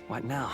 What now?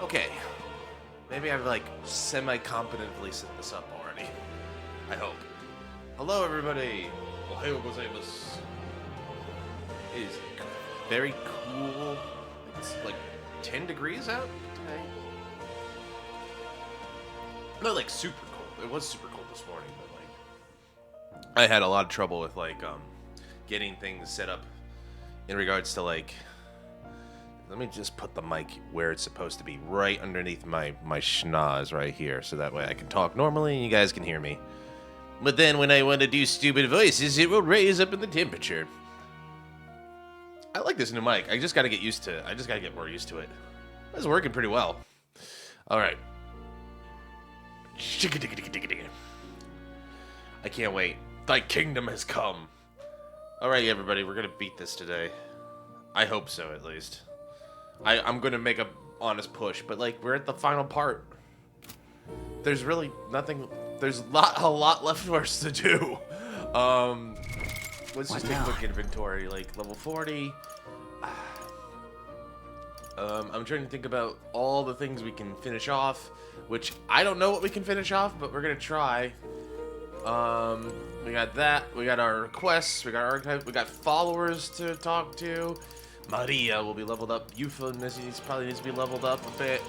Okay. Maybe I've like semi-competently set this up already. I hope. Hello everybody! Ohayou gozaimasu. It is very cool. It's like 10 degrees out today. Not like super cold. It was super cold this morning, but like I had a lot of trouble with like getting things set up in regards to like, let me just put the mic where it's supposed to be, right underneath my schnoz right here, so that way I can talk normally and you guys can hear me. But then when I want to do stupid voices, it will raise up in the temperature. I like this new mic. I just got to get used to it. I just got to get more used to it. It's working pretty well. All right. I can't wait. Thy kingdom has come. All right, everybody, we're going to beat this today. I hope so, at least. I'm going to make a honest push, but like we're at the final part. There's really nothing. There's a lot left for us to do. Let's just take a quick inventory. Like level 40. I'm trying to think about all the things we can finish off, which I don't know what we can finish off, but we're gonna try. We got that. We got our quests. We got our archetype. We got followers to talk to. Maria will be leveled up. Yufa probably needs to be leveled up a bit.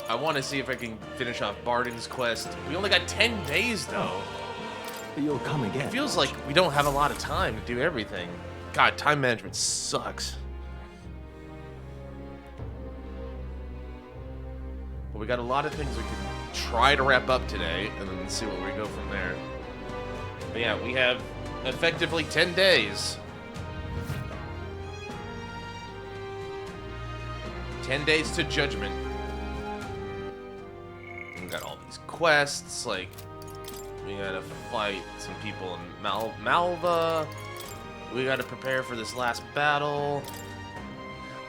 I want to see if I can finish off Barden's quest. We only got 10 days though. You'll come again. It feels like we don't have a lot of time to do everything. God, time management sucks. But we got a lot of things we can try to wrap up today, and then see where we go from there. But yeah, we have effectively 10 days. 10 days to Judgment. We got all these quests, like, we gotta fight some people in Malva. We gotta prepare for this last battle.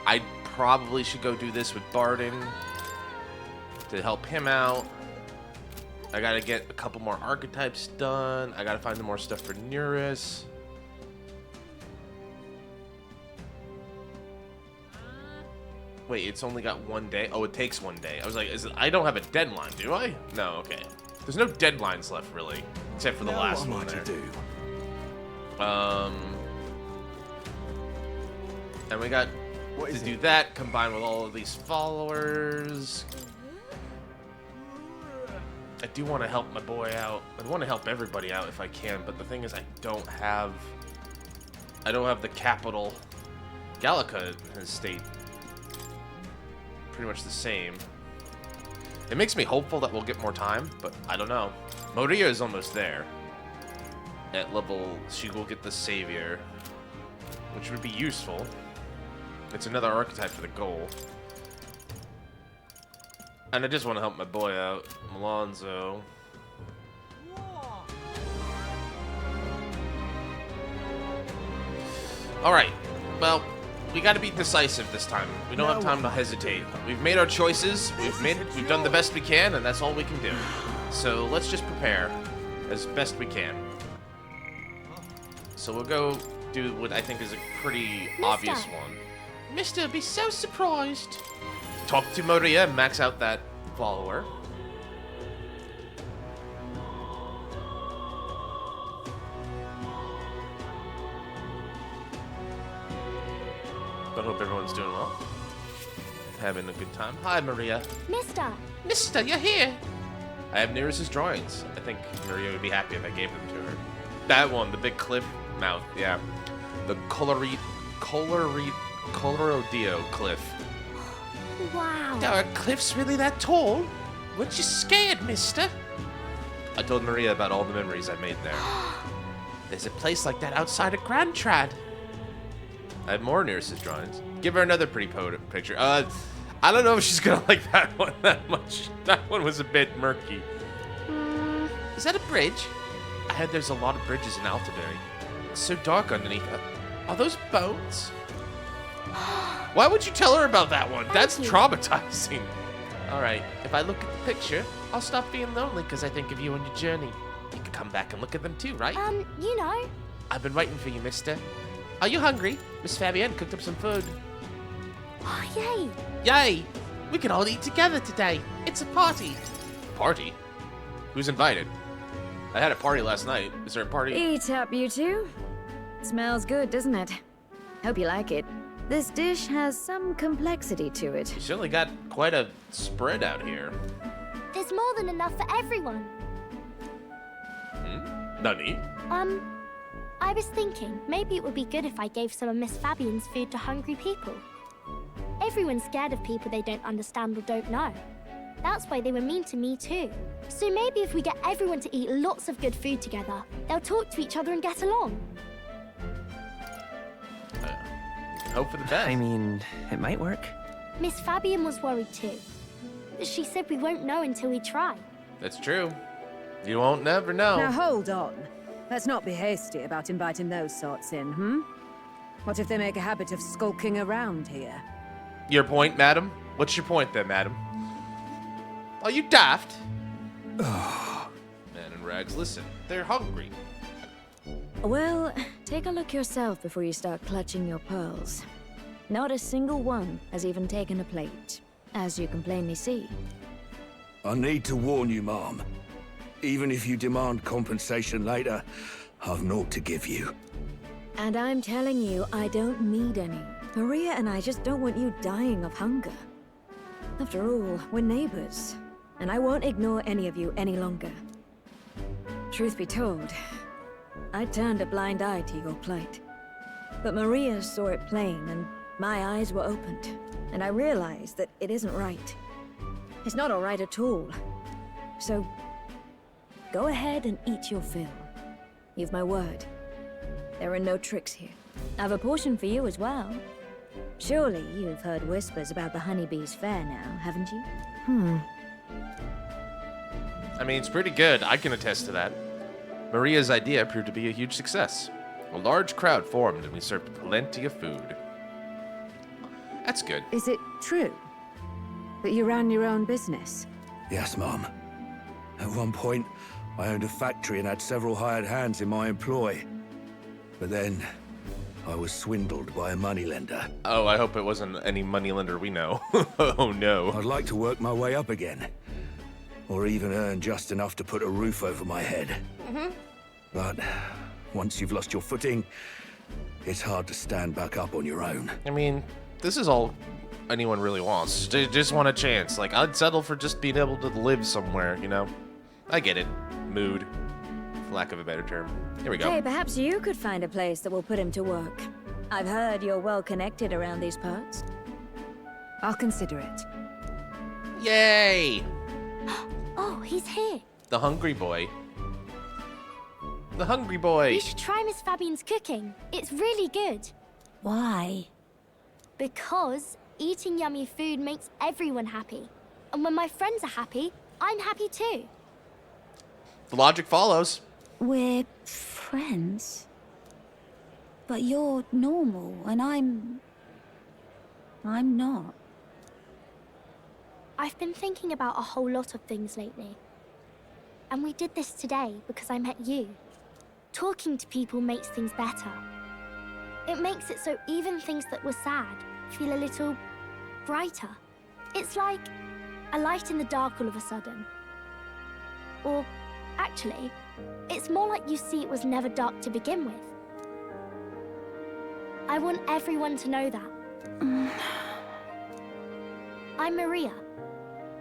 I probably should go do this with Barden to help him out. I gotta get a couple more archetypes done. I gotta find some more stuff for Neuris. Wait, it's only got 1 day? Oh, it takes 1 day. I was like, I don't have a deadline, do I? No, okay. There's no deadlines left, really, except for the last one there. And we got to do that, combined with all of these followers. I do want to help my boy out. I want to help everybody out if I can, but the thing is, I don't have the capital. Gallica has stayed pretty much the same. It makes me hopeful that we'll get more time, but I don't know. Moria is almost there. At level, she will get the Savior, which would be useful. It's another archetype for the goal. And I just want to help my boy out, Malonzo. Alright, well, we gotta be decisive this time. We don't have time to hesitate. We've made our choices, we've done the best we can, and that's all we can do. So let's just prepare as best we can. So we'll go do what I think is a pretty obvious one. Mister, be so surprised. Talk to Maria and max out that follower. But hope everyone's doing well. Having a good time. Hi, Maria. Mister, you're here. I have Neuris's drawings. I think Maria would be happy if I gave them to her. That one, the big cliff mouth, yeah. The Colorodeo cliff. Wow. Are cliffs really that tall? Weren't you scared, mister? I told Maria about all the memories I made there. There's a place like that outside of Grand Trad. I have more Neuris's drawings. Give her another pretty picture. I don't know if she's gonna like that one that much. That one was a bit murky. Is that a bridge? I heard there's a lot of bridges in Altaberry. It's so dark underneath. Are those boats? Why would you tell her about that one? That's traumatizing. Alright, if I look at the picture, I'll stop being lonely because I think of you on your journey. You can come back and look at them too, right? You know. I've been waiting for you, mister. Are you hungry? Miss Fabienne cooked up some food. Oh, yay. Yay! We can all eat together today. It's a party. Party? Who's invited? I had a party last night. Is there a party? Eat up, you two. Smells good, doesn't it? Hope you like it. This dish has some complexity to it. You certainly got quite a spread out here. There's more than enough for everyone. Nani? I was thinking maybe it would be good if I gave some of Miss Fabian's food to hungry people. Everyone's scared of people they don't understand or don't know. That's why they were mean to me too. So maybe if we get everyone to eat lots of good food together, they'll talk to each other and get along. Hope for the best. I mean, it might work. Miss Fabian was worried too. She said we won't know until we try. That's true. You won't never know. Now hold on. Let's not be hasty about inviting those sorts in, What if they make a habit of skulking around here? Your point, madam? What's your point then, madam? Are you daft? Man in rags, listen. They're hungry. Well, take a look yourself before you start clutching your pearls. Not a single one has even taken a plate, as you can plainly see. I need to warn you, Mom. Even if you demand compensation later, I've naught to give you. And I'm telling you, I don't need any. Maria and I just don't want you dying of hunger. After all, we're neighbors, and I won't ignore any of you any longer. Truth be told, I turned a blind eye to your plight. But Maria saw it plain, and my eyes were opened, and I realized that it isn't right. It's not all right at all. So, go ahead and eat your fill. You've my word. There are no tricks here. I've a portion for you as well. Surely you've heard whispers about the Honeybees Fair now, haven't you? I mean, it's pretty good. I can attest to that. Maria's idea proved to be a huge success. A large crowd formed and we served plenty of food. That's good. Is it true that you ran your own business? Yes, Mom. At one point, I owned a factory and had several hired hands in my employ. But then, I was swindled by a moneylender. Oh, I hope it wasn't any moneylender we know. Oh no. I'd like to work my way up again. Or even earn just enough to put a roof over my head. But once you've lost your footing, it's hard to stand back up on your own. I mean, this is all anyone really wants. They just want a chance. Like, I'd settle for just being able to live somewhere, you know? I get it. Mood. For lack of a better term. Here we go. Hey, perhaps you could find a place that will put him to work. I've heard you're well connected around these parts. I'll consider it. Yay! Oh, he's here. The hungry boy. The hungry boy. You should try Miss Fabian's cooking. It's really good. Why? Because eating yummy food makes everyone happy. And when my friends are happy, I'm happy too. The logic follows. We're friends. But you're normal, and I'm not. I've been thinking about a whole lot of things lately. And we did this today because I met you. Talking to people makes things better. It makes it so even things that were sad feel a little brighter. It's like a light in the dark all of a sudden. Or, actually, it's more like you see it was never dark to begin with. I want everyone to know that. I'm Maria.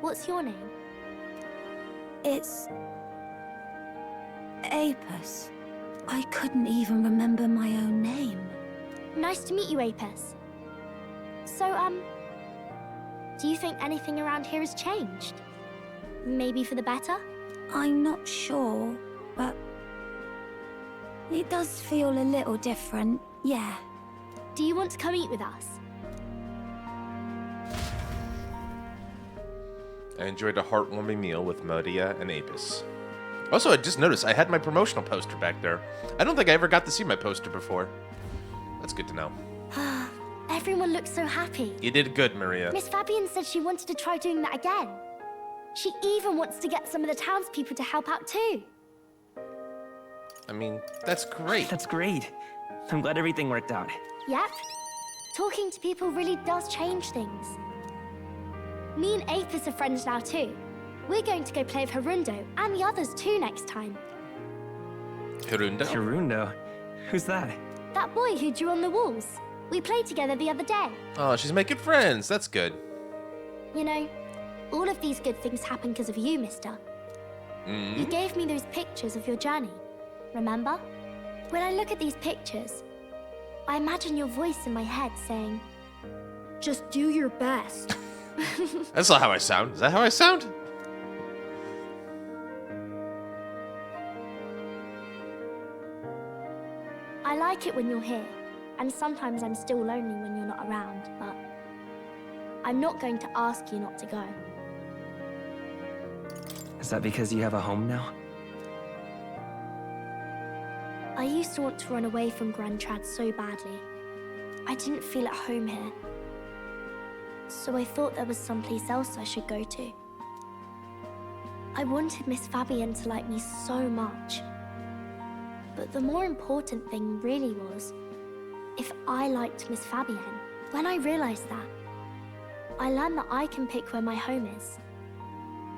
What's your name? It's... Apis. I couldn't even remember my own name. Nice to meet you, Apis. So, do you think anything around here has changed? Maybe for the better? I'm not sure, but... it does feel a little different, yeah. Do you want to come eat with us? I enjoyed a heartwarming meal with Maria and Apis. Also, I just noticed I had my promotional poster back there. I don't think I ever got to see my poster before. That's good to know. Everyone looks so happy. You did good, Maria. Miss Fabian said she wanted to try doing that again. She even wants to get some of the townspeople to help out too. I mean, that's great. That's great. I'm glad everything worked out. Yep. Talking to people really does change things. Me and Apis are friends now too. We're going to go play with Harundo and the others too next time. Hirundo? Hirundo? Who's that? That boy who drew on the walls. We played together the other day. Oh, she's making friends. That's good. You know, all of these good things happen because of you, mister. You gave me those pictures of your journey, remember? When I look at these pictures, I imagine your voice in my head saying, just do your best. That's not how I sound. Is that how I sound? I like it when you're here, and sometimes I'm still lonely when you're not around, but I'm not going to ask you not to go. Is that because you have a home now? I used to want to run away from Grand Trad so badly. I didn't feel at home here. So I thought there was someplace else I should go to. I wanted Miss Fabian to like me so much. But the more important thing really was, if I liked Miss Fabian, When I realized that, I learned that I can pick where my home is.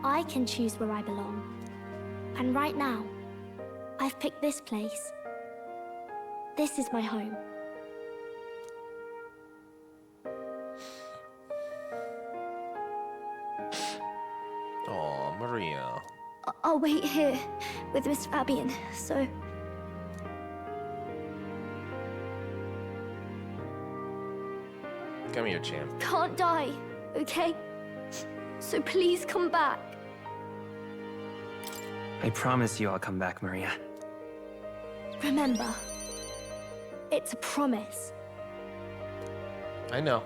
I can choose where I belong. And right now, I've picked this place. This is my home. Aw, Maria. I'll wait here with Miss Fabian, so... Come here, champ. Can't die, okay? So please come back. I promise you I'll come back, Maria. Remember, it's a promise. I know.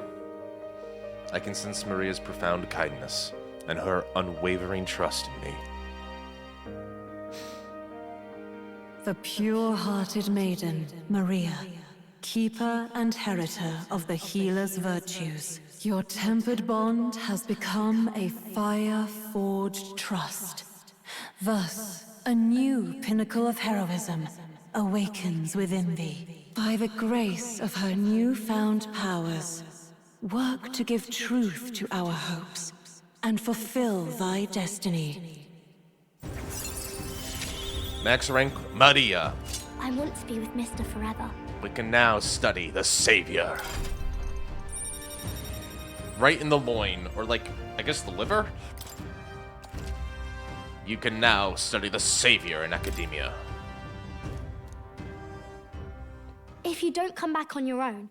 I can sense Maria's profound kindness and her unwavering trust in me. The pure-hearted maiden, Maria, keeper and heritor of the healer's virtues. Your tempered bond has become a fire-forged trust. Thus, a new pinnacle of heroism awakens within thee. By the grace of her newfound powers, work to give truth to our hopes and fulfill thy destiny. Max rank Maria. I want to be with Mr. forever. We can now study the Savior. Right in the loin, or like, I guess the liver? You can now study the Savior in academia. If you don't come back on your own,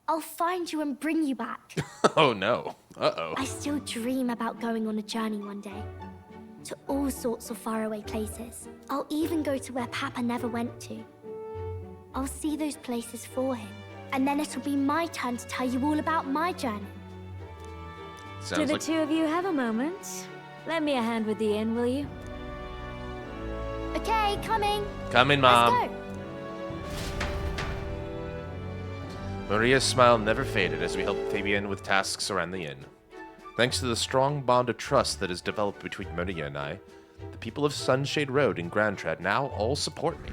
I'll find you and bring you back. Oh no. Uh-oh. I still dream about going on a journey one day. To all sorts of faraway places. I'll even go to where Papa never went to. I'll see those places for him. And then it'll be my turn to tell you all about my journey. Do Sounds the like... two of you have a moment? Lend me a hand with the inn, will you? Okay, coming. Coming, Mom. Let's go. Maria's smile never faded as we helped Fabian with tasks around the inn. Thanks to the strong bond of trust that has developed between Maria and I, the people of Sunshade Road in Grandtrad now all support me.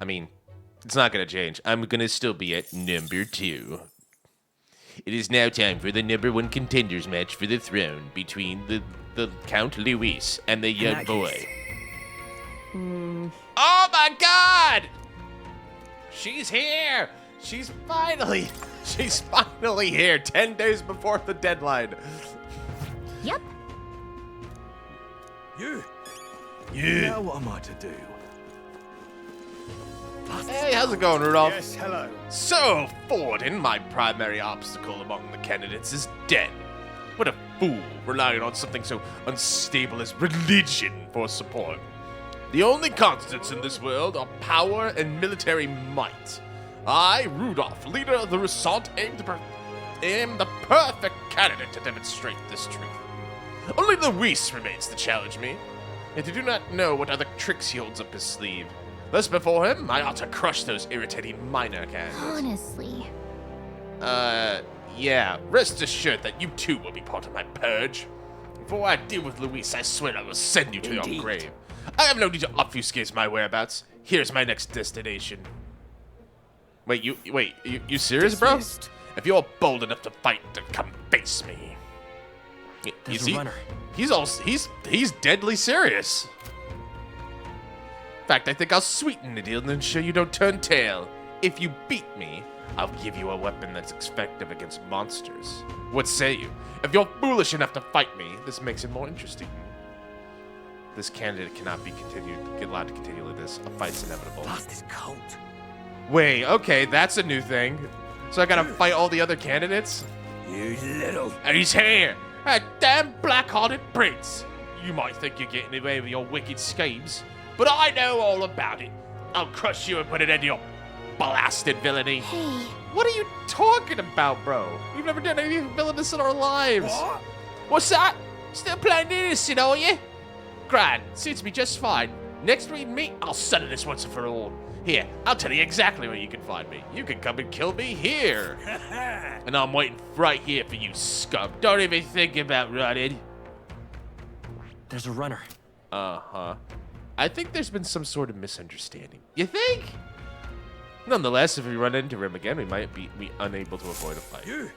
I mean, it's not gonna change. I'm gonna still be at number 2. It is now time for the number 1 contenders match for the throne between the Count Luis and the young boy. Oh my god! She's here! She's finally here 10 days before the deadline. Yep. You Yeah. now what am I to do? Hey, how's it going, Rudolph? Yes, hello. So, Forden, my primary obstacle among the candidates, is dead. What a fool, relying on something so unstable as religion for support. The only constants in this world are power and military might. I, Rudolph, leader of the Resort, am the perfect candidate to demonstrate this truth. Only Luis remains to challenge me, and I do not know what other tricks he holds up his sleeve. Thus, before him, I ought to crush those irritating minor candidates. Honestly. Yeah, rest assured that you too will be part of my purge. Before I deal with Luis, I swear I will send you to your grave. I have no need to obfuscate my whereabouts. Here's my next destination. Wait, you serious, bro? If you're bold enough to fight, then come face me. There's a runner. He's deadly serious. In fact, I think I'll sweeten the deal and ensure you don't turn tail. If you beat me, I'll give you a weapon that's effective against monsters. What say you? If you're foolish enough to fight me, this makes it more interesting. This candidate cannot be allowed to continue like this. A fight's inevitable. Blast this coat. Wait, okay, that's a new thing. So I gotta fight all the other candidates? You little... And he's here! A damn black-hearted prince! You might think you're getting away with your wicked schemes, but I know all about it. I'll crush you and put an end to your blasted villainy. Hey. What are you talking about, bro? We've never done anything villainous in our lives. What? What's that? Still playing innocent, are you? Grand, suits me just fine. Next we meet, I'll settle this once and for all. Here, I'll tell you exactly where you can find me. You can come and kill me here. And I'm waiting right here for you, scum. Don't even think about running. There's a runner. Uh-huh. I think there's been some sort of misunderstanding. You think? Nonetheless, if we run into him again, we might be unable to avoid a fight.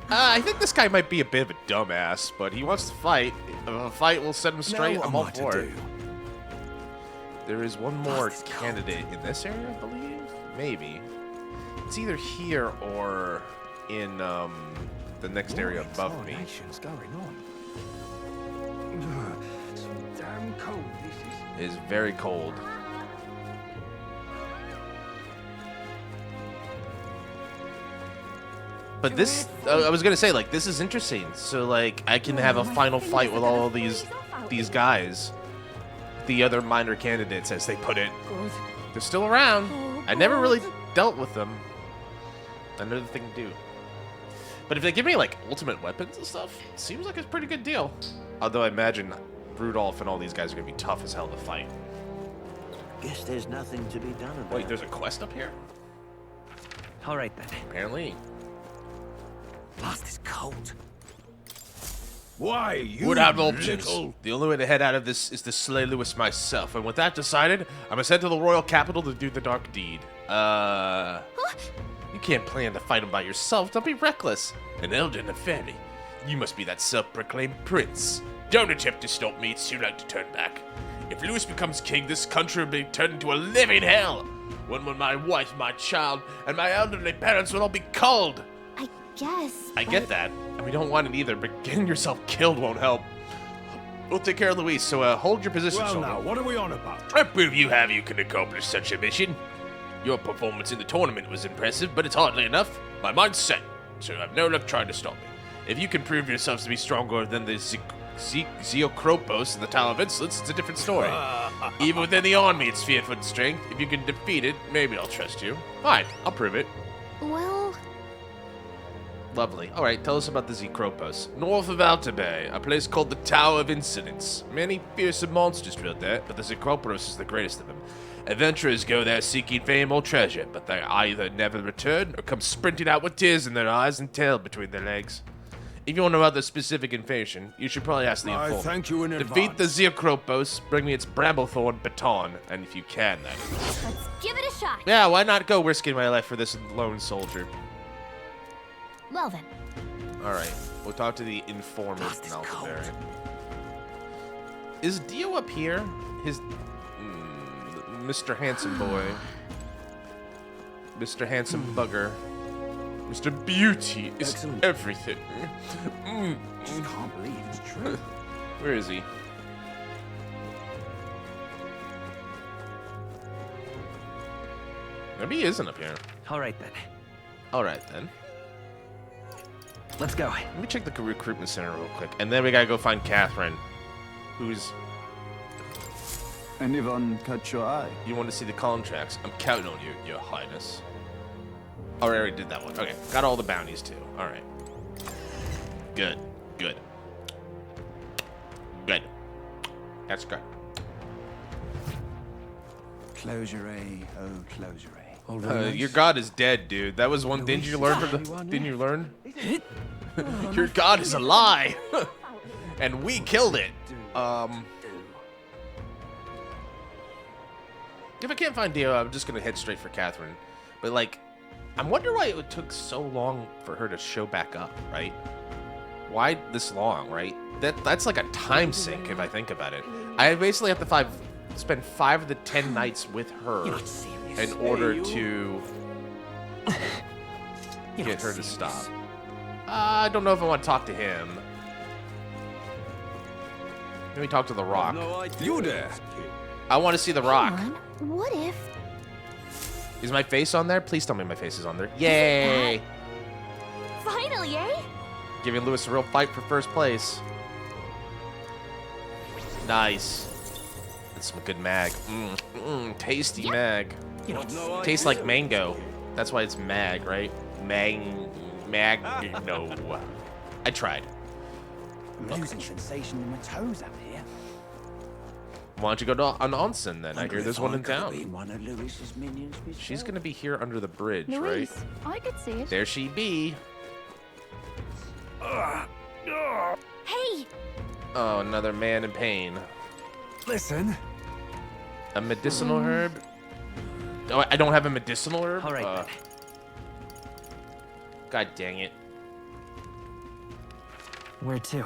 I think this guy might be a bit of a dumbass, but he wants to fight. If a fight will set him straight, I'm all for it. There is one more candidate in this area, I believe? Maybe. It's either here or in the next area above me. Going on. So damn cold this is. It is very cold. But this, I was gonna say, like, this is interesting. So, like, I can have a final fight with all of these guys. The other minor candidates, as they put it. They're still around. I never really dealt with them. Another thing to do. But if they give me, like, ultimate weapons and stuff, it seems like a pretty good deal. Although I imagine Rudolph and all these guys are gonna be tough as hell to fight. Guess there's nothing to be done about Wait, there's a quest up here? All right then. Apparently. Blast is cold. Why, you Would have options. little... The only way to head out of this is to slay Lewis myself. And with that decided, I'm gonna send to the royal capital to do the dark deed. You can't plan to fight him by yourself. Don't be reckless. An elder Neferi. You must be that self-proclaimed prince. Don't attempt to stop me. It's too late to turn back. If Lewis becomes king, this country will be turned into a living hell. One when my wife, my child, and my elderly parents will all be culled. I guess. I get that, and we don't want it either, but getting yourself killed won't help. We'll take care of Luis, so hold your position, Well, soldier. now, what are we on about? I prove you can accomplish such a mission. Your performance in the tournament was impressive, but it's hardly enough. My mind's set, so I've no luck trying to stop me. If you can prove yourselves to be stronger than the Zeokropos in the Tower of Insolence, it's a different story. Even within the army, it's fear for strength. If you can defeat it, maybe I'll trust you. Fine, I'll prove it. Well, Lovely. All right, tell us about the Zekropos. North of Altabay, a place called the Tower of Incidents. Many fearsome monsters dwell there, but the Zekropos is the greatest of them. Adventurers go there seeking fame or treasure, but they either never return or come sprinting out with tears in their eyes and tail between their legs. If you want to know about the specific information, you should probably ask the I informant. thank you in Defeat the advance. Zekropos, bring me its Bramblethorn baton, and if you can, that is. let's give it a shot. Yeah, why not go risking my life for this lone soldier? Well then. All right, we'll talk to the informant Blast in is cold. Altabaran. Is Dio up here? His Mr. Handsome Boy, Mr. Handsome Bugger, Mr. Beauty is Excellent. everything. Just can't believe it's true. Where is he? Maybe he isn't up here. All right then. All right then. Let's go. Let me check the recruitment center real quick, and then we gotta go find Catherine, who's. Anyone catch your eye? You want to see the contracts? I'm counting on you, Your Highness. Oh, I already did that one. Okay, got all the bounties too. All right. Good. Good. Good. That's good. Closure, oh closure. Your god is dead, dude. That was one. Didn't you learn from the? Didn't you learn? Your god is a lie, and we killed it. If I can't find Dio, I'm just gonna head straight for Catherine. But like, I wonder why it took so long for her to show back up, right? Why this long, right? That's like a time sink if I think about it. I basically have to spend 5 of the 10 nights with her in order to get her to stop. I don't know if I want to talk to him. Let me talk to the Rock. You there? I want to see the Rock. Come on. What if? Is my face on there? Please tell me my face is on there. Yay! Finally, eh? Giving Lewis a real fight for first place. Nice. That's some good mag. Tasty mag. Tastes like mango. That's why it's mag, right? Magno. I tried. I'm losing sensation in my toes out here. Why don't you go to an onsen then? I hear there's one in town. One of Lewis's minions She's gonna be here under the bridge, right? Louise, I could see it. There she be. Hey! Oh, another man in pain. Listen. A medicinal herb? Oh, I don't have a medicinal herb? All right, then. God dang it. Where to?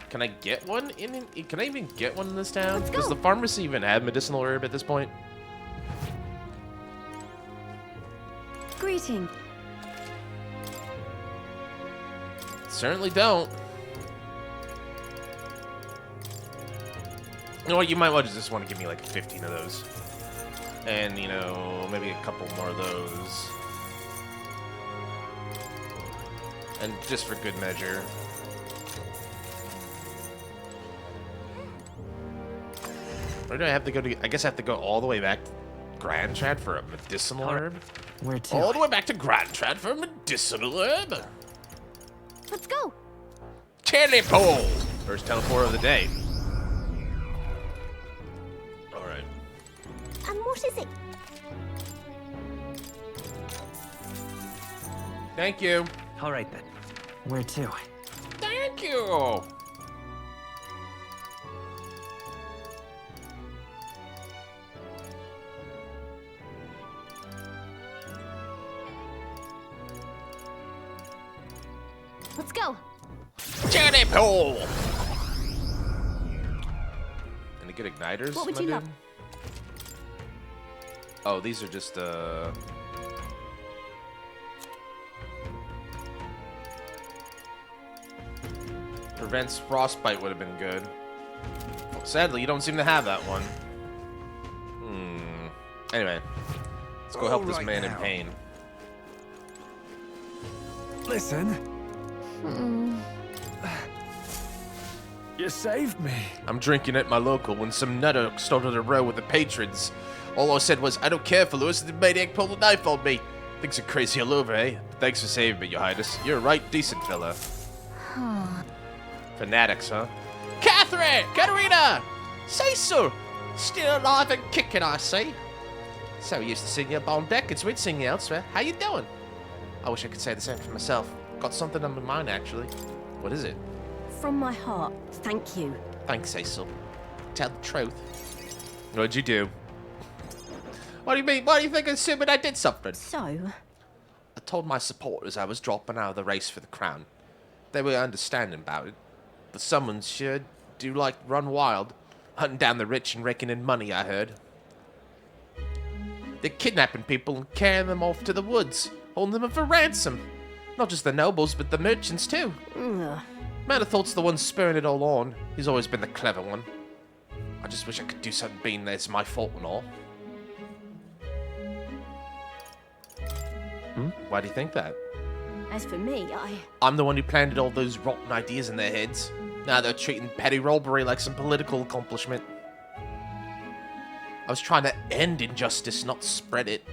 Can I get one can I even get one in this town? Let's Does go. the pharmacy even have medicinal herb at this point? Greeting. Certainly don't. You know what, you might well just want to give me like 15 of those. And, you know, maybe a couple more of those. And just for good measure. Where do I have to go to? I guess I have to go all the way back to Grand Trad for a medicinal herb? Where to? All the way back to Grand Trad for a medicinal herb? Let's go. Teleport! First teleport of the day. Alright. And what is it? Thank you. All right, then. Where to? Thank you. Let's go. Teleport! Any good igniters? What would my you dude? love? Oh, these are just prevents frostbite would have been good. Sadly, you don't seem to have that one. Anyway, let's go help this All right man in now. pain. Listen. You saved me. I'm drinking at my local when some nutter started a row with the patrons. All I said was, I don't care for Lewis, the maniac pulled a knife on me. Things are crazy all over, eh? Thanks for saving me, Your Highness. You're a right decent fella. Fanatics, huh? Catherine! Katerina! Say so! Still alive and kicking, I see. So we used to sing you up on deck, it's weird singing elsewhere. How you doing? I wish I could say the same for myself. Got something on my mind, actually. What is it? From my heart, thank you. Thanks, Cecil. Tell the truth. What'd you do? What do you mean? Why do you think assuming I did something? So, I told my supporters I was dropping out of the race for the crown. They were understanding about it. But someone sure do like run wild. Hunting down the rich and raking in money, I heard. They're kidnapping people and carrying them off to the woods. Holding them up for ransom. Not just the nobles, but the merchants too. Man, I thought's the one spurring it all on. He's always been the clever one. I just wish I could do something being that it's my fault and all. Why do you think that? as for me, I'm the one who planted all those rotten ideas in their heads. Now they're treating petty robbery like some political accomplishment. I was trying to end injustice, not spread it.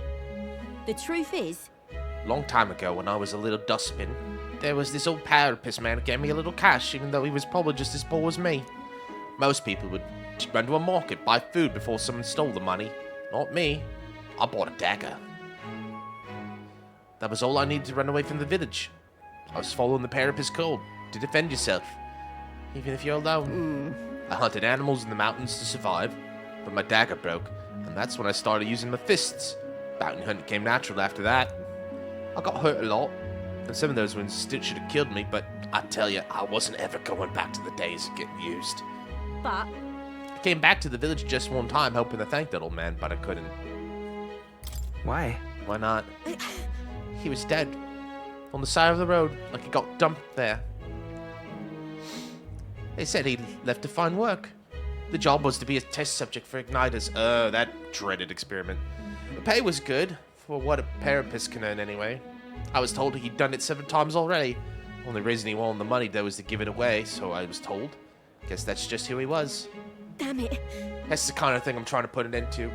The truth is, Long time ago, when I was a little dustbin, there was this old parapist man who gave me a little cash, even though he was probably just as poor as me. Most people would run to a market, buy food before someone stole the money. Not me. I bought a dagger. That was all I needed to run away from the village. I was following the parapist code to defend yourself, even if you're alone. I hunted animals in the mountains to survive, but my dagger broke, and that's when I started using my fists. Bounty hunting came natural after that. I got hurt a lot, and some of those wounds still should have killed me, but I tell you, I wasn't ever going back to the days of getting used. but I came back to the village just one time, hoping to thank that old man, but I couldn't. Why? Why not? He was dead. On the side of the road, like he got dumped there. They said he left to find work. The job was to be a test subject for igniters. That dreaded experiment. The pay was good, for what a parapist can earn anyway. I was told he'd done it 7 times already. Only reason he wanted the money, though, was to give it away, so I was told. Guess that's just who he was. damn it. That's the kind of thing I'm trying to put an end to.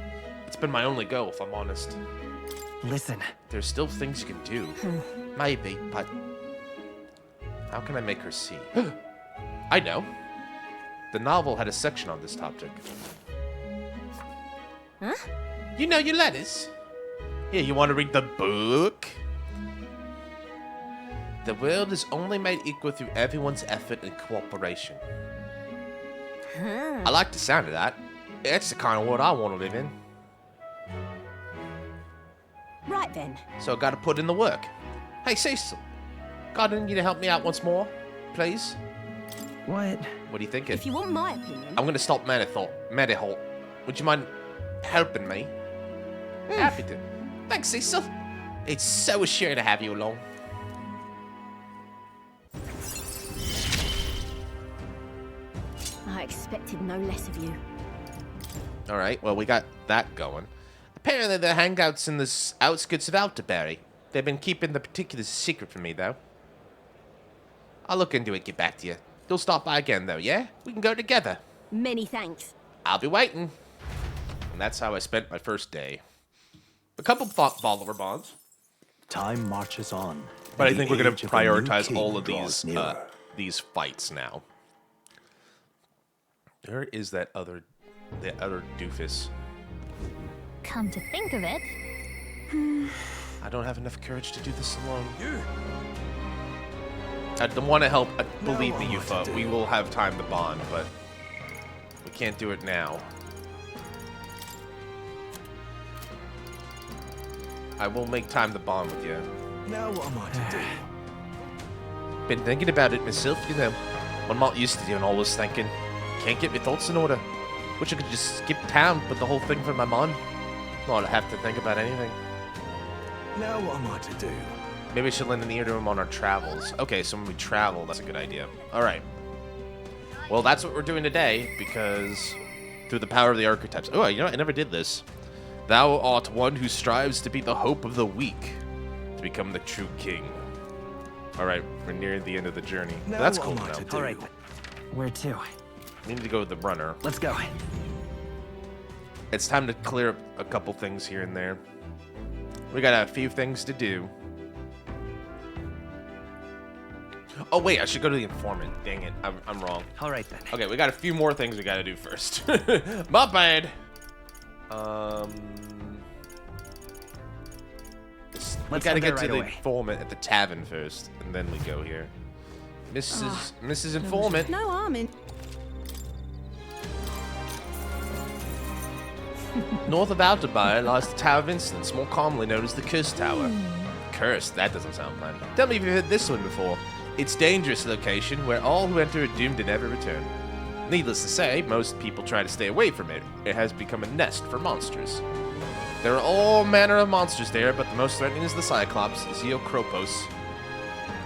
It's been my only goal, if I'm honest. Listen. There's still things you can do. Maybe, but... how can I make her see? I know. The novel had a section on this topic. Huh? You know your letters. Here, you want to read the book? The world is only made equal through everyone's effort and cooperation. I like the sound of that. It's the kind of world I want to live in. then. So I gotta put in the work. Hey, Cecil. God, I need you to help me out once more, please. What? What are you thinking? If you want my opinion... I'm gonna stop Mediholt. Would you mind helping me? Happy to. Thanks, Cecil. It's so sure to have you along. I expected no less of you. Alright, well, we got that going. Apparently, the hangouts in the outskirts of Altaberry. They've been keeping the particulars secret from me, though. I'll look into it, get back to you. You'll stop by again, though, yeah? We can go together. Many thanks. I'll be waiting. And that's how I spent my first day. A couple follower bonds. Time marches on. But I and think the we're going age to of the new prioritize king all of draws nearer. these fights now. Where is the other doofus? Come to think of it, I don't have enough courage to do this alone. I don't want to help. Believe me, Yufa, we will have time to bond, but we can't do it now. I will make time to bond with you. Now what am I to do? Been thinking about it myself, you know. What I'm not used to doing, always thinking. Can't get my thoughts in order. Wish I could just skip town, put the whole thing from my mind. Not have to think about anything. Now what am I to do? Maybe I should lend an ear to him on our travels. Okay, so when we travel, that's a good idea. Alright. Well, that's what we're doing today, because through the power of the archetypes. Oh, you know what? I never did this. Thou art one who strives to be the hope of the weak, to become the true king. Alright, we're near the end of the journey. Now That's what cool am I now. to do? All right. Where to? We need to go with the runner. Let's go. It's time to clear up a couple things here and there. We got a few things to do. Oh, wait, I should go to the informant. Dang it, I'm wrong. All right then. Okay, we got a few more things we gotta do first. My bad. We Let's gotta head there get to right the away. informant at the tavern first, and then we go here. Mrs. Informant. No harm in... North of Altabyr lies the Tower of Insolence, more commonly known as the Curse Tower. Curse? That doesn't sound fun. Tell me if you've heard this one before. It's a dangerous location where all who enter are doomed to never return. Needless to say, most people try to stay away from it. It has become a nest for monsters. There are all manner of monsters there, but the most threatening is the Cyclops, Zeokropos.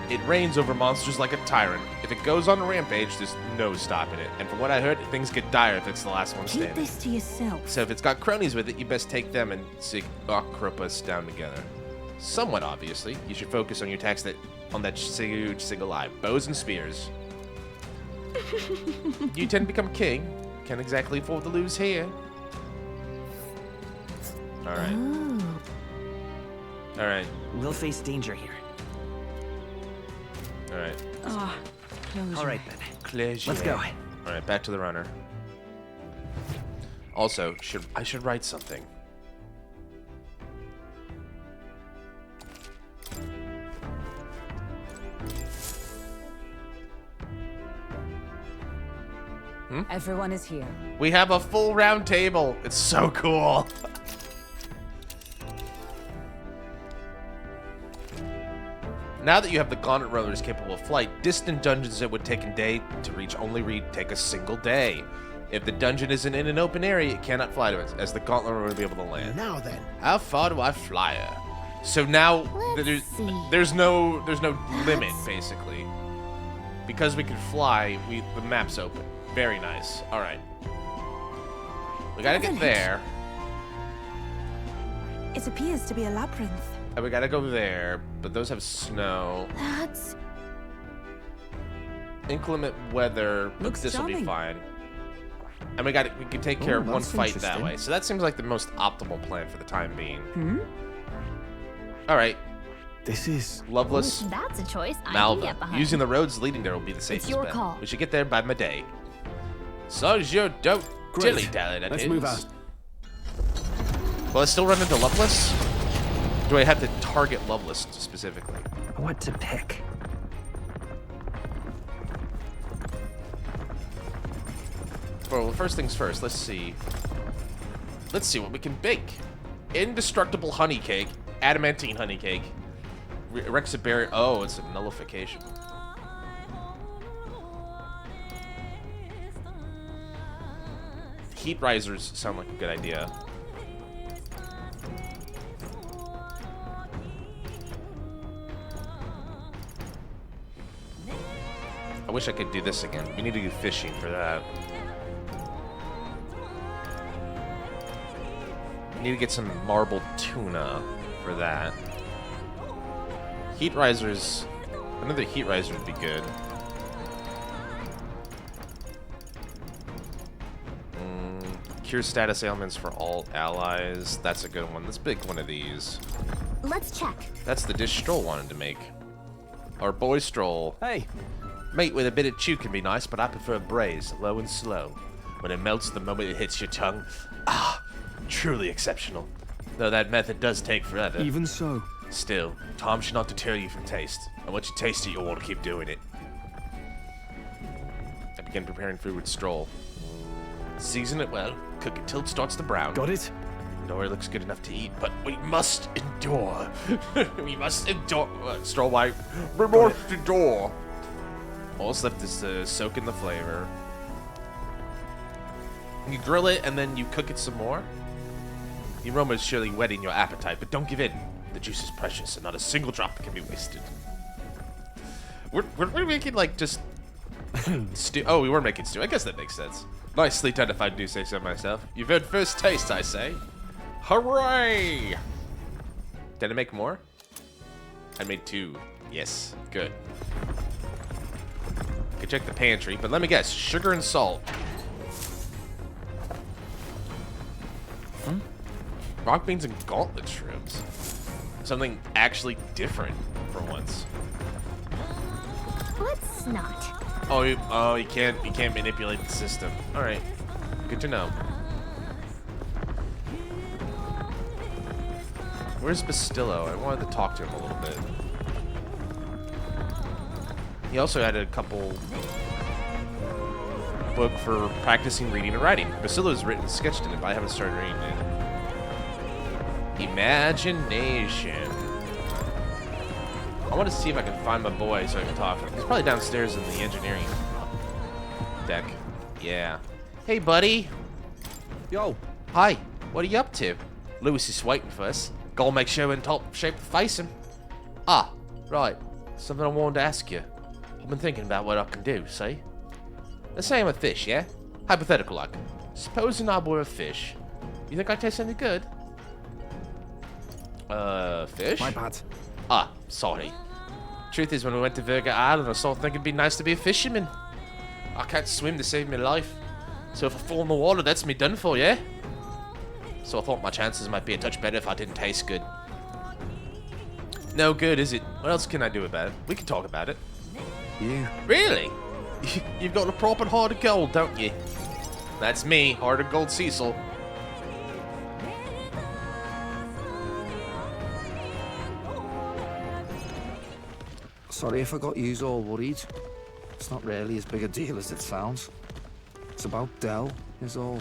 It reigns over monsters like a tyrant. If it goes on a rampage, there's no stopping it. And from what I heard, things get dire if it's the last one Keep standing. this to yourself. So if it's got cronies with it, you best take them and Zeokropos down together. Somewhat obviously, you should focus on your attacks on that huge single eye. Bows and spears. You tend to become king. Can't exactly afford to lose here. Alright. Oh. Alright. We'll face danger here. Alright. All right then. Closure. Let's go. Alright, back to the runner. Also, I should write something. Everyone is here. We have a full round table. It's so cool. Now that you have the Gauntlet Runners capable of flight, distant dungeons that would take a day to reach only take a single day. If the dungeon isn't in an open area, it cannot fly to it, as the Gauntlet Runner will be able to land. Now then. How far do I fly? So now there's no limit basically. Because we can fly, the map's open. Very nice. All right. We gotta get there. It appears to be a labyrinth. And we gotta go there, but those have snow. That's... Inclement weather, but Looks this will be charming. fine. And we can take care Ooh, of one that's fight that interesting. way. So that seems like the most optimal plan for the time being. Hmm? All right, This is... Loveless, that's a choice I can get Malva. behind. Using the roads leading there will be the safest your bet. call. We should get there by midday. So you don't Great. dilly-dally, that Let's is. move out. Will I still run into Loveless? Do I have to target Loveless specifically? What to pick? Well, first things first, let's see. Let's see what we can bake. Indestructible honey cake. Adamantine honey cake. Rexaberry. Oh, it's a nullification. Heat risers sound like a good idea. I wish I could do this again. We need to do fishing for that. We need to get some marbled tuna for that. Heat risers. Another heat riser would be good. Cure status ailments for all allies. That's a good one. Let's pick one of these. Let's check. That's the dish Stroll wanted to make. Our boy Stroll. Hey. Meat with a bit of chew can be nice, but I prefer braise, low and slow. When it melts the moment it hits your tongue. Ah, truly exceptional. Though that method does take forever. Even so. Still, time should not deter you from taste. And once you taste it, you'll want to keep doing it. I began preparing food with Stroll. Season it well, cook it till it starts to brown. Got it? Nowhere looks good enough to eat, but we must endure. We must endure. Stroll white. We must endure. All that's left is to soak in the flavor. You grill it and then you cook it some more. The aroma is surely whetting your appetite, but don't give in. The juice is precious and not a single drop can be wasted. We're making like just stew. Oh, we were making stew. I guess that makes sense. Nicely done if I do say so myself. You've had first taste, I say. Hooray! Did I make more? I made 2. Yes, good. Could check the pantry, but let me guess. Sugar and salt. Rock beans and gauntlet shrooms. Something actually different for once. Let's not. Oh, you can't manipulate the system. All right, good to know. Where's Bastillo? I wanted to talk to him a little bit. He also had a couple book for practicing reading and writing. Bastillo's written, sketched in it, but I haven't started reading it. Imagination. I want to see if I can find my boy so I can talk to him. He's probably downstairs in the engineering deck. Yeah. Hey, buddy. Yo. Hi. What are you up to? Lewis is waiting for us. Gotta make sure we're in top shape to face him. Ah, right. Something I wanted to ask you. I've been thinking about what I can do, see? Let's say I'm a fish, yeah? Hypothetical like. Supposing I were a fish. You think I taste any good? Fish? My bad. Ah, sorry. Truth is, when we went to Virga Island, I started thinking it'd be nice to be a fisherman. I can't swim to save my life. So if I fall in the water, that's me done for, yeah? So I thought my chances might be a touch better if I didn't taste good. No good, is it? What else can I do about it? We can talk about it. You. Really? You've got a proper heart of gold, don't you? That's me, heart of gold Cecil. Sorry if I got yous all worried. It's not really as big a deal as it sounds. It's about Del, is all.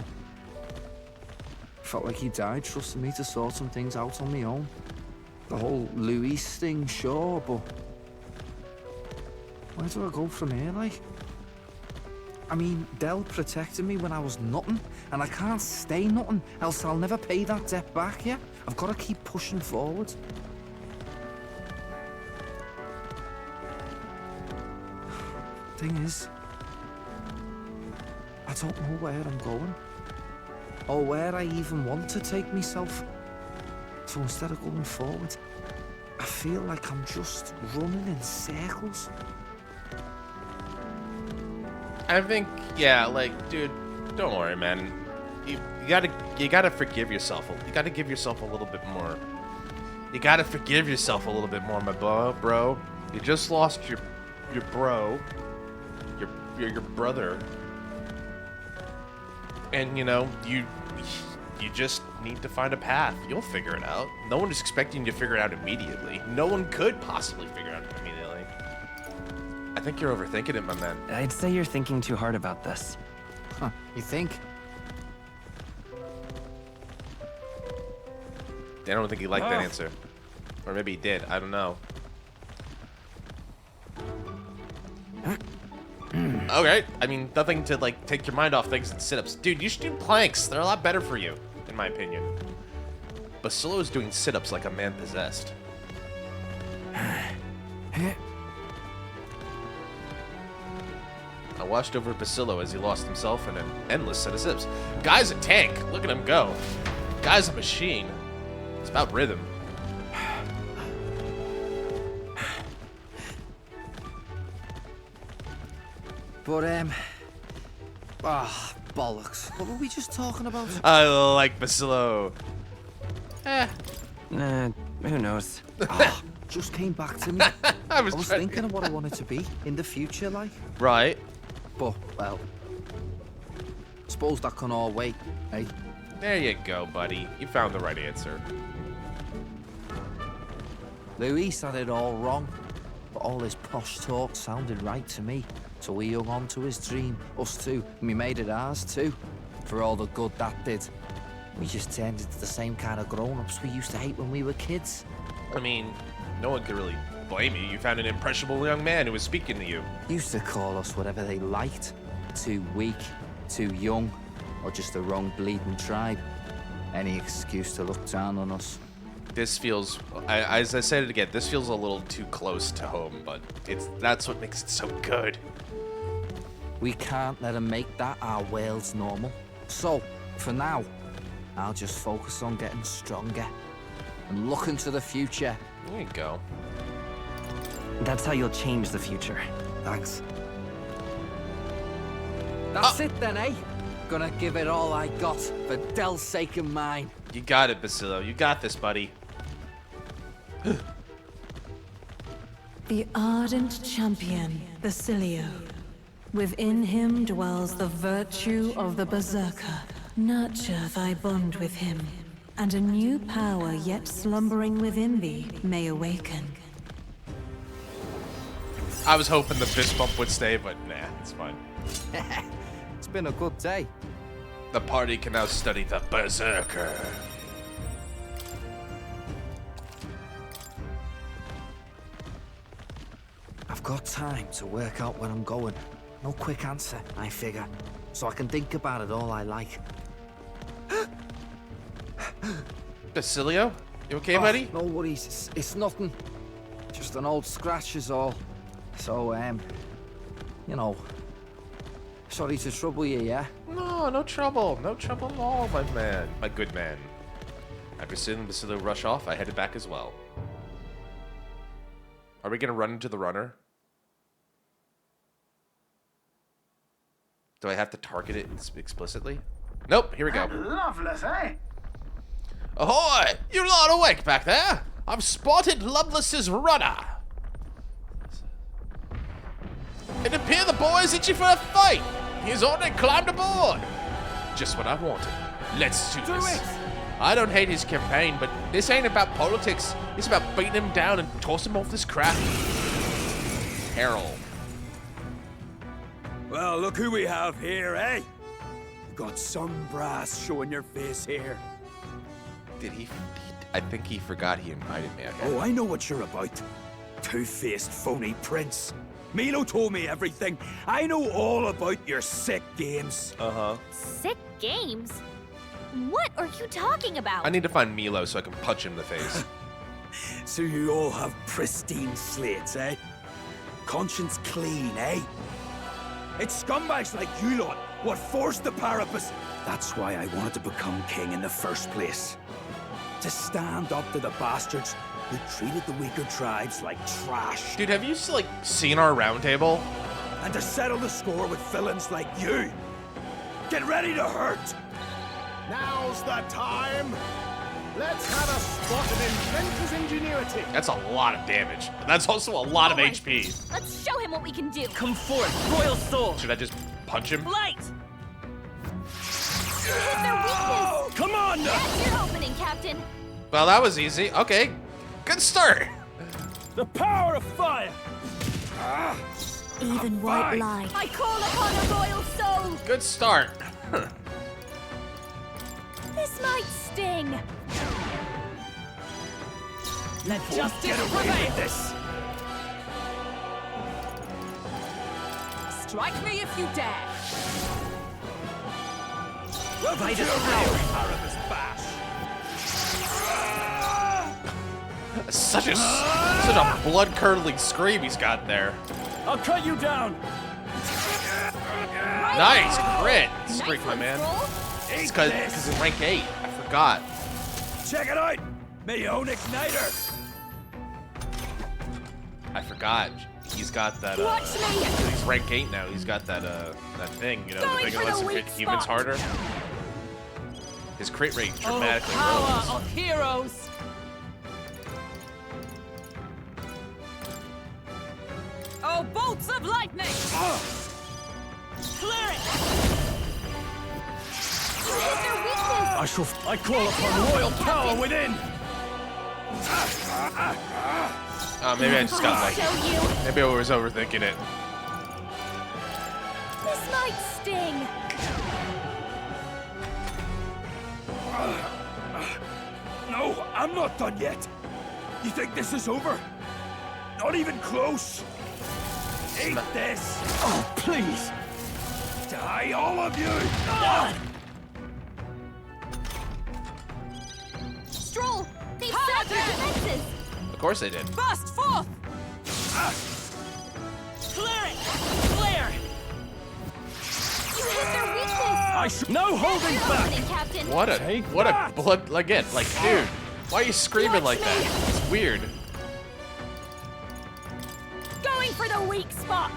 Felt like he died trusting me to sort some things out on my own. The whole Luis thing, sure, but... where do I go from here, like? I mean, Del protected me when I was nothing, and I can't stay nothing, else I'll never pay that debt back, yeah? I've got to keep pushing forward. Thing is, I don't know where I'm going, or where I even want to take myself. So instead of going forward, I feel like I'm just running in circles. I think, yeah, like, dude, don't worry, man. You gotta forgive yourself. You gotta give yourself a little bit more. You gotta forgive yourself a little bit more, my bro. You just lost your bro, your brother, and you know you just need to find a path. You'll figure it out. No one is expecting you to figure it out immediately. No one could possibly figure it out immediately. I think you're overthinking it, my man. I'd say you're thinking too hard about this. Huh, you think? I don't think you like that answer. Or maybe he did. I don't know. Okay. I mean, nothing to, like, take your mind off things and sit-ups. Dude, you should do planks. They're a lot better for you, in my opinion. Basilio is doing sit-ups like a man possessed. I watched over Basilio as he lost himself in an endless set of sit-ups. Guy's a tank. Look at him go. Guy's a machine. It's about rhythm. But, bollocks. What were we just talking about? I like Basilio. Who knows? Just came back to me. I I was was thinking of what I wanted to be in the future, like. Right. But, well, suppose that can all wait, eh? There you go, buddy. You found the right answer. Luis had it all wrong, but all his posh talk sounded right to me. So we hung on to his dream, us too, and we made it ours too. For all the good that did. We just turned into the same kind of grown-ups we used to hate when we were kids. I mean, no one could really blame you. You found an impressionable young man who was speaking to you. Used to call us whatever they liked. Too weak, too young, or just the wrong bleeding tribe. Any excuse to look down on us. This feels, as I said it again, this feels a little too close to home, but that's what makes it so good. We can't let them make that our world's normal. So, for now, I'll just focus on getting stronger and looking to the future. There you go. That's how you'll change the future. Thanks. That's it then, eh? Gonna give it all I got for Del's sake and mine. You got it, Basilio. You got this, buddy. The ardent champion, Basilio. Within him dwells the virtue of the Berserker. Nurture thy bond with him, and a new power yet slumbering within thee may awaken. I was hoping the fist bump would stay, but nah, it's fine. It's been a good day. The party can now study the Berserker. I've got time to work out where I'm going. No quick answer, I figure. So I can think about it all I like. Basilio? You okay, buddy? No worries, it's nothing. Just an old scratch is all. So, you know, sorry to trouble you, yeah? No, no trouble. No trouble at all, my man. My good man. After seeing Basilio rush off, I headed back as well. Are we gonna run into the runner? Do I have to target it explicitly? Nope, here we go. Loveless, eh? Ahoy! You lot awake back there? I've spotted Loveless's runner. It appears the boy's itchy for a fight. He's already climbed aboard. Just what I wanted. Let's do this. I don't hate his campaign, but this ain't about politics. It's about beating him down and tossing him off this craft. Harold. Well, look who we have here, eh? Got some brass showing your face here. Did he? I think he forgot he invited me. Oh, I know what you're about. Two-faced phony prince. Milo told me everything. I know all about your sick games. Sick games? What are you talking about? I need to find Milo so I can punch him in the face. So you all have pristine slates, eh? Conscience clean, eh? It's scumbags like you lot what forced the Parapus. That's why I wanted to become king in the first place. To stand up to the bastards who treated the weaker tribes like trash. Dude, have you seen our round table? And to settle the score with villains like you. Get ready to hurt. Now's the time. Let's have a spot of inventor's ingenuity. That's a lot of damage. That's also a lot of HP. Let's show him what we can do. Come forth, Royal Soul! Should I just punch him? Light! Hit their weakness! Come on! That's your opening, Captain. Well, that was easy. Okay. Good start. The power of fire! Even white light. I call upon a royal soul! Good start. This might sting. Let justice prevail. This. Strike me if you dare. Welcome to your power, Erebus Bash. Such a blood-curdling scream he's got there. I'll cut you down. Nice crit, Streak, my man. It's because in rank 8. I forgot. Check it out, my own igniter. I forgot. He's got that. Watch me. He's rank 8 now. He's got that that thing. You know, the thing that lets him hit humans harder. His crit rate dramatically power rose. of heroes. Oh, bolts of lightning! Clear it! You hit their weakness! I call upon royal power within. Maybe I just got like. Maybe I was overthinking it. This might sting. No, I'm not done yet. You think this is over? Not even close. Eat this. Oh, please. Die, all of you. Stroll! They've sapped their defenses! Of course they did. Burst forth! Clear it! Clear! You hit their weakness! No holding You're back. opening, Captain. What a blood again. Like, dude, why are you screaming like that? It's weird. Going for the weak spot!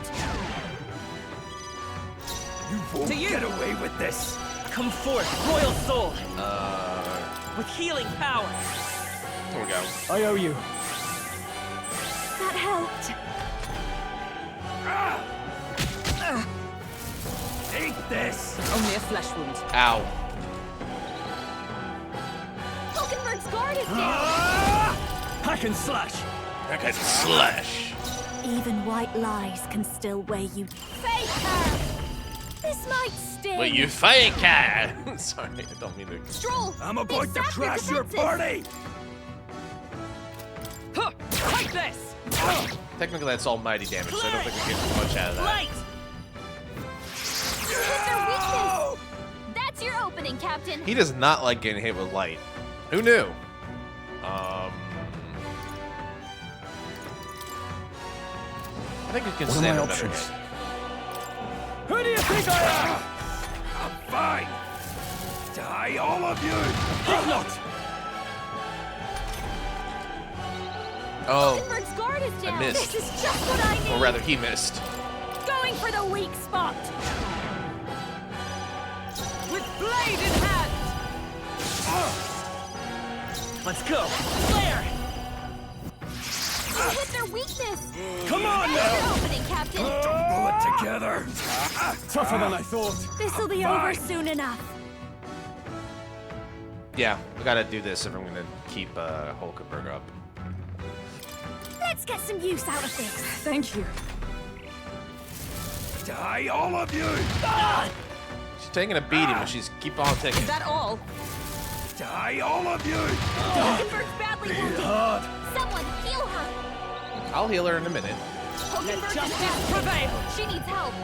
You won't get away with this. Come forth, royal soul, with healing power. There we go. I owe you. That helped. Eat this. Only a flesh wound. Ow. Hulkenberg's guard is down! Hack and slash. Hack and slash. Even white lies can still weigh you. Faker! This might sting. Wait, you fake cat. Sorry, I don't mean to. Stroll! I'm about to crash your party. Huh! Take this! Technically, that's almighty damage, so I don't think we get much out of that. Light! You hit their weakness! That's your opening, Captain. He does not like getting hit with light. Who knew? I think we can What are stand my a better options? hit. Who do you think I am? I'm fine. Die, all of you. Not. Oh, Hulkenberg's guard is down. missed. This is just what I need. or rather, he missed. Going for the weak spot! With blade in hand! Let's go. Clear! You hit their weakness. Come on That's your now. opening, Captain. Pull it together. Tougher than I thought. This'll be over soon enough. Yeah, we gotta do this if I'm gonna keep Hulkenberg up. Let's get some use out of this. Thank you. Die, all of you. She's taking a beating, but she's keep on taking. Is that all? Die, all of you. Hulkenberg's badly wounded. Hard. Someone heal her. I'll heal her in a minute. Hulkenberg is justice down. prevail. She needs help.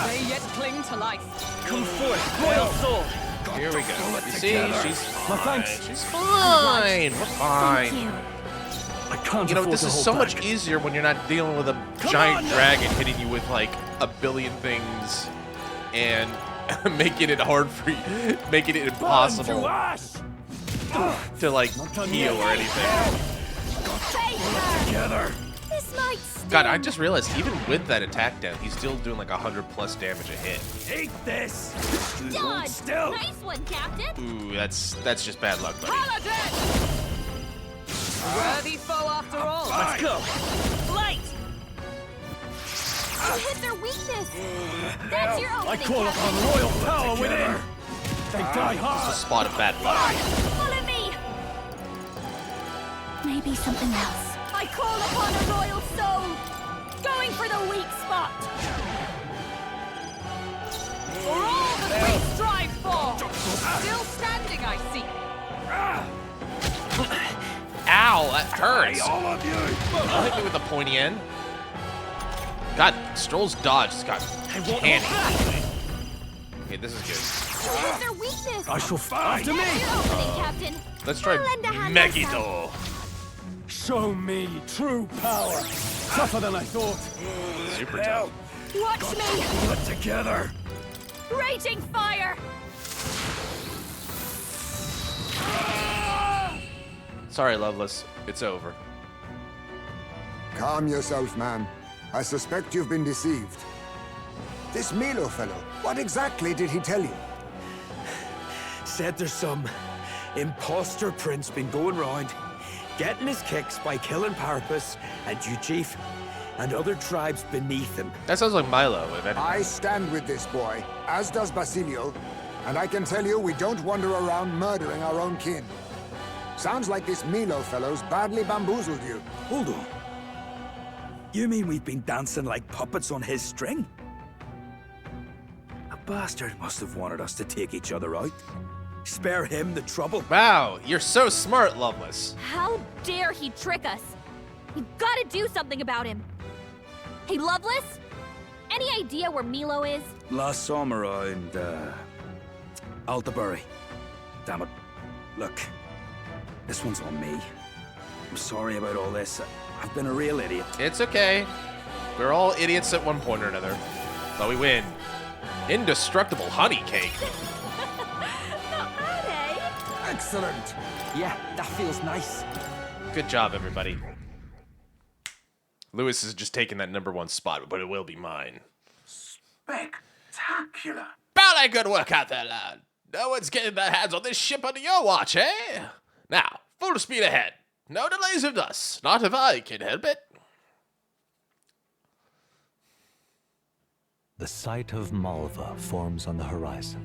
They yet cling to life. Come forth, royal soul. Here we go. You see, together. she's My fine. thanks. She's fine. We're Thank fine. you. I can't You know, afford this to is hold so back. much easier when you're not dealing with a Come giant on now. dragon hitting you with like a billion things and making it hard for you, making it Burn impossible to ash. to like done heal yet. or anything. Faker! Together. This might sting. God, I just realized even with that attack down, he's still doing like 100+ damage a hit. Eat this. Hold Dodge. still. Nice one, Captain. Ooh, that's just bad luck, buddy. Paladin! Worthy foe after all. Let's Go. Light! You hit their weakness. That's your I opening, call Captain. upon royal power within. They die It's a hard. spot of bad luck. Follow me. Maybe something else. I call upon a royal soul! Going for the weak spot! For all that we strive for! Still standing, I see. Ow! Ow, that hurts. All of you! Don't hit me with the pointy end. God, Stroll's dodge has got candy. Okay, this is good. What is their weakness? I shall find. After me! Opening, Captain. Let's try I'll lend a hand Megiddo. Show me true power. Tougher than I thought. Super tough. Watch me! Put together! Raging fire! Sorry, Loveless. It's over. Calm yourself, man. I suspect you've been deceived. This Milo fellow, what exactly did he tell you? Said there's some imposter prince been going round, getting his kicks by killing Parapus and Uchief and other tribes beneath him. That sounds like Milo, if anything. I stand with this boy, as does Basilio, and I can tell you we don't wander around murdering our own kin. Sounds like this Milo fellow's badly bamboozled you. Hold on. You mean we've been dancing like puppets on his string? A bastard must have wanted us to take each other out. Spare him the trouble. Wow, you're so smart, Loveless. How dare he trick us? You've got to do something about him. Hey, Loveless? Any idea where Milo is? Last saw him around, Altabury. Damn it. Look, this one's on me. I'm sorry about all this. I've been a real idiot. It's okay. We're all idiots at one point or another. But we win. Indestructible honey cake. Not bad, eh? Excellent. Yeah, that feels nice. Good job, everybody. Lewis is just taking that #1 spot, but it will be mine. Spectacular! Ballet good work out there, lad. No one's getting their hands on this ship under your watch, eh? Now, full speed ahead. No delays of us. Not if I can help it. The site of Malva forms on the horizon,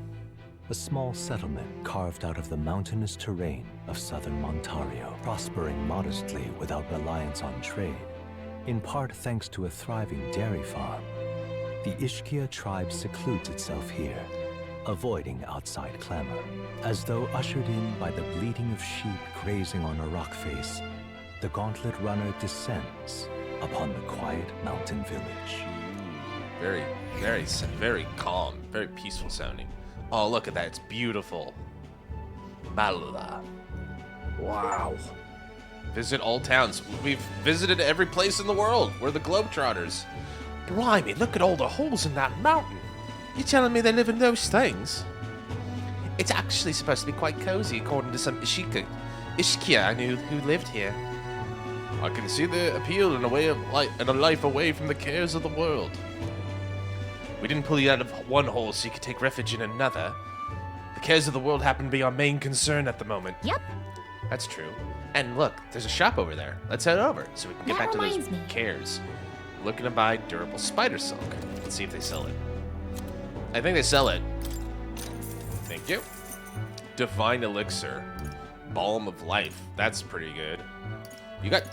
a small settlement carved out of the mountainous terrain of southern Montario, prospering modestly without reliance on trade, in part thanks to a thriving dairy farm. The Ishkia tribe secludes itself here, avoiding outside clamor. As though ushered in by the bleating of sheep grazing on a rock face, the gauntlet runner descends upon the quiet mountain village. Very calm, very peaceful sounding. Oh, look at that. It's beautiful. Malva. Wow. Visit all towns. We've visited every place in the world. We're the Globetrotters. Blimey, look at all the holes in that mountain. You telling me they live in those things? It's actually supposed to be quite cozy, according to some Ishkia I knew who lived here. I can see the appeal in a life away from the cares of the world. We didn't pull you out of one hole so you could take refuge in another. The cares of the world happen to be our main concern at the moment. Yep. That's true. And look, there's a shop over there. Let's head over so we can get That back to those reminds me. cares. Looking to buy durable spider silk. Let's see if they sell it. I think they sell it. Thank you. Divine elixir. Balm of life. That's pretty good. You got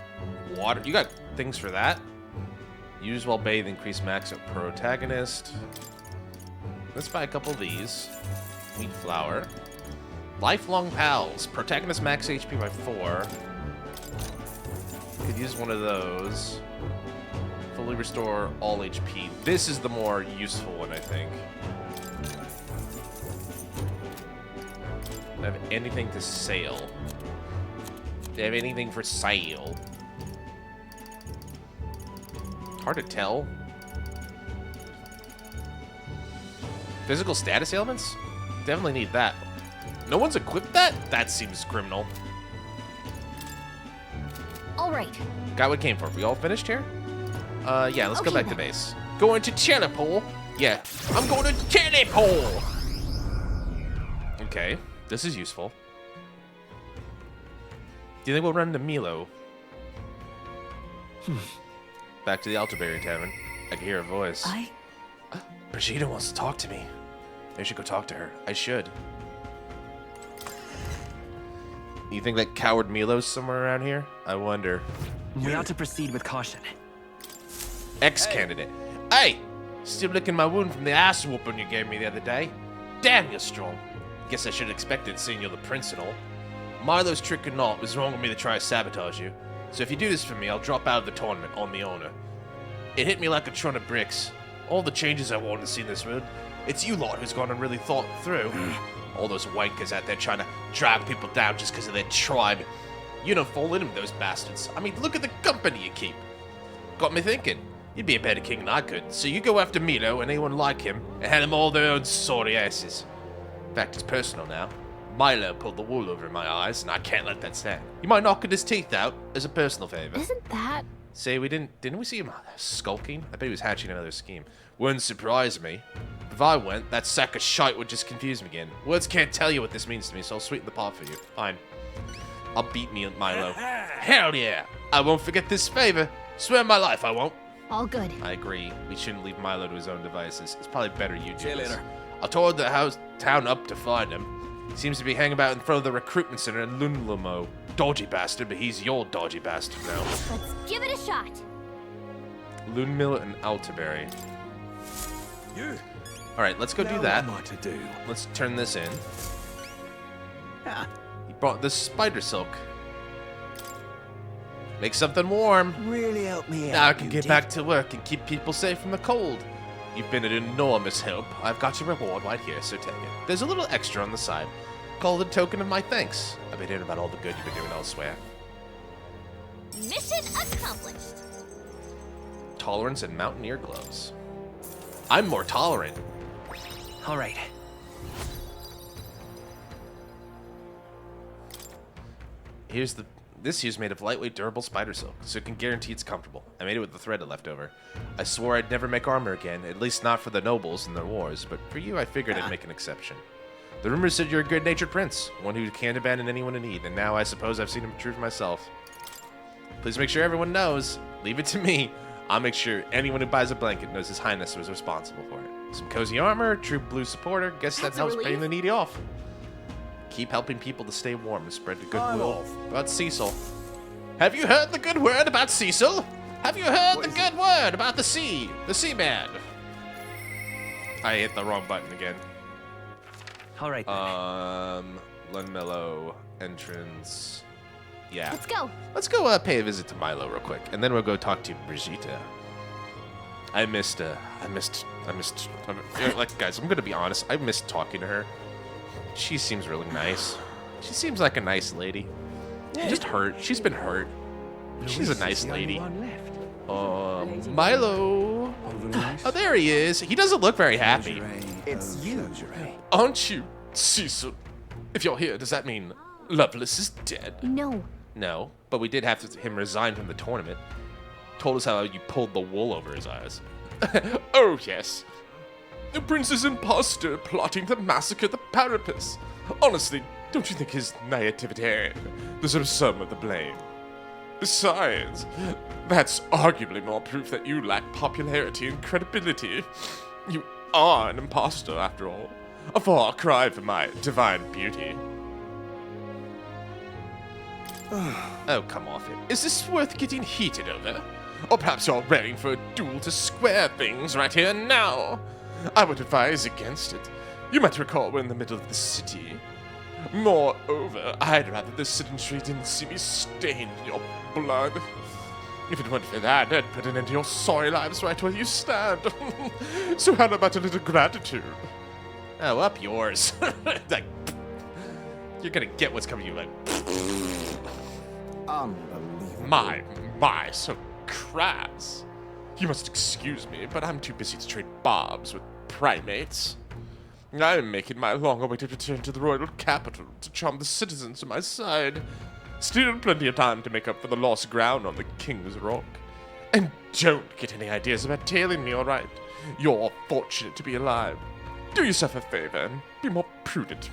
water. You got things for that. Use while bathed, increase max of protagonist. Let's buy a couple of these. Wheat flour. Lifelong pals. Protagonist max HP by 4. Could use one of those. Fully restore all HP. This is the more useful one, I think. Do I have anything to sale? Do I have anything for sale? Hard to tell. Physical status ailments? Definitely need that. No one's equipped that? That seems criminal. All right. Got what came for. We all finished here? Yeah, let's go Okay, back to then. base. Going to Telepole? Yeah, I'm going to Telepole! Okay, this is useful. Do you think we'll run into Milo? Back to the Altaberry Tavern. I can hear a voice. Brigitte wants to talk to me. I should go talk to her. I should. You think that coward Milo's somewhere around here? I wonder. We ought to proceed with caution. Ex-candidate. Hey! Still licking my wound from the ass whooping you gave me the other day. Damn, you're strong. Guess I should have expected seeing you're the prince and all. Milo's trick or not, it was wrong of me to try to sabotage you. So if you do this for me, I'll drop out of the tournament on me owner. It hit me like a ton of bricks. All the changes I wanted to see in this world, it's you lot who's gone and really thought through. All those wankers out there trying to drag people down just because of their tribe. You don't fall in with those bastards. I mean, look at the company you keep. Got me thinking. You'd be a better king than I could. So you go after Milo and anyone like him and hand them all their own sorry asses. In fact, it's personal now. Milo pulled the wool over my eyes, and I can't let that stand. You might knock his teeth out as a personal favor. Isn't that... Say, didn't we see him skulking? I bet he was hatching another scheme. Wouldn't surprise me. If I went, that sack of shite would just confuse me again. Words can't tell you what this means to me, so I'll sweeten the pot for you. Fine. I'll beat me Milo. Hell yeah! I won't forget this favor. Swear my life I won't. all good? I agree. We shouldn't leave Milo to his own devices. It's probably better you do. See you later. I tore the town up to find him. He seems to be hanging about in front of the recruitment center in Lunlumo. Dodgy bastard, but he's your dodgy bastard now. Let's give it a shot. Lunmill and Altaberry. You. All right, let's go do that. What am I to do? Let's turn this in. He brought the spider silk. Make something warm. Really help me out. Now I can get back to work and keep people safe from the cold. You've been an enormous help. I've got your reward right here, so take it. There's a little extra on the side. Call it a token of my thanks. I've been hearing about all the good you've been doing elsewhere. Mission accomplished. Tolerance and mountaineer gloves. I'm more tolerant. All right. This here's made of lightweight, durable spider silk, so it can guarantee it's comfortable. I made it with the thread left over. I swore I'd never make armor again, at least not for the nobles and their wars, but for you I figured I'd make an exception. The rumors said you're a good-natured prince, one who can't abandon anyone in need, and now I suppose I've seen him true for myself. Please make sure everyone knows. Leave it to me. I'll make sure anyone who buys a blanket knows His Highness was responsible for it. Some cozy armor, true blue supporter, guess that helps paying the needy off. Keep helping people to stay warm and spread the goodwill about Cecil. Have you heard the good word about Cecil? Have you heard the good word about the sea? The sea man. I hit the wrong button again. All right. Lunmello entrance. Yeah. Let's go. Let's go pay a visit to Milo real quick, and then we'll go talk to Brigitte. Like, guys, I'm gonna be honest. I missed talking to her. She seems really nice. She seems like a nice lady. Just hurt. She's been hurt. She's a nice lady. Milo. Oh, there he is. He doesn't look very happy. It's you. Aren't you, Cecil? If you're here, does that mean Lovelace is dead? No. No, but we did have him resign from the tournament. Told us how you pulled the wool over his eyes. Oh, yes. The prince's imposter plotting to massacre the Parapus. Honestly, don't you think his naivete deserves some of the blame? Besides, that's arguably more proof that you lack popularity and credibility. You are an imposter, after all. A far cry from my divine beauty. Oh, come off it. Is this worth getting heated over? Or perhaps you're ready for a duel to square things right here and now? I would advise against it. You might recall we're in the middle of the city. Moreover, I'd rather the citizenry didn't see me stained in your blood. If it weren't for that, I'd put an end to your sorry lives right where you stand. So how about a little gratitude? Oh, up yours. Like, you're gonna get what's coming to you, like... Unbelievable. My, so crass. You must excuse me, but I'm too busy to trade barbs with primates. I'm making my long-awaited return to the royal capital to charm the citizens to my side. Still plenty of time to make up for the lost ground on the King's Rock. And don't get any ideas about tailing me, all right? You're fortunate to be alive. Do yourself a favor and be more prudent.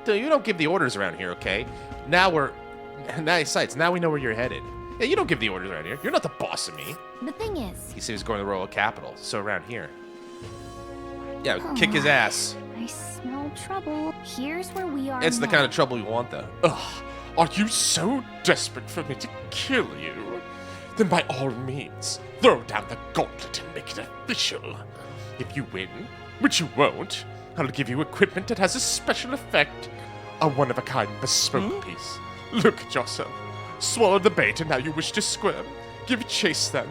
Dude, you don't give the orders around here, okay? Now we know where you're headed. Yeah, you don't give the orders around here. You're not the boss of me. The thing is... He said he was going to the royal capital, so around here. Yeah, kick his ass. I smell trouble. Here's where we are It's the now. kind of trouble we want, though. Ugh, are you so desperate for me to kill you? Then by all means, throw down the gauntlet and make it official. If you win, which you won't, I'll give you equipment that has a special effect. A one-of-a-kind bespoke piece. Look at yourself. Swallowed the bait and now you wish to squirm. Give chase then.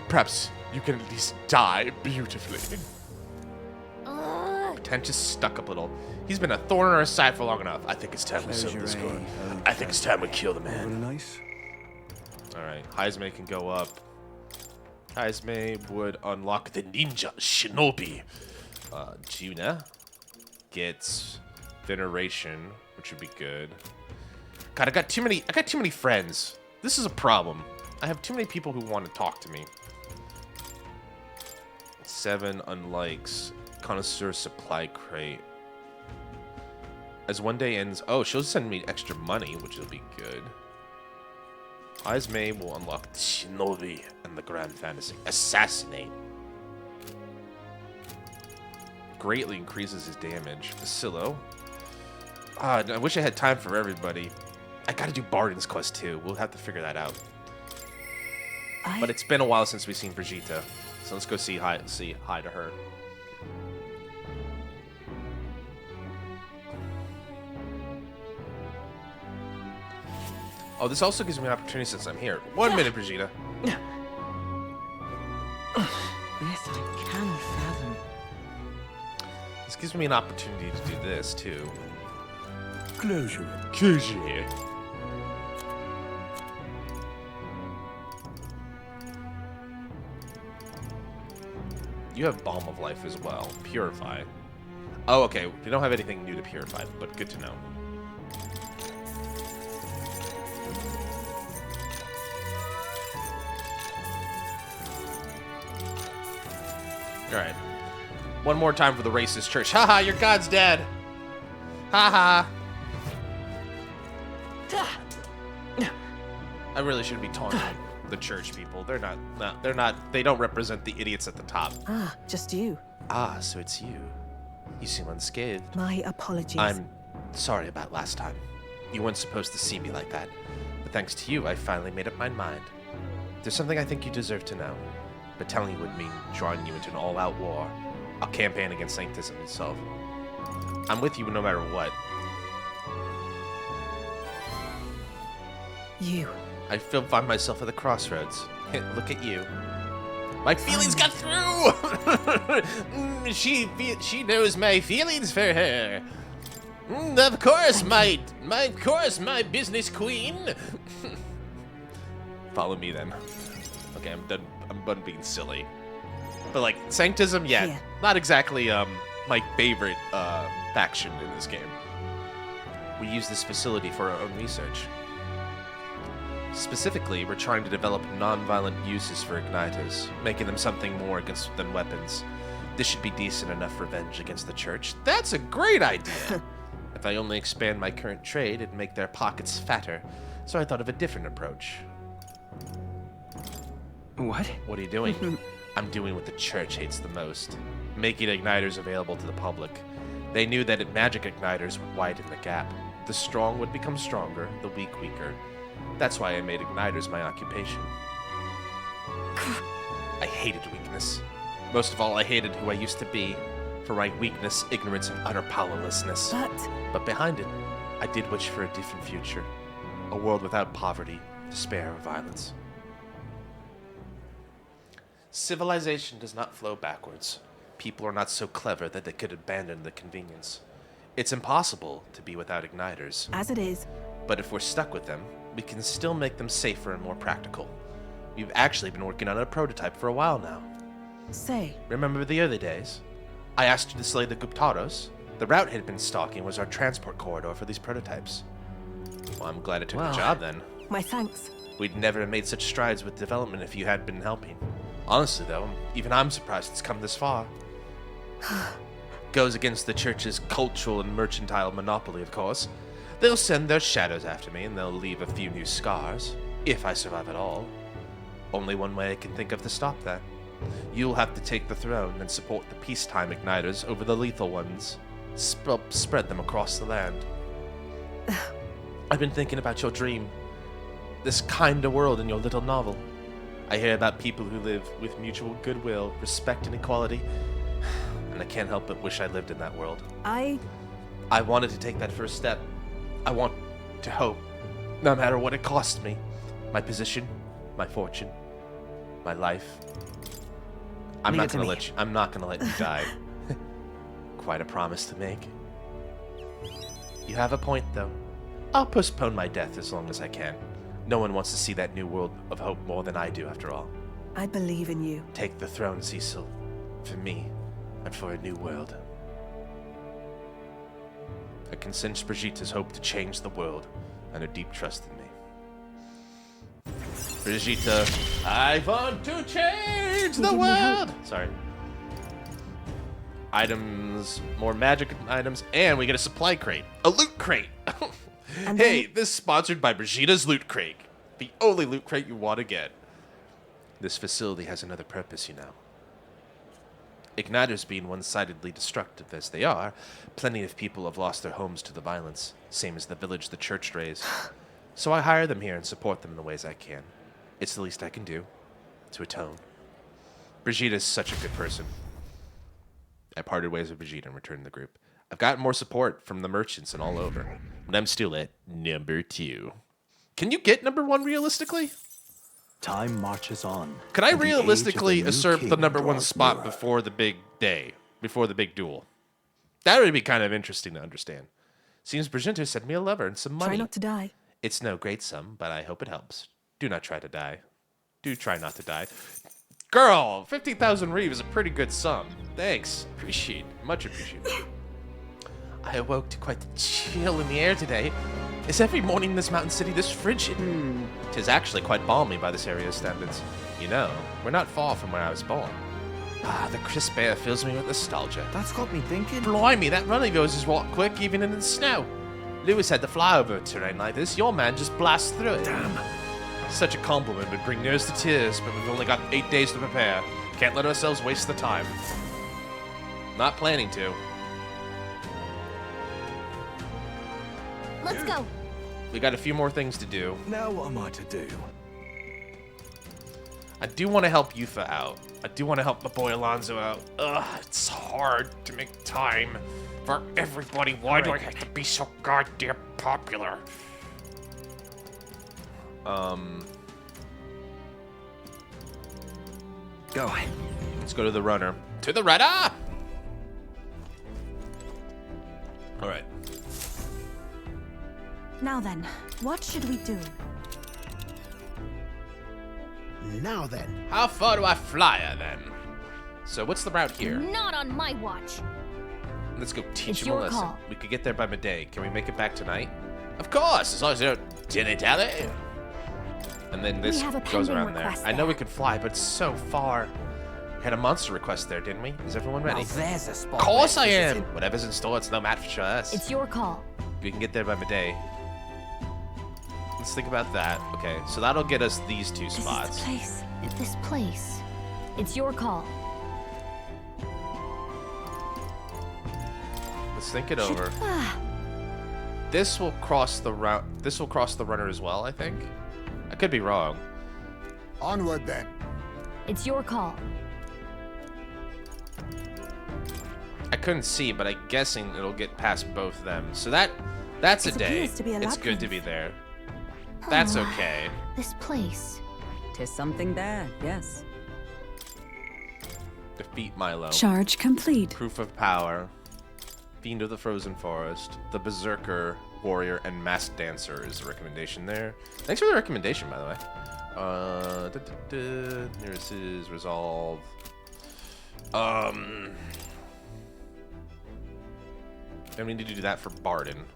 Perhaps you can at least die beautifully. Pretentious stuck up little. He's been a thorn in our side for long enough. I think it's time we settle this score. I think it's time we kill the man. Nice. Alright, Heisme can go up. Heisme would unlock the Ninja Shinobi. Juna gets Veneration, which would be good. God, I got too many friends. This is a problem. I have too many people who want to talk to me. 7 unlikes. Connoisseur supply crate. As one day ends... Oh, she'll send me extra money, which will be good. Heisme will unlock Shinobi and the Grand Fantasy. Assassinate. Greatly increases his damage. Facillo. I wish I had time for everybody. I gotta do Barden's Quest too. We'll have to figure that out. But it's been a while since we've seen Brigitte. So let's go say hi to her. Oh, this also gives me an opportunity since I'm here. 1 minute, Brigitte. This I can fathom. This gives me an opportunity to do this, too. Closure. Closure. You have Balm of Life as well. Purify. Oh, okay. We don't have anything new to Purify, but good to know. Alright. One more time for the racist church. Haha, your god's dead. Haha. I really shouldn't be taunting the church people. They don't represent the idiots at the top. Ah, just you. Ah, so it's you. You seem unscathed. My apologies. I'm sorry about last time. You weren't supposed to see me like that. But thanks to you, I finally made up my mind. There's something I think you deserve to know. But telling you would mean drawing you into an all-out war. A campaign against Sanctism itself. I'm with you no matter what. You. I find myself at the crossroads. Look at you. My feelings got through! She knows my feelings for her. Of course, my business queen. Follow me then. Okay, I'm done being silly. But like, Sanctism, yeah, not exactly my favorite faction in this game. We use this facility for our own research. Specifically, we're trying to develop non-violent uses for igniters, making them something more than weapons. This should be decent enough revenge against the church. That's a great idea! If I only expand my current trade, it'd make their pockets fatter, so I thought of a different approach. What? What are you doing? I'm doing what the church hates the most. Making igniters available to the public. They knew that magic igniters would widen the gap. The strong would become stronger, the weak weaker. That's why I made igniters my occupation. I hated weakness. Most of all, I hated who I used to be. For my weakness, ignorance, and utter powerlessness. But behind it, I did wish for a different future. A world without poverty, despair, or violence. Civilization does not flow backwards. People are not so clever that they could abandon the convenience. It's impossible to be without igniters. As it is. But if we're stuck with them, we can still make them safer and more practical. We've actually been working on a prototype for a while now. Say. Remember the early days? I asked you to slay the Guptaros. The route had been stalking was our transport corridor for these prototypes. Well, I'm glad I took the job then. My thanks. We'd never have made such strides with development if you had been helping. Honestly, though, even I'm surprised it's come this far. Goes against the church's cultural and mercantile monopoly, of course. They'll send their shadows after me, and they'll leave a few new scars, if I survive at all. Only one way I can think of to stop that. You'll have to take the throne and support the peacetime igniters over the lethal ones. Spread them across the land. I've been thinking about your dream. This kinder world in your little novel. I hear about people who live with mutual goodwill, respect, and equality, and I can't help but wish I lived in that world. I wanted to take that first step, I want to hope, no matter what it costs me. My position, my fortune, my life. I'm not gonna let you die. Quite a promise to make. You have a point, though. I'll postpone my death as long as I can. No one wants to see that new world of hope more than I do, after all. I believe in you. Take the throne, Cecil. For me, and for a new world. I can sense Brigitte's hope to change the world, and her deep trust in me. Brigitte, I want to change the world! Sorry. Items, more magic items, and we get a supply crate. A loot crate! Hey, this is sponsored by Brigitte's Loot Crate. The only loot crate you want to get. This facility has another purpose, you know. Igniters being one-sidedly destructive as they are, plenty of people have lost their homes to the violence, same as the village the church raised. So I hire them here and support them in the ways I can. It's the least I can do, to atone. Brigitte is such a good person. I parted ways with Brigitte and returned to the group. I've gotten more support from the merchants and all over, but I'm still at number 2. Can you get number 1 realistically? Time marches on. Could I realistically usurp the number 1 spot before the big day, before the big duel? That would be kind of interesting to understand. Seems Brigitte sent me a lever and some money. Try not to die. It's no great sum, but I hope it helps. Do not try to die. Do try not to die. Girl, 50,000 reeve is a pretty good sum. Thanks. Appreciate. Much appreciated. I awoke to quite the chill in the air today. Is every morning in this mountain city this frigid? 'Tis actually quite balmy by this area's standards. You know, we're not far from where I was born. Ah, the crisp air fills me with nostalgia. That's got me thinking. Blimey, that run of yours is walk quick even in the snow. Lewis had to fly over terrain like this. Your man just blasts through it. Damn. Such a compliment would bring nears to tears, but we've only got 8 days to prepare. Can't let ourselves waste the time. Not planning to. Let's go. We got a few more things to do. Now what am I to do? I do want to help Yufa out. I do want to help my boy Alonso out. Ugh, it's hard to make time for everybody. Why do I have to be so goddamn popular? Go. Let's go to the runner. To the runner! Alright. Now then, what should we do? Now then. How far do I fly her then? So what's the route here? Not on my watch. Let's go teach It's him a your lesson. call. We could get there by midday. Can we make it back tonight? Of course, as long as you don't dilly-dally. And then this have a goes pending around there. request I know we can fly, but it's so far. We had a monster request there, didn't we? Is everyone ready? Now there's a spot. Of course I where am! this is Whatever's in store, it's no match for us. It's your call. We can get there by midday. Let's think about that. Okay, so that'll get us these 2 spots. This place. It's your call. Let's think it over. This will cross the route. This will cross the runner as well, I think. I could be wrong. Onward then. It's your call. I couldn't see, but I'm guessing it'll get past both of them. So that's a It day. appears to be a It's good to labyrinth. be there. That's okay. This place. 'Tis something there, yes. Defeat Milo. Charge complete. Proof of power. Fiend of the Frozen Forest. The Berserker Warrior and Masked Dancer is a recommendation there. Thanks for the recommendation, by the way. Nearest is Resolve. And we need to do that for Barden.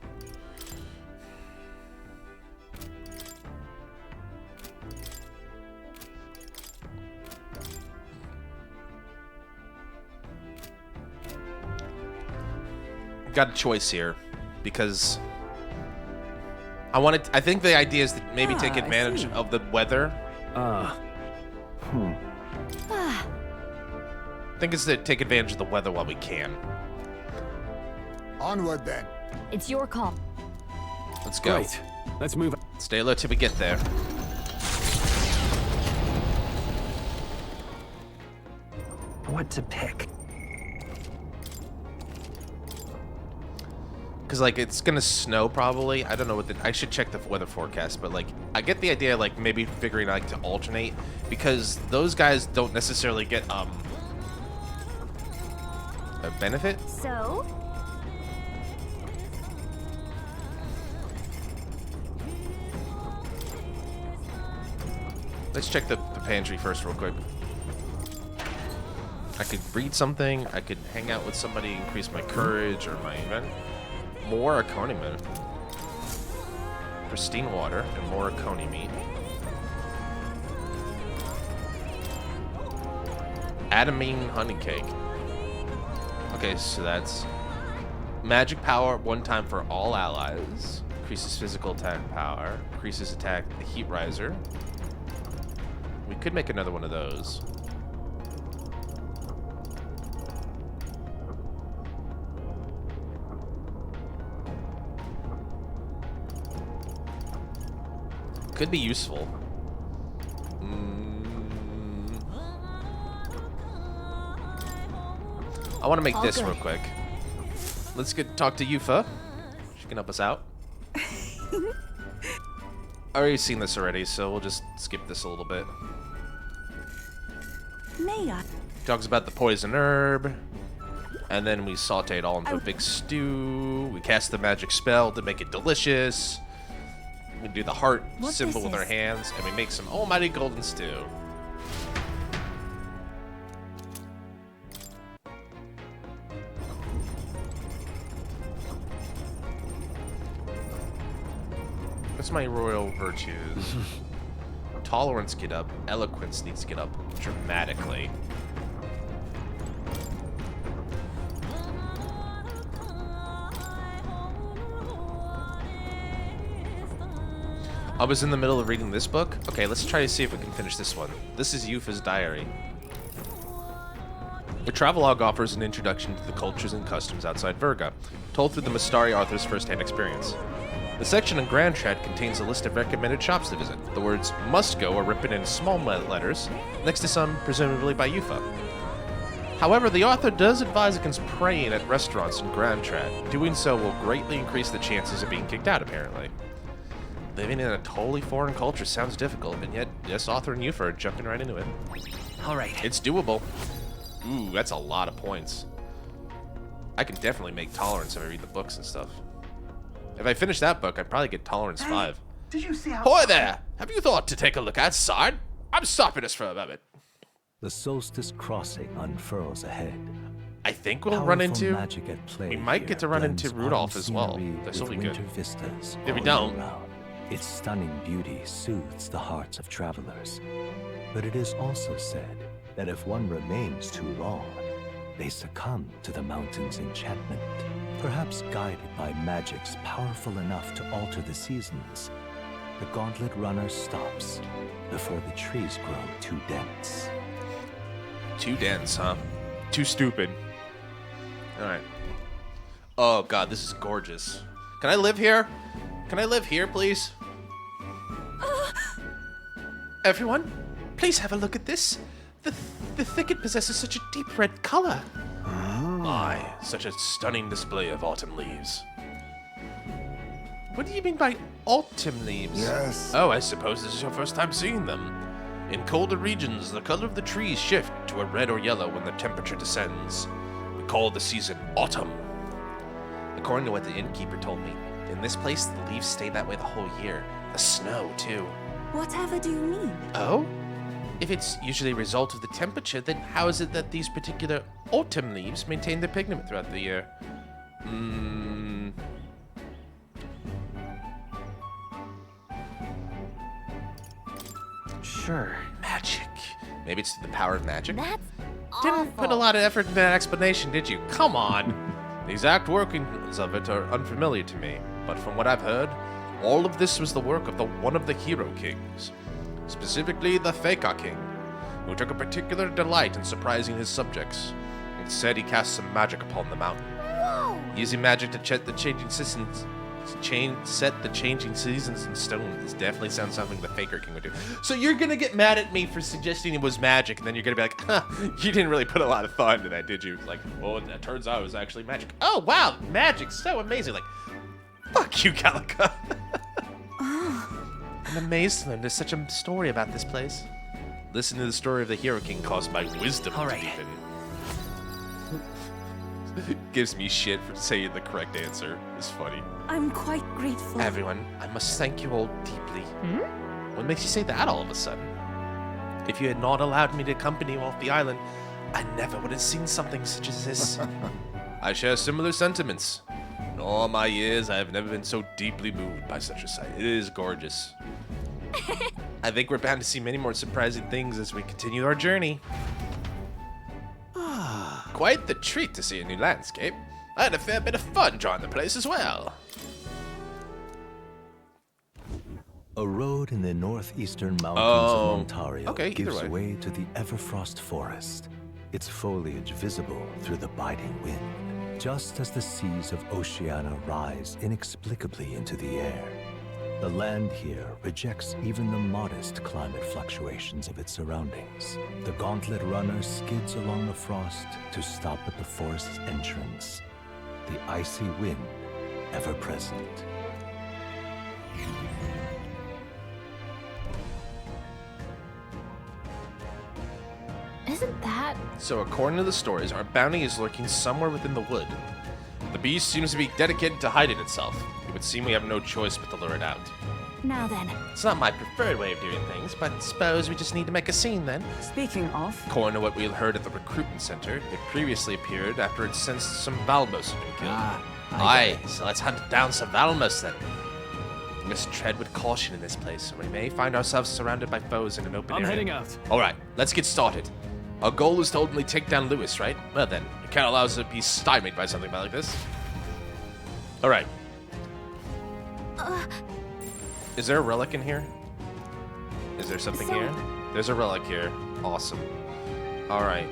Got a choice here because I think the idea is to maybe take advantage of the weather. I think it's to take advantage of the weather while we can. Onward then. It's your call. Let's go. Great. Let's move. Stay alert till we get there. What to pick? Because, like, it's gonna snow probably. I don't know what I should check the weather forecast, but, like, I get the idea, like, maybe figuring out to alternate, because those guys don't necessarily get, a benefit. So? Let's check the pantry first real quick. I could read something, I could hang out with somebody, increase my courage or my event. More Akoni meat. Pristine water and more Akoni meat. Adamine honey cake. Okay, so that's magic power, 1 time for all allies. Increases physical attack power. Increases attack, the heat riser. We could make another one of those. Could be useful. I want to make this real quick. Let's talk to Yufa. She can help us out. I've already seen this already, so we'll just skip this a little bit. May I? Talks about the poison herb, and then we saute it all into a big stew. We cast the magic spell to make it delicious. We do the heart symbol with our hands, and we make some almighty golden stew. What's my royal virtues? Tolerance get up. Eloquence needs to get up dramatically. I was in the middle of reading this book. Okay, let's try to see if we can finish this one. This is Yufa's diary. The travelogue offers an introduction to the cultures and customs outside Verga, told through the Mystari author's first-hand experience. The section on Grand Trad contains a list of recommended shops to visit. The words "must go" are written in small letters, next to some presumably by Yufa. However, the author does advise against praying at restaurants in Grand Trad. Doing so will greatly increase the chances of being kicked out, apparently. Living in a totally foreign culture sounds difficult, and yet this author and Yufa are jumping right into it. All right. It's doable. Ooh, that's a lot of points. I can definitely make tolerance if I read the books and stuff. If I finish that book, I'd probably get tolerance 5. Did you see how... Ahoy there! Have you thought to take a look outside? I'm stopping us for a moment. The Solstice Crossing unfurls ahead. I think we'll run into... Magic at play we might get to run into Rudolph as well. This will be good. Vistas if we don't... Its stunning beauty soothes the hearts of travelers. But it is also said that if one remains too long, they succumb to the mountain's enchantment. Perhaps guided by magics powerful enough to alter the seasons, the Gauntlet Runner stops before the trees grow too dense. Too dense, huh? Too stupid. Alright. Oh god, this is gorgeous. Can I live here? Can I live here, please? Everyone, please have a look at this. The thicket possesses such a deep red color. Aye, such a stunning display of autumn leaves. What do you mean by autumn leaves? Yes. Oh, I suppose this is your first time seeing them. In colder regions, the color of the trees shift to a red or yellow when the temperature descends. We call the season autumn. According to what the innkeeper told me, in this place, the leaves stay that way the whole year. The snow, too. Whatever do you mean? Oh? If it's usually a result of the temperature, then how is it that these particular autumn leaves maintain their pigment throughout the year? Sure. Magic. Maybe it's the power of magic? That's Didn't put a lot of effort into that explanation, did you? Come on! The exact workings of it are unfamiliar to me, but from what I've heard, all of this was the work of one of the Hero Kings. Specifically, the Feka King, who took a particular delight in surprising his subjects. It said he cast some magic upon the mountain. Whoa! Using magic to check the changing set the changing seasons in stone. This definitely sounds something the Faker King would do. So you're gonna get mad at me for suggesting it was magic, and then you're gonna be like, huh, you didn't really put a lot of thought into that, did you? Like, well, it turns out it was actually magic. Oh, wow, magic, so amazing. Like, fuck you, Calica. I'm amazed to learn there's such a story about this place. Listen to the story of the Hero King caused by wisdom to deepen. Gives me shit for saying the correct answer. It's funny. I'm quite grateful. Everyone, I must thank you all deeply. What makes you say that all of a sudden? If you had not allowed me to accompany you off the island, I never would have seen something such as this. I share similar sentiments. In all my years, I have never been so deeply moved by such a sight. It is gorgeous. I think we're bound to see many more surprising things as we continue our journey. Quite the treat to see a new landscape. I had a fair bit of fun drawing the place as well. A road in the northeastern mountains of Montario okay, gives way to the Everfrost Forest, its foliage visible through the biting wind, just as the seas of Oceania rise inexplicably into the air. The land here rejects even the modest climate fluctuations of its surroundings. The gauntlet runner skids along the frost to stop at the forest's entrance, the icy wind ever present. Isn't that... So according to the stories, our bounty is lurking somewhere within the wood. The beast seems to be dedicated to hiding itself. It would seem we have no choice but to lure it out. Now then. It's not my preferred way of doing things, but suppose we just need to make a scene then. Speaking of... According to what we heard at the recruitment center, it previously appeared after it sensed some Valmos had been killed. Aye, so let's hunt down some Valmos then. We must tread with caution in this place, or we may find ourselves surrounded by foes in an open area. I'm heading out. Alright, let's get started. Our goal is to ultimately take down Lewis, right? Well then, we can't allow us to be stymied by something like this. Alright. Is there a relic in here? Is there something here? There's a relic here. Awesome. Alright.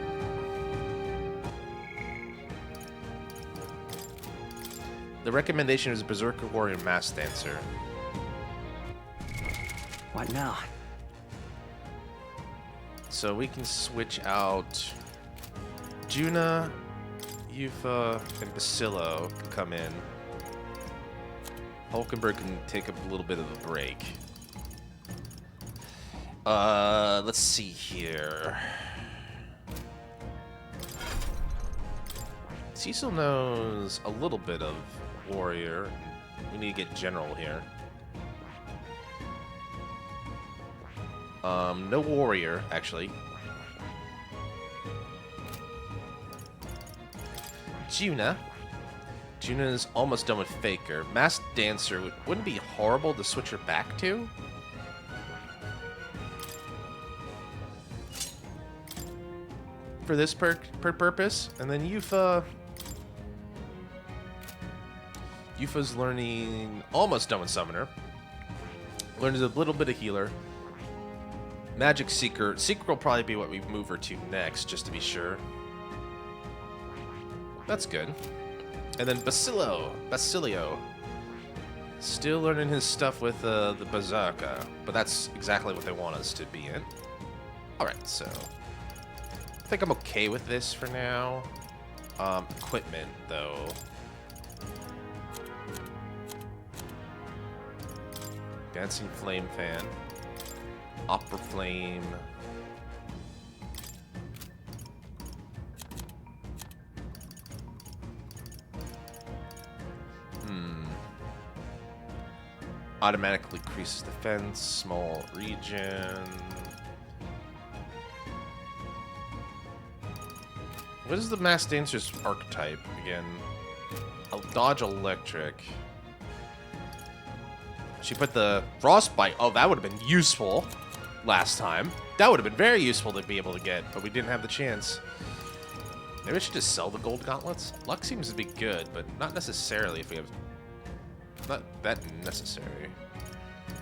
The recommendation is Berserker Warrior Mass Dancer. What now? So we can switch out Juna, Yufa, and Basilo can come in. Hulkenberg can take a little bit of a break. Let's see here. Cecil knows a little bit of warrior. We need to get general here. No warrior, actually. Juna. Juna's almost done with Faker. Masked Dancer wouldn't be horrible to switch her back to. For this purpose. And then Yufa. Yufa's learning, almost done with Summoner. Learns a little bit of Healer. Magic Seeker. Seeker will probably be what we move her to next, just to be sure. That's good. And then Basilio. Still learning his stuff with the Berserker, but that's exactly what they want us to be in. Alright, so I think I'm okay with this for now. Equipment, though. Dancing Flame Fan. Opera Flame. Automatically increases defense, small region. What is the Masked Dancer's archetype again? I'll dodge electric. She put the frostbite. Oh, that would have been useful last time. That would have been very useful to be able to get, but we didn't have the chance. Maybe I should just sell the gold gauntlets. Luck seems to be good, but not necessarily if we have... Not that necessary.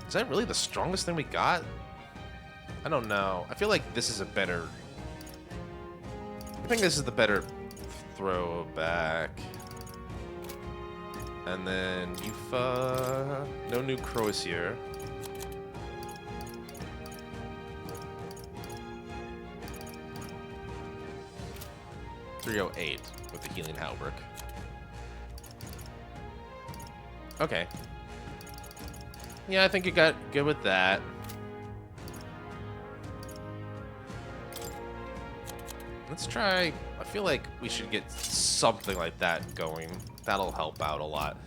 Is that really the strongest thing we got? I don't know. I feel like this is a better... I think this is the better throwback. And then Yufa. No new Crozier. .308 with the healing Halberd. Okay. Yeah, I think you got good with that. Let's try. I feel like we should get something like that going. That'll help out a lot.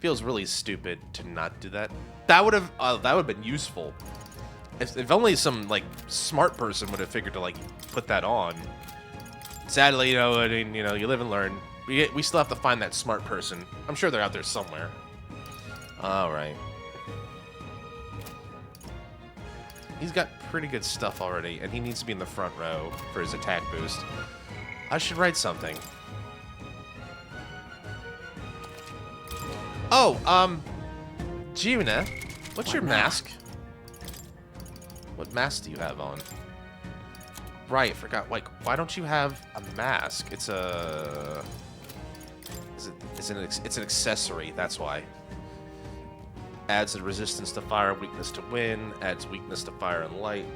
Feels really stupid to not do that. That would have been useful. If only some like smart person would have figured to like put that on. Sadly, you know, I mean, you know, you live and learn. We still have to find that smart person. I'm sure they're out there somewhere. All right. He's got pretty good stuff already, and he needs to be in the front row for his attack boost. I should write something. Oh, Juna, what's your mask? What mask do you have on? Right, forgot. Like, why don't you have a mask? It's a... It's an accessory, that's why. Adds a resistance to fire, weakness to wind. Adds weakness to fire and light.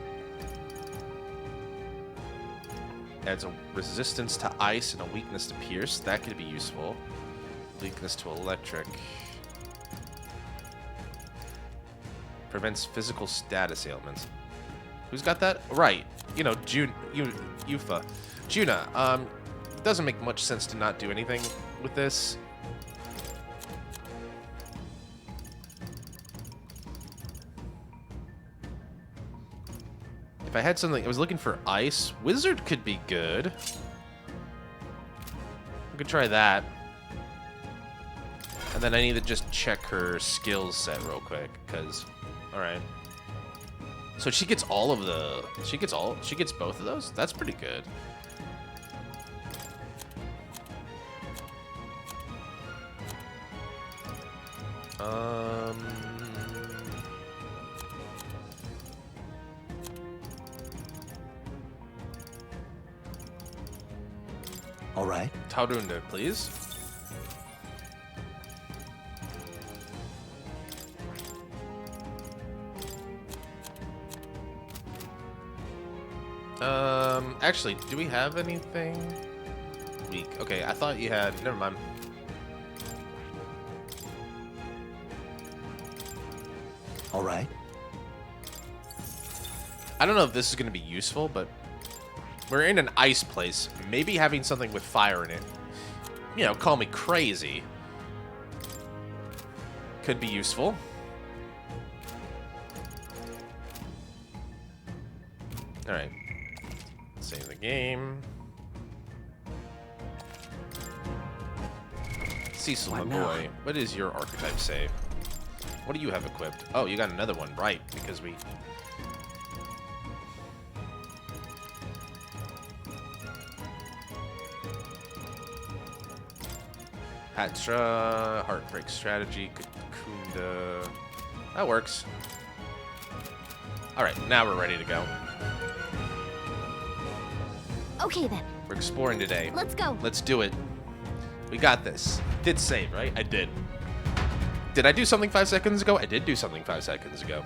Adds a resistance to ice and a weakness to pierce. That could be useful. Weakness to electric. Prevents physical status ailments. Who's got that? Right. You know, Yufa. Juna, it doesn't make much sense to not do anything with this. If I had something, I was looking for ice. Wizard could be good. We could try that. And then I need to just check her skills set real quick, because, all right. So she gets all of the, she gets both of those? That's pretty good. All right. Taurunda, please. Actually, do we have anything weak? Okay, I thought you had, never mind. All right. I don't know if this is going to be useful, but we're in an ice place. Maybe having something with fire in it, you know, call me crazy, could be useful. All right. Save the game. Cecil, my boy, what is your archetype say? What do you have equipped? Oh, you got another one, right? Because we... Patra, Heartbreak Strategy, Kakunda. That works. All right, now we're ready to go. Okay then. We're exploring today. Let's go. Let's do it. We got this. Did save, right? I did. Did I do something 5 seconds ago? I did do something 5 seconds ago.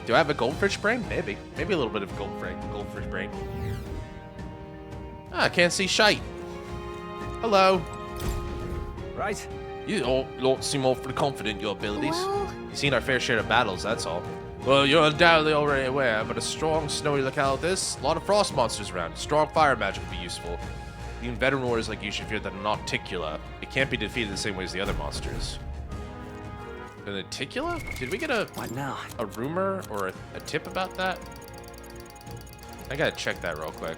Do I have a goldfish brain? Maybe. Maybe a little bit of goldfish brain. Ah, I can't see shite. Hello. Right. You don't seem awfully confident in your abilities. Well... You've seen our fair share of battles, that's all. Well, you're undoubtedly already aware, but a strong, snowy locale like this, a lot of frost monsters around. Strong fire magic would be useful. Even veteran warriors like you should fear the Nauticula. It can't be defeated the same way as the other monsters. The Nauticula? Did we get a rumor or a tip about that? I gotta check that real quick.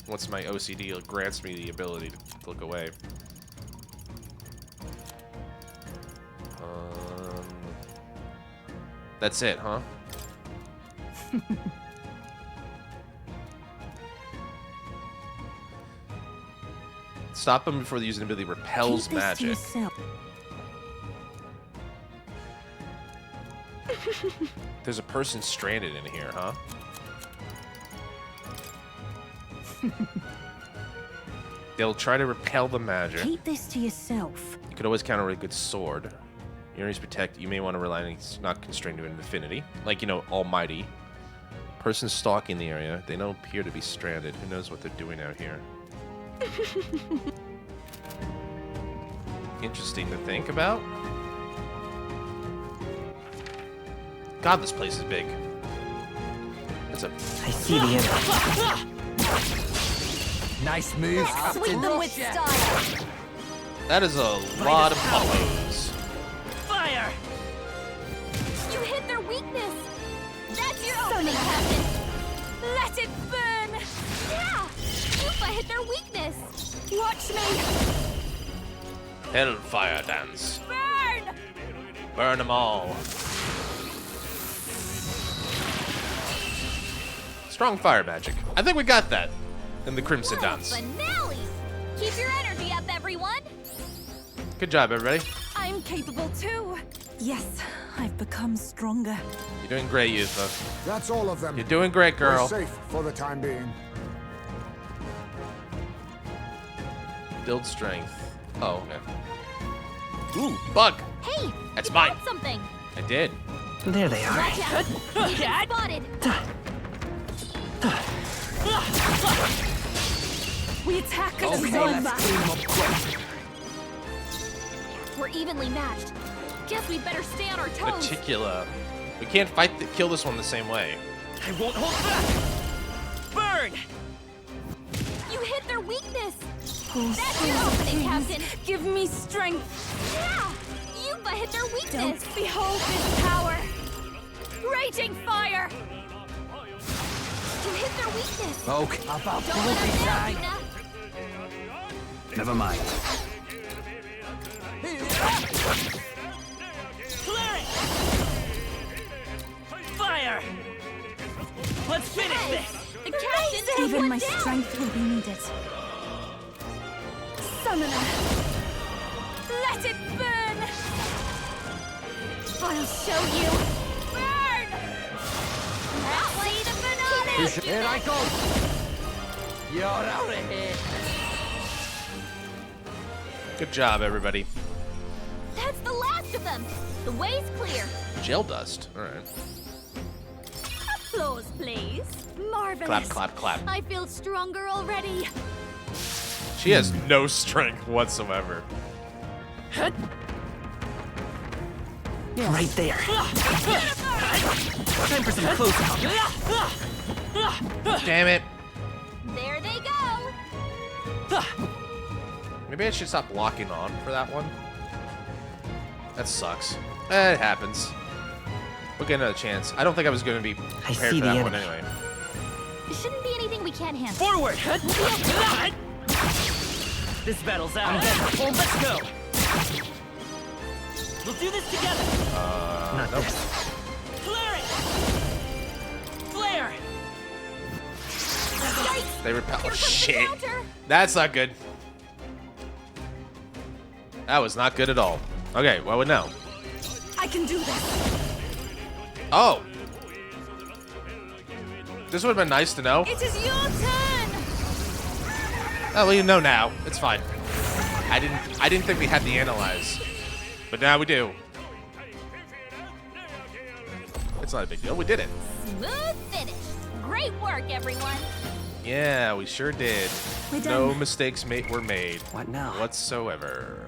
Once my OCD grants me the ability to look away. That's it, huh? Stop them before they use an ability repels magic. There's a person stranded in here, huh? They'll try to repel the magic. Keep this to yourself. Could always counter with a good sword. Your enemies protect. You may want to rely on it's not constrained to an infinity. Like, you know, Almighty. Person stalking the area. They don't appear to be stranded. Who knows what they're doing out here? Interesting to think about. God, this place is big. That's a... I see the enemy. Nice move, Sweep them with style. That is a lot of hollows. Fire! You hit their weakness. That's your opening, Captain. Let it burn. Yeah, Yuffie hit their weakness. Watch me. Hellfire dance. Burn. Burn them all. Strong fire magic. I think we got that in the Crimson Dance. Finale. Keep your energy up, everyone. Good job, everybody. I'm capable too. Yes, I've become stronger. You're doing great, Yuffie. That's all of them. You're doing great, girl. We're safe for the time being. Build strength. Oh, okay. Ooh, bug. Hey, That's you mine. got something. I did. There they are. Watch out. You've been spotted. We attack as Okay, one. let's clean them up quick. We're evenly matched. Guess we better stay on our toes. Particular. We can't kill this one the same way. I won't hold back! Burn! You hit their weakness. Oh, That's your opening, kings, Captain. give me strength. Yeah, Yuffie hit their weakness. Don't behold this power. Raging fire. You hit their weakness. Okay, about Don't let them down, Yuna. Never mind. Clear it! Fire! Let's finish this! The captain took Even one my down. strength will be needed. Summoner, Let it burn. I'll show you. Burn. I'll see the bananas. Here I go. You're out of here. Good job, everybody. That's the last of them. The way's clear. Gel dust. All right. Applause, please. Marvelous. Clap, clap, clap. I feel stronger already. She has no strength whatsoever. Right there. Time for some close combat. Damn it. There they go. Maybe I should stop locking on for that one. That sucks. It happens. We'll get another chance. I don't think I was going to be prepared see for the that one enemy. anyway. It shouldn't be anything we can't handle. Forward! We'll be okay. This battle's out. Let's go! We'll do this together! Not nope. this. Clear it! Flare! They repel. Oh, Here comes the shit. counter. That's not good. That was not good at all. Okay, well, now. I can do this. Oh. This would have been nice to know. It is your turn. Oh, well, you know now. It's fine. I didn't think we had the analyze. But now we do. It's not a big deal. We did it. Smooth finish. Great work, everyone. Yeah, we sure did. We're No done. mistakes were made. What now? Whatsoever.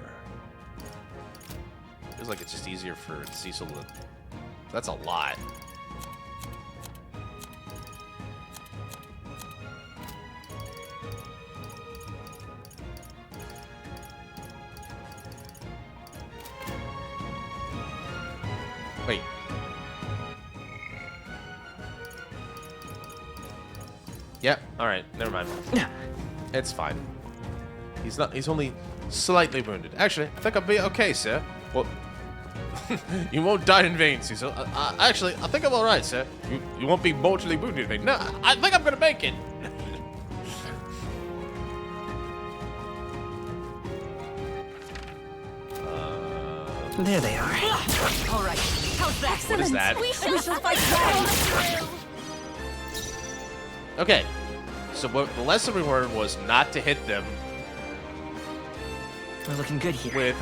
Feels like it's just easier for Cecil to... That's a lot. Wait. Yep, alright, never mind. It's fine. He's only slightly wounded. Actually, I think I'll be okay, sir. Well, you won't die in vain, Cecil. Actually, I think I'm alright, sir. You won't be mortally wounded in vain. No, I think I'm gonna make it. There they are. All right, how's that? What is that? We shall fight through. Okay, so what the lesson we learned was not to hit them We're looking good here. With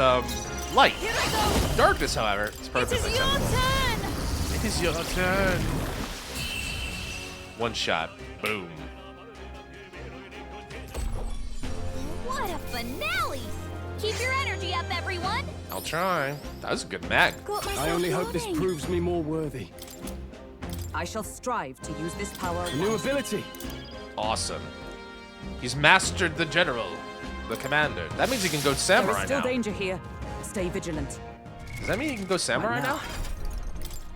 light. Here I go. Darkness, however, it's It perfectly is your acceptable. turn. It is your turn. One shot. Boom. What a finale! Keep your energy up, everyone. I'll try. That was a good mag. I only hope this proves me more worthy. I shall strive to use this power. A new ability. Awesome. He's mastered the general, the commander. That means he can go There is samurai still now. danger here. Stay vigilant. Does that mean he can go samurai Right now. now?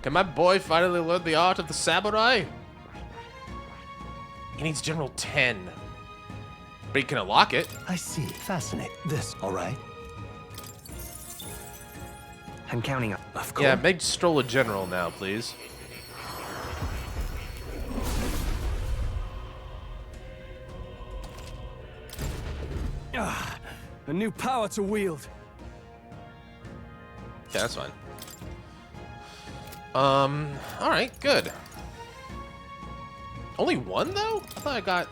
Can my boy finally learn the art of the samurai? He needs General 10. But he can unlock it. I see. Fascinating. This, all right? I'm counting on. Of Yeah, make Stroll a general now, please. Ah, a new power to wield. Okay, that's fine. Alright, good. Only one, though? I thought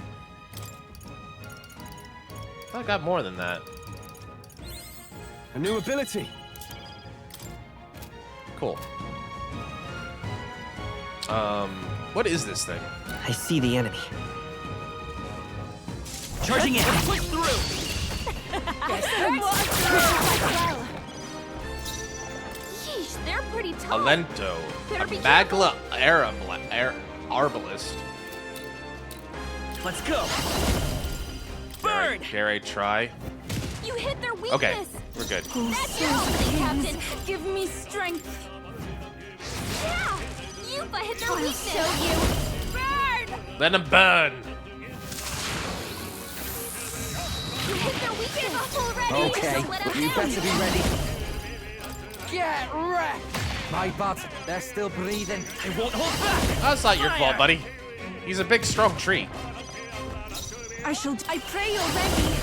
I got more than that. A new ability. Cool. What is this thing? I see the enemy. Charging in. Push through. Yeesh, they're pretty tall. Alento. Better A be Magla Arbalist. Let's go. Burn. Dare I try? You hit their weakness. Okay, we're good. That's your opening, Captain. Give me strength. Yeah, Yupa hit their weakness. Show you. Burn. Let him burn. You hit their weakness already. Okay, So let 'em you down. better be ready. Get wrecked! My bad, they're still breathing. They won't hold back. That's not your Fire. fault, buddy. He's a big, strong tree. I pray you're ready.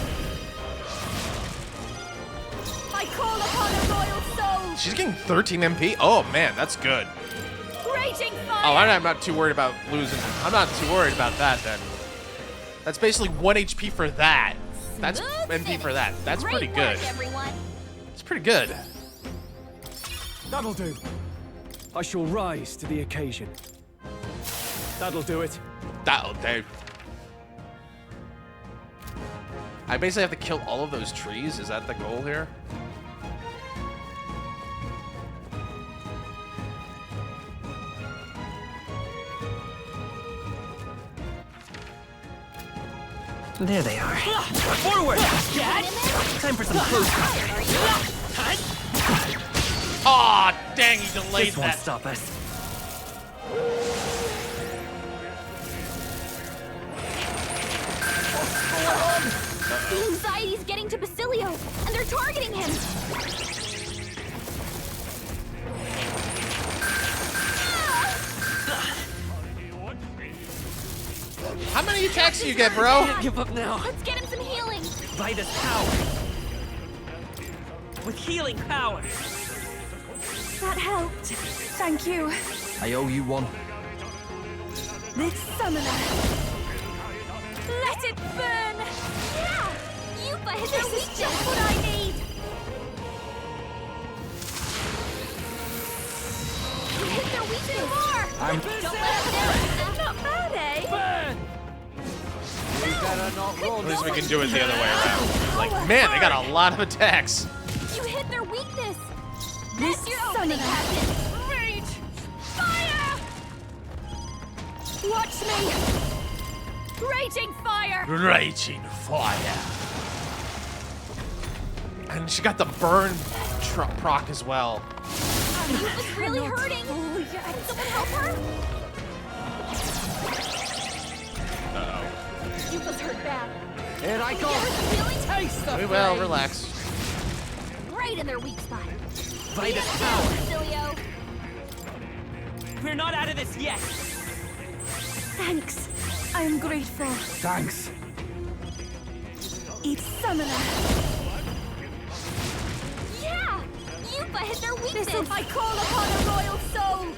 I call upon a royal soul. She's getting 13 MP. Oh man, that's good. Raging fire. Oh, I'm not too worried about losing. I'm not too worried about that then. That's basically 1 HP for that. That's MP for that. That's Great pretty good. work, everyone. It's pretty good. That'll do. I shall rise to the occasion. That'll do it. That'll do. I basically have to kill all of those trees. Is that the goal here? There they are. Forward. Time for some close combat. Aw, dang, he delayed This won't that. stop us. The anxiety's getting to Basilio, and they're targeting him. How many attacks do you get, bro? Can't give up now. Let's get him some healing. Vitus power. With healing power. That helped. Thank you. I owe you one. This summoner. Let it burn. Yeah, Yupa hit their weakness. Just what I need. You hit their weakness more. Don't let them down. Not bad, eh? Burn. You better not run. At least we can do it the other way around. Like, man, they got a lot of attacks. You hit their weakness. This That's your opening, summoner. Captain. Rage. Fire. Watch me. Raging fire. Raging fire. And she got the burn proc as well. Yupa's really hurting. Can someone help her? Uh-oh. Yupa's hurt bad. Here I Can go. we get her some healing? Taste the We will, flame. relax. Right in their weak spot. Vitus Beat it power. down, Basilio. We're not out of this yet. Thanks. I am grateful. Thanks. Each summoner. Yeah! Yupa hit their weakness! I call upon a royal soul!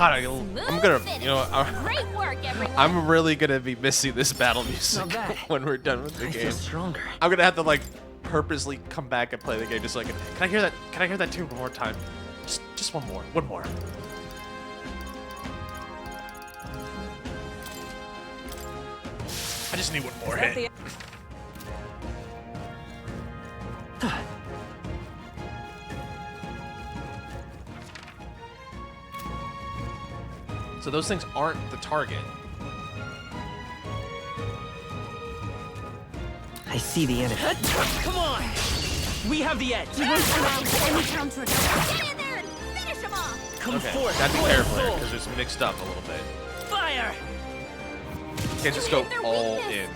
God, I'm gonna, you know, Great work, everyone. I'm really gonna be missing this battle music when we're done with the I game. feel stronger. I'm gonna have to like purposely come back and play the game just so I can. Can I hear that? Can I hear that tune one more time? Just one more. One more. I just need one more hit. So those things aren't the target. I see the enemy. Come on! We have the edge! You won't allow any counter attack. Get in there and finish him off! Come Okay, forth! gotta be Royal careful here Soul. because it's mixed up a little bit. Fire! Can't just go all in.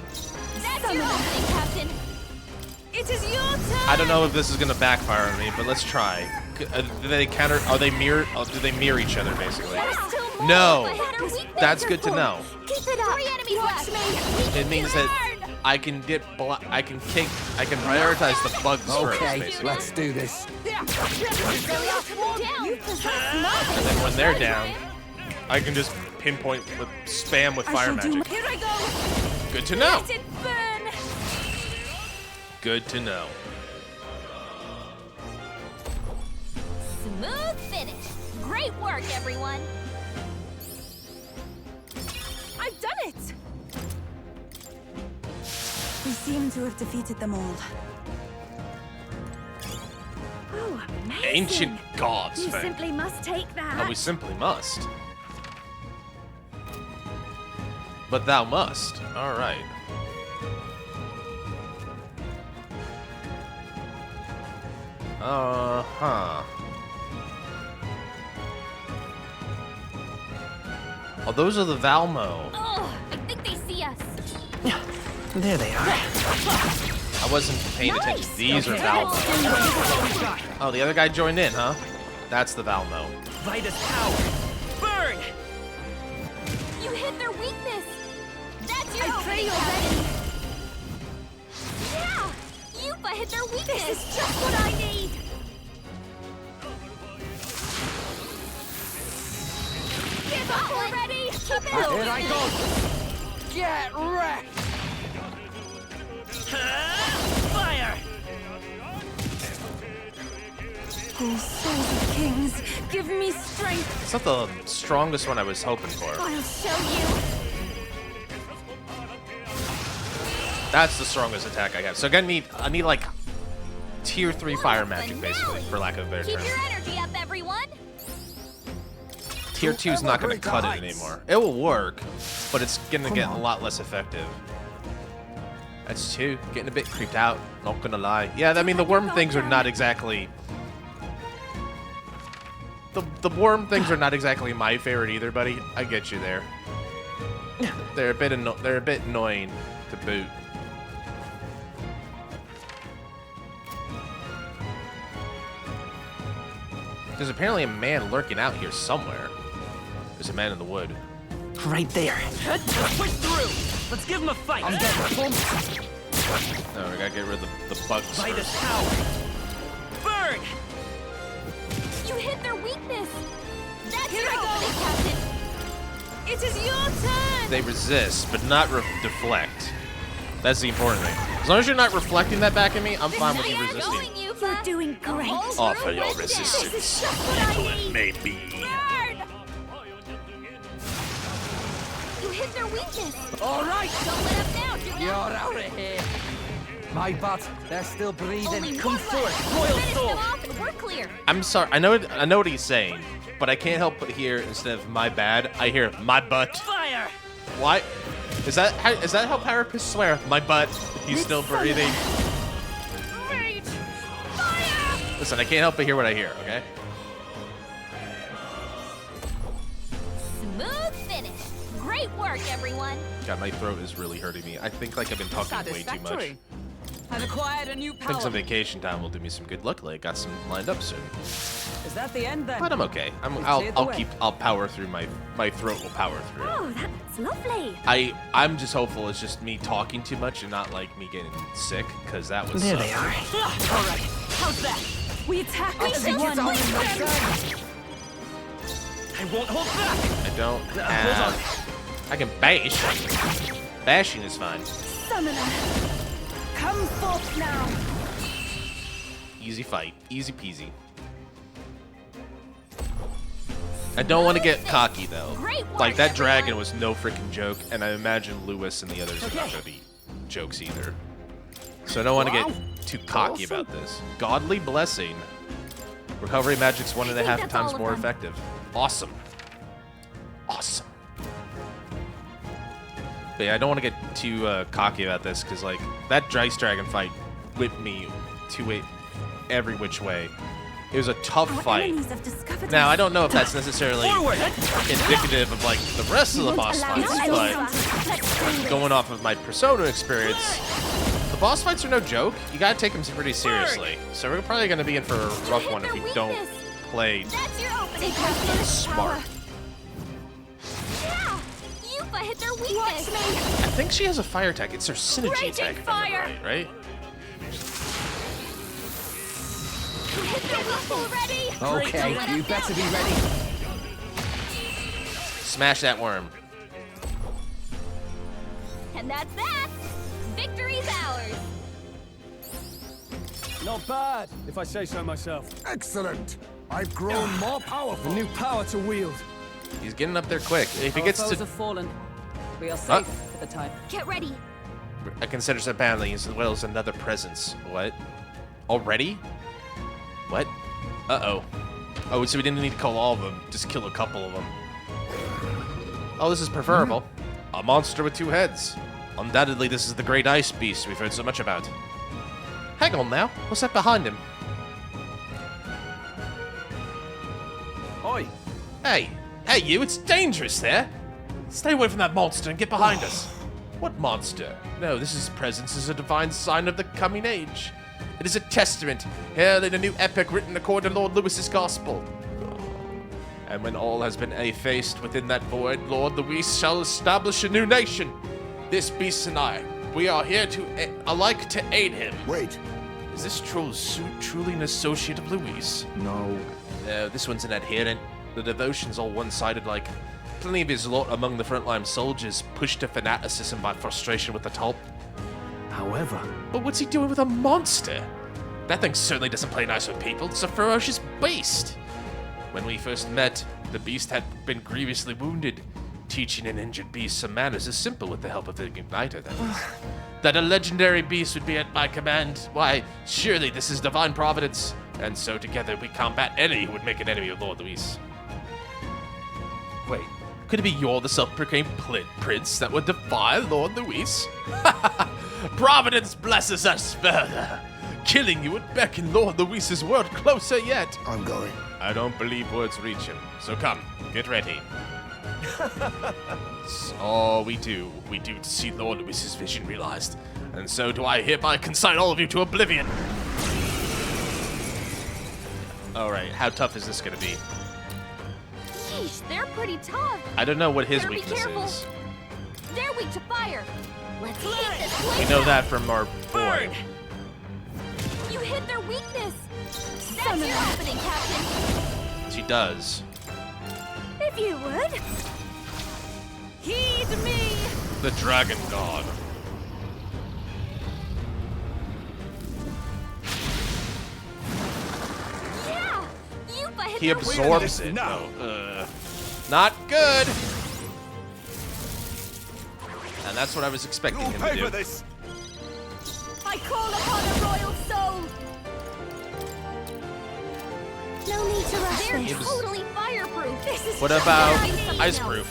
That's your opening, Captain. It is your turn! I don't know if this is gonna backfire on me, but let's try. Do they counter? Are they mirror? Do they mirror each other basically? No. That's good to know. Keep it up. 3 enemies left. Me. It means that I can get I can prioritize the bugs first, Okay, basically. let's do this. And then when they're down, I can just pinpoint with spam with fire magic. Here I go! Good to know. Let it burn! Good to know. Smooth finish. Great work, everyone. I've done it! We seem to have defeated them all. Oh, amazing. Ancient gods, You Fang. simply must take that. Oh, we simply must. But thou must. All right. Uh-huh. Oh, those are the Valmo. Oh, I think they see us. There they are. I wasn't paying attention. These are Valmo. Oh, the other guy joined in, huh? That's the Valmo. Vitus power! Burn! You hit their weakness. That's your I pray opening, you're Captain. Yeah, Yupa hit their weakness. This is just what I need! Give up already. Keep it Here moving. I go. Get wrecked. Fire! Oh, souls of kings, give me strength! It's not the strongest one I was hoping for. I'll show you. That's the strongest attack I have. So I need like tier 3 fire magic, basically, for lack of a better Keep term. your energy up, everyone. Tier 2 is not going to cut it anymore. It will work, but it's going to get a lot less effective. That's 2. Getting a bit creeped out, not going to lie. Yeah, I mean, the worm things are not exactly... The worm things are not exactly my favorite either, buddy. I get you there. They're a bit annoying to boot. There's apparently a man lurking out here somewhere. There's a man in the wood. Right there. Push through! Let's give him a fight! I'm getting bumped. No, we gotta get rid of the bugs Vitus first. power! Burn! You hit their weakness. That's Here your I go. opening, Captain. It is your turn! They resist, but not deflect. That's the important thing. As long as you're not reflecting that back at me, I'm fine with you Going, resisting. Yupa. You're doing great. Offer your resistance, little it may be. Burn. You hit their weakness. All right. Don't let up now. Do You're not. out of here. My butt. They're still breathing. Only Come one forth, left. Royal Finish Soul. them off and we're clear. I'm sorry. I know what he's saying, but I can't help but hear instead of my bad, I hear my butt. Fire! Why? Is that how Parapists swear? My butt. He's still breathing. Rage. Fire. Listen, I can't help but hear what I hear. Okay. Smooth finish. Great work, everyone. God, my throat is really hurting me. I think like I've been talking way too much. Satisfactory. I've acquired a new I think some power. vacation time will do me some good. Luckily, I got some lined up soon. Is that the end then? But I'm okay. We've cleared the way. I'll power through. My throat will power through. Oh, that's lovely. I'm just hopeful it's just me talking too much and not like me getting sick, because that was. There they are. All right, how's that? We attack We as shall one. split them. I won't hold back! I don't Hold have... I can bash. Bashing is fine. Summoner, come forth now. Easy fight. Easy peasy. I don't want to get cocky, though. Like, that dragon was no freaking joke, and I imagine Lewis and the others are not going to be jokes either. So I don't want to get too cocky about this. Godly Blessing. Recovery magic's 1.5 times more effective. Awesome. Awesome. But yeah, I don't want to get too cocky about this, because, like, that Dice Dragon fight whipped me every which way. It was a tough fight. Now, I don't know if that's necessarily indicative of, like, the rest of the boss fights, but going off of my Persona experience, the boss fights are no joke. You gotta take them pretty seriously. So we're probably gonna be in for a rough one if we don't play smart. Yeah! Yuffie hit their weakness! Watch me! I think she has a fire attack. It's her synergy attack, if I remember right? Hit their weakness already! Okay, you better be ready. Smash that worm. And that's that! Victory's ours! Not bad, if I say so myself. Excellent. I've grown more powerful. A new power to wield. He's getting up there quick. If he Our gets foes to... have fallen. We are safe for the time. Get ready! I consider some badly as well as another presence. What? Already? What? Uh-oh. Oh, so we didn't need to kill all of them. Just kill a couple of them. Oh, this is preferable. A monster with 2 heads. Undoubtedly, this is the great ice beast we've heard so much about. Hang on now. What's that behind him? Oi! Hey! Hey, you! It's dangerous there! Stay away from that monster and get behind us. What monster? No, this presence is a divine sign of the coming age. It is a testament, heralding a new epic written according to Lord Lewis's gospel. And when all has been effaced within that void, Lord Lewis shall establish a new nation. This beast and I, we are here to alike to aid him. Wait. Is this truly an associate of Louis? No. No, this one's an adherent. The devotion's all one-sided, like plenty of his lot among the frontline soldiers pushed to fanaticism by frustration with the Tulp. However... But what's he doing with a monster? That thing certainly doesn't play nice with people. It's a ferocious beast. When we first met, the beast had been grievously wounded. Teaching an injured beast some manners is simple with the help of the Igniter, that is. That a legendary beast would be at my command, why, surely this is divine providence. And so together we combat any who would make an enemy of Lord Luis. Wait, could it be you're the self-proclaimed prince that would defy Lord Luis? Providence blesses us further. Killing you would beckon Lord Luis's world closer yet. I'm going. I don't believe words reach him. So come, get ready. So we do to see Lord Luis's vision realized. And so do I hereby consign all of you to oblivion. Alright, how tough is this gonna be? Yeesh, they're pretty tough. I don't know what his Better be weakness careful. is. They're weak to fire. Let's hit this We place know up. that from our boy. You hit their weakness. That's your opening, Captain. She does. If you would. Heed me. The Dragon God. Yeah, Yuffie hit He their absorbs it. now. No. Not good. And that's what I was expecting him to do. this. I call upon a royal soul. No need to rush They're this. totally fireproof. This is What just about very something else. iceproof?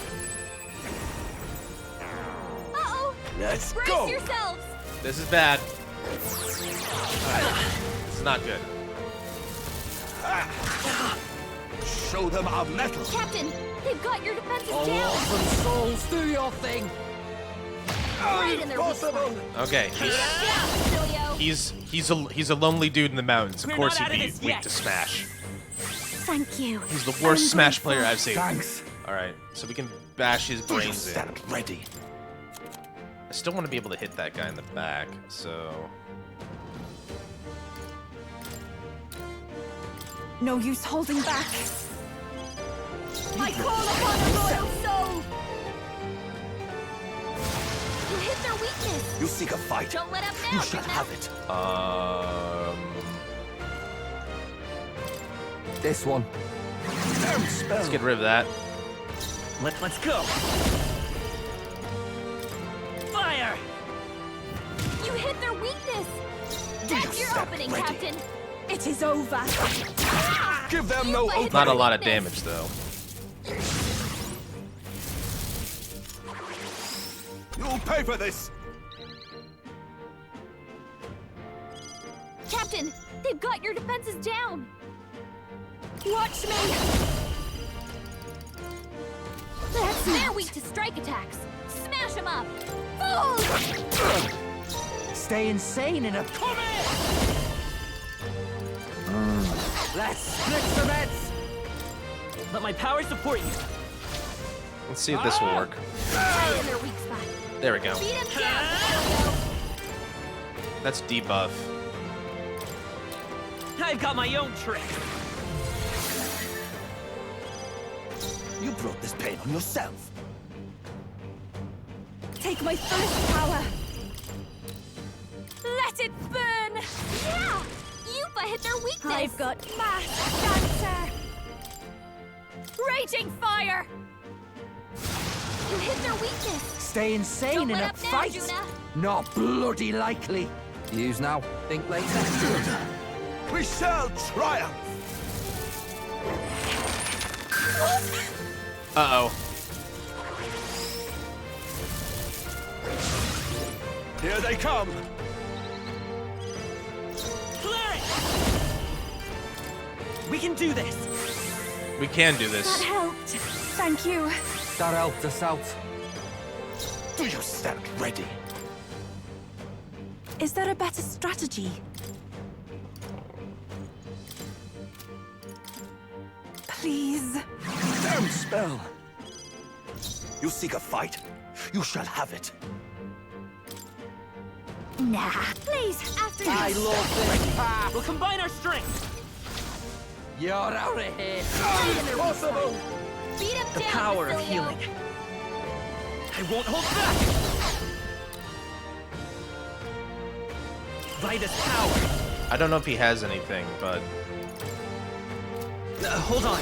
Uh-oh. Let's Brace go. yourselves. This is bad. It's not good. Show them our metal. Captain, they've got your defenses Oh, down. awesome souls, do your thing. Right in their weak spot. Okay, Yeah, Basilio. he's a lonely dude in the mountains. Of We're course not he'd out be of this weak yet. to Smash. Thank you. He's the worst Smash player I've seen. Thanks. Alright, so we can bash his brains in. Stand ready. I still want to be able to hit that guy in the back, so... No use holding back. I call upon a royal soul! You hit their weakness! You seek a fight. Don't let up now, You shall have it. This one. Let's get rid of that. Let's go. Fire! You hit their weakness! That's your opening, Captain! It is over. Give them no opening. Not a lot of damage though. You'll pay for this. Captain, they've got your defenses down! Watch me! They're weak to strike attacks! Smash them up! Fools! Stay insane in a... Come in! Let's split some heads! Let my power support you. Let's see if this will work. Right in their weak spot. There we go. Beat them down, Silvio. That's debuff. I've got my own trick. You brought this pain on yourself. Take my fullest power. Let it burn. Yeah! Yupa hit their weakness! I've got mass dancer. Raging fire. You hit their weakness! Stay insane Don't in let a up now, fight. Juna. Not bloody likely. Use now, think later. We shall triumph. Uh-oh. Here they come. Clear it! We can do this. We can do this. That helped. Thank you. That helped us out. Do you stand ready? Is there a better strategy? Please. Damn spell. You seek a fight? You shall have it. Nah. Please, after I you. love this path. We'll combine our strength. You're out of here. Impossible! Beat him The down, power of Basilio. healing. I won't hold back. Vitus power. I don't know if he has anything, but Hold on.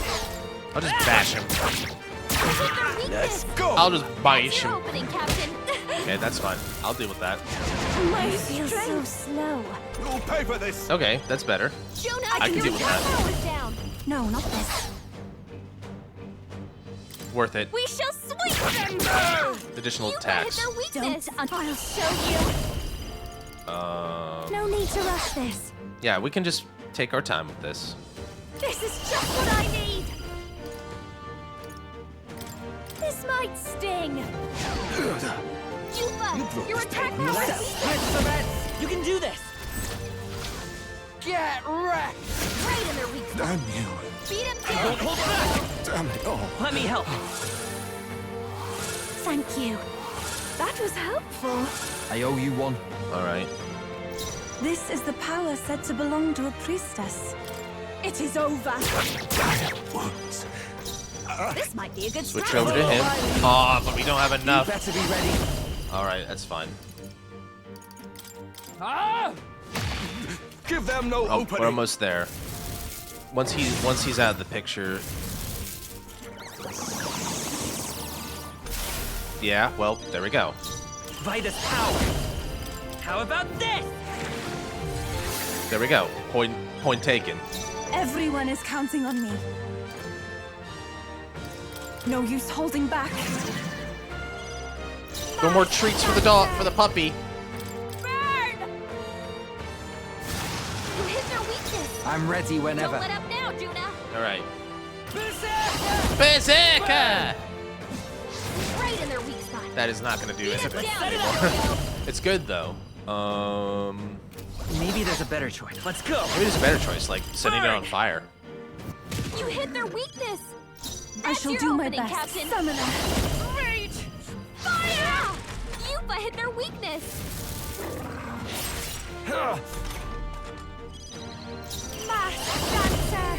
I'll just bash him. Let's go! I'll just bash Your him. opening, Captain. Okay, that's fine. I'll deal with that. My Feel so strength. slow. You'll pay for this. Okay, that's better. Jonah, I can deal with that. Power's down. No, not this. Worth it. We shall sweep them. Additional You hit attacks. their weakness. I'll show you. No need to rush this. Yeah, we can just take our time with this. This is just what I need. This might sting. Yupa, your attack power is Split some heads. You can do this. Get wrecked. right in their weak spot. Damn you. Beat him Don't down. hold back. Damn it all. Let me help. Thank you. That was helpful. I owe you one. All right. This is the power said to belong to a priestess. It is over. This might be a good Switch strategy. over to him. Oh, but we don't have enough. You better be ready. All right, that's fine. Ah! Give them no Oh, opening. we're almost there. Once he's out of the picture. Yeah, well, there we go. Vitus power. How about this? There we go. Point taken. Everyone is counting on me. No use holding back. No more treats for the dog, for the puppy. Burn! You hit their weakness. I'm ready whenever. Don't let up now, Juna. All right. Berserker! Right in their weak spot. That is not gonna do Beat him anything. down, Silvio. It's good though. Maybe there's a better choice. Let's go. Maybe there's a better choice, like setting it on fire. You hit their weakness. I That's shall your do my opening, best. Captain. Summoner. Rage! Fire! Yupa hit their weakness. Mass dancer.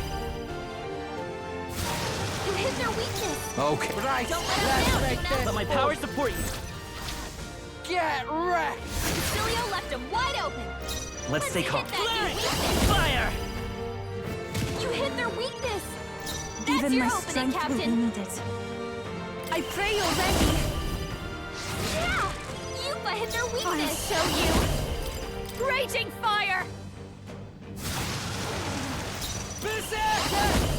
You hit hit their weakness. Okay. Right. Don't let them down, Juna. Let my power support you. Get wrecked! Basilio left him wide open. Let's stay calm. Hit that new weakness. Fire! You hit their weakness. That's Even your my opening, strength will be Captain. needed. I pray you're ready. Yeah! Yuffie hit their weakness. I'll show you. Raging fire!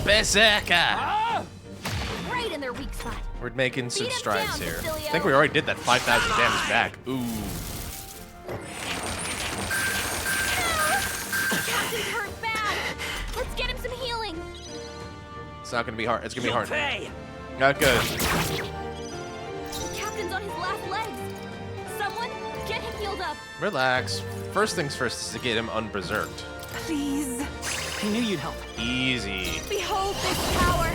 Berserker! Right in their weak spot. We're making some Beat 'em strides down, here. Basilio. I think we already did that 5,000 damage back. Ooh. Captain's hurt bad. Let's get him some healing. It's not gonna be hard. It's gonna be You'll hard. pay. Not good. The captain's on his last legs. Someone get him healed up. Relax. First things first is to get him unberserked. Please. I knew you'd help. Easy. Behold this power.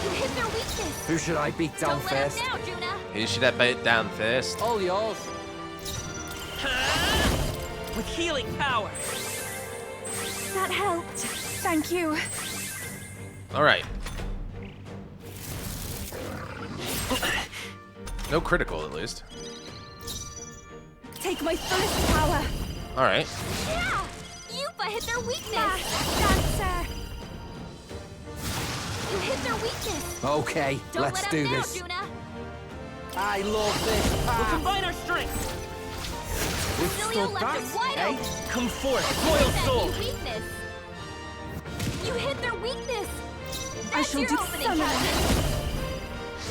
You hit their weakness. Who should I beat down Don't let first? him now, Juna. Who should I bite down first? All yours. With healing power. That helped. Thank you. Alright. No critical, at least. Take my fullest power. Alright. Yeah! Yuffie hit their weakness. Dancer. You hit their weakness. Okay, Don't let's let do him now, this. Juna. I love this We'll path. combine our strength. Basilio left him wide eh? open. Come forth, Hit royal that soul. new weakness. You hit their weakness. I That's shall your do opening, some of Captain.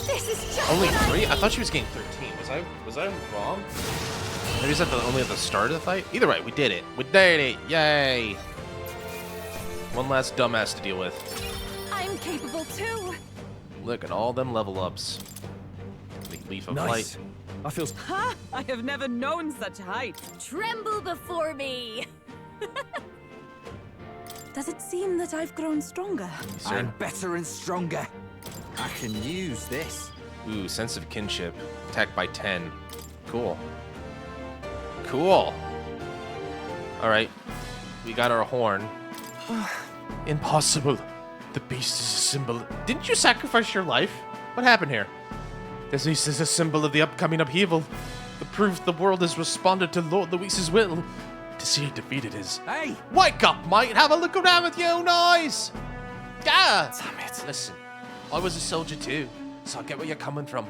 This is just Only what 3? I need. thought she was getting 13. Was I wrong? Maybe is that only at the start of the fight? Either way, we did it. We did it. Yay. One last dumbass to deal with. I'm capable too. Look at all them level ups. Leaf of Nice. light. I feel. Ha! I have never known such height. Tremble before me. Does it seem that I've grown stronger? I'm better and stronger. I can use this. Ooh, sense of kinship. Attack by 10. Cool. Cool. Alright. We got our horn. Impossible. The beast is a symbol. Didn't you sacrifice your life? What happened here? This beast is a symbol of the upcoming upheaval. The proof the world has responded to Lord Luis's will. To see it defeated is... Hey! Wake up, mate! Have a look around with your own eyes! Yeah! Damn it. Listen, I was a soldier too, so I get where you're coming from.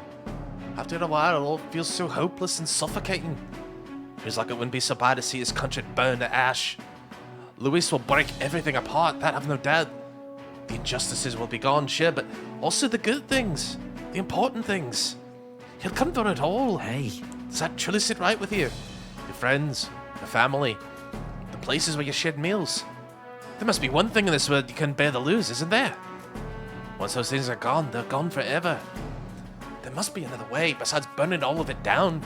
After a while, it all feels so hopeless and suffocating. Feels like it wouldn't be so bad to see his country burn to ash. Luis will break everything apart, that I've no doubt. The injustices will be gone, sure, but also the good things. The important things. He'll come for it all. Hey. Does that truly sit right with you? Your friends, your family, the places where you shared meals. There must be one thing in this world you can bear to lose, isn't there? Once those things are gone, they're gone forever. There must be another way besides burning all of it down.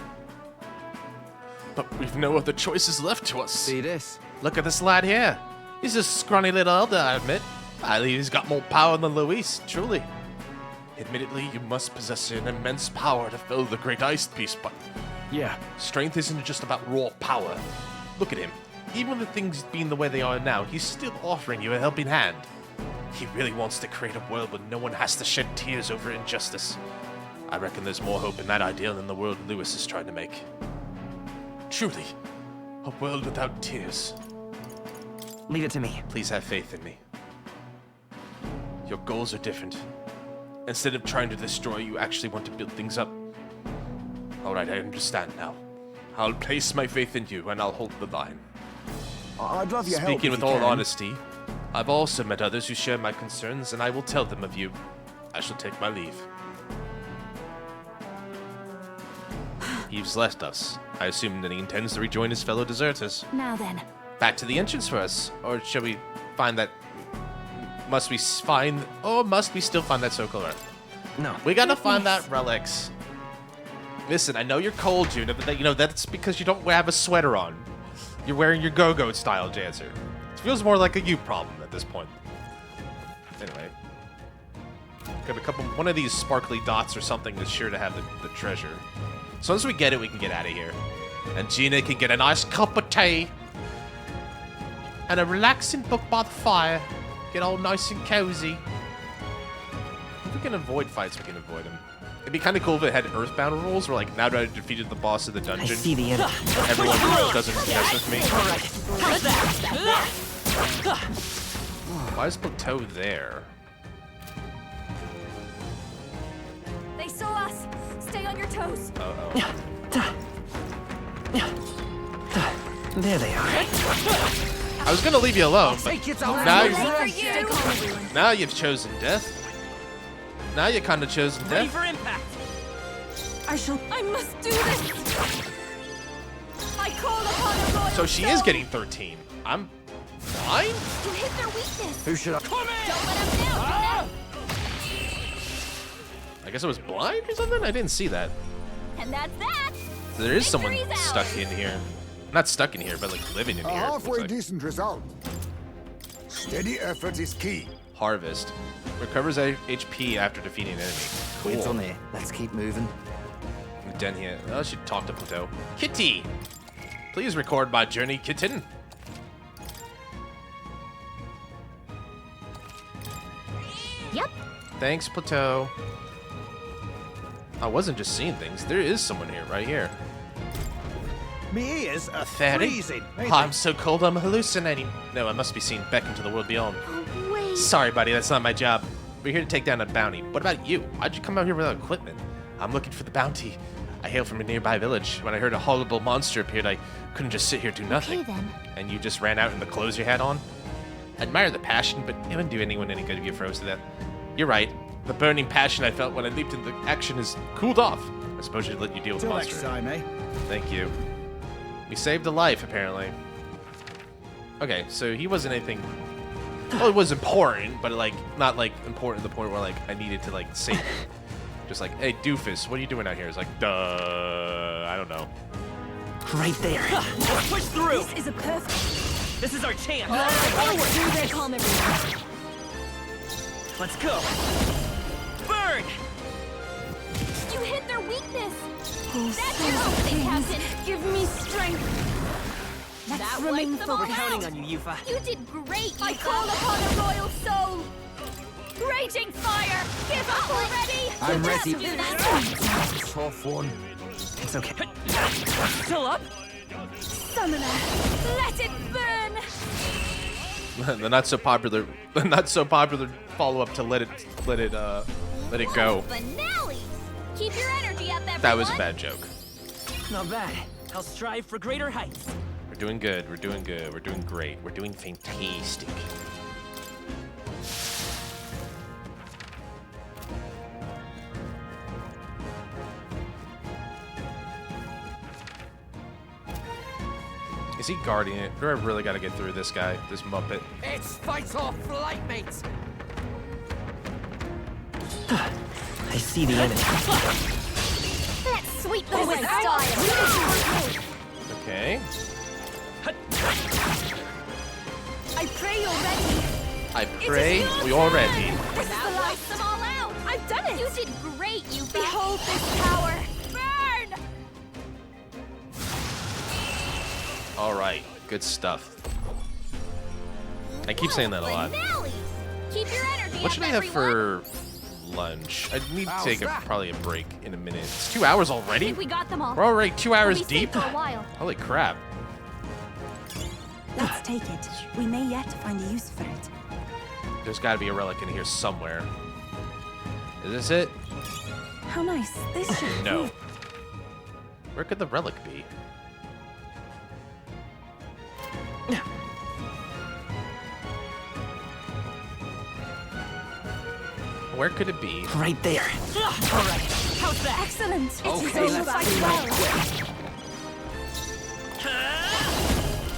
But we've no other choices left to us. See this? Look at this lad here. He's a scrawny little elder, I admit. I believe he's got more power than Luis, truly. Admittedly, you must possess an immense power to fill the Great Ice Piece, but Yeah. strength isn't just about raw power. Look at him. Even with things being the way they are now, he's still offering you a helping hand. He really wants to create a world where no one has to shed tears over injustice. I reckon there's more hope in that ideal than the world Luis is trying to make. Truly, a world without tears. Leave it to me. Please have faith in me. Your goals are different. Instead of trying to destroy, you actually want to build things up. Alright, I understand now. I'll place my faith in you and I'll hold the line. I'd love your help. Speaking if with you all can. honesty, I've also met others who share my concerns and I will tell them of you. I shall take my leave. He's left us. I assume that he intends to rejoin his fellow deserters. Now then. Back to the entrance for us, or shall we find that? Must we find? Or must we still find that circle earth? No. We gotta find that relics. Listen, I know you're cold, Juna, but that's because you don't have a sweater on. You're wearing your go-go style, Janser. It feels more like a you problem at this point. Anyway, got a couple. One of these sparkly dots or something is sure to have the treasure. So once we get it, we can get out of here, and Gina can get a nice cup of tea. and a relaxing book by the fire. Get all nice and cozy. If we can avoid fights, we can avoid them. It'd be kind of cool if it had Earthbound rules, where like now that I defeated the boss of the dungeon, I see the enemy. everyone doesn't mess with me. Why is Plateau there? They saw us. Stay on your toes. Uh-oh. There they are. I was gonna leave you alone, but now, now you've chosen death. Now you kind of chosen Ready death. for impact. I must do this. I call upon a royal So she soul. is getting 13. I'm blind? You hit their weakness. Who should I? Don't let them down, I guess I was blind or something? I didn't see that. And that's that. So there is someone Victory's stuck ours. in here. Not stuck in here, but like living in A here. it looks halfway like. decent result. Steady effort is key. Harvest. Recovers HP after defeating an enemy. We're Cool. done here. Let's keep moving. Done here. I should talk to Plateau. Kitty! Please record my journey, kitten. Yep. Thanks, Plateau. I wasn't just seeing things. There is someone here, right here. Me ears are Fairy? freezing. Oh, I'm so cold I'm hallucinating. No, I must be seeing Beck into the world beyond. Oh, wait. Sorry, buddy, that's not my job. We're here to take down a bounty. What about you? Why'd you come out here without equipment? I'm looking for the bounty. I hail from a nearby village. When I heard a horrible monster appeared, I couldn't just sit here do nothing. Okay, then. And you just ran out in the clothes you had on? I admire the passion, but it wouldn't do anyone any good if you froze to death. You're right. The burning passion I felt when I leaped into action has cooled off. I suppose I should let you deal with the Till monster. next time, eh? Thank you. We saved a life, apparently. Okay, so he wasn't anything... Well, it was important, but like not like important to the point where like I needed to like save him. Just like, hey, doofus, what are you doing out here? It's like, duh, I don't know. Right there. Let's push through. This is a perfect. This is our chance. Do they calm everyone? Let's go. Burn. You hit their weakness. Oh, That's your opening, Captain. Give me strength. Let's That remain wipes them all We're focused. counting on you, Yufa. You did great. I call upon a royal soul. Raging fire. Give up already. I'm ready. Do that. Tough one. It's okay. Still up? Summoner. Let it burn. The not so popular follow-up to let it go. Finale. Keep your energy up, everyone. That was a bad joke. Not bad. I'll strive for greater heights. We're doing good. We're doing good. We're doing great. We're doing fantastic. Is he guarding it? Do I really got to get through this guy, this Muppet? It's fight or flight, mates. I see the enemy. Let's sweep them with style. Okay. I pray you're ready. I pray we all ready. This is the light them all out. I've done it. You did great, you. Behold this power. Burn. All right. Good stuff. I keep saying that a lot. Finale. Keep your energy What up, should I have everyone. for lunch? I need to take probably a break in a minute. It's 2 hours I already? think we got them all. We're already 2 hours We'll be safe deep? for a while. Holy crap. Let's take it. We may yet find a use for it. There's got to be a relic in here somewhere. Is this it? How nice. This should No. Where could the relic be? Where could it be? Right there. All right. How's that? Excellent. Okay, let's see right quick.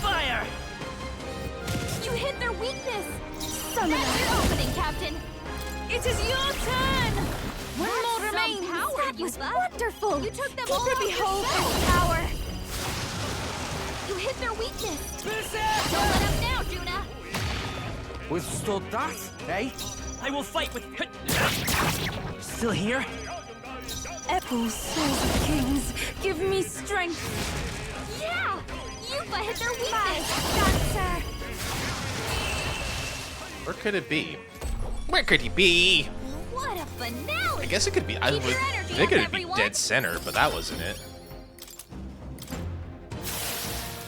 Fire. You hit their weakness. Summoner. That's your opening, Captain. It is your turn. One more remains. That was wonderful. You took them all Keeper, off behold yourself. this power. You hit their weakness. Don't let up now, Juna. Withstood that, eh? I will fight with. Still here? Oh, souls of kings, give me strength. Yeah. Yufa hit their weakness. Dancer. Where could it be? Where could he be? What a finale! I guess it could be. I would think it would be dead center, but that wasn't it.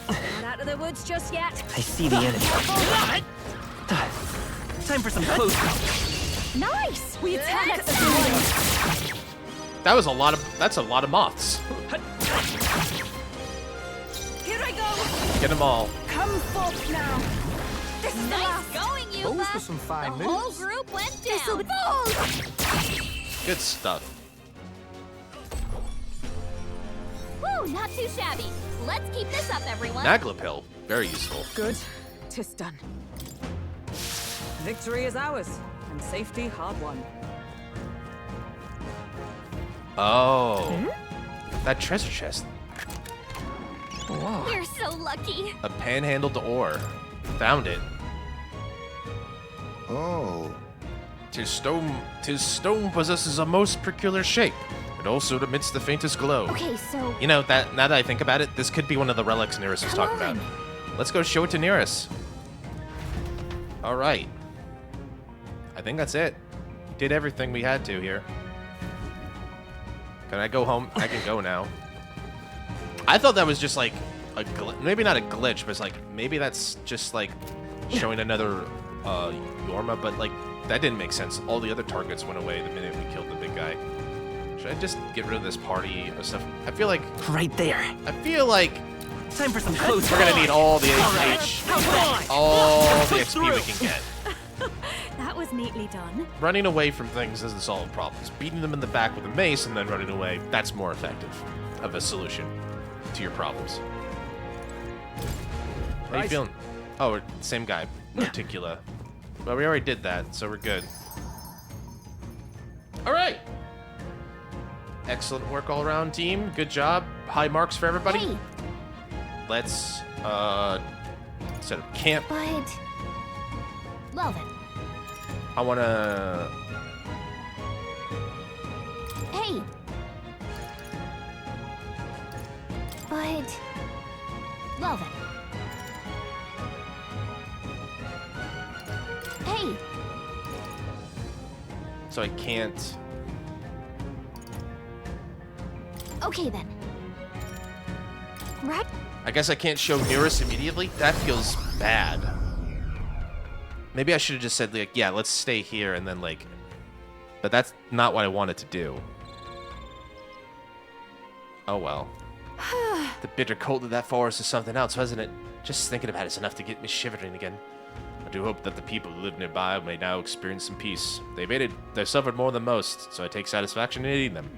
Not out of the woods just yet. I see the enemy. Time for some close-up. Nice! We attack as one. That was a lot of. That's a lot of moths. Here I go. Get them all. Come forth now. This is the last. Going, you. Those were some fine The moves. whole group went down. Good stuff. Woo, not too shabby. Let's keep this up, everyone. Naglapil, very useful. Good. 'Tis done. Victory is ours, and safety hard won. Oh, that treasure chest. We're so lucky. A panhandled ore. Found it. Oh. Tis stone possesses a most peculiar shape. It also emits the faintest glow. Okay, so You know, that now that I think about it, this could be one of the relics Nereus was talking about. Let's go show it to Nereus. All right. I think that's it. Did everything we had to here. Can I go home? I can go now. I thought that was just like a maybe not a glitch, but it's like maybe that's just like showing another Yorma, but like that didn't make sense. All the other targets went away the minute we killed the big guy. Should I just get rid of this party or stuff? I feel like right there. I feel like time for some close. We're gonna need all the HP, all the XP we can get. That was neatly done. Running away from things doesn't solve problems. Beating them in the back with a mace and then running away, that's more effective of a solution to your problems. How you feeling? Oh, we're same guy, Reticula. Well, we already did that, so we're good. All right. Excellent work all around, team. Good job. High marks for everybody. Hey. Let's set up camp. But well then. I wanna. Hey. But well then. Hey. So I can't. Okay then. Right? I guess I can't show Nereus immediately? That feels bad. Maybe I should have just said, like, yeah, let's stay here and then, like... But that's not what I wanted to do. Oh, well. The bitter cold of that forest is something else, wasn't it? Just thinking about it's enough to get me shivering again. I do hope that the people who live nearby may now experience some peace. They've suffered more than most, so I take satisfaction in eating them.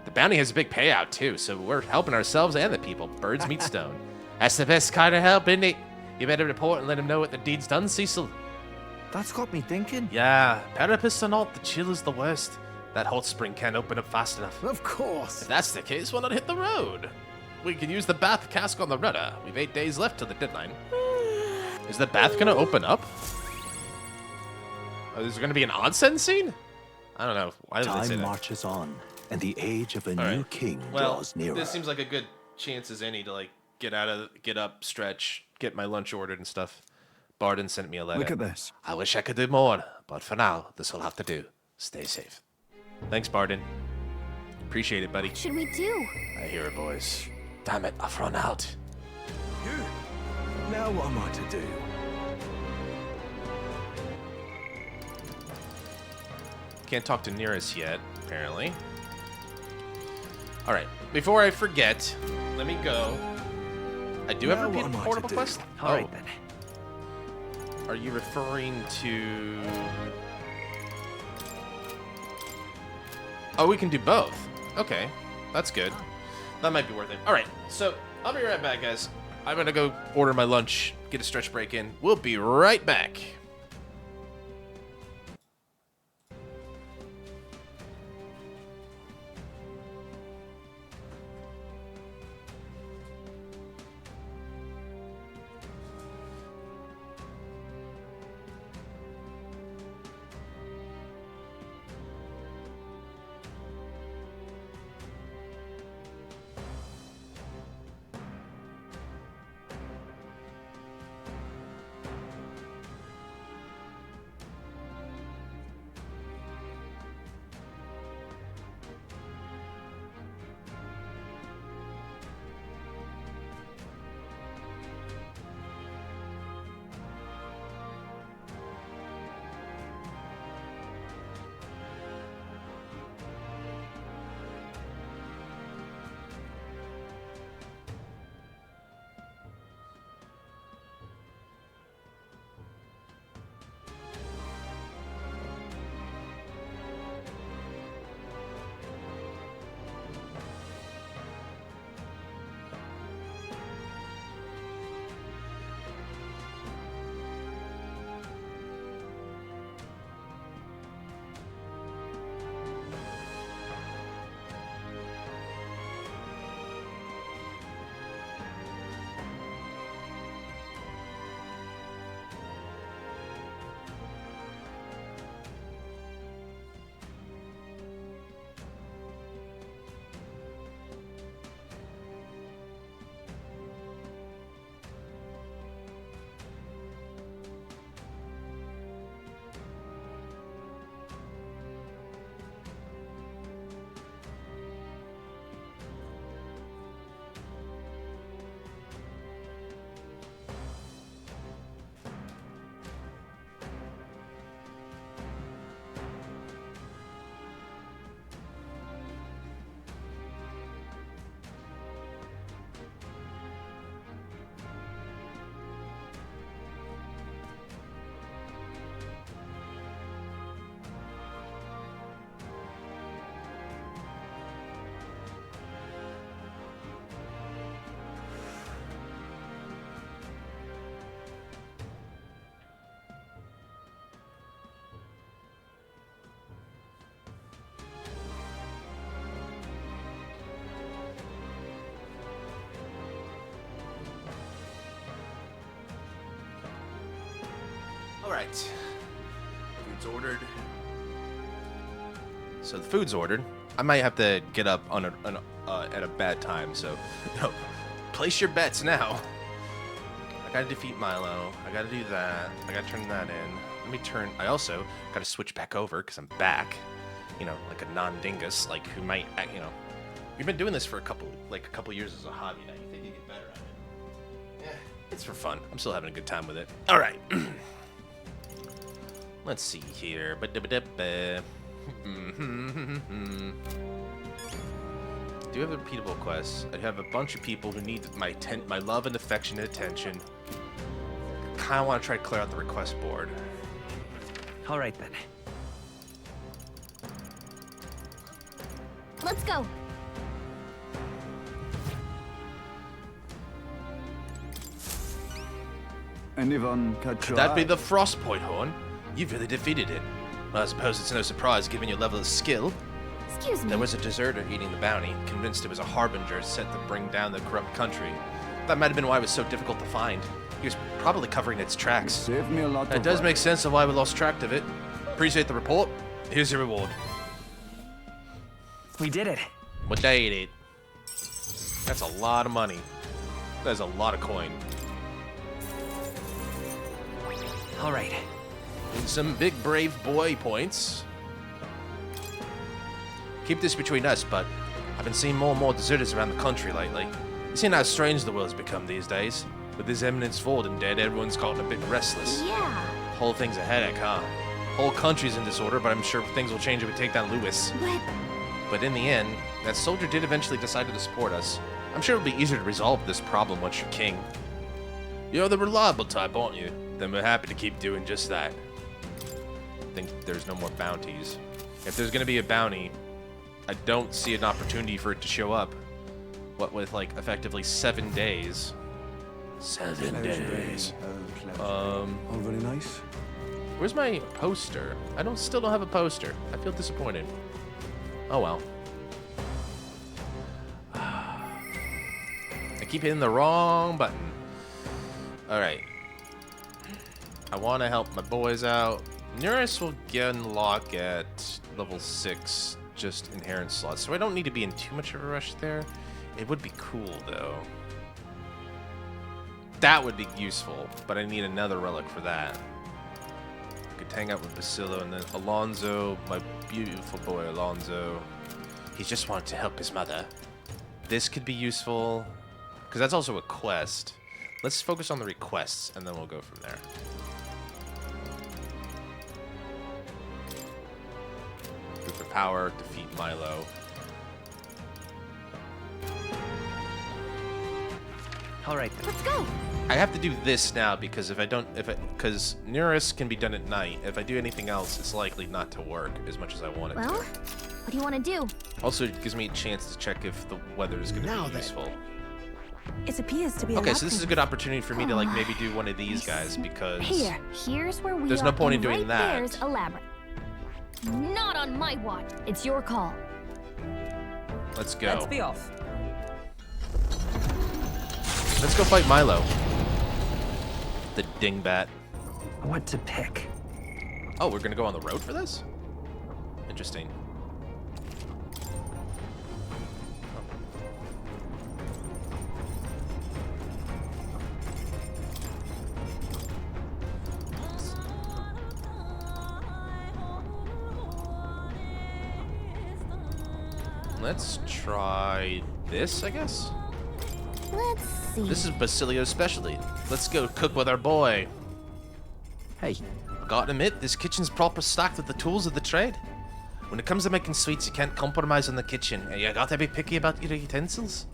The bounty has a big payout, too, so we're helping ourselves and the people. Birds meet stone. That's the best kind of help, isn't it? You better report and let him know what the deed's done, Cecil. That's got me thinking. Yeah, Parapus or not, the chill is the worst. That hot spring can't open up fast enough. Of course. If that's the case, why not hit the road? We can use the bath cask on the rudder. We've 8 days left till the deadline. Is the bath gonna open up? Oh, is there gonna be an onsen scene? I don't know. Why did they say Time that? marches on, and the age of a new king draws nearer. This seems like a good chance as any to like get up, stretch, get my lunch ordered and stuff. Barden sent me a letter. Look at this. I wish I could do more, but for now, this will have to do. Stay safe. Thanks, Barden. Appreciate it, buddy. What should we do? I hear a voice. Damn it, I've run out. Now what am I to do? Can't talk to Nereus yet, apparently. All right, before I forget, let me go. I do have a repeat portable quest. All right, then. Are you referring to? Oh, we can do both. Okay, that's good. That might be worth it. All right, so I'll be right back, guys. I'm gonna go order my lunch, get a stretch break in. We'll be right back. Alright. Food's ordered. So the food's ordered. I might have to get up on at a bad time, so no. Place your bets now. I gotta defeat Milo. I gotta do that. I gotta turn that in. Let me turn. I also gotta switch back over because I'm back. You know, like a non-dingus, like who might, you know. We've been doing this for a couple years as a hobby now. You think you get better at it? Yeah, it's for fun. I'm still having a good time with it. All right. Let's see here. Do you have repeatable quests? I have a bunch of people who need my love and affection and attention. Kind of want to try to clear out the request board. All right then. Let's go. Anyone catch Could your that be eye? the Frostpoint Horn? You've really defeated it. Well, I suppose it's no surprise given your level of skill. Excuse me. There was a deserter eating the bounty, convinced it was a harbinger set to bring down the corrupt country. That might have been why it was so difficult to find. He was probably covering its tracks. Saved me a lot That of does work. make sense of why we lost track of it. Appreciate the report. Here's your reward. We did it. We did it. That's a lot of money. That's a lot of coin. All right. And some big brave boy points. Keep this between us, but I've been seeing more and more deserters around the country lately. You seen how strange the world's become these days? With his eminence fallen dead, everyone's gotten a bit restless. Yeah. Whole thing's a headache, huh? Whole country's in disorder, but I'm sure things will change if we take down Lewis. But in the end, that soldier did eventually decide to support us. I'm sure it'll be easier to resolve this problem once you're king. You're the reliable type, aren't you? Then we're happy to keep doing just that. I think there's no more bounties. If there's gonna be a bounty, I don't see an opportunity for it to show up. What with like effectively 7 days. 7 days. All very nice. Where's my poster? Still don't have a poster. I feel disappointed. Oh well. I keep hitting the wrong button. Alright. I want to help my boys out. Nearest will get unlock at level 6, just inherent slots. So I don't need to be in too much of a rush there. It would be cool though. That would be useful, but I need another relic for that. I could hang out with Basilio and then Alonzo, my beautiful boy Alonzo. He just wanted to help his mother. This could be useful, because that's also a quest. Let's focus on the requests, and then we'll go from there. Group of power, defeat Milo. All right then. Let's go. I have to do this now because because Nearest can be done at night. If I do anything else, it's likely not to work as much as I want it Well, to. what do you want to do? Also, it gives me a chance to check if the weather is going to be useful. It appears to be Okay, a so this is a good opportunity for me to like maybe do one of these guys because Here's where we there's are. no point in and doing right that. There's a labyrinth. Not on my watch. It's your call. Let's go. Let's be off. Let's go fight Milo. The dingbat. What to pick? Oh, we're gonna go on the road for this? Interesting. Let's try this, I guess? Let's see. This is Basilio's specialty. Let's go cook with our boy. Hey. Gotta admit, this kitchen's proper stacked with the tools of the trade. When it comes to making sweets, you can't compromise on the kitchen. You gotta be picky about your utensils.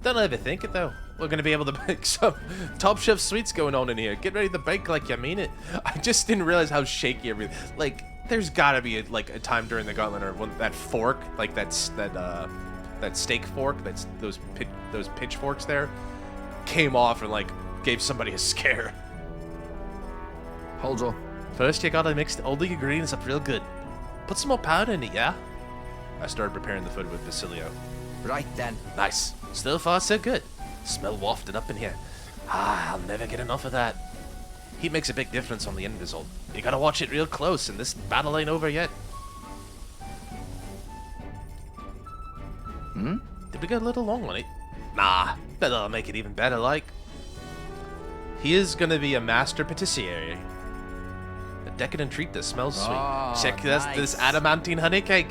Don't overthink it though. We're gonna be able to make some top shelf sweets going on in here. Get ready to bake like you mean it. I just didn't realize how shaky everything. Like, there's gotta be a time during the Gauntlet or when that fork, like that steak fork, that's those pitchforks there, came off and like gave somebody a scare. Hold on. First, you gotta mix all the ingredients up real good. Put some more powder in it, yeah? I started preparing the food with Basilio. Right then. Nice. Still far so good. Smell wafted up in here. Ah, I'll never get enough of that. Heat makes a big difference on the end result. You gotta watch it real close, and this battle ain't over yet. Hmm? Did we get a little long on it? Nah, that'll make it even better, like. He is gonna be a master patissier. A decadent treat that smells sweet. Oh, Check this adamantine honey cake.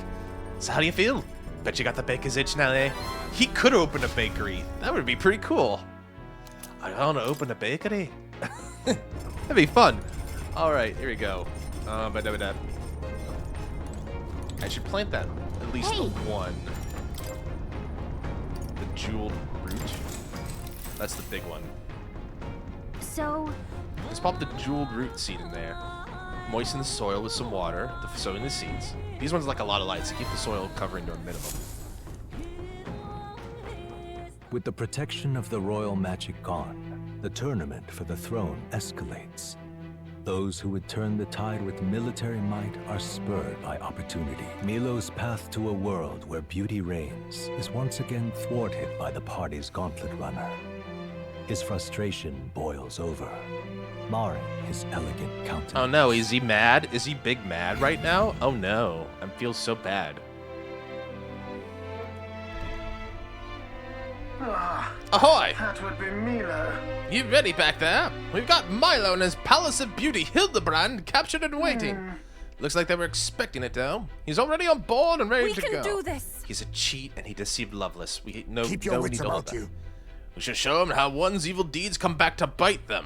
So how do you feel? Bet you got the baker's itch now, eh? He could open a bakery. That would be pretty cool. I want to open a bakery. That'd be fun. All right, here we go. I should plant that at least the one. The jeweled root. That's the big one. So, Let's pop the jeweled root seed in there. Moisten the soil with some water to sow in the seeds. These ones like a lot of light, so keep the soil covering to a minimum. With the protection of the royal magic gone, the tournament for the throne escalates. Those who would turn the tide with military might are spurred by opportunity. Milo's path to a world where beauty reigns is once again thwarted by the party's gauntlet runner. His frustration boils over, marring his elegant countenance. Oh no, is he mad? Is he big mad right now? Oh no, I feel so bad. Ahoy! That would be Milo. You ready back there? We've got Milo and his Palace of Beauty Hildebrand captured and waiting. Looks like they were expecting it though. He's already on board and ready to go. We can do this. He's a cheat and he deceived Lovelace. We Keep your wits need all about that. you. We should show him how one's evil deeds come back to bite them.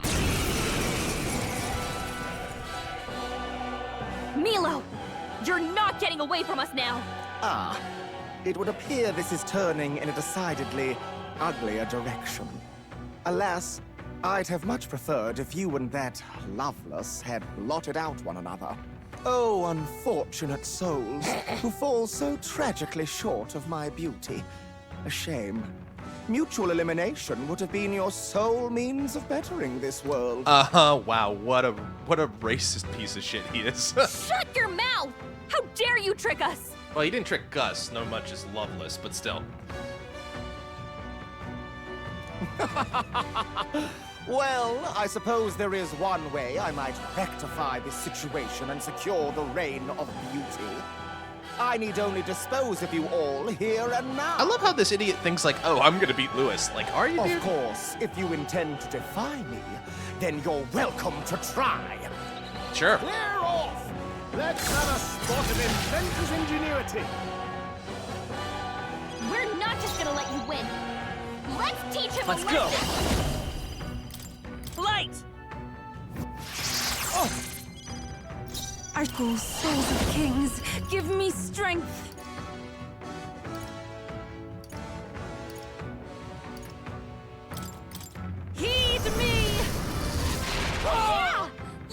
Milo, you're not getting away from us now. Ah, it would appear this is turning in a decidedly uglier direction. Alas, I'd have much preferred if you and that Lovelace had blotted out one another. Oh, unfortunate souls who fall so tragically short of my beauty. A shame. Mutual elimination would have been your sole means of bettering this world. Wow, what a racist piece of shit he is. Shut your mouth! How dare you trick us? Well, he didn't trick Gus, no much as Lovelace, but still. Well, I suppose there is one way I might rectify this situation and secure the reign of beauty. I need only dispose of you all here and now. I love how this idiot thinks like, oh, I'm gonna beat Lewis. Like, are you, dude? Of course, if you intend to defy me, then you're welcome to try. Sure. Clear off! Let's have a spot of inventor's ingenuity. We're not just gonna let you win. Let's teach him Let's a go. lesson. Light! Oh. Argo, souls of kings, give me strength. Heed me! Yeah!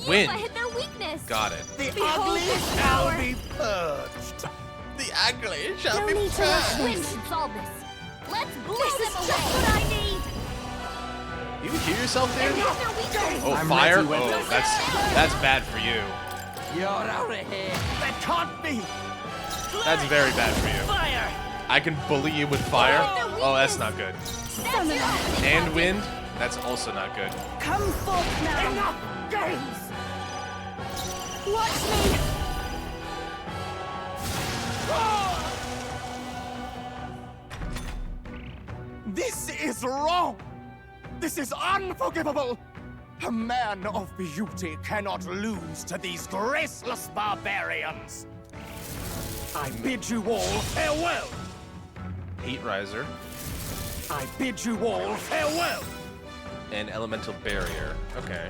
Win. Yuffie hit their weakness. Got it. The Behold ugly this shall power. be purged. The ugly shall No be need to rush purged. Win should solve this. Let's blow This them is away. just what I need. You hear yourself, dude? Hit their weakness. Oh, I'm fire? ready when Oh, you're that's bad for you. You're out of here. That can't be. That's very bad for you. Fire! I can bully you with fire? Oh, that's not good. That's your And wind? That's also not good. Come forth now. Enough games. Watch me. This is wrong. This is unforgivable. A man of beauty cannot lose to these graceless barbarians. I bid you all farewell. Heat riser I bid you all farewell. and elemental barrier. Okay.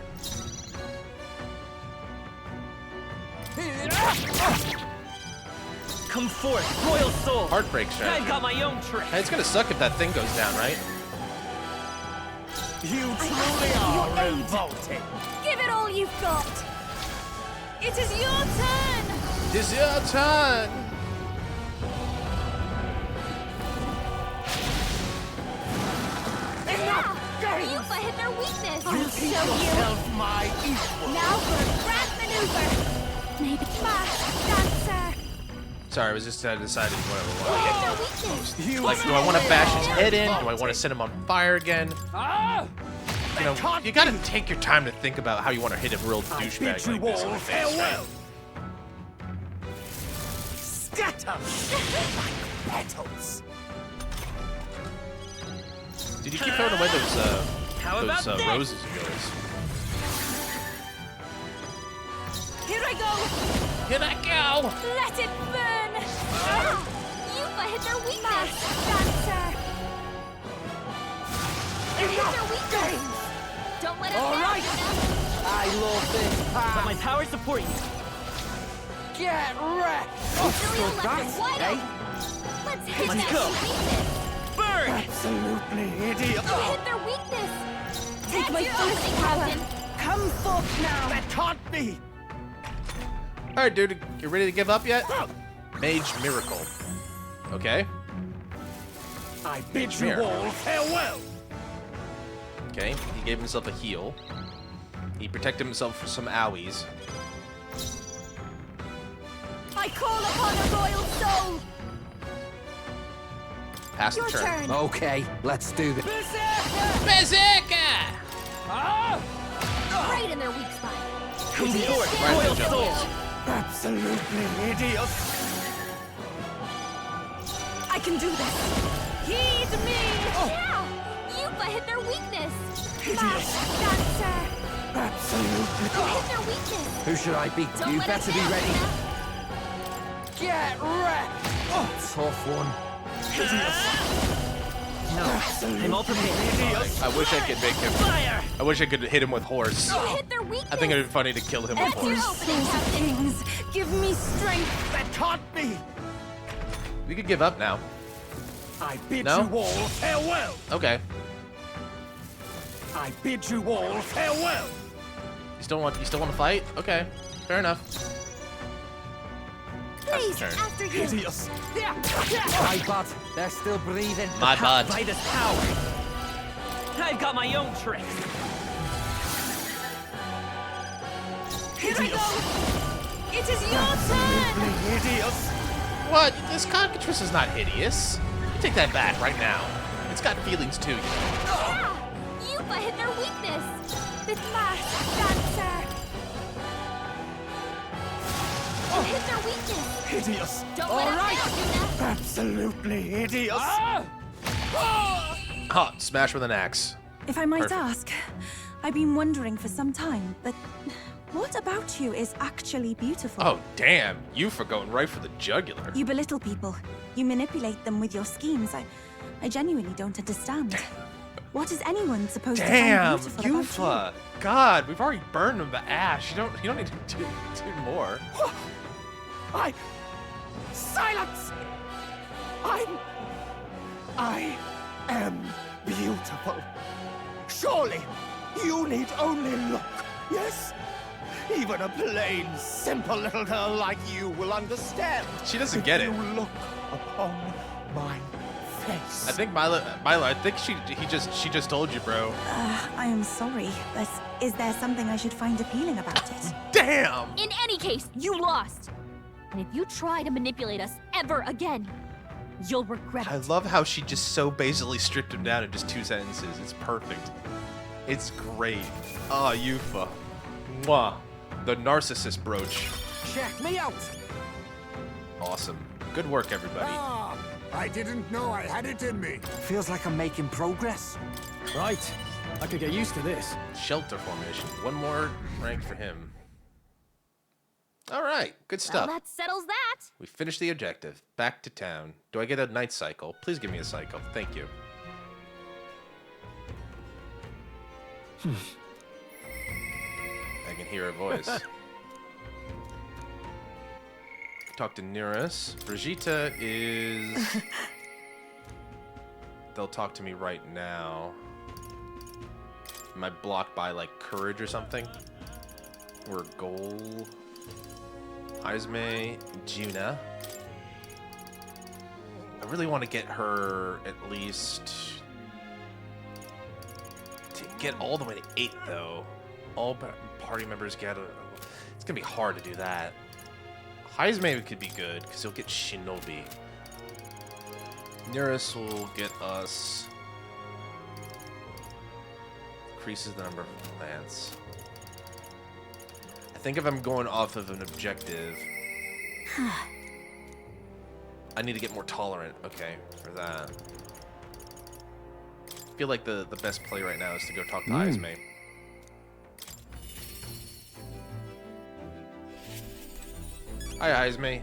Come forth, royal soul. Heartbreak strategy. I've got my own trick. Hey, it's gonna suck if that thing goes down, right? You truly are revolting. Give it all you've got. It is your turn. It's your turn. Enough games. Yuffie hit their weakness. You keep yourself my equal. Now for a grand maneuver. Maybe smash, dancer. Sorry, I was just deciding whatever. Hit their weakness. You Like, do I want to bash his head in? Do I want to set him on fire again? Ah! you know, you gotta take your time to think about how you want to hit a real douchebag like this in the face, right? Scatter like petals. Did you keep throwing away those roses of yours? Here I go! Here I go! Let it burn! Yuffie hit their weakness! Dancer! Hit their weakness! Don't let us down, Yuna! I love this path. But my power support you. Get wrecked! Julian left it wide open! Let's hit Let's that go. weakness! Burn! Absolutely idiot! You hit their weakness! Take That's my your full opening, power. Captain! Come forth now. That can't be! Alright, dude, you ready to give up yet? Mage Miracle. Okay. I bid you all farewell! Okay, he gave himself a heal. He protected himself from some owies. I call upon a royal soul! Pass the Your turn. turn. Okay, let's do this. Berserker! Right in their weak spot. Come forth, Right in royal the soul. jugular. Absolutely idiot! I can do this. Heed me! Yeah! Yuffie hit their weakness! Smash! Dancer! Absolutely! You hit their weakness! Who should I be? Don't You let better us be down, ready. Yuna. Get wrecked! Tough one. No, I'm all prepared. I wish I could make him. Fire! I wish I could hit him with horse. You hit their weakness! I think it'd be funny to kill him with That's your horse. opening, Captain! Kings, give me strength. That can't be! We could give up now. I bid No? you all farewell! Okay. I bid you all farewell! You still want to fight? Okay. Fair enough. Please, turn. after you! Idiots! My bad. They're still breathing. My bad. Midas power. I've got my own tricks. Here I go. It is your turn. Idiots! What? This cockatrice is not hideous. You take that back right now. It's got feelings too, you know. Yeah! Yuffie hit their weakness! With Mash Dancer! You hit their weakness! Idiots! Don't let us down, Yuna! Absolutely idiots! Oh, smash with an axe. If I might Perfect. ask, I've been wondering for some time, but what about you is actually beautiful? Oh, damn. You for going right for the jugular. You belittle people. You manipulate them with your schemes. I genuinely don't understand. What is anyone supposed Damn, to find beautiful about Yuffie. God, we've already burned him to ash. You don't need to do more. Silence! I am beautiful. Surely you need only look, yes? Even a plain, simple little girl like you will understand. She doesn't get it. You look upon my face. I think Milo, I think she just told you, bro. I am sorry, but is there something I should find appealing about it? Damn! In any case, you lost! And if you try to manipulate us ever again, you'll regret I it. love how she just so basically stripped him down in just 2 sentences. It's perfect. It's great. Ah, Yuffie. Mwah. The narcissist brooch. Check me out! Awesome. Good work, everybody. Ah, I didn't know I had it in me. Feels like I'm making progress. Right. I could get used to this. Shelter formation. 1 more rank for him. All right. Good Well, stuff. that settles that! We finished the objective. Back to town. Do I get a night cycle? Please give me a cycle. Thank you. I can hear a voice. Talk to Nereus. Brigitte is... They'll talk to me right now. Am I blocked by, like, courage or something? Or goal? Izme, Juna. I really want to get her at least... to get all the way to 8, though. All party members get a... It's going to be hard to do that. Heisme could be good, because he'll get Shinobi. Nereus will get us... increases the number of plants. I think if I'm going off of an objective, I need to get more tolerant. Okay, for that. I feel like the best play right now is to go talk to Izme. Hi, Izme.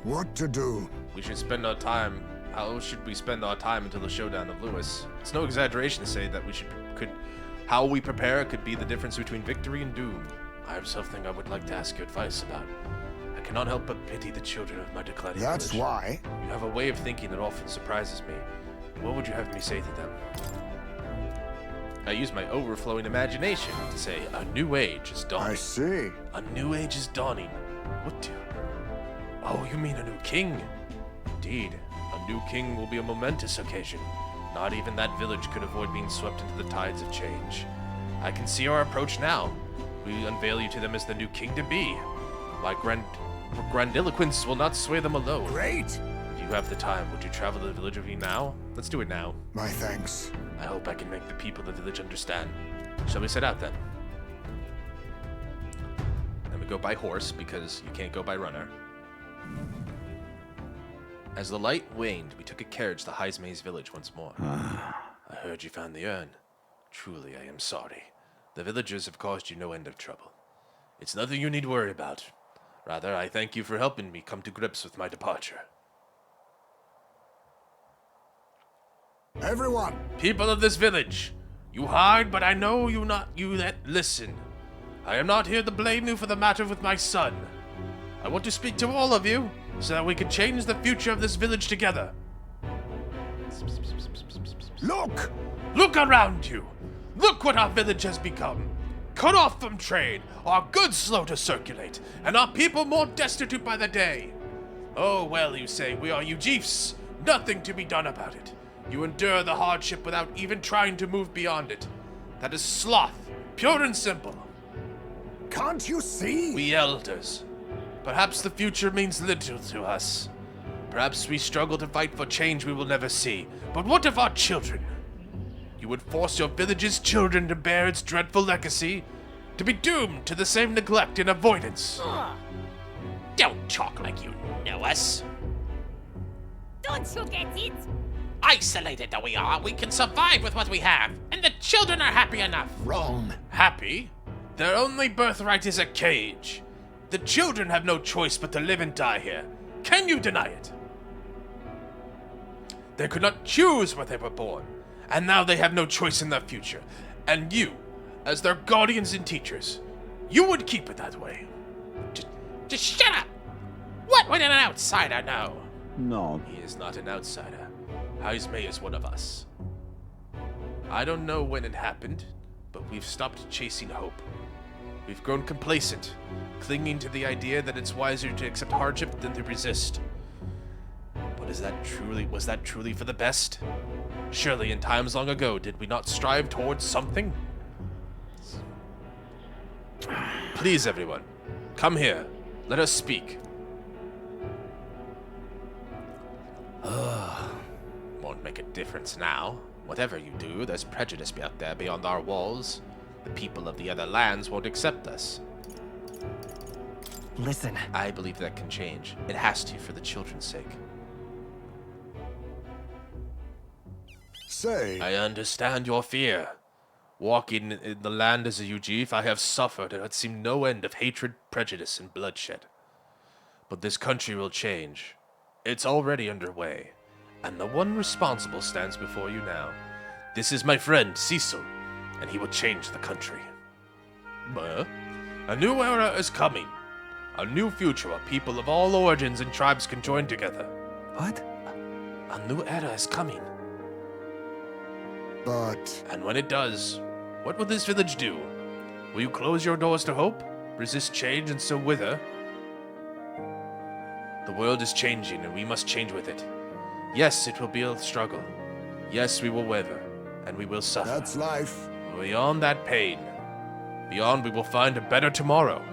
What to do? We should spend our time. How should we spend our time until the showdown of Lewis? It's no exaggeration to say that how we prepare could be the difference between victory and doom. I have something I would like to ask your advice about. I cannot help but pity the children of my declining That's village. why. You have a way of thinking that often surprises me. What would you have me say to them? I use my overflowing imagination to say, a new age is dawning. I see. A new age is dawning. What do? Oh, you mean a new king? Indeed. A new king will be a momentous occasion. Not even that village could avoid being swept into the tides of change. I can see our approach now. We unveil you to them as the new king to be. My grandiloquence will not sway them alone. Great! If you have the time, would you travel to the village with me now? Let's do it now. My thanks. I hope I can make the people of the village understand. Shall we set out then? And we go by horse because you can't go by runner. As the light waned, we took a carriage to Izme's village once more. I heard you found the urn. Truly, I am sorry. The villagers have caused you no end of trouble. It's nothing you need worry about. Rather, I thank you for helping me come to grips with my departure. Everyone! People of this village, you hide, but I know you that listen. I am not here to blame you for the matter with my son. I want to speak to all of you, so that we can change the future of this village together. Look! Look around you! Look what our village has become! Cut off from trade, our goods slow to circulate, and our people more destitute by the day. Oh, well, you say, we are Ujifs. Nothing to be done about it. You endure the hardship without even trying to move beyond it. That is sloth, pure and simple. Can't you see? We elders. Perhaps the future means little to us. Perhaps we struggle to fight for change we will never see. But what of our children? You would force your village's children to bear its dreadful legacy, to be doomed to the same neglect and avoidance. Don't talk like you know us. Don't you get it? Isolated though we are, we can survive with what we have, and the children are happy enough. Wrong. Happy? Their only birthright is a cage. The children have no choice but to live and die here. Can you deny it? They could not choose where they were born, and now they have no choice in their future. And you, as their guardians and teachers, you would keep it that way. Just shut up! What would an outsider know? No. He is not an outsider. Izme is one of us. I don't know when it happened, but we've stopped chasing hope. We've grown complacent, clinging to the idea that it's wiser to accept hardship than to resist. But was that truly for the best? Surely in times long ago, did we not strive towards something? Please, everyone, come here. Let us speak. Won't make a difference now. Whatever you do, there's prejudice out there beyond our walls. The people of the other lands won't accept us. Listen. I believe that can change. It has to for the children's sake. Say. I understand your fear. Walking in the land as a Ujif, I have suffered and had seen no end of hatred, prejudice, and bloodshed. But this country will change. It's already underway, and the one responsible stands before you now. This is my friend, Cecil, and he will change the country. A new era is coming. A new future where people of all origins and tribes can join together. What? A new era is coming. But... And when it does, what will this village do? Will you close your doors to hope? Resist change and so wither? The world is changing and we must change with it. Yes, it will be a struggle. Yes, we will waver, and we will suffer. That's life. Beyond that pain, beyond we will find a better tomorrow.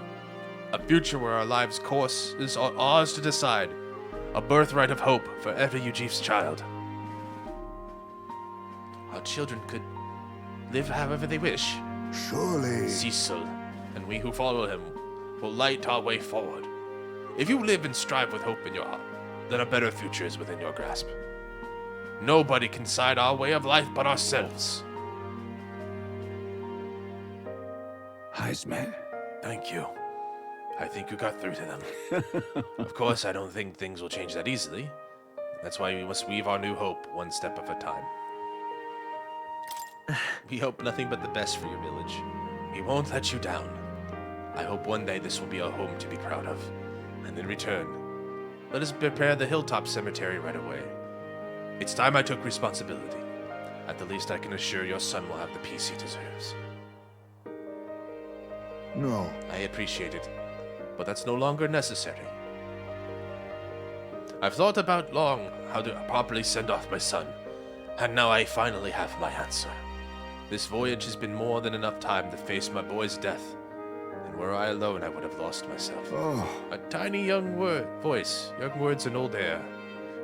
A future where our lives' course is ours to decide. A birthright of hope for every Ujif's child. Our children could live however they wish. Surely. Cecil, and we who follow him, will light our way forward. If you live and strive with hope in your heart, then a better future is within your grasp. Nobody can decide our way of life but ourselves. Heisme. Thank you. I think you got through to them. Of course, I don't think things will change that easily. That's why we must weave our new hope one step at a time. We hope nothing but the best for your village. We won't let you down. I hope one day this will be a home to be proud of. And in return, let us prepare the Hilltop Cemetery right away. It's time I took responsibility. At the least, I can assure your son will have the peace he deserves. No. I appreciate it, but that's no longer necessary. I've thought about long how to properly send off my son, and now I finally have my answer. This voyage has been more than enough time to face my boy's death, and were I alone, I would have lost myself. Oh. A tiny young voice, young words and old air,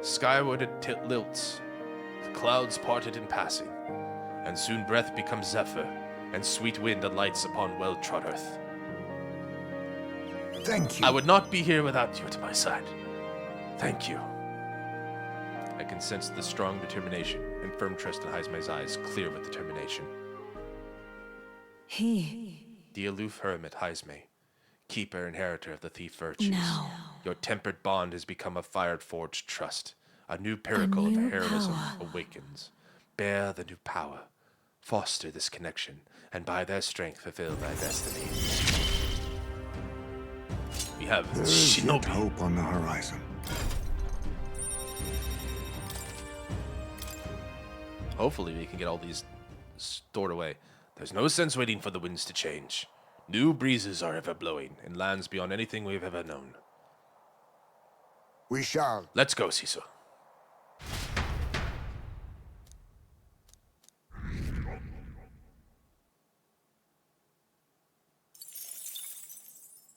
skyward it lilts, the clouds parted in passing, and soon breath becomes zephyr, and sweet wind alights upon well-trod earth. Thank you. I would not be here without you at my side. Thank you. I can sense the strong determination and firm trust in Heisme's eyes, clear with determination. The aloof hermit Heisme, keeper and inheritor of the thief virtues. Now. Your tempered bond has become a fire-forged trust. A new pinnacle of heroism awakens. Bear the new power. Foster this connection, and by their strength fulfill thy destiny. We have There is yet Shinobi. hope on the horizon. Hopefully we can get all these stored away. There's no sense waiting for the winds to change. New breezes are ever blowing in lands beyond anything we've ever known. We shall. Let's go, Cecil.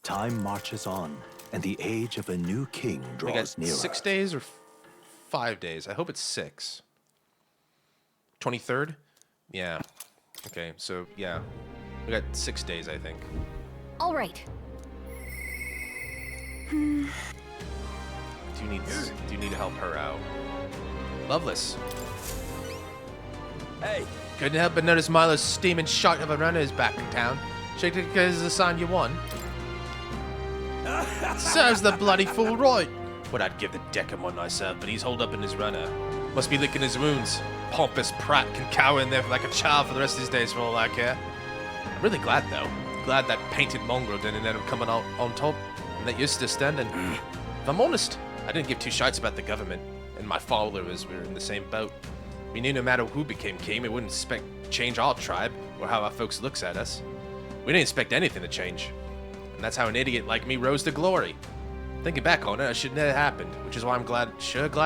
Time marches on, and the age of a new king We got draws nearer. 6 days or 5 days? I hope it's 6. 23rd? Yeah. Okay, so yeah. We got 6 days, I think. All right. Do you need to help her out? Loveless. Hey. Couldn't help but notice Milo's steaming shot of a runner is back in town. Checked it because it's a sign you won. Serves the bloody fool right. What I'd give the Deckham one myself, but he's holed up in his runner. Must be licking his wounds. Pompous prat can cower in there like a child for the rest of his days for all I care. I'm really glad though. Glad that painted mongrel didn't end up coming out on top and that you're still standing. If I'm honest, I didn't give two shites about the government, and my followers were in the same boat. We knew no matter who became king, we wouldn't expect change our tribe or how our folks looks at us. We didn't expect anything to change. And that's how an idiot like me rose to glory. Thinking back on it, it shouldn't have happened, which is why I'm glad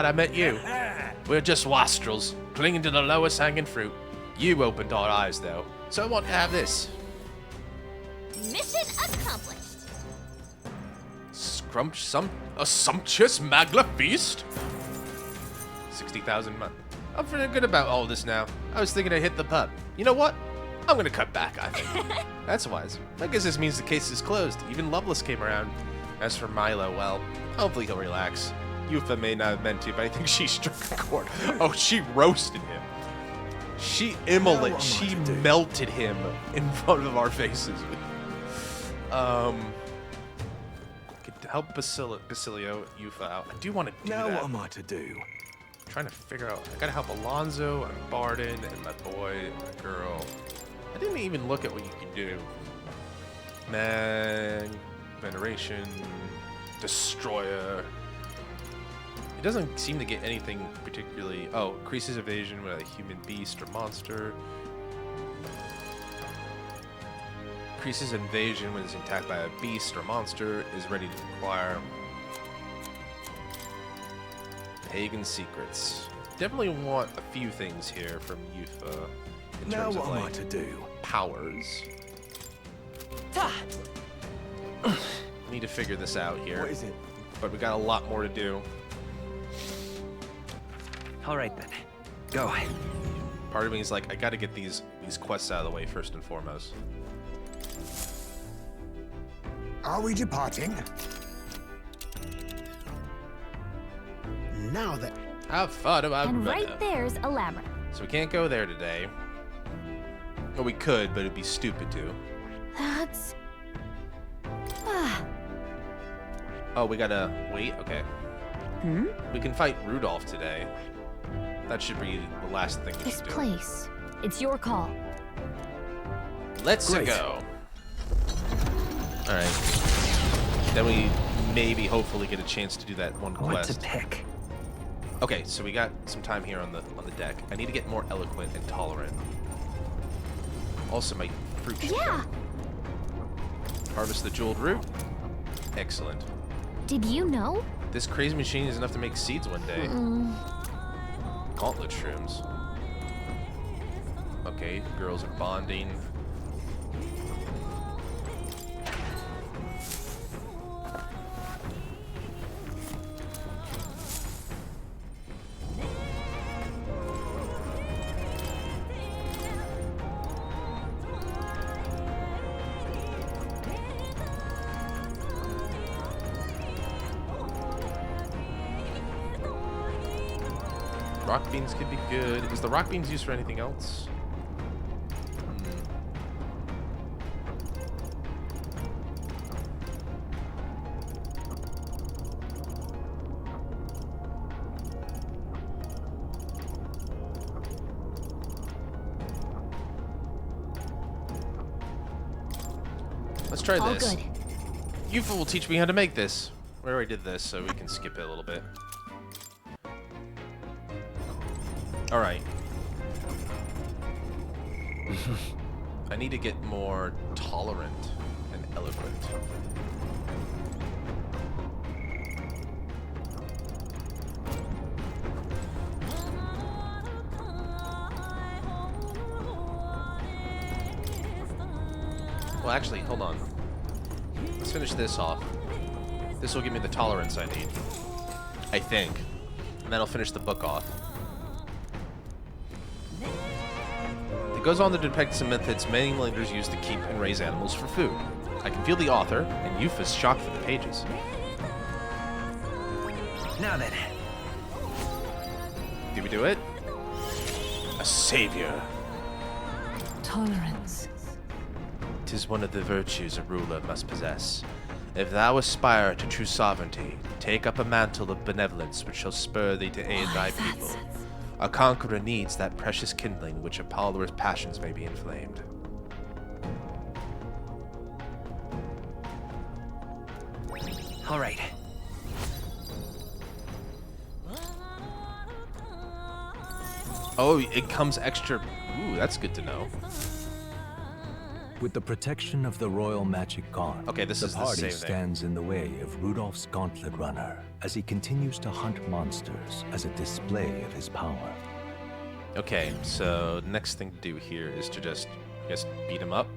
I met you. We're just wastrels, clinging to the lowest hanging fruit. You opened our eyes, though, so I want to have this. Mission accomplished. A sumptuous Magla feast? 60,000 a month. I'm feeling good about all this now. I was thinking I'd hit the pub. You know what? I'm gonna cut back, I think. That's wise. I guess this means the case is closed. Even Loveless came around. As for Milo, well, hopefully he'll relax. Yufa may not have meant to, but I think she struck a chord. Oh, she roasted him. She melted him in front of our faces. Could help Basilio, Yufa out. I do want to do that. Now what am I to do? I'm trying to figure out. I gotta help Alonzo and Barden and my boy and my girl. I didn't even look at what you could do. Man, Veneration, Destroyer. It doesn't seem to get anything particularly. Oh, increases evasion with a human beast or monster. Increases invasion when it's attacked by a beast or monster. Is ready to acquire. Pagan secrets. Definitely want a few things here from Yufa. In Now terms what of, am I like, to do? powers. Need to figure this out here. What is it? But we got a lot more to do. All right then. Go. part of me is like, I gotta get these quests out of the way first and foremost. Are we departing? Now then. Have fun about And right there's a labyrinth. So we can't go there today. Well, we could, but it'd be stupid to. That's... Oh, we gotta wait? Okay. Hmm? We can fight Rudolph today. That should be the last thing we This should do. place. It's your call. Let's go. Alright. Then we maybe, hopefully, get a chance to do that one What quest. to pick? Okay, so we got some time here on the deck. I need to get more eloquent and tolerant. Also, my fruit. Yeah. Harvest the jeweled root. Excellent. Did you know? This crazy machine is enough to make seeds one day. Gauntlet shrooms. Okay, girls are bonding. Rock beans could be good. Is the rock beans used for anything else? Let's try All this. good. Yufa will teach me how to make this. We already did this, so we can skip it a little bit. Alright. I need to get more tolerant and eloquent. Well, actually, hold on. Let's finish this off. This will give me the tolerance I need. I think. And then I'll finish the book off. It goes on to depict some methods many leaders use to keep and raise animals for food. I can feel the author, and Yufa's shocked for the pages. Now then. Did we do it? A savior. Tolerance. 'Tis one of the virtues a ruler must possess. If thou aspire to true sovereignty, take up a mantle of benevolence which shall spur thee to aid thy people. A conqueror needs that precious kindling which a follower's passions may be inflamed. All right. Oh, it comes extra. Ooh, that's good to know. With the protection of the royal magic gone, Okay, this the is the party same thing. stands in the way of Rudolph's Gauntlet Runner as he continues to hunt monsters as a display of his power. Okay, so next thing to do here is to just, I guess, beat him up.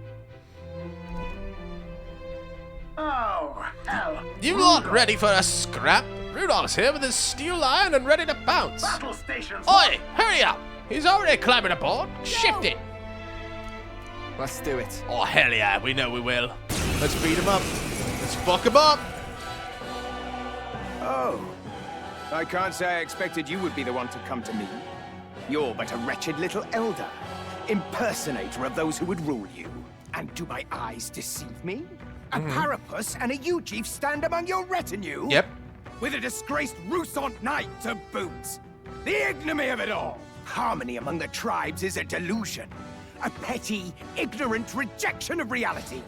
Oh, hell. You lot ready for a scrap? Rudolph's here with his steel iron and ready to pounce. Battle stations. Oi, hurry up! He's already climbing aboard. Shift it! Let's do it. Oh, hell yeah, we know we will. Let's beat him up. Let's fuck him up. Oh. I can't say I expected you would be the one to come to me. You're but a wretched little elder, impersonator of those who would rule you. And do my eyes deceive me? A Parapus and a Eugif stand among your retinue? Yep. With a disgraced Rusant knight to boot. The ignominy of it all. Harmony among the tribes is a delusion. A petty, ignorant rejection of reality.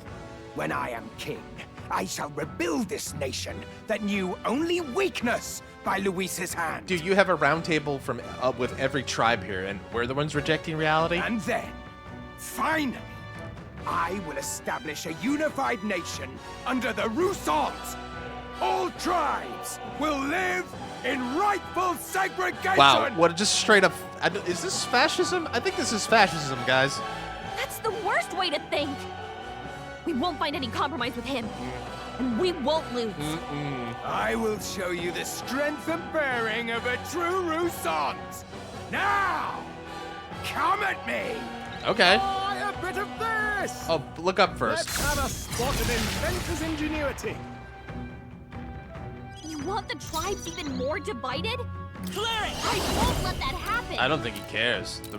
When I am king, I shall rebuild this nation that knew only weakness by Luis's hand. Dude, you have a round table from with every tribe here, and we're the ones rejecting reality? And then, finally, I will establish a unified nation under the Rusant. All tribes will live in rightful segregation. Wow, what just straight up... Is this fascism? I think this is fascism, guys. That's the worst way to think. We won't find any compromise with him. And we won't lose. I will show you the strength and bearing of a true Rusant. Now! Come at me! Okay. Try a bit of this! Oh, look up first. Let's have a spot of inventor's ingenuity. You want the tribes even more divided? Cleric! I won't let that happen! I don't think he cares. The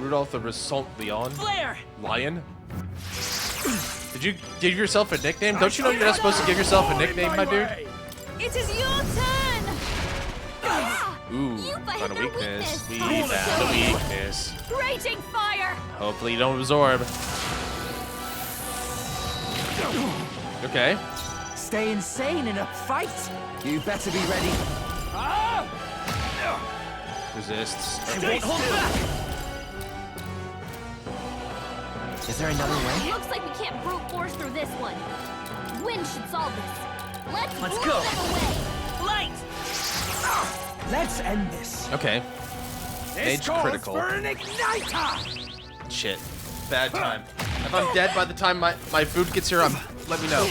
Rudolph the Result Leon? Flare! Lion? Did you give yourself a nickname? Don't you know you're not supposed to give yourself a nickname, my dude? It is your turn! Ooh, found a weakness. We found a weakness. Raging fire! Hopefully you don't absorb. Okay. Stay insane in a fight? You better be ready. Resists. Won't hold back! Is there another way? Looks like we can't brute force through this one. Wind should solve this. Let's go. blow them away! Light! Let's end this. Okay. Mage critical. For an igniter! Shit. Bad time. If I'm dead by the time my food gets here, let me know.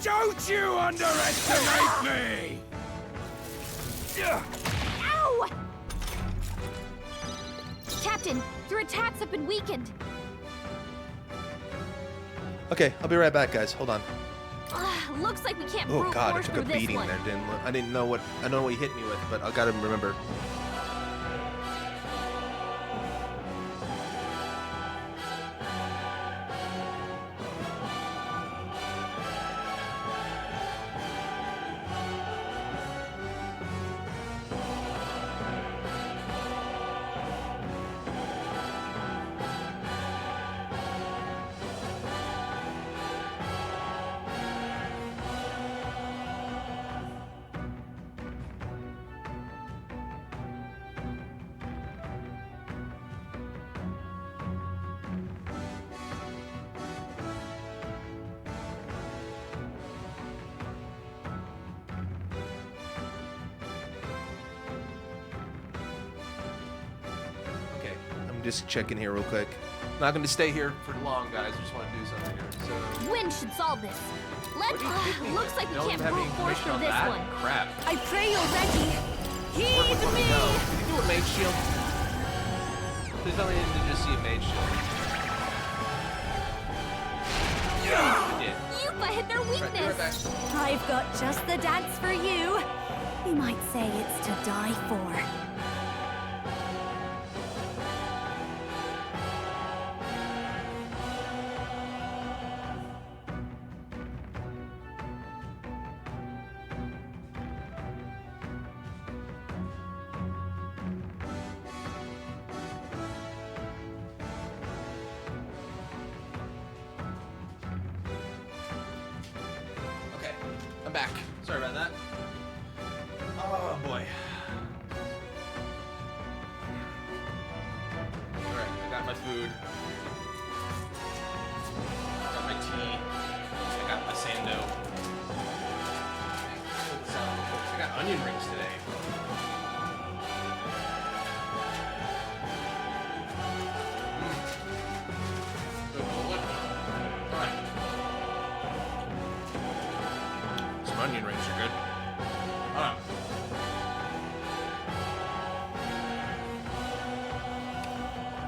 Don't you underestimate me! Ow! Captain, your attacks have been weakened. Okay, I'll be right back, guys. Hold on. Looks like we can't Oh brute god, I force took through a this beating one. there. I didn't know what he hit me with, but I gotta remember. Just checking here real quick. Not gonna stay here for long, guys. I just want to do something here. So. Wind should solve this. Let's. Looks like we Don't can't have any brute force information through on this that? one. Crap. I pray you're ready. Where would Heed one me. go? Did he do a mage shield? Please tell me I didn't just see a mage shield. I did. Yupa hit their weakness. I've got just the dance for you. You might say it's to die for. Okay, I'm back. Sorry about that. Oh boy. Alright, I got my food. Got my tea. I got my sando. I got onion rings today. Alright. Some onion rings are good. Alright.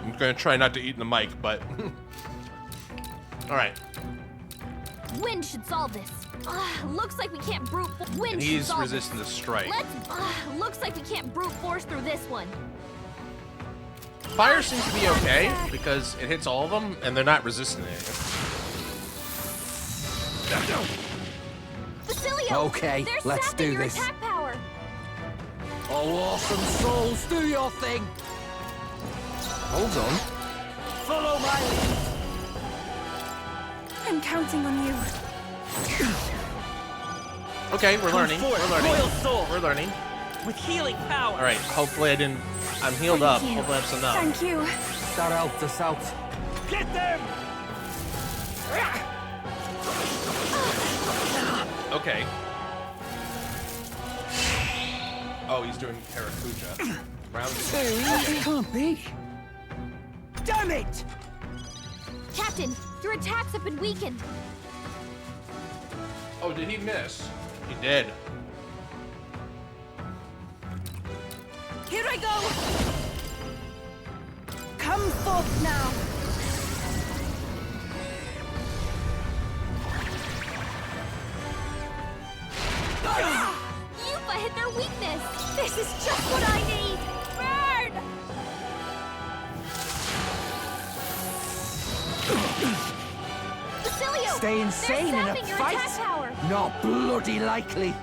I'm gonna try not to eat in the mic, but alright. Wind should solve this. Looks like we can't brute. Wind And should he's solve resisting the strike. Let's. Looks like we can't brute force through this one. Fire seems to be okay because it hits all of them and they're not resisting it. Basilio, Okay, they're let's sapping do your this. attack power. Oh, awesome souls, do your thing. Hold on. Follow my lead. I'm counting on you. Okay, we're learning. Forth, We're learning. Royal Soul. We're learning. With healing power. All right. Hopefully I didn't. I'm healed up. Hopefully I have some enough. Thank you. That helped us out. Get them! Okay. Oh, he's doing Karakuja. It can't be. Damn it! Captain, your attacks have been weakened. Oh, did he miss? He did. Here I go. Come forth now. Yuffie hit their weakness. This is just what I need. Burn! Basilio! Stay insane in a they're sapping your fight? attack power. Not bloody likely.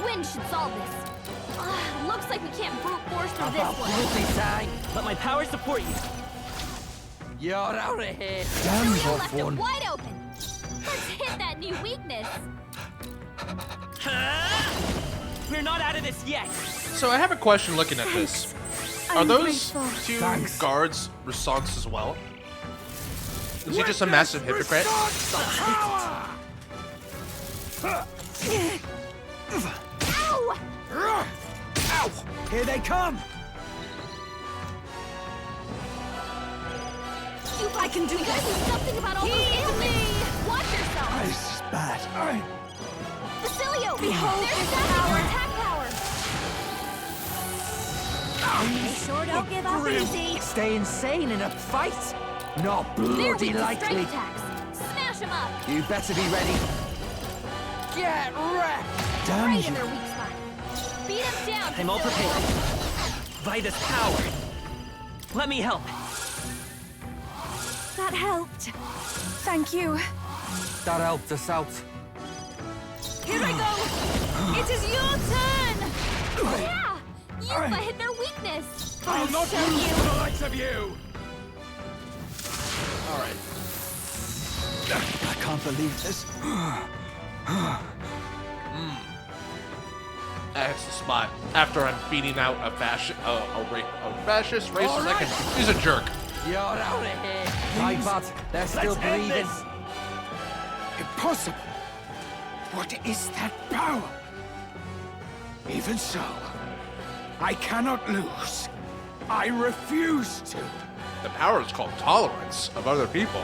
Wind should solve this. Looks like we can't brute force through this one. Bloody time. Let my power support you. You're out of here. Basilio left it wide open. Let's hit that new weakness. We're not out of this yet. So I have a question looking at this. Are I'm those grateful. two Thanks. guards Resance as well? Is he just a massive hypocrite? Ow! Ow! Here they come! I can do this. You gotta do something about all those ailments. Watch yourself. This is bad. Basilio, behold their power. Attack power. They sure don't give up easy. Stay insane in a fight? Not They're bloody weak to strength likely. attacks. Smash them up. You better be ready. Get wrecked! Damn Right you. in their weak spot. Beat them down. I'm all Basilio. prepared. Vitus power. Let me help. That helped. Thank you. That helped us out. Here I go. It is your turn. Yeah! Yuffie hit their weakness. I'll not show lose you. to the likes of you! Alright. I can't believe this. That's the spot. After I'm beating out a fascist racist, he's a jerk. You're out of here. My bad. They're still Let's end breathing. this. Impossible! What is that power? Even so, I cannot lose. I refuse to. The power is called tolerance of other people.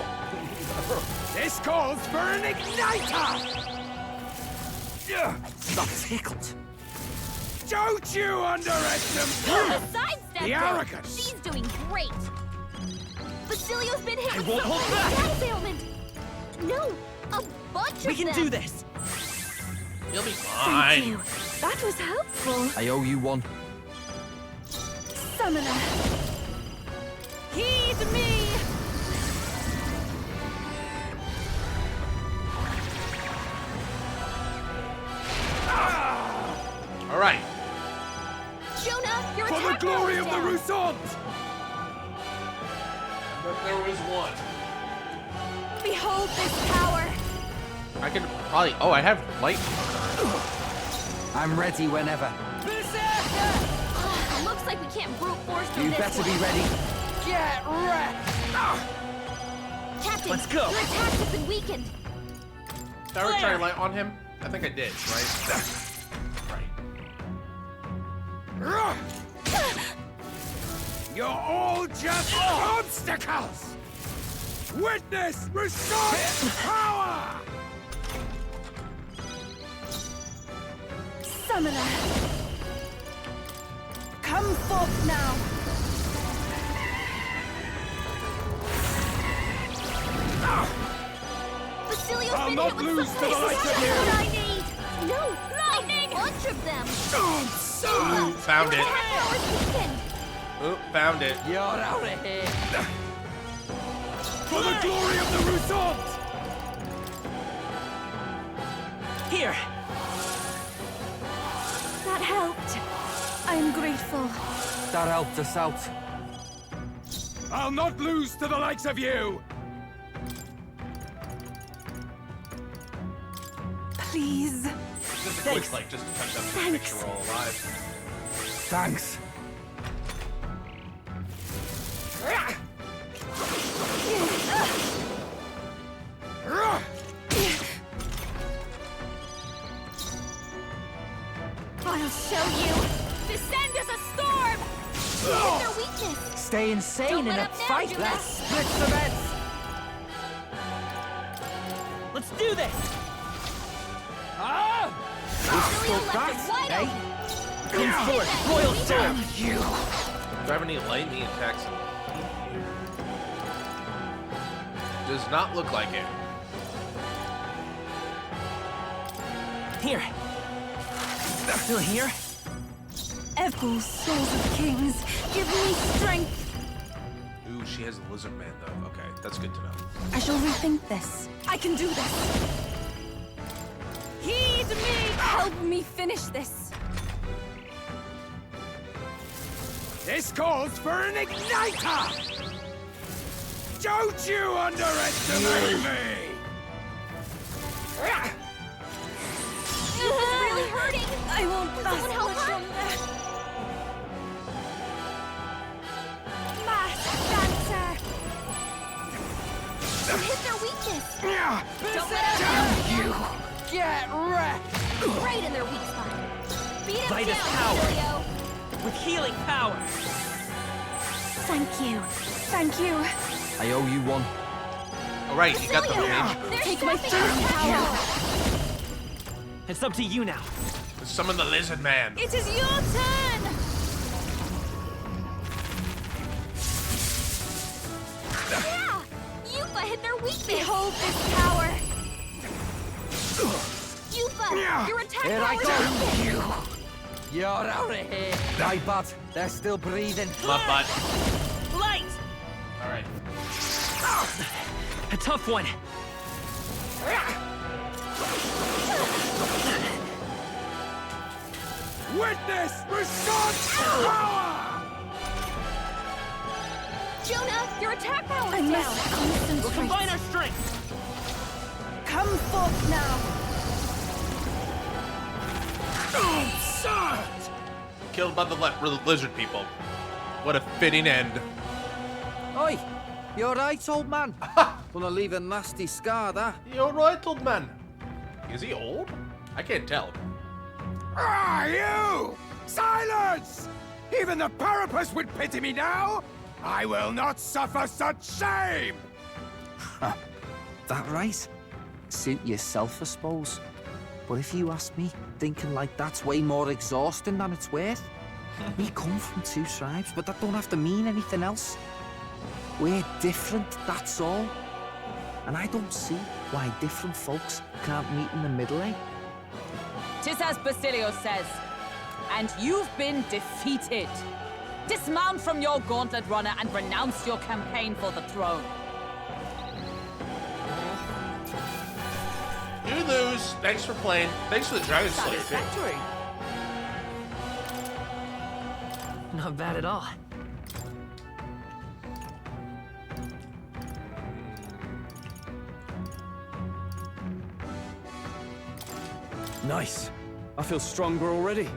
This calls for an igniter! Not tickled. Don't you underestimate Sidestep the them. arrogance! She's doing great. Basilio's been hit I with won't some hold kind of back. status ailment. No, a bunch We of can them. do this. You'll be Thank fine. you. That was helpful. I owe you one. Summoner. Heed me. Alright. Jonah, your For the attack glory power's of the down. Rusant! But there was one. Behold this power. I can probably. Oh, I have light. I'm ready whenever. Looks like we can't brute force through You this better one. be ready. Get wrecked! Captain, Let's go. your attacks have been weakened. Did I ever try light on him? I think I did, right? Right. You're all just obstacles! Witness Rusant's power! Summoner. Come forth now. Basilio's I'll been not hit with lose some to the kind of likes of status. you. What I need. No, lightning. A bunch of them. Ooh, found Your it. attack power's weakened. Ooh, found it. You're out of here. For the glory of the Rusant! Here. That helped. I'm grateful. That helped us out. I'll not lose to the likes of you! Please. Just a quick, like, just to touch up the picture we're all alive. Thanks. I'll show you. Descend as a storm. Hit their weakness. Stay insane Don't in let a up now, fight. Judah. Let's split the beds. Let's do this. Basilio thought that, eh? Come forth, Royal Soul! Do I have any lightning attacks? Does not look like it. Here. Still here? Echo, souls of kings, give me strength. Ooh, she has a lizard man though. Okay, that's good to know. I shall rethink this. I can do this. Heed me! Help me finish this. This calls for an igniter! Don't you underestimate me! This is really hurting. I won't Can pass someone help much her? on that. Mass dancer! You hit their weakness. Don't let her down! You get wrecked! Right in their weak spot. Beat him Vitus down, power. Basilio. With healing power! Thank you. Thank you. I owe you one. Alright, you got the Basilio, rage. they're Take my stripping his power. It's up to you now. Summon the lizard man. It is your turn! Yeah! Yuffie hit their weakness. Behold this power! Yuffie, your attack Here I power go. is You're out of here. My bad. They're still breathing. My butt. Light! Alright. A tough one. Witness Rasad's power! Jonah, your attack power I is must down. concentrate. We'll combine our strength. Come forth now. Killed by the lizard people. What a fitting end. Oi, you alright, old man? Gonna leave a nasty scar, that. You alright, old man? Is he old? I can't tell. Ah, you! Silence! Even the Parapus would pity me now! I will not suffer such shame! That right? Suit yourself, I suppose. But if you ask me, thinking like that's way more exhausting than it's worth. We come from two tribes, but that don't have to mean anything else. We're different, that's all. And I don't see why different folks can't meet in the middle, eh? 'Tis as Basilio says, and you've been defeated. Dismount from your gauntlet runner and renounce your campaign for the throne. You lose. Thanks for playing. Thanks for the Dragon Slayer, too. Satisfactory. Not bad at all. Nice. I feel stronger already.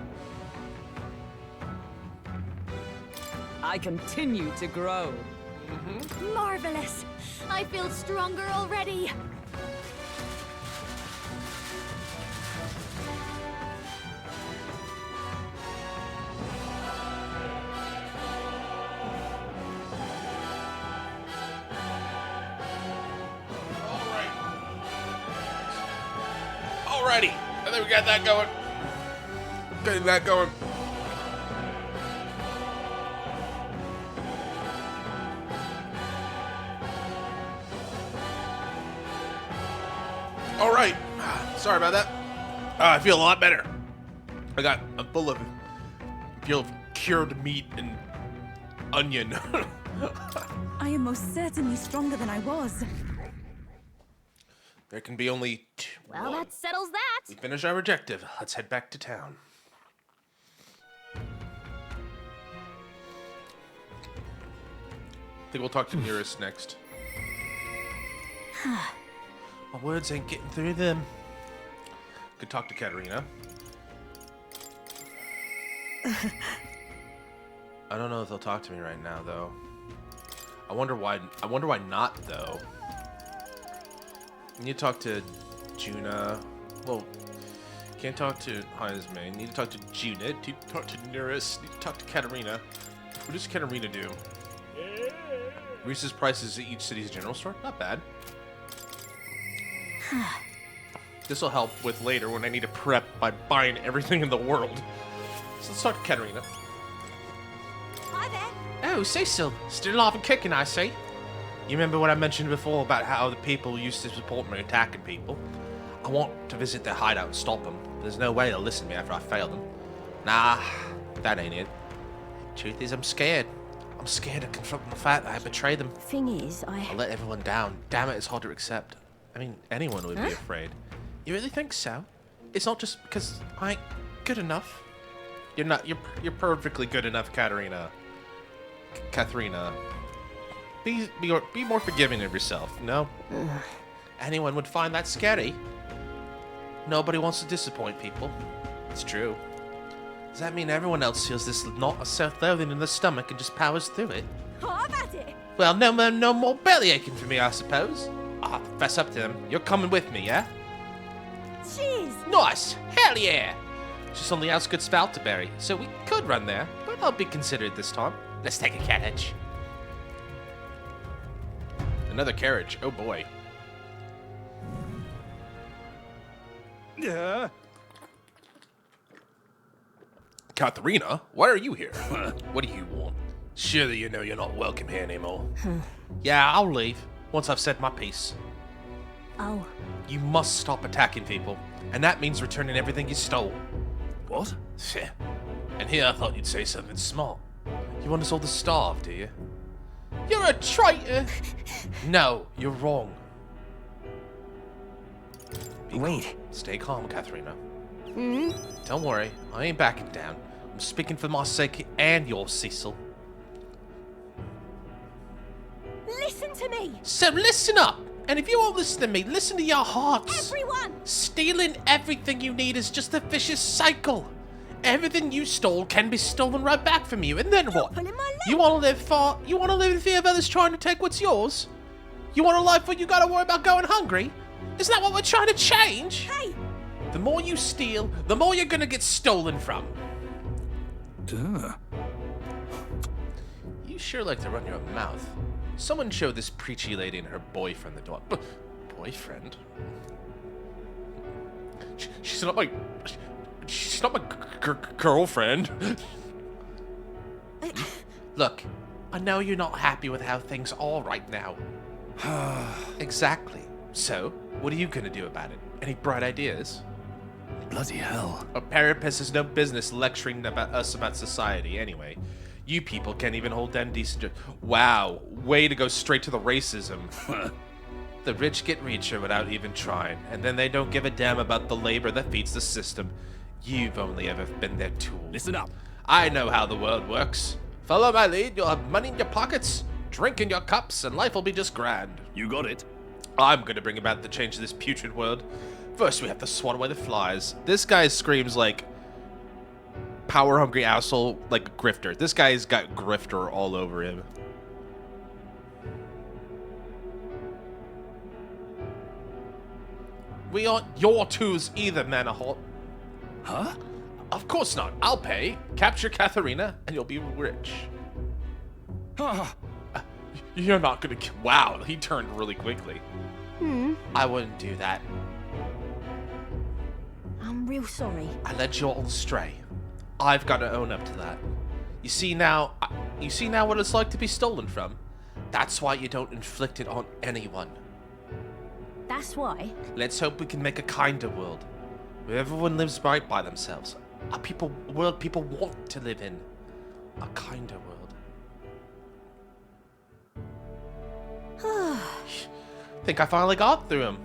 I continue to grow. Marvelous. I feel stronger already. Alrighty. I think we got that going. Getting that going. Alright. Sorry about that. I feel a lot better. I'm full of cured meat and onion. I am most certainly stronger than I was. There can be only two. Well, that settles that. We finish our objective. Let's head back to town. I think we'll talk to Nearest next. My words ain't getting through them. Could talk to Katarina. I don't know if they'll talk to me right now, though. I wonder why not, though. You need to talk to Juna. Well, can't talk to Heisman. Need to talk to Juna. Need to talk to Nearest. Need to talk to Katarina. What does Katarina do? Reese's prices at each city's general store? Not bad. This will help with later when I need to prep by buying everything in the world. So let's talk to Katarina. Hi there. Oh, Cecil, still alive and kicking, I see. You remember what I mentioned before about how the people used to support me attacking people? I want to visit their hideout and stop them. There's no way they'll listen to me after I fail them. Nah, that ain't it. Truth is, I'm scared. I'm scared of confronting the fact that I betrayed them. Thing is, I let everyone down. Damn it, it's hard to accept. I mean, anyone would be afraid. You really think so? It's not just because I ain't good enough. You're not. You're perfectly good enough, Katarina. Katharina. Be more forgiving of yourself. No. Anyone would find that scary. Nobody wants to disappoint people. It's true. Does that mean everyone else feels this knot of self-loathing in the stomach and just powers through it? Oh, I've had it. Well, no more belly aching for me, I suppose. I'll fess up to them. You're coming with me, yeah? Jeez. Nice! Hell yeah! Just on the outskirts of Altaberry, so we could run there, but I'll be considerate this time. Let's take a carriage. Another carriage. Oh boy. Yeah. Katharina, why are you here? What do you want? Surely you know you're not welcome here anymore. Yeah, I'll leave once I've said my piece. Oh. You must stop attacking people, and that means returning everything you stole. What? And here I thought you'd say something smart. You want us all to starve, do you? You're a traitor! No, you're wrong. Wait. Stay calm, Katharina. Don't worry, I ain't backing down. I'm speaking for my sake and yours, Cecil. Listen to me. So listen up! And if you won't listen to me, listen to your hearts. Everyone! Stealing everything you need is just a vicious cycle. Everything you stole can be stolen right back from you, and then what? You want to live far? You want to live in fear of others trying to take what's yours? You want a life where you gotta worry about going hungry? Isn't that what we're trying to change? Hey! The more you steal, the more you're gonna get stolen from. Duh. You sure like to run your mouth. Someone showed this preachy lady and her boyfriend the door. Boyfriend? She's not my... She's not my girlfriend. Look, I know you're not happy with how things are right now. Exactly. So, what are you gonna do about it? Any bright ideas? Bloody hell. A parapet has no business lecturing us about society anyway. You people can't even hold down decent... Wow, way to go straight to the racism. The rich get richer without even trying, and then they don't give a damn about the labor that feeds the system. You've only ever been their tool. Listen up. I know how the world works. Follow my lead, you'll have money in your pockets, drink in your cups, and life will be just grand. You got it. I'm gonna bring about the change to this putrid world. First, we have to swat away the flies. This guy screams like power-hungry asshole, like a grifter. This guy's got grifter all over him. We aren't your twos either, Manahort. Huh? Of course not. I'll pay. Capture Katharina, and you'll be rich. You're not gonna... Wow, he turned really quickly. I wouldn't do that. I'm real sorry. I led you all astray. I've got to own up to that. You see now what it's like to be stolen from? That's why you don't inflict it on anyone. That's why. Let's hope we can make a kinder world, where everyone lives right by themselves. A world people want to live in. A kinder world. Think I finally got through him.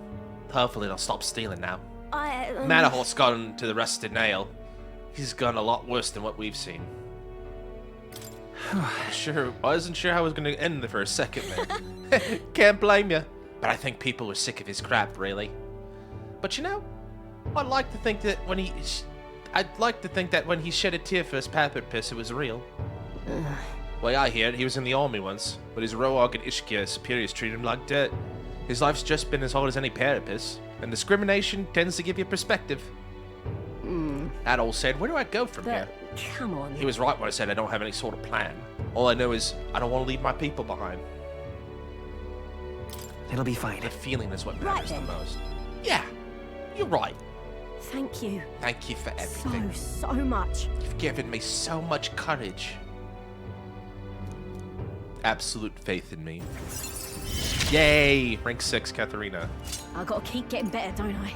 Hopefully they'll stop stealing now. Manahort's gone to the rusted nail. He's gone a lot worse than what we've seen. I wasn't sure how it was going to end for a second there. Can't blame you. But I think people were sick of his crap, really. But you know, I'd like to think that when he shed a tear for his parapet, it was real. Well, I hear he was in the army once, but his Roark and Ishkia superiors treated him like dirt. His life's just been as hard as any parapet, and discrimination tends to give you perspective. That all said, where do I go from here? Come on. He was right when I said I don't have any sort of plan. All I know is I don't want to leave my people behind. It'll be fine. The feeling is what matters the most. Yeah, You're right. Thank you. Thank you for everything. So much. You've given me so much courage. Absolute faith in me. Yay! Rank 6, Katharina. I gotta keep getting better, don't I?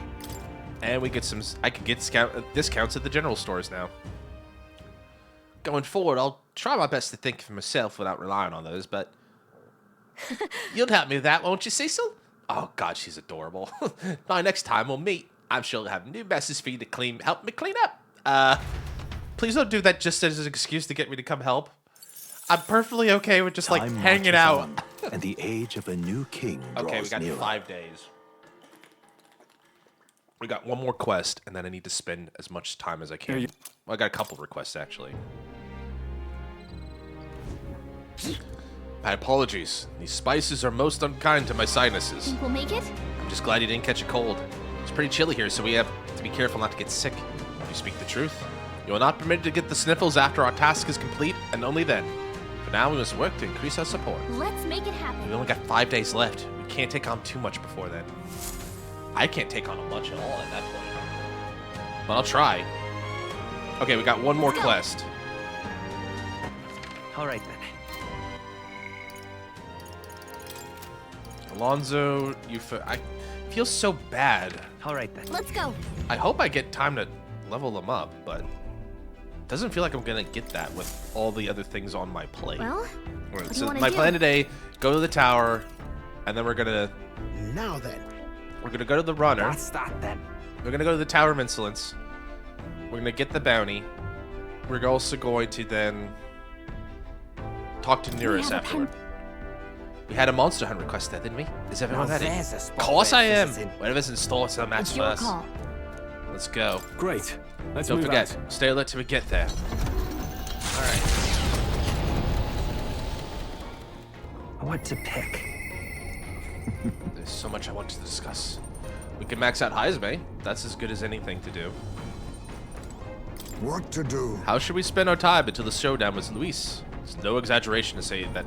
And we get some... I can get discounts at the general stores now. Going forward, I'll try my best to think for myself without relying on those, but... You'll help me with that, won't you, Cecil? Oh, God, she's adorable. By next time we'll meet, I'm sure you'll have new messes for you to help me clean up. Please don't do that just as an excuse to get me to come help. I'm perfectly okay with just, like, hanging out. And the age of a new king Okay, we draws got nearer. 5 days. We got one more quest, and then I need to spend as much time as I can. Well, I got a couple requests, actually. My apologies. These spices are most unkind to my sinuses. Think we'll make it? I'm just glad you didn't catch a cold. It's pretty chilly here, so we have to be careful not to get sick. If you speak the truth, you will not be permitted to get the sniffles after our task is complete, and only then. For now, we must work to increase our support. Let's make it happen. We only got 5 days left. We can't take on too much before then. I can't take on much at all at that point. But I'll try. Okay, we got one more quest. All right, then. Alonzo, I feel so bad. All right, then. Let's go. I hope I get time to level them up, but it doesn't feel like I'm going to get that with all the other things on my plate. Well, Alright, what do so you wanna my do? plan today, go to the tower, and then we're going to... Now then. We're going to go to the runner. That's that, then. We're going to go to the Tower of Insolence. We're going to get the bounty. We're also going to then talk to Neurus afterward. We had a monster hunt request there, didn't we? Is everyone Now ready? there's a Of spot course where I am. this is in. Whatever's in store, so match It's your first. call. Let's go. Great. Let's Don't move forget, out. stay alert till we get there. Alright. What to pick? There's so much I want to discuss. We can max out Heisme. That's as good as anything to do. What to do? How should we spend our time until the showdown with Luis? It's no exaggeration to say that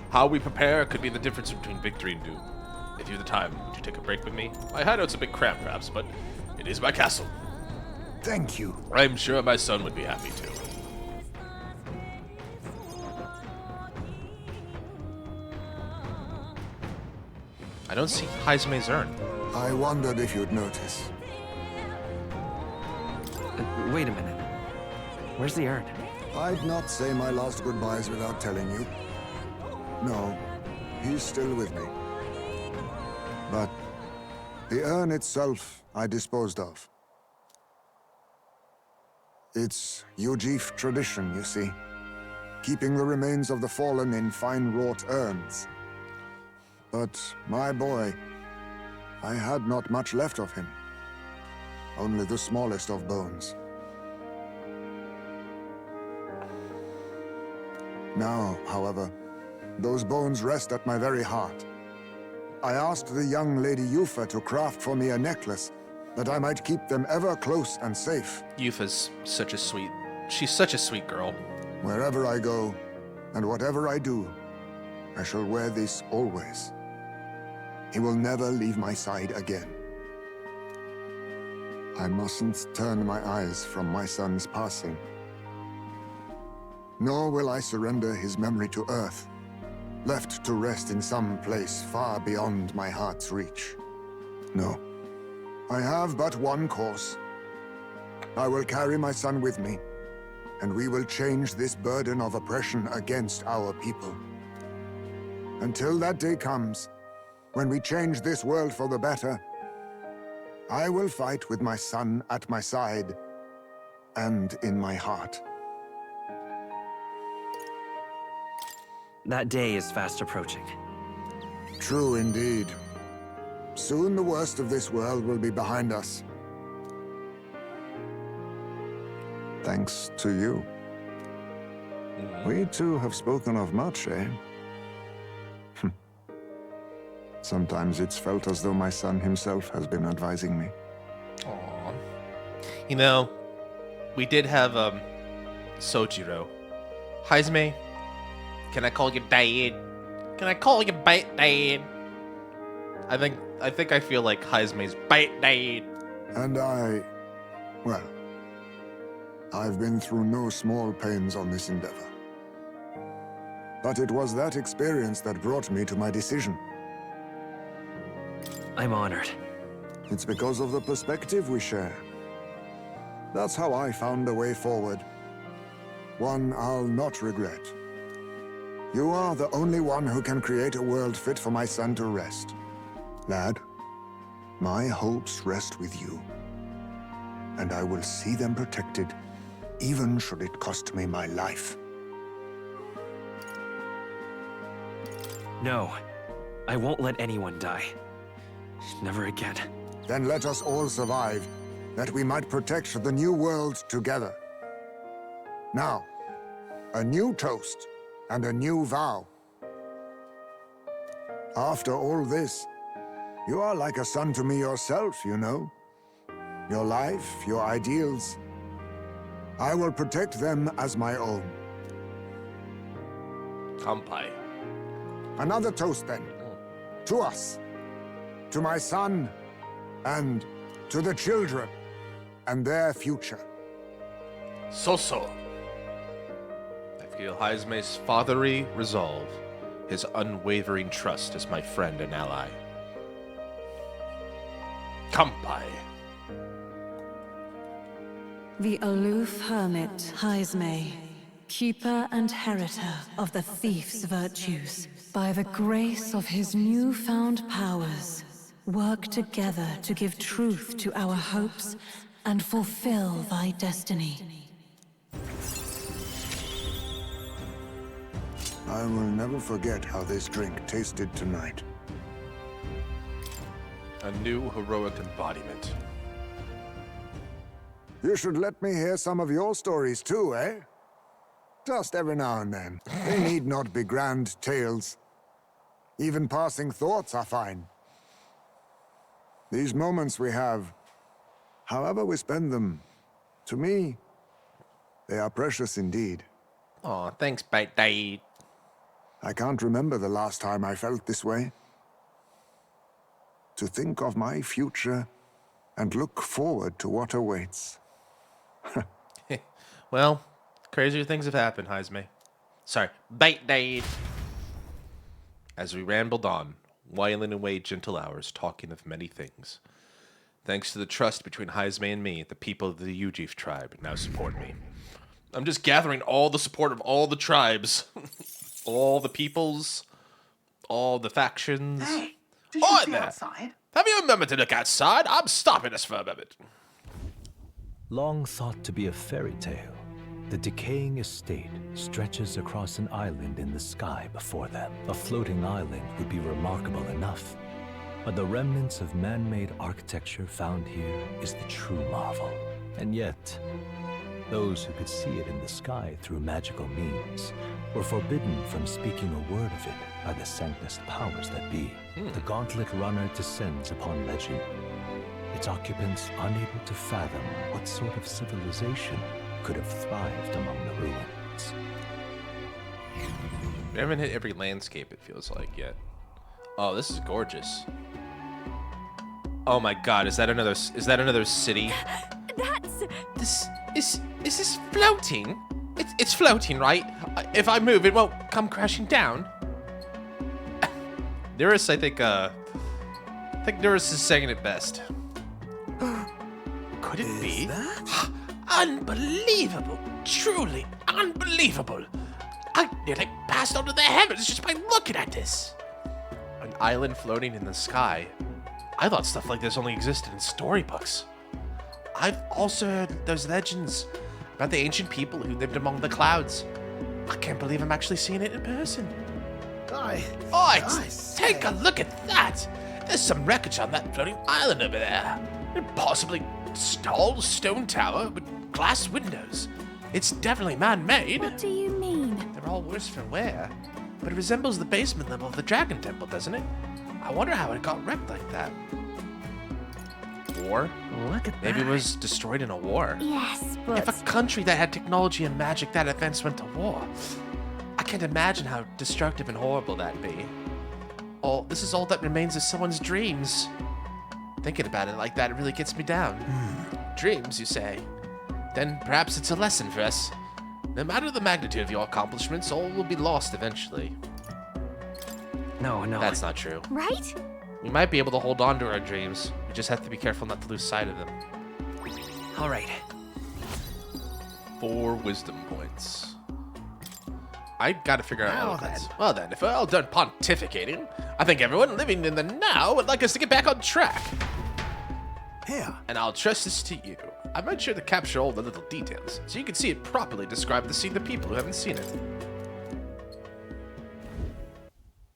how we prepare could be the difference between victory and doom. If you have the time, would you take a break with me? My hideout's a bit cramped, perhaps, but it is my castle. Thank you. I'm sure my son would be happy too. I don't see Heisme's urn. I wondered if you'd notice. Wait a minute. Where's the urn? I'd not say my last goodbyes without telling you. No, he's still with me. But the urn itself I disposed of. It's Yujif tradition, you see. Keeping the remains of the fallen in fine-wrought urns. But my boy, I had not much left of him. Only the smallest of bones. Now, however, those bones rest at my very heart. I asked the young Lady Yufa to craft for me a necklace, that I might keep them ever close and safe. Yufa's she's such a sweet girl. Wherever I go, and whatever I do, I shall wear this always. He will never leave my side again. I mustn't turn my eyes from my son's passing. Nor will I surrender his memory to Earth, left to rest in some place far beyond my heart's reach. No. I have but one course. I will carry my son with me, and we will change this burden of oppression against our people. Until that day comes, when we change this world for the better, I will fight with my son at my side and in my heart. That day is fast approaching. True indeed. Soon the worst of this world will be behind us. Thanks to you. We two have spoken of much, eh? Sometimes it's felt as though my son himself has been advising me. Aww. You know, we did have Sojiro. Heisme, can I call you Dad? Can I call you Dad? I feel like Heisme's Dad. And well, I've been through no small pains on this endeavor. But it was that experience that brought me to my decision. I'm honored. It's because of the perspective we share. That's how I found a way forward. One I'll not regret. You are the only one who can create a world fit for my son to rest. Lad, my hopes rest with you. And I will see them protected, even should it cost me my life. No, I won't let anyone die. Never again. Then let us all survive, that we might protect the new world together. Now, a new toast and a new vow. After all this, you are like a son to me yourself, you know. Your life, your ideals. I will protect them as my own. Kampai. Another toast then. To us. To my son. And to the children. And their future. So. I feel Haizme's fatherly resolve, his unwavering trust as my friend and ally. Kampai. The aloof hermit, Haizme, keeper and heritor of the thief's virtues, by the grace of his newfound powers, work together to give truth to our hopes and fulfill thy destiny. I will never forget how this drink tasted tonight. A new heroic embodiment. You should let me hear some of your stories too, eh? Just every now and then. They need not be grand tales. Even passing thoughts are fine. These moments we have, however we spend them, to me, they are precious indeed. Aw, thanks, Bait Dade. I can't remember the last time I felt this way. To think of my future and look forward to what awaits. Well, crazier things have happened, Haizme. Sorry, Bait Dade. As we rambled on, whiling away gentle hours, talking of many things. Thanks to the trust between Haizme and me, the people of the Ujif tribe now support me. I'm just gathering all the support of all the tribes. All the peoples. All the factions. Hey, did you see there. outside? Have you remembered to look outside? I'm stopping us for a moment. Long thought to be a fairy tale, the decaying estate stretches across an island in the sky before them. A floating island would be remarkable enough, but the remnants of man-made architecture found here is the true marvel. And yet, those who could see it in the sky through magical means were forbidden from speaking a word of it by the sanctest powers that be. The Gauntlet Runner descends upon legend, its occupants unable to fathom what sort of civilization could have thrived among the ruins. We haven't hit every landscape, it feels like, yet. Oh, this is gorgeous. Oh my god, is that another city? That's... Is this floating? It's floating, right? If I move, it won't come crashing down. Neurus, I think Neurus is saying it best. Could it be? Unbelievable! Truly unbelievable! I nearly passed onto the heavens just by looking at this. An island floating in the sky. I thought stuff like this only existed in storybooks. I've also heard those legends about the ancient people who lived among the clouds. I can't believe I'm actually seeing it in person. Take a look at that! There's some wreckage on that floating island over there. And possibly a tall stone tower with glass windows. It's definitely man-made. What do you mean? They're all worse for wear. But it resembles the basement level of the Dragon Temple, doesn't it? I wonder how it got wrecked like that. War? Look at Maybe it was destroyed in a war. Yes, but... If a country that had technology and magic that advanced went to war, I can't imagine how destructive and horrible that'd be. This is all that remains of someone's dreams. Thinking about it like that really gets me down. Dreams, you say? Then perhaps it's a lesson for us. No matter the magnitude of your accomplishments, all will be lost eventually. No. That's not true. Right? We might be able to hold on to our dreams. We just have to be careful not to lose sight of them. All right. 4 wisdom points. I gotta figure out eloquence. Well then, if we're all done pontificating, I think everyone living in the now would like us to get back on track. Here. And I'll trust this to you. I made sure to capture all the little details, so you can see it properly describe the scene to people who haven't seen it.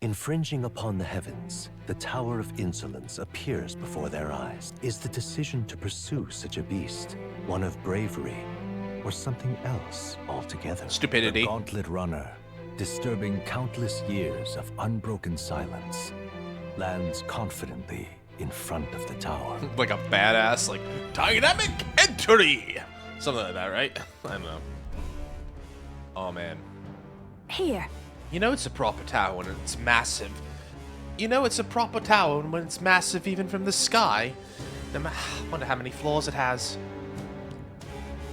Infringing upon the heavens, the Tower of Insolence appears before their eyes. Is the decision to pursue such a beast one of bravery, or something else altogether? Stupidity. The Gauntlet Runner, disturbing countless years of unbroken silence, lands confidently in front of the tower. Like a badass, like, dynamic entry! Something like that, right? I don't know. Oh, man. Here. You know it's a proper tower when it's massive. You know it's a proper tower when it's massive even from the sky. Wonder how many floors it has.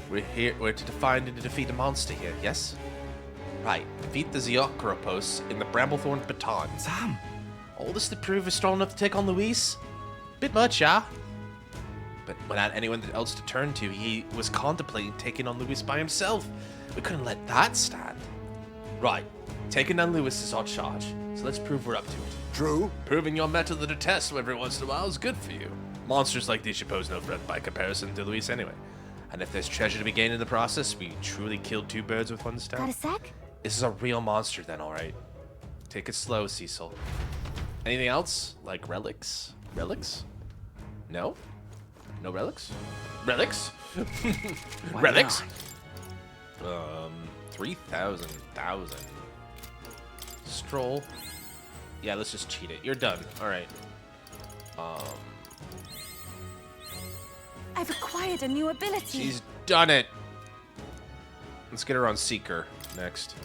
We're to find and to defeat a monster here, yes? Right, defeat the Zeocropos in the Bramblethorn Baton. Sam! All this to prove we're strong enough to take on Luis? Bit much, yeah? But without anyone else to turn to, he was contemplating taking on Luis by himself. We couldn't let that stand. Right, taking on Luis is our charge, so let's prove we're up to it. True. Proving your mettle to the test every once in a while is good for you. Monsters like these should pose no threat by comparison to Luis anyway. And if there's treasure to be gained in the process, we truly killed 2 birds with 1 stone. Got a sec? This is a real monster then, alright? Take it slow, Cecil. Anything else? Like relics? Relics? No? No relics? Relics? Relics? 3,000. Stroll. Yeah, let's just cheat it. You're done. Alright. I've acquired a new ability. She's done it. Let's get her on Seeker next.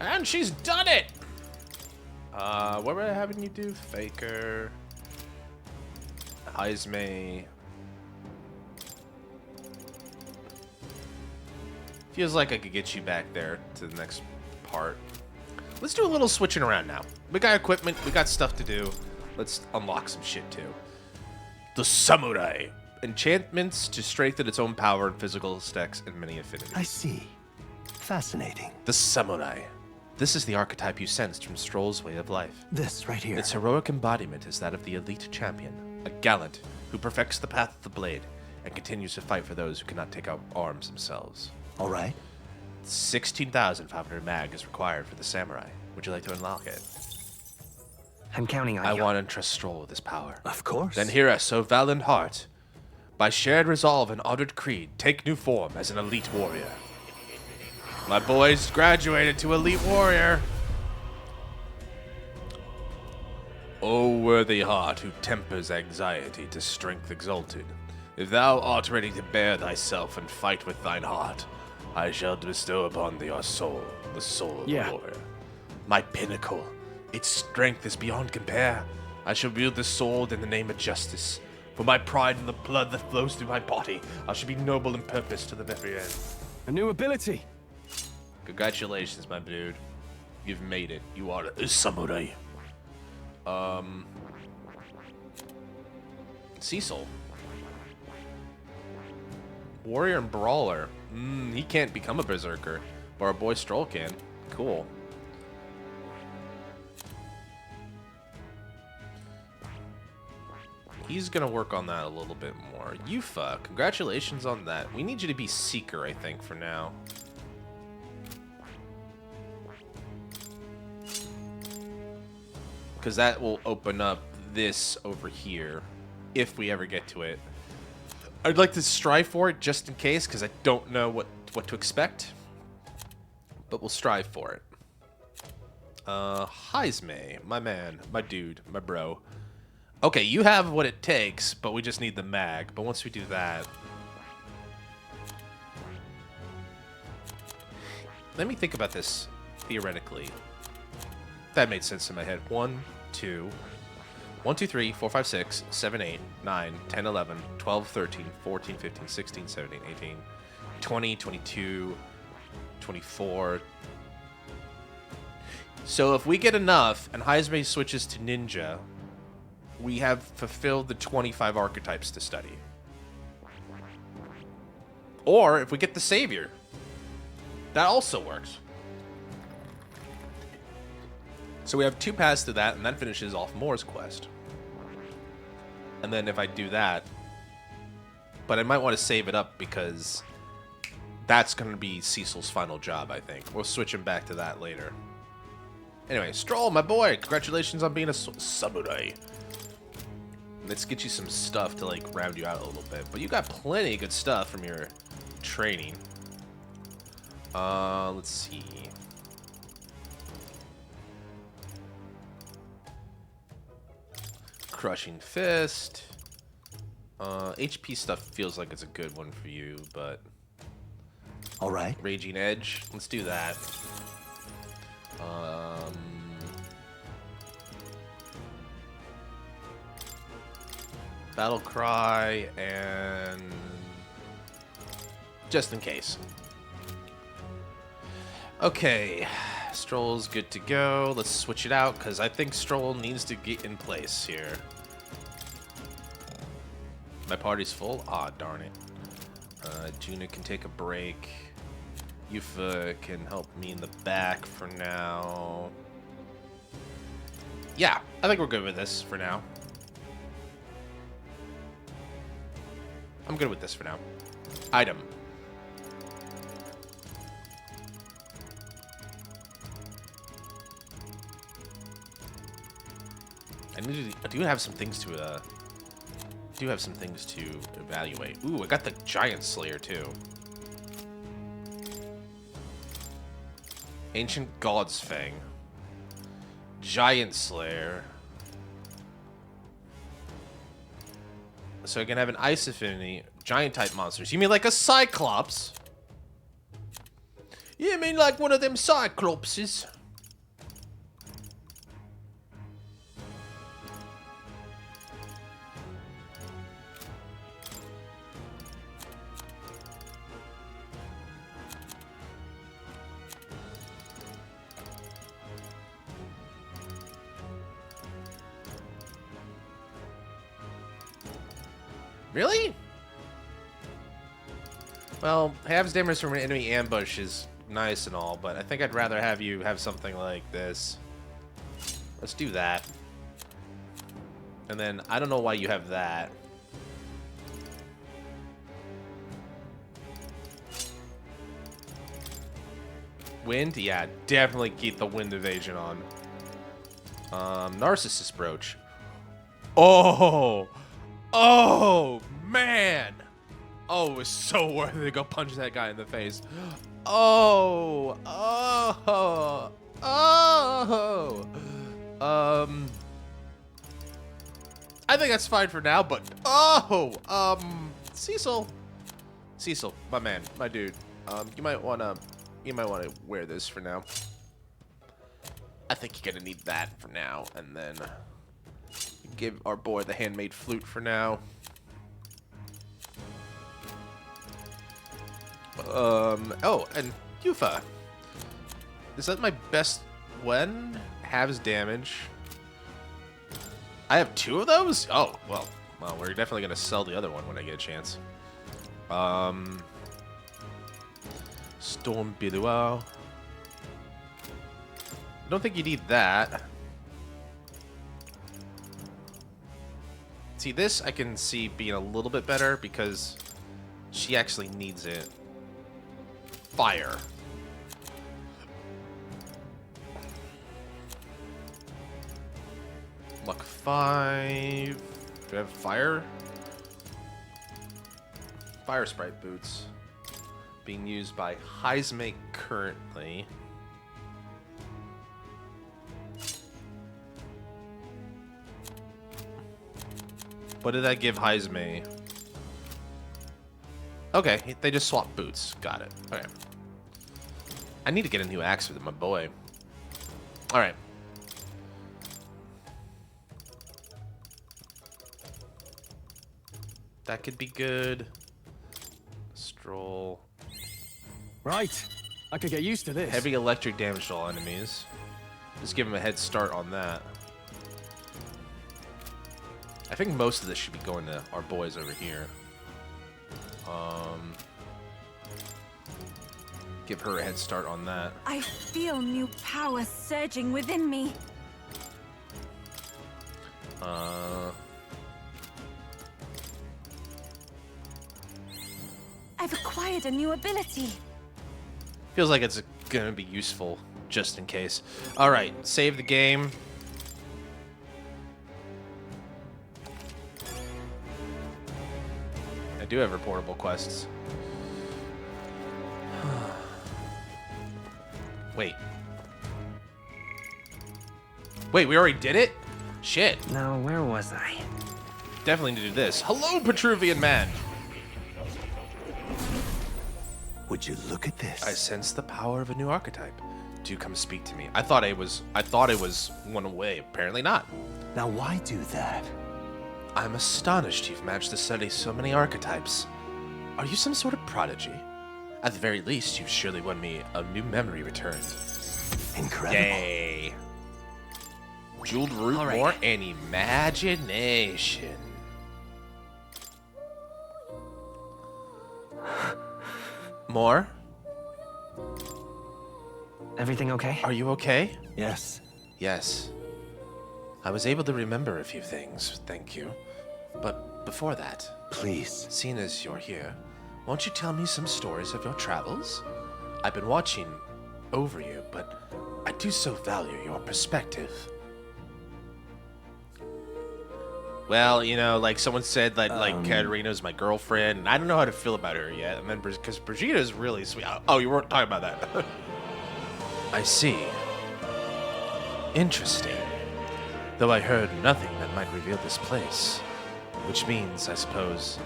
And she's done it! What were I having you do? Faker. Heisme. Feels like I could get you back there to the next part. Let's do a little switching around now. We got equipment, we got stuff to do. Let's unlock some shit too. The Samurai. Enchantments to strengthen its own power and physical stacks and many affinities. I see. Fascinating. The Samurai. This is the archetype you sensed from Stroll's way of life. This right here. Its heroic embodiment is that of the elite champion, a gallant who perfects the path of the blade and continues to fight for those who cannot take out arms themselves. All right. 16,500 mag is required for the Samurai. Would you like to unlock it? I'm counting on I you. want to entrust Stroll with this power. Of course. Then hear us, O valiant heart. By shared resolve and honored creed, take new form as an elite warrior. My boy's graduated to elite warrior. O worthy heart who tempers anxiety to strength exalted, if thou art ready to bear thyself and fight with thine heart, I shall bestow upon thee our soul, the soul of the warrior. My pinnacle, its strength is beyond compare. I shall wield the sword in the name of justice. For my pride in the blood that flows through my body, I shall be noble in purpose to the very end. A new ability. Congratulations, my dude. You've made it. You are a samurai. Cecil. Warrior and Brawler. He can't become a Berserker. But our boy Stroll can. Cool. He's gonna work on that a little bit more. Yufa, congratulations on that. We need you to be Seeker, I think, for now. Because that will open up this over here, if we ever get to it. I'd like to strive for it just in case, because I don't know what to expect. But we'll strive for it. Heisme, my man, my dude, my bro. Okay, you have what it takes, but we just need the mag. But once we do that... Let me think about this, theoretically. That made sense in my head. 1, 2, 1, 2, 3, 4, 5, 6, 7, 8, 9, 10, 11, 12, 13, 14, 15, 16, 17, 18, 20, 22, 24. So if we get enough and Heisme switches to ninja, we have fulfilled the 25 archetypes to study. Or if we get the Savior, that also works. So we have 2 paths to that, and that finishes off Moore's quest. And then if I do that, but I might want to save it up because that's going to be Cecil's final job, I think. We'll switch him back to that later. Anyway, Stroll, my boy, congratulations on being a samurai. Let's get you some stuff to like round you out a little bit. But you got plenty of good stuff from your training. Let's see. Crushing Fist. HP stuff feels like it's a good one for you, but... Alright. Raging Edge. Let's do that. Battle Cry and... just in case. Okay. Stroll's good to go. Let's switch it out, because I think Stroll needs to get in place here. My party's full? Ah, darn it. Juna can take a break. Yufa can help me in the back for now. Yeah, I think we're good with this for now. I'm good with this for now. Item. I do have some things to evaluate. Ooh, I got the Giant Slayer too. Ancient God's Fang. Giant Slayer. So I can have an Ice Affinity, Giant type monsters. You mean like a Cyclops? You mean like one of them Cyclopses? Really? Well, halves damage from an enemy ambush is nice and all, but I think I'd rather have you have something like this. Let's do that. And then, I don't know why you have that. Wind? Yeah, definitely keep the wind evasion on. Narcissus Brooch. Oh! Oh, man! Oh, it was so worth it to go punch that guy in the face. Oh! Oh! Oh! I think that's fine for now, but... Oh! Cecil. Cecil, my man, my dude. You might wanna wear this for now. I think you're gonna need that for now, and then... give our boy the handmade flute for now. Oh, and Yufa. Is that my best when? Halves damage. I have 2 of those? Oh, well, we're definitely gonna sell the other one when I get a chance. Storm Biluau. I don't think you need that. See, this I can see being a little bit better because she actually needs it. Fire. Luck 5. Do I have fire? Fire Sprite boots. Being used by Heisme currently. What did I give Heisme? Okay, they just swapped boots. Got it. Okay. I need to get a new axe with my boy. Alright. That could be good. Stroll. Right. I could get used to this. Heavy electric damage to all enemies. Just give him a head start on that. I think most of this should be going to our boys over here. Give her a head start on that. I feel new power surging within me. I've acquired a new ability. Feels like it's gonna be useful, just in case. Alright, save the game. I do have reportable quests. Wait. Wait, we already did it? Shit. Now, where was I? Definitely need to do this. Hello, Petruvian man! Would you look at this? I sense the power of a new archetype. Do come speak to me. I thought it was one away. Apparently not. Now why do that? I'm astonished you've managed to study so many archetypes. Are you some sort of prodigy? At the very least, you've surely won me a new memory returned. Incredible. Yay. Jeweled root All right. more and imagination. More? Everything okay? Are you okay? Yes. Yes. I was able to remember a few things, thank you. But before that, please, seeing as you're here, won't you tell me some stories of your travels? I've been watching over you, but I do so value your perspective. Well, you know, like someone said that like Katarina's my girlfriend, and I don't know how to feel about her yet. And then because Brigitta's really sweet. Oh, you weren't talking about that. I see. Interesting. Though I heard nothing that might reveal this place. Which means, I suppose,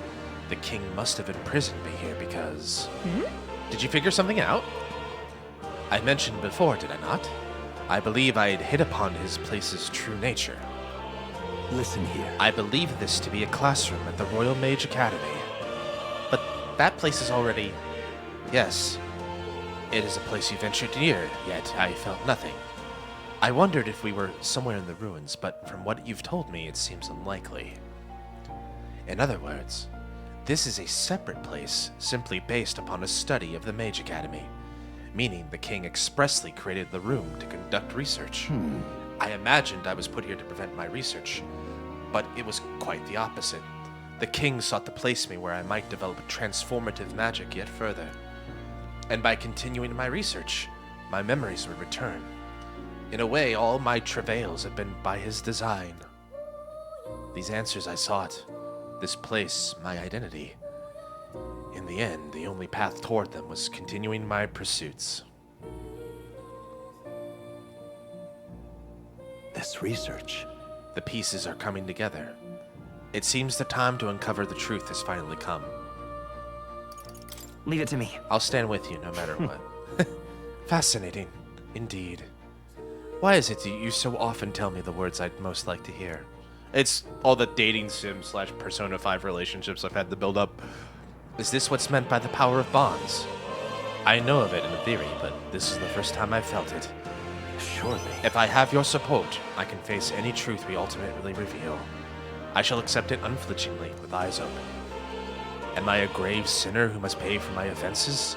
the king must have imprisoned me here because... Did you figure something out? I mentioned before, did I not? I believe I had hit upon his place's true nature. Listen here. I believe this to be a classroom at the Royal Mage Academy. But that place is already... Yes, it is a place you ventured near, yet I felt nothing. I wondered if we were somewhere in the ruins, but from what you've told me, it seems unlikely. In other words, this is a separate place simply based upon a study of the Mage Academy, meaning the king expressly created the room to conduct research. I imagined I was put here to prevent my research, but it was quite the opposite. The king sought to place me where I might develop transformative magic yet further. And by continuing my research, my memories would return. In a way, all my travails have been by his design. These answers I sought, this place, my identity. In the end, the only path toward them was continuing my pursuits. This research. The pieces are coming together. It seems the time to uncover the truth has finally come. Leave it to me. I'll stand with you no matter what. Fascinating, indeed. Why is it that you so often tell me the words I'd most like to hear? It's all the dating sim / Persona 5 relationships I've had to build up. Is this what's meant by the power of bonds? I know of it in theory, but this is the first time I've felt it. Surely. If I have your support, I can face any truth we ultimately reveal. I shall accept it unflinchingly, with eyes open. Am I a grave sinner who must pay for my offenses?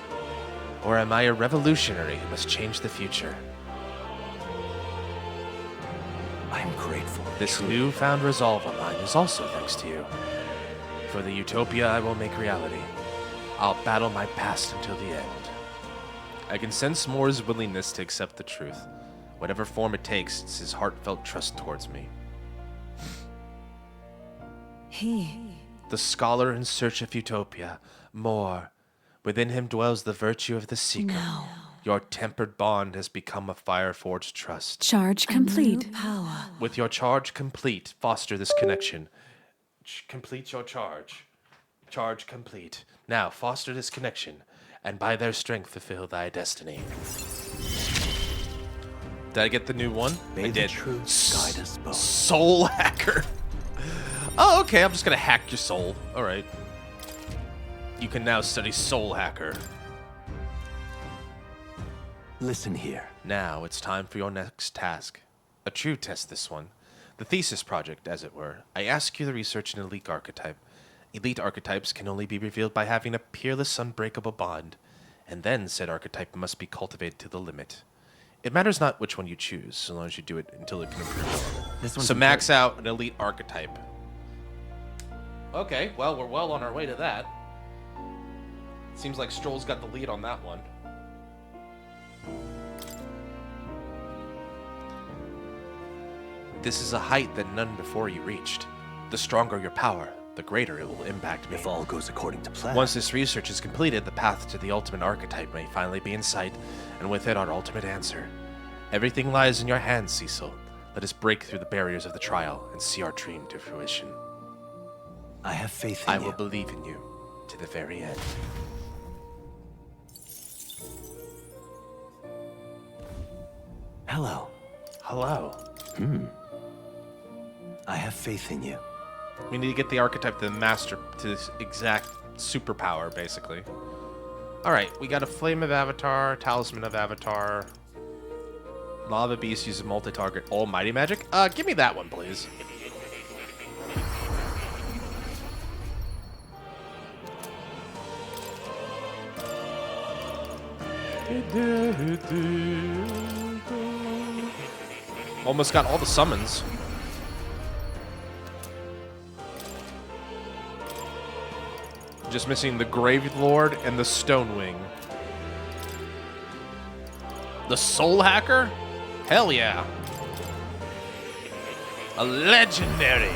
Or am I a revolutionary who must change the future? I'm grateful. This newfound resolve of mine is also thanks to you. For the utopia I will make reality, I'll battle my past until the end. I can sense Moore's willingness to accept the truth. Whatever form it takes, it's his heartfelt trust towards me. The scholar in search of utopia, Moore. Within him dwells the virtue of the seeker. No. Your tempered bond has become a fire-forged trust. Charge complete. With your charge complete, foster this connection. Complete your charge. Charge complete. Now, foster this connection, and by their strength fulfill thy destiny. Did I get the new one? May I did. The truth guide us both. Soul Hacker. Oh, okay. I'm just gonna hack your soul. All right. You can now study Soul Hacker. Listen here. Now it's time for your next task. A true test, this one. The thesis project, as it were. I ask you to research an elite archetype. Elite archetypes can only be revealed by having a peerless, unbreakable bond. And then said archetype must be cultivated to the limit. It matters not which one you choose, so long as you do it until it can improve. So max out an elite archetype. Okay, well, we're well on our way to that. Seems like Stroll's got the lead on that one. This is a height that none before you reached. The stronger your power, the greater it will impact me. If all goes according to plan. Once this research is completed, the path to the ultimate archetype may finally be in sight, and with it our ultimate answer. Everything lies in your hands, Cecil. Let us break through the barriers of the trial and see our dream to fruition. I have faith in you. I will believe in you to the very end. Hello. Hello. I have faith in you. We need to get the archetype to the master, to this exact superpower, basically. Alright, we got a Flame of Avatar, Talisman of Avatar. Lava Beast uses multi-target almighty magic. Give me that one, please. Almost got all the summons. Just missing the Grave Lord and the Stonewing. The Soul Hacker? Hell yeah. A legendary.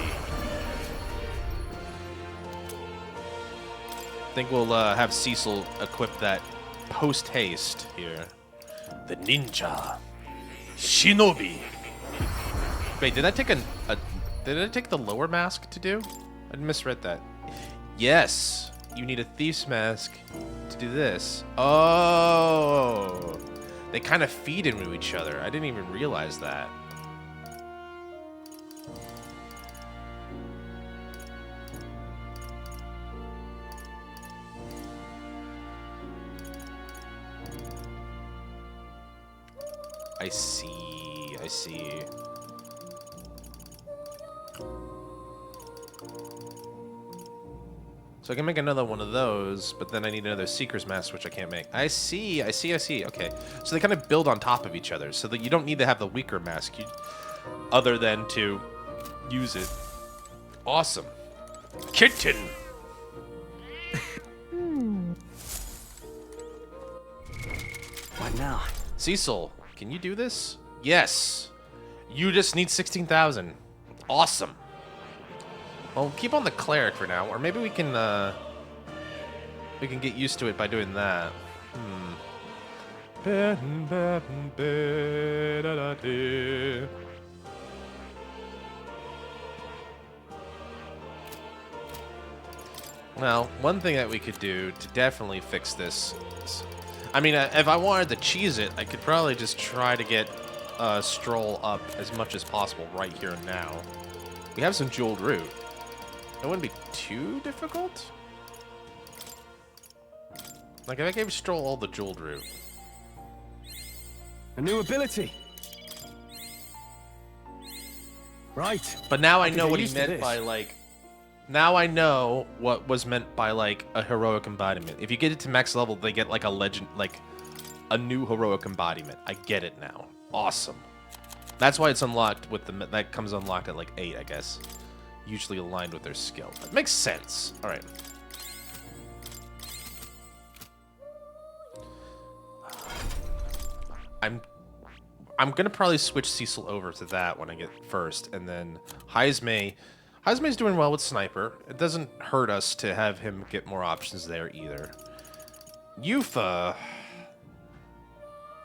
I think we'll have Cecil equip that post-haste here. The Ninja. Shinobi. Wait, did I take did I take the lower mask to do? I misread that. Yes. You need a Thief's Mask to do this. Oh. They kind of feed into each other. I didn't even realize that. I see. I see. So I can make another one of those, but then I need another Seeker's Mask, which I can't make. I see. Okay. So they kind of build on top of each other, so that you don't need to have the weaker mask, other than to use it. Awesome. Kitten! What now? Cecil, can you do this? Yes. You just need 16,000. Awesome. Well, keep on the cleric for now, or maybe we can get used to it by doing that. Well, one thing that we could do to definitely fix this is, I mean, if I wanted to cheese it, I could probably just try to get Stroll up as much as possible right here and now. We have some jeweled root. It wouldn't be too difficult. Like, if I gave Stroll all the jeweled root. A new ability. Right. But now I know what he meant by, like... Now I know what was meant by, like, a heroic embodiment. If you get it to max level, they get, like, a legend... Like, a new heroic embodiment. I get it now. Awesome. That's why it's unlocked with the... That comes unlocked at, like, 8, I guess. Usually aligned with their skill. That makes sense. All right. I'm gonna probably switch Cecil over to that when I get first, and then Heismei's doing well with Sniper. It doesn't hurt us to have him get more options there either. Yufa.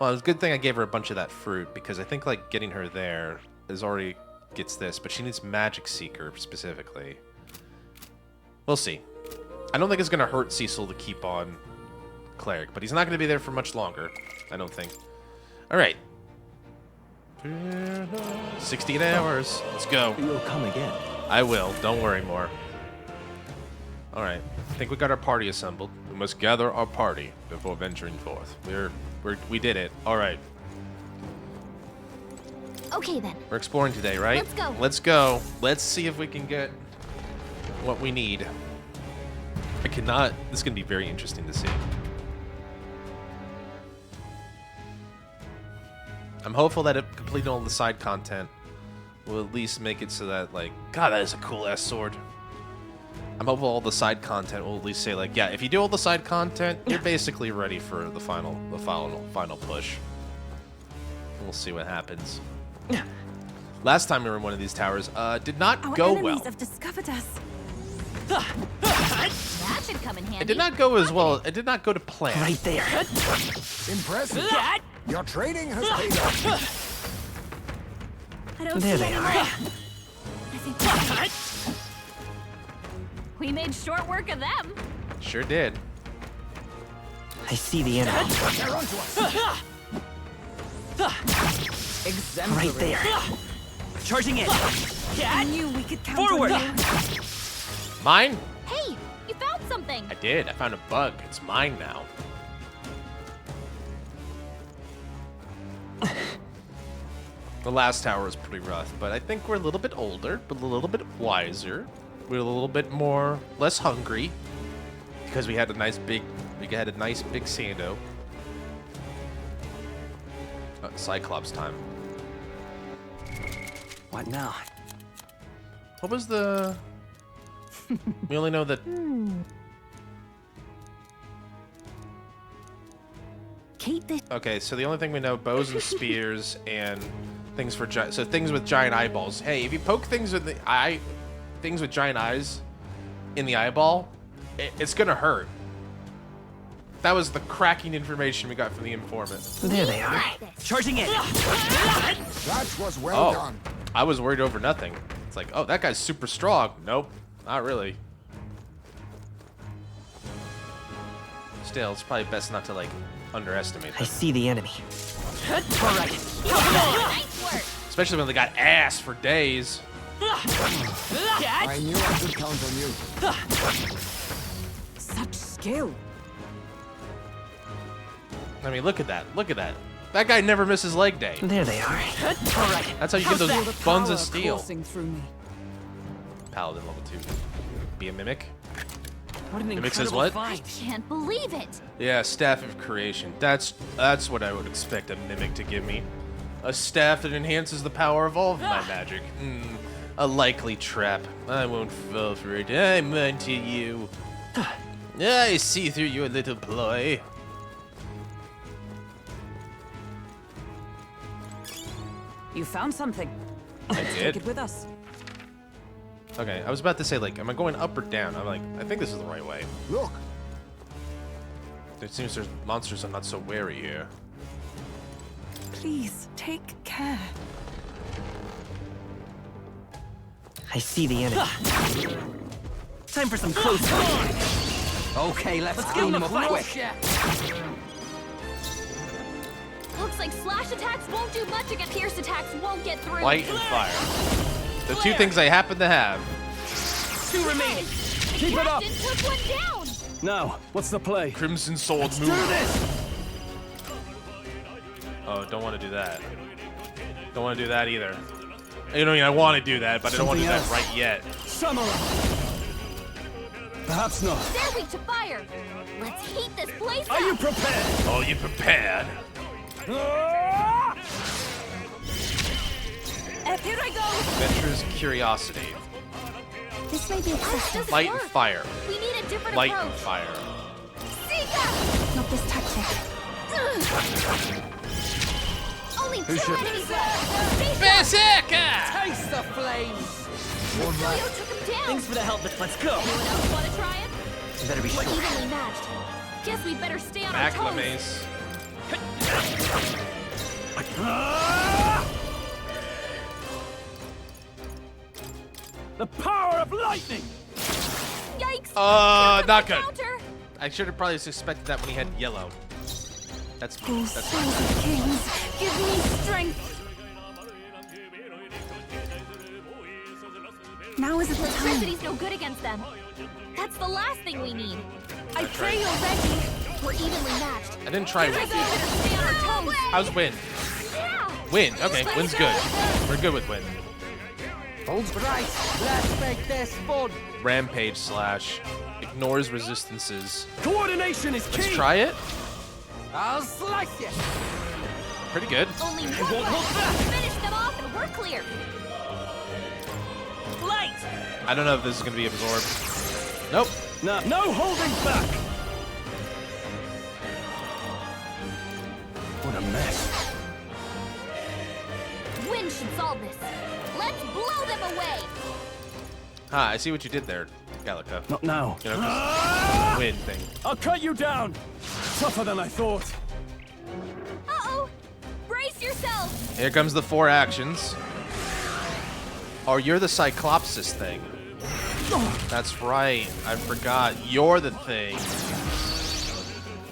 Well, it's a good thing I gave her a bunch of that fruit, because I think like getting her there is already gets this, but she needs Magic Seeker specifically. We'll see. I don't think it's gonna hurt Cecil to keep on Cleric, but he's not gonna be there for much longer, I don't think. All right. 16 hours. Let's go. You'll come again. I will. Don't worry more. All right. I think we got our party assembled. We must gather our party before venturing forth. We did it. All right. Okay then. We're exploring today, right? Let's go. Let's go. Let's see if we can get what we need. I cannot. This is going to be very interesting to see. I'm hopeful that completing all the side content will at least make it so that, like, God, that is a cool-ass sword. I'm hopeful all the side content will at least say, like, yeah, if you do all the side content, you're basically ready for the final push. We'll see what happens. Last time we were in one of these towers, did not go well. Our enemies have discovered us. That should come in handy. It did not go as well. It did not go to plan. Right there. Impressive. Your training has paid off. I don't There see they any are. more. I think we made short work of them. Sure did. I see the enemy. They're onto us. Right there. Charging in. I knew we could count Forward. on you. Mine? Hey, you found something. I did. I found a bug. It's mine now. The last tower was pretty rough, but I think we're a little bit older, but a little bit wiser. We're a little bit less hungry because we had a nice big Sando. Cyclops time. What now? What was the? We only know that. Keep this. Okay, so the only thing we know: bows and spears and things for things with giant eyeballs. Hey, if you poke things with things with giant eyes in the eyeball, it's gonna hurt. That was the cracking information we got from the informant. There they are. Charging in. That was well done. I was worried over nothing. It's like, oh, that guy's super strong. Nope, not really. Still, it's probably best not to, like, underestimate them. I see the enemy. All right. Nice work. Especially when they got ass for days. I knew I could count on you. Such skill. I mean, look at that. Look at that. That guy never misses leg day. There they are. All right. That's how you get those buns of steel. Through me. Paladin level 2. Be a mimic. What an Mimic says incredible what? find. Can't believe it. Yeah, Staff of Creation. That's what I would expect a mimic to give me. A staff that enhances the power of all of my magic. A likely trap. I won't fall for it. I'm onto you. I see through your little ploy. You found something. I Take did. it with us. Okay, I was about to say, like, am I going up or down? I'm like, I think this is the right way. Look. It seems there's monsters I'm not so wary here. Please take care. I see the enemy. Time for some close quarters. Okay, let's get them quick. Looks like slash attacks won't do much against pierce attacks won't get through. Light and fire. The two things I happen to have. 2 remaining. Keep it up. Captain took one down. Now, what's the play? Crimson Sword move. Do this. Oh, don't want to do that. Don't want to do that either. I mean, I want to do that, but I don't want to do that right yet. Samurai. Perhaps not. They're weak to fire. Let's heat this place up. Are you prepared? Oh, you prepared? Here I go. Adventurer's Curiosity. This may be excessive. Light and fire. We need a different Light approach. and fire. Sika! Not this tactic. Only Who 2 should- enemies left. Berserker! Taste the flames! Leo took him down. Thanks for the help, but let's go. Anyone else want to try it? Better be We're sure. evenly matched. Guess we better stay on our Macula toes. Mace. The power of lightning. Yikes! Not good. Counter. I should have probably suspected that when he had yellow. That's me. Oh, That's sons of kings, give me strength. Now isn't the time. Electricity's no good against them. That's the last thing we need. I That's pray right. you're ready. We're evenly matched. I didn't try Give wind. us each to stay on our toes. How's wind? Wind. Okay, wind's good. We're good with wind. Holds bright. Let's make this fun. Rampage slash ignores resistances. Coordination is key. Let's try it. I'll slice you. Pretty good. Only one left. Finish them off and we're clear. Light! I don't know if this is gonna be absorbed. Nope. No holding back. What a mess. Wind should solve this. Let's blow them away. Ah, I see what you did there, Gallica. Not now. You know, 'cause wind thing. I'll cut you down. Tougher than I thought. Uh-oh. Brace yourself. Here comes the 4 actions. Oh, you're the Cyclopsis thing. That's right. I forgot. You're the thing.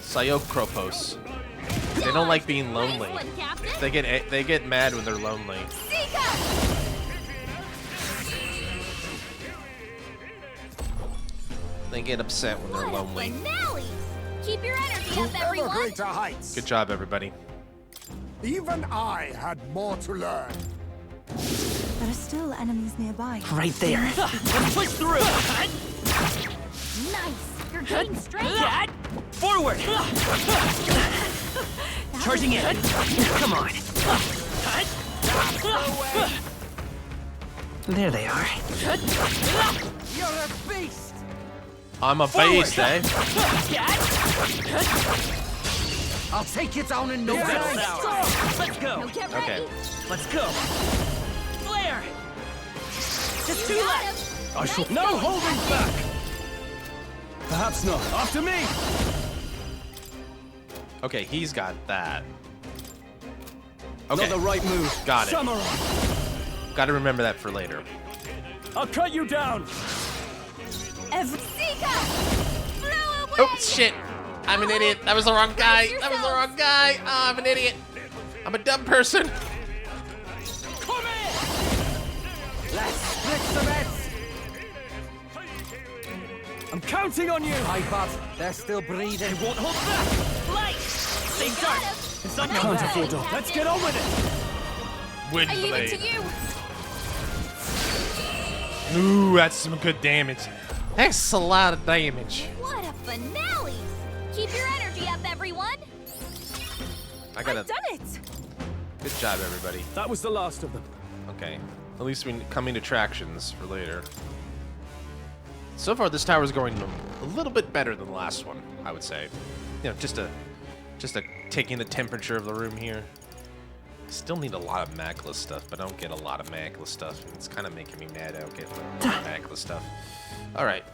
Psyocropos. They don't like being lonely. They get mad when they're lonely. They get upset when they're lonely. Finale. Keep your energy up, To ever everyone. greater heights. Good job, everybody. Even I had more to learn. There are still enemies nearby. Right there. Let's push through. Nice. You're getting strength. Forward. Charging in. Come on. There they are. You're a beast. I'm a beast, eh? I'll take you down in no Battle time. hour. Let's go. Now get Okay. ready. Let's go. Flare. Just 2 left. I shall. No holding back. Perhaps not. After me. Okay, he's got that. Okay. Not the right move. Got it. Samurai. Got to remember that for later. I'll cut you down. Oh, shit. I'm an idiot. That was the wrong guy. That was the wrong guy. Oh, I'm an idiot. I'm a dumb person. Let's split some heads. I'm counting on you. Hi, Bob. They're still breathing. Won't hold back. Light. Stay sharp. It's not Can't afford to. Let's get on with it. Wind I leave it to blade. you. Ooh, that's some good damage. That's a lot of damage. What a finale. Keep your energy up, everyone. I got I've done it. Good job, everybody. That was the last of them. Okay. At least we coming attractions for later. So far, this tower's going a little bit better than the last one, I would say. You know, just a taking the temperature of the room here. Still need a lot of Macula stuff, but I don't get a lot of Macula stuff. It's kind of making me mad I don't get Macula stuff. All right.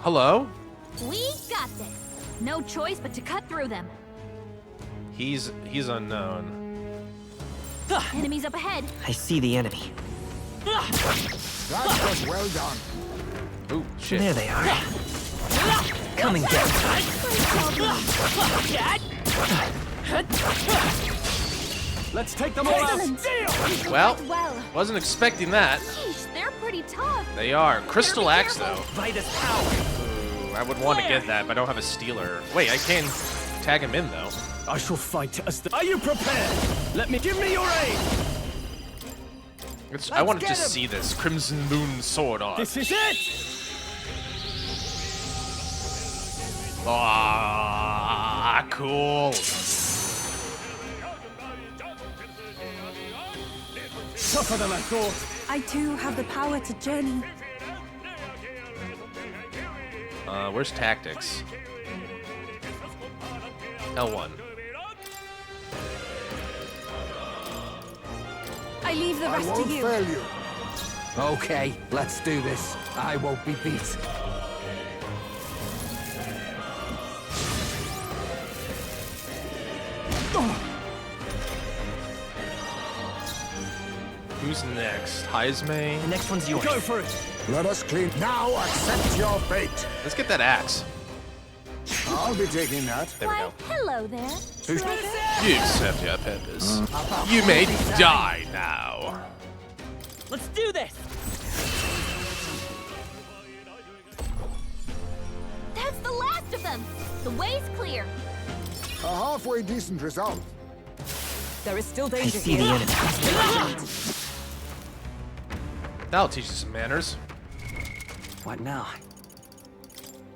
Hello? We got this. No choice but to cut through them. He's unknown. Enemies up ahead. I see the enemy. That was well done. Ooh, shit. There they are. Come and get Let's take them all out. Well, wasn't expecting that. Yeesh, they're pretty tough. They are. Crystal Axe, though. Vitus power. Ooh, I would want to get that, but I don't have a stealer. Wait, I can tag him in, though. I shall fight as the. Are you prepared? Give me your aid. I want to just see this Crimson Moon sword on. This is it. Ah, cool. Tougher than I thought. I too have the power to journey. Where's tactics? L1. I leave the I rest to won't you. fail you. Okay, let's do this. I won't be beat. Who's next? Heisme? The next one's yours. Go for it. Let us clean. Now accept your fate. Let's get that axe. I'll be taking that. There we go. Hello there. You accept your purpose. You may die now. Let's do this! That's the last of them. The way's clear. A halfway decent result. There is still I danger see the here. enemy. That'll teach you some manners. What now?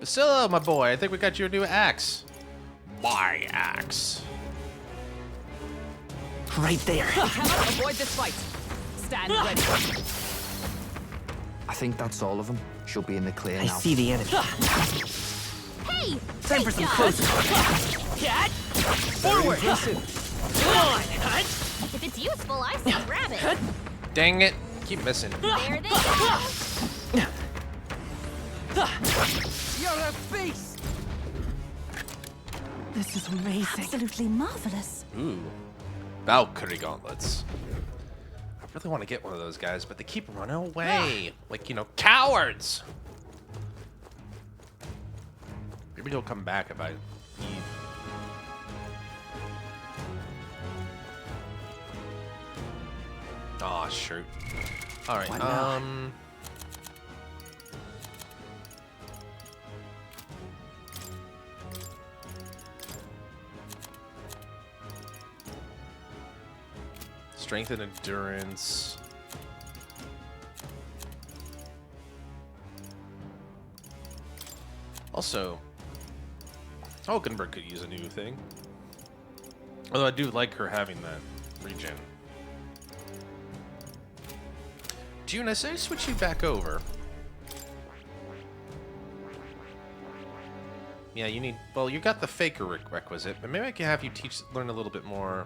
Basilios, my boy, I think we got you a new axe. My axe. Right there. Cannot avoid this fight. Stand ready. I think that's all of them. She'll be in the clear I now. see the enemy. Hey! Time for some great close job. quarters. Cat! Forward! Come on! If it's useful, I say grab it. Dang it. Keep missing. There they go. You're a beast! This is amazing. Absolutely marvelous. Ooh. Valkyrie gauntlets. I really want to get one of those guys, but they keep running away. Like, you know, cowards! Maybe they'll come back if I need. Aw, shoot. Alright, What now? Strength and endurance. Also, Hulkenberg could use a new thing. Although I do like her having that regen. June, I say switch you back over. Yeah, you need. Well, you got the faker requisite, but maybe I can have you learn a little bit more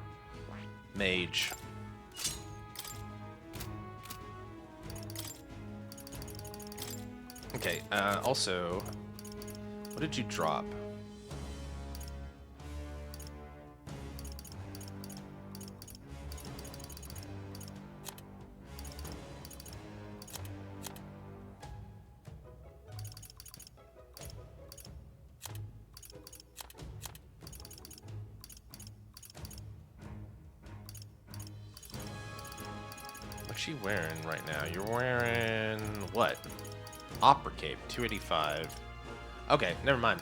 mage. Okay. Also, what did you drop? What's she wearing right now? You're wearing what? Opera cape, 285. Okay, never mind.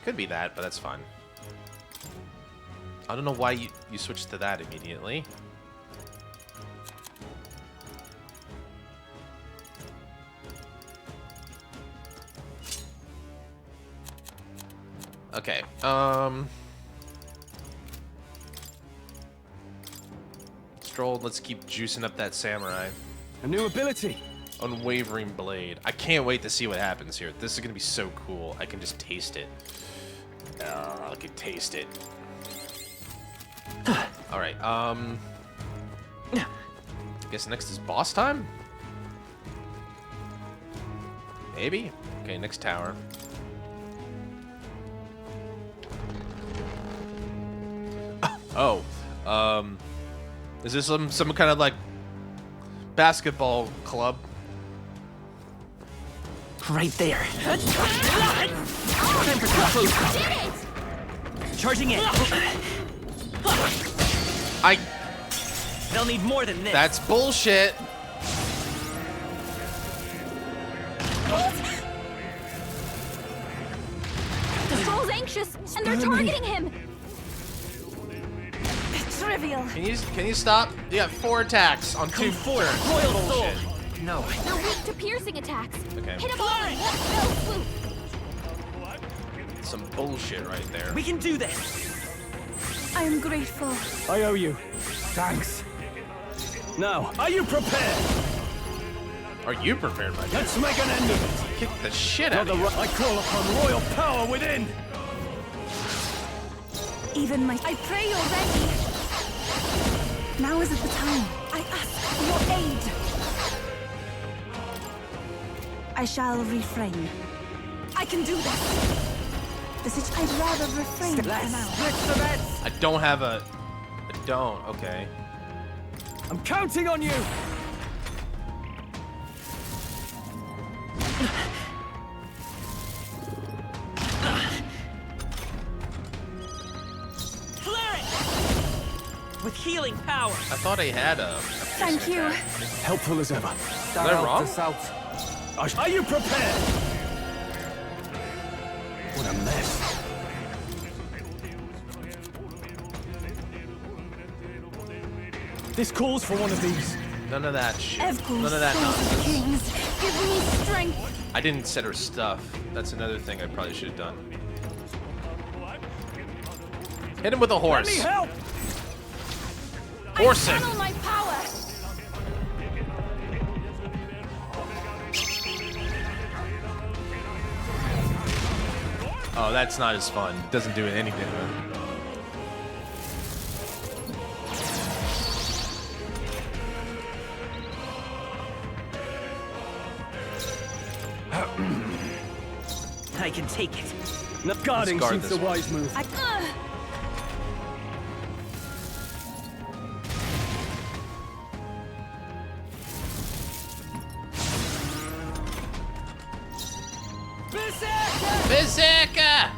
Could be that, but that's fine. I don't know why you switched to that immediately. Okay, Stroll, let's keep juicing up that samurai. A new ability. Unwavering Blade. I can't wait to see what happens here. This is gonna be so cool. I can just taste it. I can taste it. Alright, guess next is boss time? Maybe? Okay, next tower. Oh, is this some kind of like basketball club? Right there. Time for some close quarters. Charging in. They'll need more than this. That's bullshit. The Stroll's anxious, and they're targeting him. Trivial. Can you stop? You got 4 attacks on 2 turns. Royal Soul. Bullshit. No. They're weak to piercing attacks. Okay. Hit him all in one fell swoop. Some bullshit right there. We can do this. I am grateful. I owe you. Thanks. Now, are you prepared? Are you prepared, my Let's make an end of it. Kick the shit out of you. I call upon royal power within. Even my... I pray you're ready. Now isn't the time. I ask for your aid. I shall refrain. I can do this. I'd rather refrain for now. I don't have a... I don't. Okay. I'm counting on you. healing power. I thought I had a Thank you. Helpful as ever. Is that wrong? Are you prepared? What a mess. This calls for one of these. None of that shit. None Evgul's of that Souls of nonsense. Kings, give me strength. I didn't set her stuff. That's another thing I probably should have done. Hit him with a horse. Let me help. Horsing. Channel my power. Oh, that's not as fun. It doesn't do anything. I can take it. No, guarding guard seems this the one. wise move. Berserker!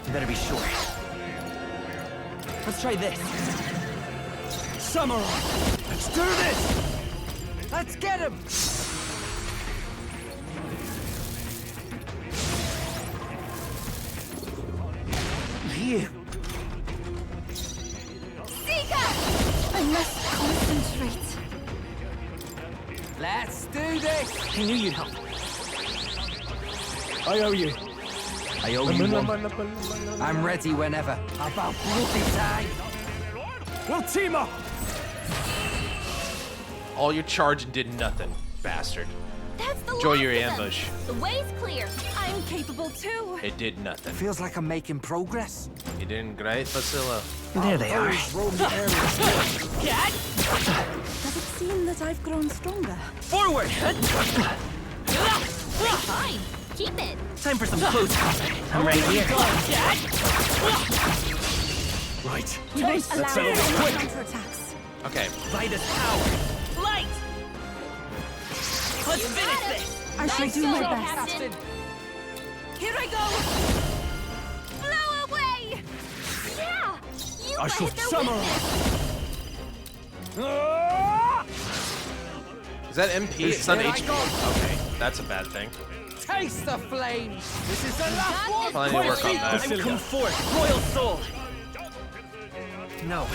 You better be sure. Let's try this. Samurai! Let's do this! Let's get him! You. Sika! I must concentrate. Let's do this! I knew you'd help. I owe you. I owe you one. I'm ready whenever. About bloody time. We'll team up! All your charging did nothing, bastard. That's the Enjoy last your of them. ambush. The way's clear. I'm capable too. It did nothing. Feels like I'm making progress. You doing great, Basila? There they are. Does it seem that I've grown stronger? Forward! Fine. Keep it. Time for some close combat. I'm right here. Right. We won't allow settle any this quick. counterattacks. Okay. Vitus power. Light! Let's finish this! I shall Nice do my going, best. Captain. Here I go! Blow away! Yeah! You I shall hit their summarize. weakness. Is that MP? It's not Here I HP. go. Okay, that's a bad thing. Taste the flames. This is the last one. Probably need to work on that. I'm come forth, royal soul! No.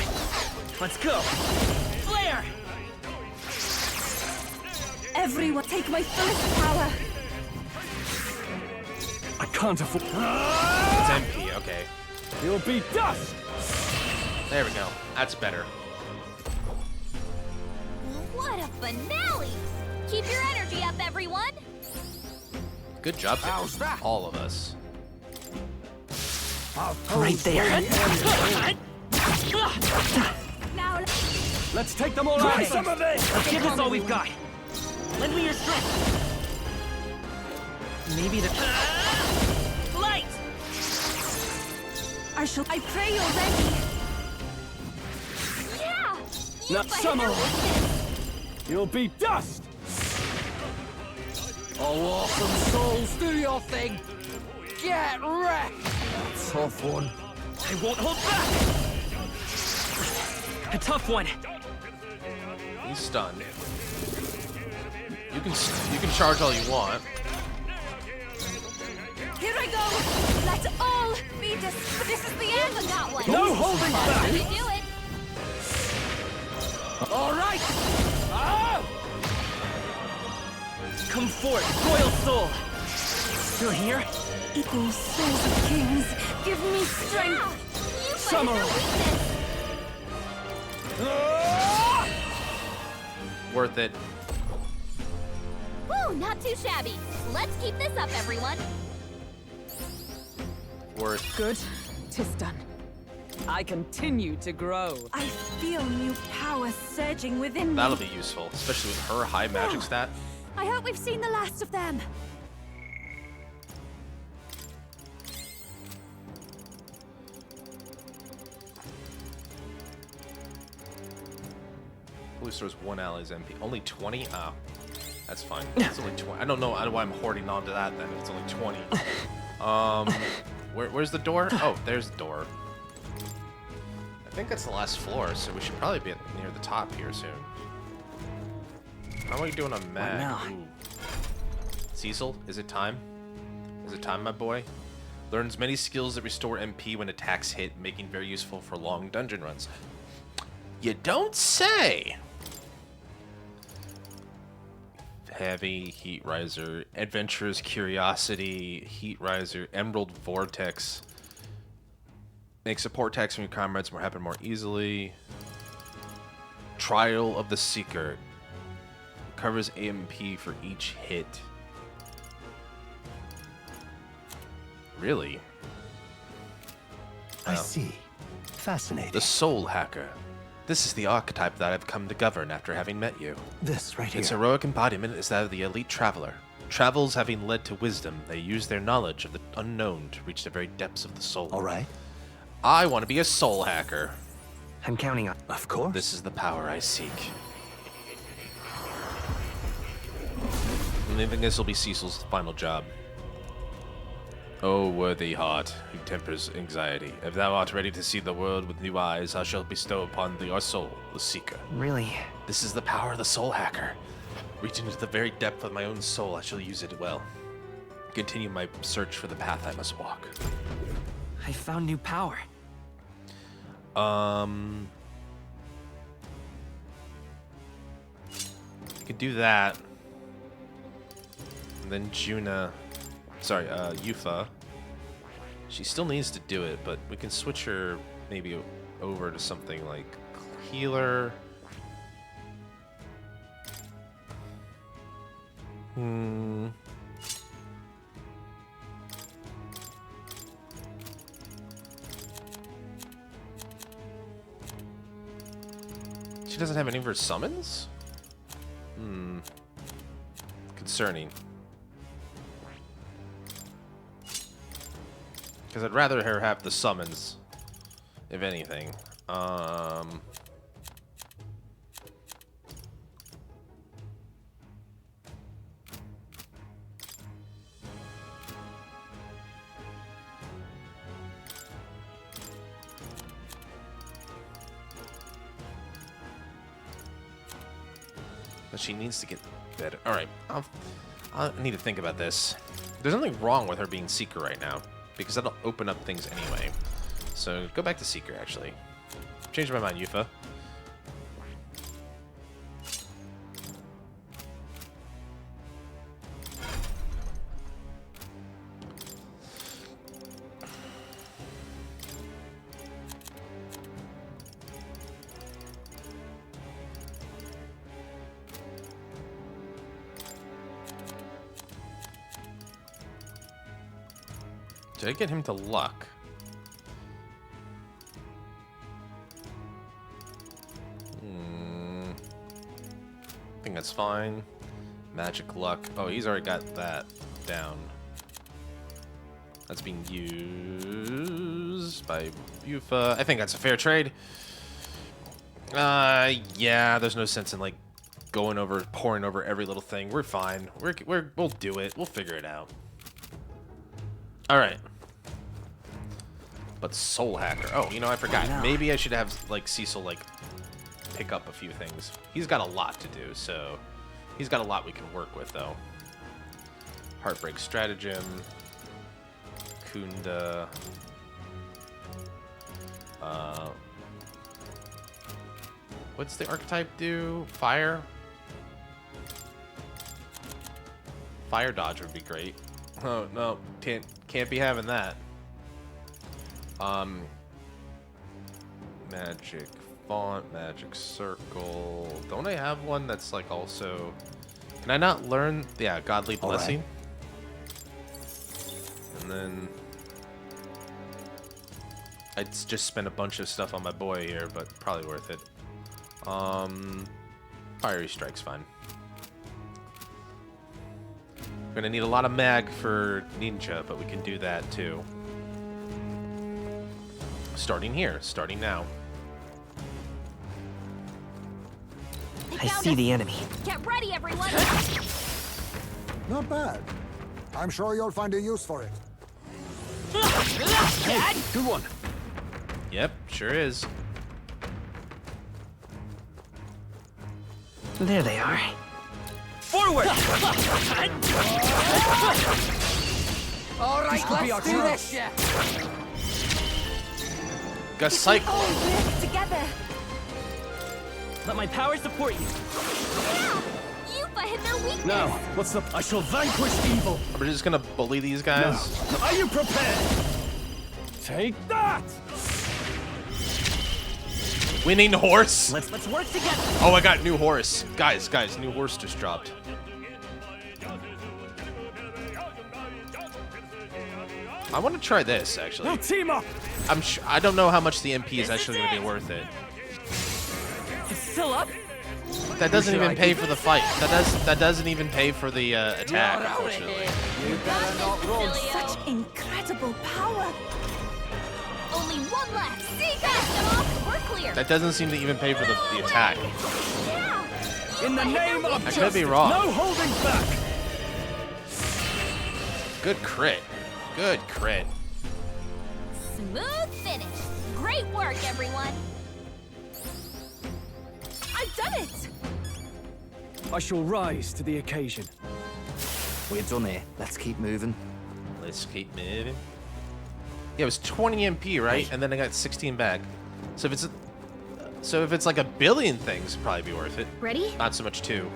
Let's go! Flare! Everyone, take my fullest power. I can't afford. It's MP, okay. You'll be dust! There we go. That's better. What a finale! Keep your energy up, everyone! Good job, How's that? all of us. Right there. Now, Let's take them all out. Some of this! Let's give this all we've got. Lend me your strength. Maybe the. Light! I pray you're ready. yeah! You Now, hit their Samurai. weakness. You'll be dust! Oh, awesome souls, do your thing. Get wrecked. Tough one. I won't hold back! A tough one. He's stunned. You can charge all you want. Here I go. Let all be this is the end. I got one. No holding back! You do it. All right. Come forth, royal soul! Still here? Equal souls of kings, give me strength. You hit Samurai. their weakness. Worth it. Woo, not too shabby. Let's keep this up, everyone. Worth. Good. 'Tis done. I continue to grow. I feel new power surging within me. That'll be useful, especially with her high magic stat. I hope we've seen the last of them. Who restores 1 ally's MP? Only 20? Oh, that's fine. It's only 20. I don't know why I'm hoarding on to that then. If it's only 20. Where's the door? Oh, there's the door. I think that's the last floor, so we should probably be near the top here soon. How are we doing on Mag? now? Cecil, is it time? Is it time, my boy? Learns many skills that restore MP when attacks hit, making very useful for long dungeon runs. You don't say! Heavy, Heat Riser, Adventurer's Curiosity, Heat Riser, Emerald Vortex. Make support attacks from your comrades happen more easily. Trial of the Seeker. Covers AMP for each hit. Really? I see. Fascinating. The Soul Hacker. This is the archetype that I've come to govern after having met you. This right here. Its heroic embodiment is that of the elite traveler. Travels having led to wisdom, they use their knowledge of the unknown to reach the very depths of the soul. All right. I want to be a soul hacker. I'm counting on. Of course. This is the power I seek. And I think this will be Cecil's final job. O worthy heart, who tempers anxiety, if thou art ready to see the world with new eyes, I shall bestow upon thee our soul, the Seeker. Really? This is the power of the Soul Hacker. Reaching into the very depth of my own soul, I shall use it well. Continue my search for the path I must walk. I found new power. You could do that. And then Juna... Sorry, Yufa. She still needs to do it, but we can switch her maybe over to something like healer. She doesn't have any of her summons? Concerning. Because I'd rather her have the summons, if anything. But she needs to get better. All right, I need to think about this. There's nothing wrong with her being Seeker right now, because that'll open up things anyway. So go back to Seeker, actually. Change my mind, Yufa. Did I get him to luck? I think that's fine. Magic luck. Oh, he's already got that down. That's being used by Yufa. I think that's a fair trade. Yeah, there's no sense in like pouring over every little thing. We're fine. We'll do it. We'll figure it out. All right. But Soul Hacker. Oh, you know, I forgot. Maybe I should have like Cecil like pick up a few things. He's got a lot to do, so he's got a lot we can work with though. Heartbreak Stratagem. Kunda. What's the archetype do? Fire? Fire dodge would be great. Oh no, can't be having that. Magic font, magic circle. Don't I have one that's like also? Can I not learn? Yeah, Godly Blessing. And then I'd just spend a bunch of stuff on my boy here, but probably worth it. Fiery Strike's fine. We're gonna need a lot of mag for Ninja, but we can do that too. Starting here, starting now. I see the enemy. Get ready, everyone! Not bad. I'm sure you'll find a use for it. Hey, good one. Yep, sure is. There they are. Forward! All right, let's do this. Got cycle. Work together! Let my power support you. Yeah! Yuffie hit their weakness! Now, what's the... I shall vanquish evil. We're just gonna bully these guys. Now, are you prepared? Take that! Winning horse. Let's work together. Oh, I got new horse. Guys, new horse just dropped. I want to try this actually. We'll team up. I don't know how much the MP is actually going to be worth it. It's still up. That doesn't even pay for the fight. That doesn't even pay for the attack, unfortunately. You better not run. Such incredible power! Only one left! Seeker! We're clear! That doesn't seem to even pay for the attack. Yeah! In the name of I justice, could be wrong. no holding back! Good crit. Good crit. Smooth finish! Great work, everyone! I've done it! I shall rise to the occasion. We're done here. Let's keep moving. Let's keep moving. Yeah, it was 20 MP, right? And then I got 16 back. So if it's like a billion things, it'd probably be worth it. Ready? Not so much 2.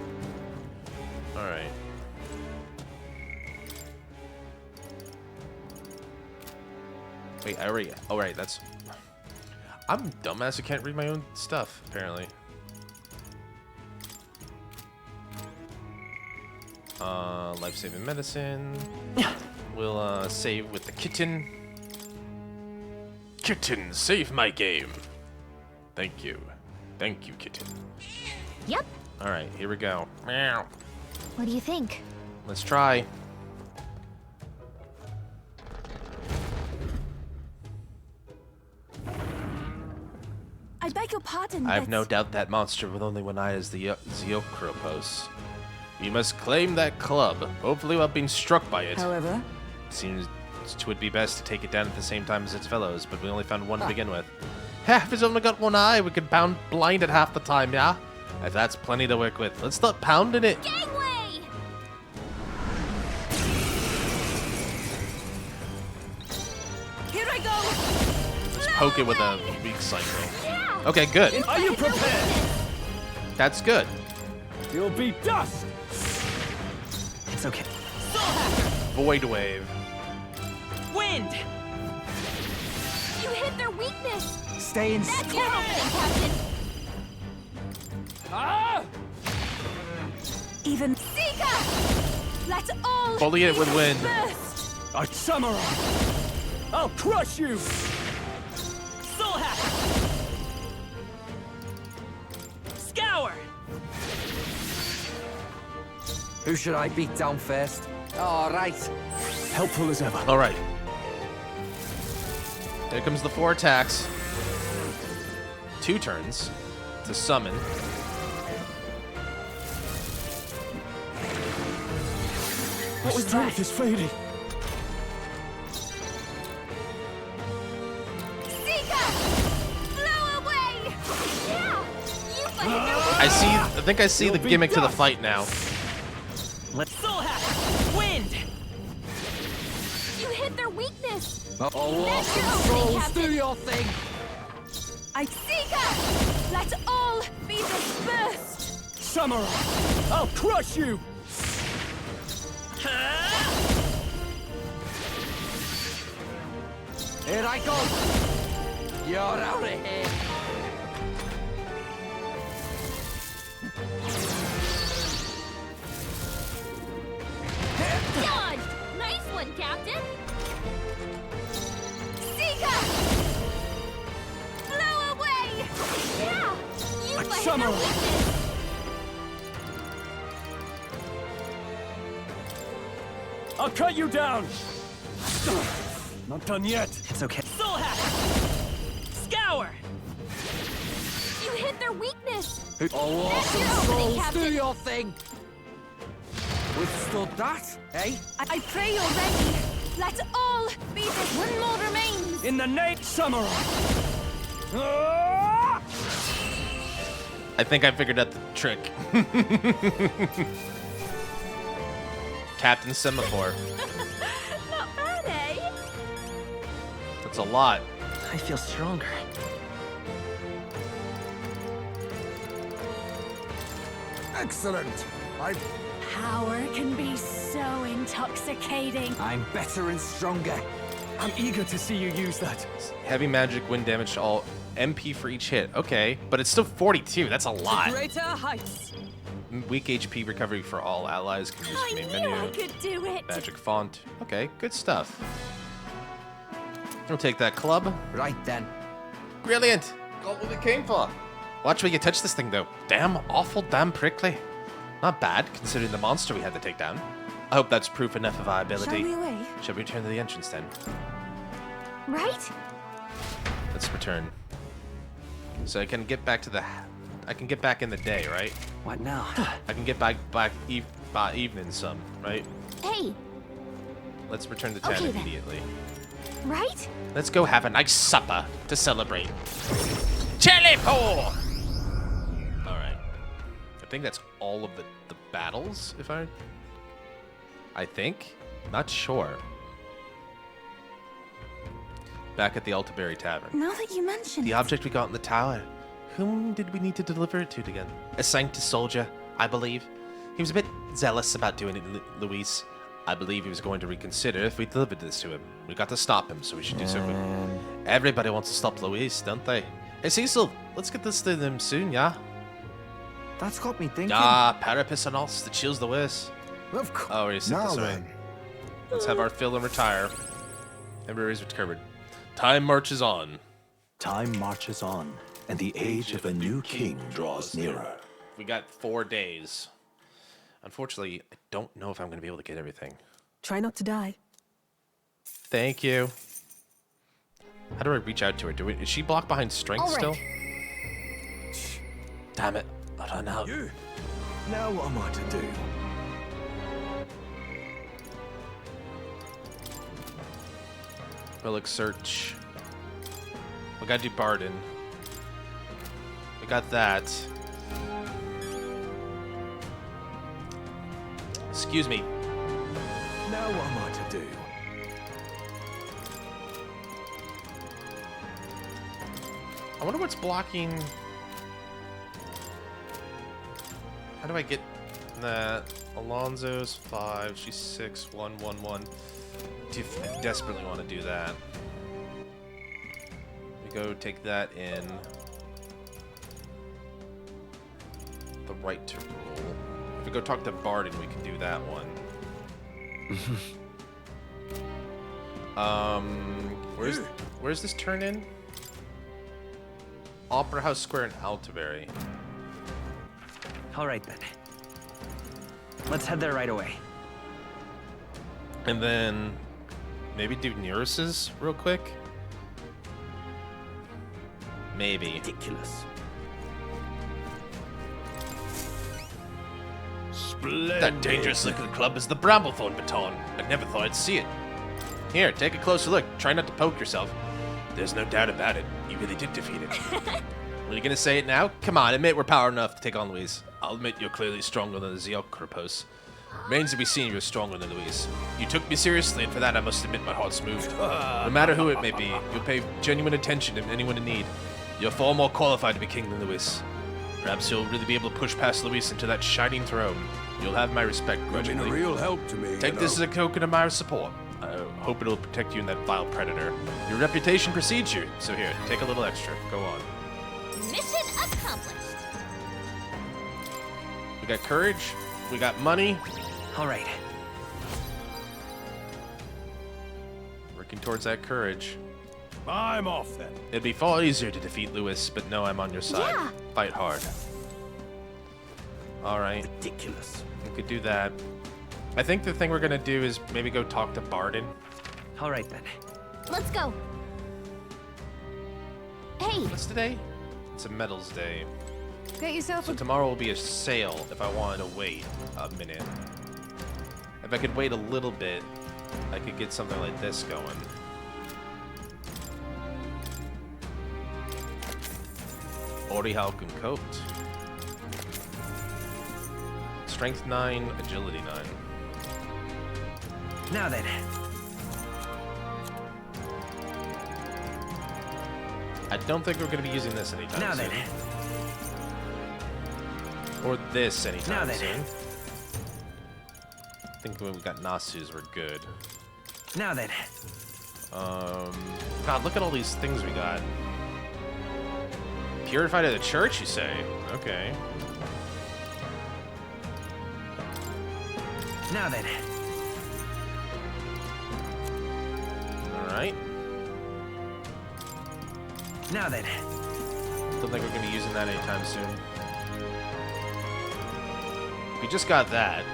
All right. Wait, I already. Oh, right, that's. I'm dumbass. I can't read my own stuff, apparently. Life-saving medicine. We'll save with the kitten. Kitten, save my game. Thank you. Thank you, kitten. Yep. All right, here we go. Meow. What do you think? Let's try. I beg your pardon, I have but- no doubt that monster with only one eye is the Zeokropos. We must claim that club, hopefully without being struck by it. However? Seems it would be best to take it down at the same time as its fellows, but we only found one to begin with. If it's only got one eye, we could pound blind it half the time, yeah? If that's plenty to work with. Let's start pounding it. Gangway! Here I go! Just poke it with a weak cycle. Okay, good. Are you prepared? That's good. You'll be dust! It's okay. Void wave. Wind! You hit their weakness! Stay in. That's your opening, Captain! Ah! Even Seeker! Let's all Bully it with wind. burst! A samurai! I'll crush you! Soul Hacker! Scour! Who should I beat down first? All right. Helpful as ever. All right. Here comes the 4 attacks. 2 turns to summon. What was that? Is fading. Seeker! Blow away! Yeah! You I think I see the gimmick to the fight now. Let's Soul Hacker! Wind! You hit their weakness! Oh, That's your awesome opening, souls, Captain! do your thing! Seeker! Let's all be dispersed! Samurai! I'll crush you! Here I go! You're out of here! Dodged! Nice one, Captain! Seeker! Blow away! Yeah! You hit their samurai. weakness! I'll cut you down! Not done yet. It's okay. Soul Hacker! Scour! You hit their weakness! Oh, awesome souls, do your thing! Withstood that, eh? I pray you're ready. Let all be this. One more remains. In the name, Samurai! I think I figured out the trick. Captain Semaphore. Not bad, eh? That's a lot. I feel stronger. Excellent. Power can be so intoxicating. I'm better and stronger. I'm eager to see you use that. Heavy magic, wind damage to all. MP for each hit. Okay, but it's still 42. That's a lot. Greater heights. Weak HP recovery for all allies. Can use from main menu. I could do it. Magic font. Okay, good stuff. We'll take that club. Right then. Brilliant. Got what we came for. Watch when you touch this thing, though. Damn, awful damn prickly. Not bad, considering the monster we had to take down. I hope that's proof enough of our ability. Shall we away? Shall we return to the entrance, then? Right? Let's return. So I can get back to the... I can get back in the day, right? What now? I can get back by evening some, right? Hey, Let's return to town Okay, then. immediately. right? Let's go have a nice supper to celebrate. Chili pour! Alright. I think that's all of the battles, if I think? Not sure. Back at the Altaberry Tavern. Now that you mention The it. object we got in the tower. Whom did we need to deliver it to again? A sanctus soldier, I believe. He was a bit zealous about doing it, Luis. I believe he was going to reconsider if we delivered this to him. We got to stop him, so we should do so quick. Everybody wants to stop Luis, don't they? Hey, Cecil, let's get this to them soon, yeah? That's got me thinking. Ah, Parapus and us, the chill's the worst. Of course. Oh, reset Now this way. then. Let's have our fill and retire. Everybody's recovered. Time marches on. Time marches on, and the age of a new king draws nearer. We got 4 days. Unfortunately, I don't know if I'm going to be able to get everything. Try not to die. Thank you. How do I reach out to her? Is she blocked behind strength still? Damn it. I don't know. You. Now what am I to do? Relic search. We gotta do Barden. We got that. Excuse me. Now what am I to do? I wonder what's blocking. How do I get that? Alonzo's 5, she's 6, 1, 1, 1. I desperately want to do that. We go take that in. The right to rule. If we go talk to Barden, we can do that one. Where's this turn in? Opera House Square in Altaberry. All right, then. Let's head there right away. And then maybe do Neurus's real quick. Maybe. Ridiculous. That dangerous looking club is the Bramblethorn baton. I never thought I'd see it. Here, take a closer look. Try not to poke yourself. There's no doubt about it. You really did defeat it. Are you gonna say it now? Come on, admit we're power enough to take on Luis. I'll admit you're clearly stronger than the Zeokropos. Remains to be seen you're stronger than Luis. You took me seriously, and for that I must admit my heart's moved. No matter who it may be, you'll pay genuine attention to anyone in need. You're far more qualified to be king than Luis. Perhaps you'll really be able to push past Luis into that shining throne. You'll have my respect grudgingly. You've been a real help to me. Take this as a token of my support. I hope it'll protect you in that vile predator. Your reputation precedes you, so here, take a little extra. Go on. Mission accomplished. We got courage. We got money. All right. Working towards that courage. I'm off then. It'd be far easier to defeat Luis, but no, I'm on your side. Yeah. Fight hard. All right. Ridiculous. We could do that. I think the thing we're gonna do is maybe go talk to Barden. All right, then. Let's go. Hey, What's today? It's a medals day. Get yourself So tomorrow will be a sale if I wanted to wait a minute. If I could wait a little bit, I could get something like this going. Orihauken coat. Strength 9, agility 9. Now then. I don't think we're going to be using this anytime Now soon. then. Or this anytime Now then. soon. I think when we got Nasu's, we're good. Now then. God, look at all these things we got. Purified of the church, you say? Okay. Now then. Alright. Now then. Don't think we're going to be using that anytime soon. We just got that.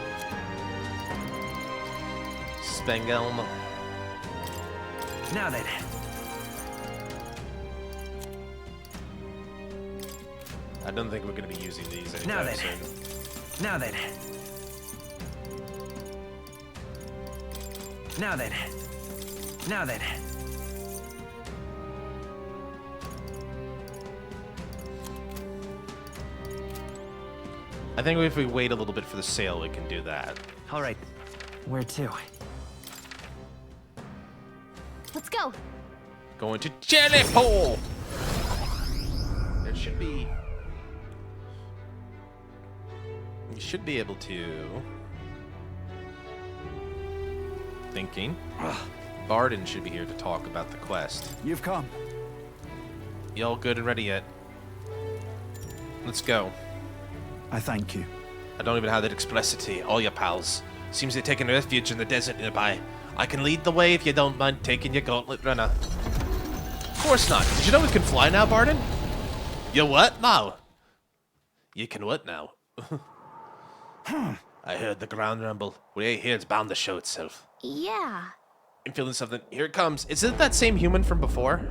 Spengelm. Now then. I don't think we're going to be using these Now anytime then. soon. Now then. Now then. Now then. I think if we wait a little bit for the sale, we can do that. All right. Where to? Let's go. Going to Jellypole! There should be... You should be able to... Thinking. Barden should be here to talk about the quest. You've come. You all good and ready yet? Let's go. I thank you. I don't even have that explicitity. All your pals. Seems they're taking refuge in the desert nearby. I can lead the way if you don't mind taking your gauntlet runner. Of course not. Did you know we can fly now, Barden? You what now? You can what now? I heard the ground rumble. We're here, it's bound to show itself. Yeah. I'm feeling something. Here it comes. Is it that same human from before?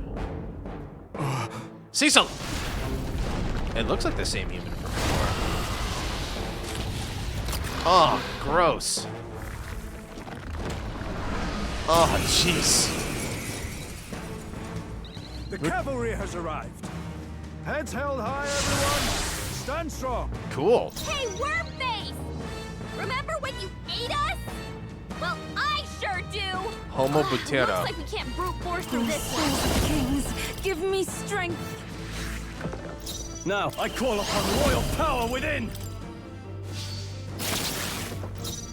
Cecil! It looks like the same human from before. Oh, gross. Oh, jeez. The cavalry has arrived. Heads held high, everyone. Stand strong. Cool. Hey, Wormface! Remember when you ate us? Well, I sure do. Homo Looks Butera. like we can't brute force through this one. Kings, give me strength. Now, I call upon royal power within!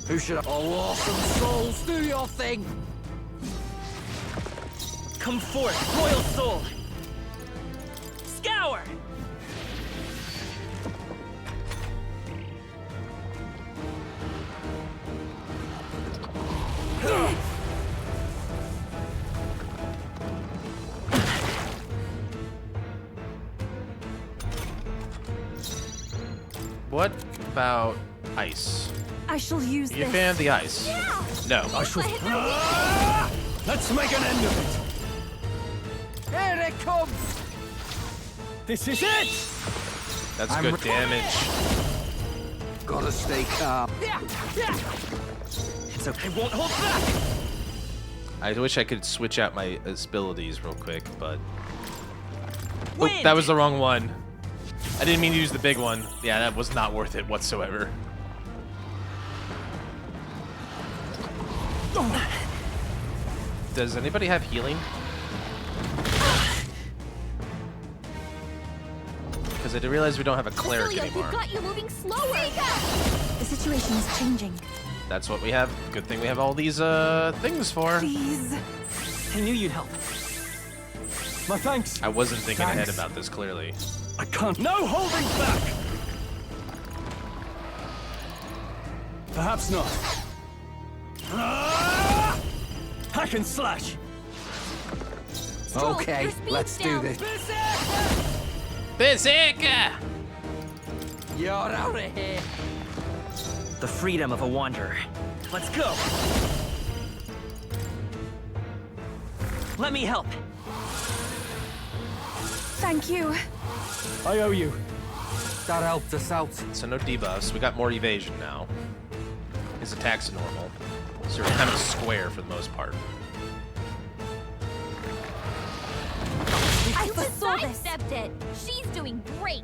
Who should I... Oh, awesome souls, do your thing! Come forth, royal soul! Scour! What about ice? I shall use Are you a this. fan of the ice? Yeah. No. I shall... Let's make an end of it! Here it comes! This is it! That's good damage. Gotta stay calm. It's okay, won't hold back! I wish I could switch out my abilities real quick, but... Oh, Wind! that was the wrong one. I didn't mean to use the big one. Yeah, that was not worth it whatsoever. Does anybody have healing? Because I did realize we don't have a cleric Basilio, anymore. we've got you moving slower. The situation is changing. That's what we have. Good thing we have all these things for. Please. I knew you'd help. My thanks. I wasn't thinking ahead Thanks. about this clearly. I can't. No holding back! Perhaps not. Hack and slash! Stroll, Okay, your speed's let's do down. this. Berserker! You're out of here! The freedom of a wanderer. Let's go! Let me help! Thank you. I owe you. That helped us out. So no debuffs. We got more evasion now. His attacks are normal. So we're kind of square for the most part. I foresaw this. Sidestepped it. She's doing great.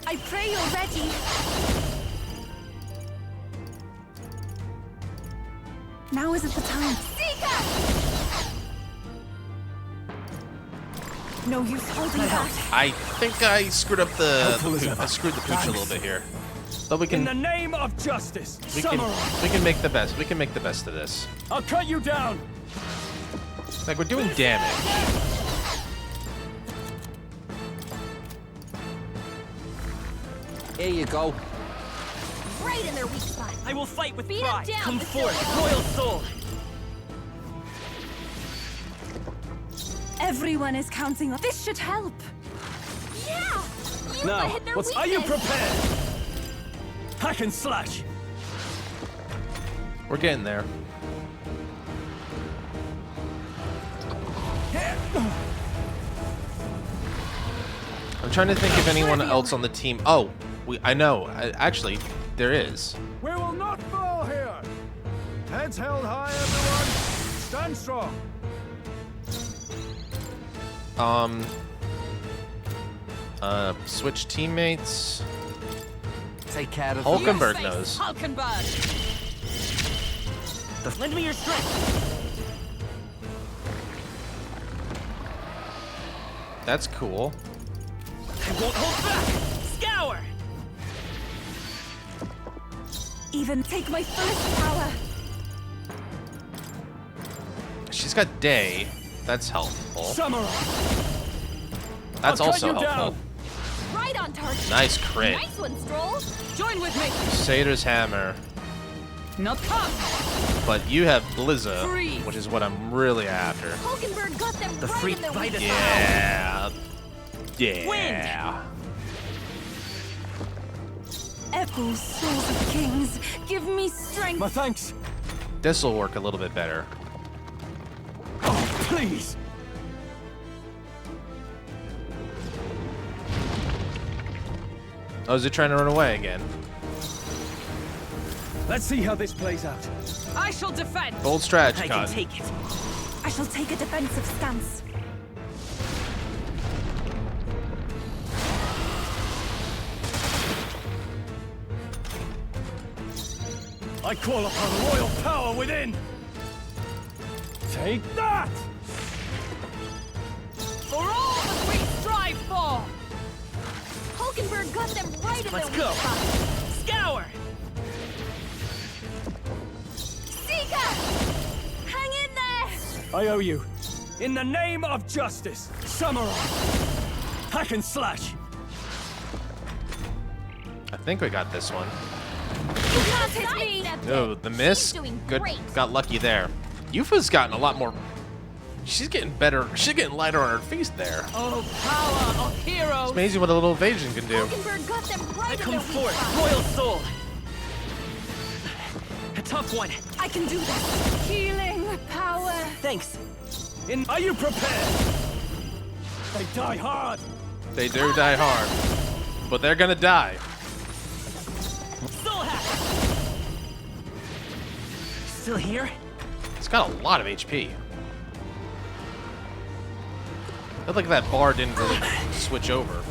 I pray you're ready. Now isn't the time. No use holding back. I think I screwed up the pooch. I screwed the pooch a little bit here. But we can. In the name of justice, We samurai. can make the best. We can make the best of this. I'll cut you down. Like we're doing damage. Here you go. Right in their weak spot. I will fight with Beat pride. him down, Come forth, Basilio. royal soul. Everyone is counting on. This should help. Yeah! Now, hit their are you weakness. prepared? Hack and slash. We're getting there. I'm trying to think of anyone else on the team. Oh, I know. Actually, there is. We will not fall here. Heads held high, everyone. Stand strong. Switch teammates. Take care of Hulkenberg knows. Hulkenberg. Lend me your strength. That's cool. I won't hold back. Scour. Even take my fullest power. She's got Day. That's helpful. Samurai. That's I'll cut also you helpful. down. Right on target. Nice crit. Nice one, Stroll. Join with me. Crusader's Hammer. Not come. But you have Blizza, Freeze. which is what I'm really after. Hulkenberg got them The right freak in their bite weak us spot. Yeah. Yeah. Echo, souls of kings, give me strength. My thanks. This'll work a little bit better. Oh, please. Oh, is it trying to run away again? Let's see how this plays out. I shall defend. Bold strategy, I can Con. take it. I shall take a defensive stance. I call upon royal power within. Take that! For all that we strive for. Hulkenberg got them right in Let's their go. weak spot. Scour. Sika! Hang in there! I owe you. In the name of justice, samurai. Hack and slash. I think we got this one. You can't hit me! Oh, the miss. doing Good. great. Got lucky there. Yufa's gotten a lot more. She's getting better. She's getting lighter on her feet there. Oh, power of heroes. It's amazing what a little evasion can do. Hulkenberg got them right I in come their weak forth, spot. royal soul. A tough one. I can do this. Healing power. Thanks. Are you prepared? They die hard. They do die hard, but they're gonna die. Soul hack. Still here? It's got a lot of HP. Looked like that bar didn't really switch over.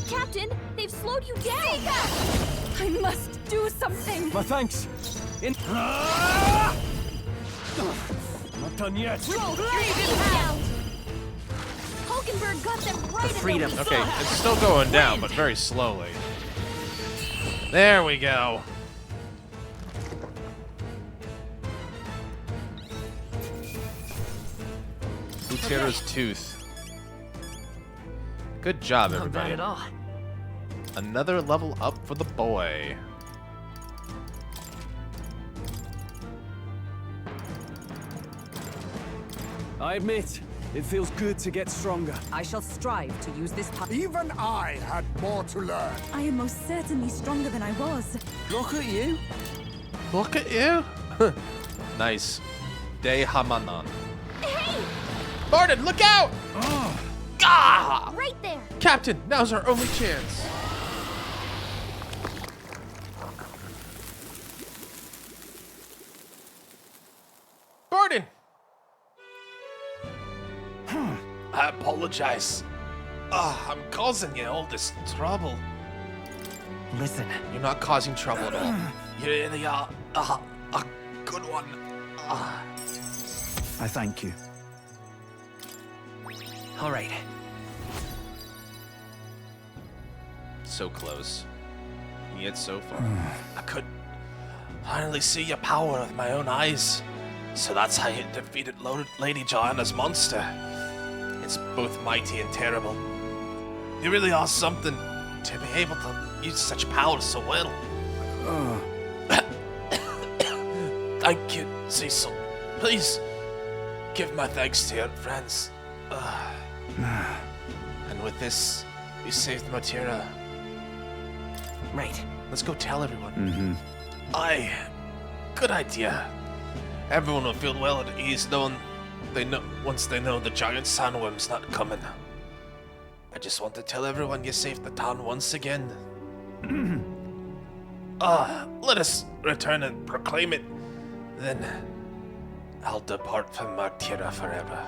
Captain, they've slowed you down! I must do something. My thanks. Not done yet. Roll, down! Hulkenberg got them right in freedom. their weak Okay, spot. it's still going down, but very slowly. There we go. Butera's tooth. Good job, Not everybody. bad at all. Another level up for the boy. I admit, it feels good to get stronger. I shall strive to use this power. Even I had more to learn. I am most certainly stronger than I was. Look at you. Look at you. Nice. De Hamanan. Hey! Bardin, look out! Gah! Right there. Captain, now's our only chance. Bardin! I apologize. I'm causing you all this trouble. Listen. You're not causing trouble at all. You really are a good one. I thank you. All right. So close. And yet so far. I could finally see your power with my own eyes. So that's how you defeated Lady Joanna's monster. It's both mighty and terrible. You really are something to be able to use such power so well. Thank you, Cecil. Please give my thanks to your friends. And with this, we saved Matira. Right. Let's go tell everyone. Good idea. Everyone will feel well at ease knowing once they know the giant sandworm's not coming. I just want to tell everyone you saved the town once again. Let us return and proclaim it. Then I'll depart from Matira forever.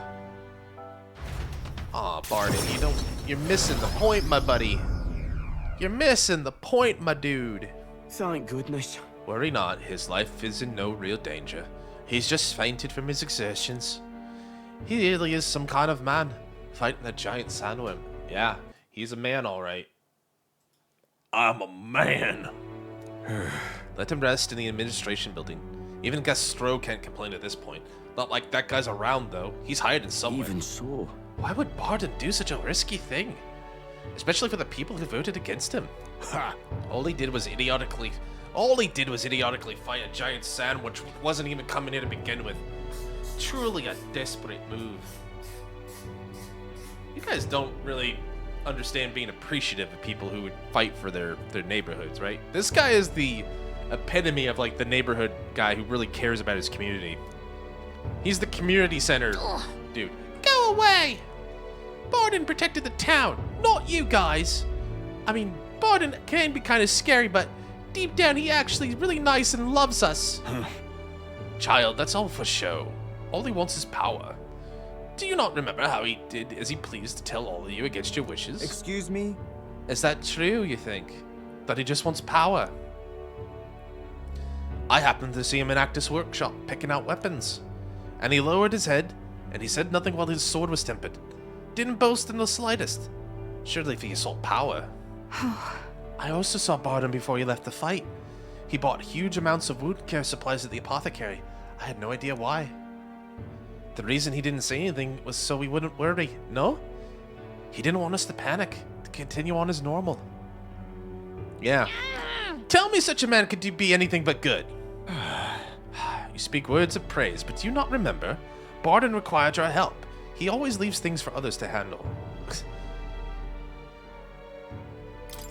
Aw, Bardin, you're missing the point, my buddy. You're missing the point, my dude. Thank goodness. Worry not, his life is in no real danger. He's just fainted from his exertions. He really is some kind of man, fighting a giant sandworm. Yeah, he's a man, all right. I'm a man. Let him rest in the administration building. Even Gastro can't complain at this point. Not like that guy's around, though. He's hiding somewhere. Even so. Why would Bardin do such a risky thing? Especially for the people who voted against him. Ha! All he did was idiotically fight a giant sand which wasn't even coming here to begin with. Truly a desperate move. You guys don't really understand being appreciative of people who would fight for their neighborhoods, right? This guy is the epitome of like the neighborhood guy who really cares about his community. He's the community center dude. Go away! Bardin protected the town, not you guys. I mean, Bardin can be kind of scary, but deep down he actually is really nice and loves us. Child, that's all for show. All he wants is power. Do you not remember how he did as he pleased to tell all of you against your wishes? Excuse me? Is that true, you think? That he just wants power? I happened to see him in Actus Workshop, picking out weapons. And he lowered his head, and he said nothing while his sword was tempered. Didn't boast in the slightest. Surely if he sought power. I also saw Bardin before he left the fight. He bought huge amounts of wound care supplies at the apothecary. I had no idea why. The reason he didn't say anything was so we wouldn't worry, no? He didn't want us to panic, to continue on as normal. Yeah. Tell me such a man could be anything but good. You speak words of praise, but do you not remember? Bardin required your help. He always leaves things for others to handle.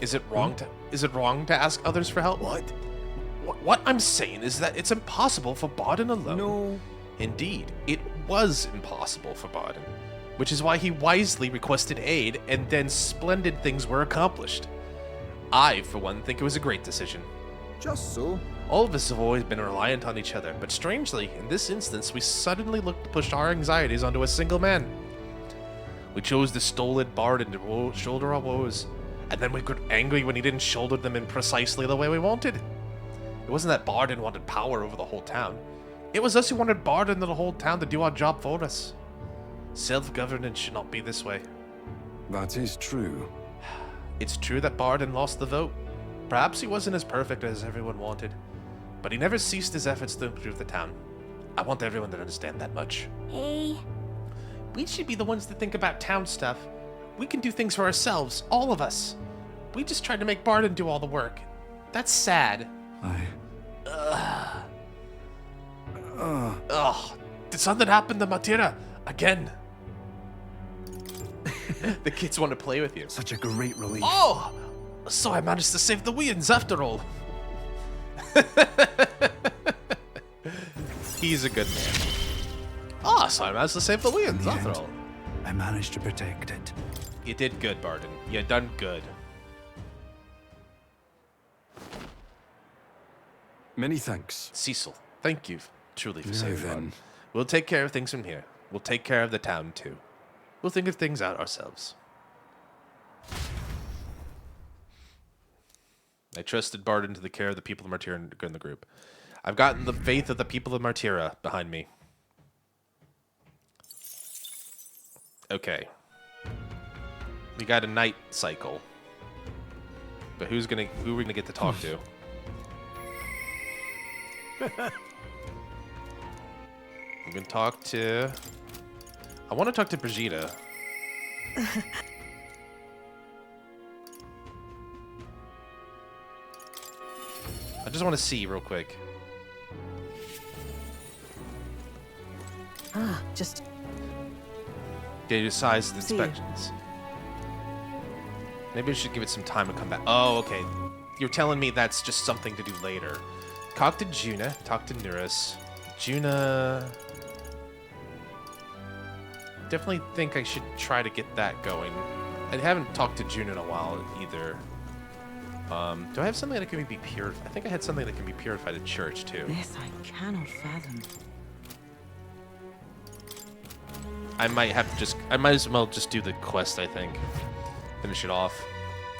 Is it wrong to ask others for help? What I'm saying is that it's impossible for Bardin alone. No. Indeed, it was impossible for Bardin, which is why he wisely requested aid, and then splendid things were accomplished. I, for one, think it was a great decision. Just so. All of us have always been reliant on each other, but strangely, in this instance, we suddenly looked to push our anxieties onto a single man. We chose the stolid Bardin to shoulder our woes, and then we got angry when he didn't shoulder them in precisely the way we wanted. It wasn't that Bardin wanted power over the whole town. It was us who wanted Bardin and the whole town to do our job for us. Self-governance should not be this way. That is true. It's true that Bardin lost the vote. Perhaps he wasn't as perfect as everyone wanted, but he never ceased his efforts to improve the town. I want everyone to understand that much. Hey. We should be the ones to think about town stuff. We can do things for ourselves, all of us. We just tried to make Bardin do all the work. That's sad. Did something happen to Matira? Again. The kids want to play with you. Such a great relief. Oh! So I managed to save the Weyans after all. He's a good man. Ah, so I managed to save the wheels, after all. I managed to protect it. You did good, Barden. You done good. Many thanks. Cecil, thank you truly for Now saving then. Barden. We'll take care of things from here. We'll take care of the town, too. We'll think of things out ourselves. I trusted Barden to the care of the people of Martira in the group. I've gotten the faith of the people of Martira behind me. Okay. We got a night cycle. But who are we gonna get to talk to? I'm gonna talk to... I want to talk to Brigitte. I just want to see real quick. Just... Okay, size inspections. Maybe I should give it some time to come back. Oh, okay. You're telling me that's just something to do later. Talk to Juna. Talk to Nuris. Juna... Definitely think I should try to get that going. I haven't talked to Juna in a while either. Do I have something that can be purified? I think I had something that can be purified at church too. This I cannot fathom. I might have to just... I might as well just do the quest, I think. Finish it off.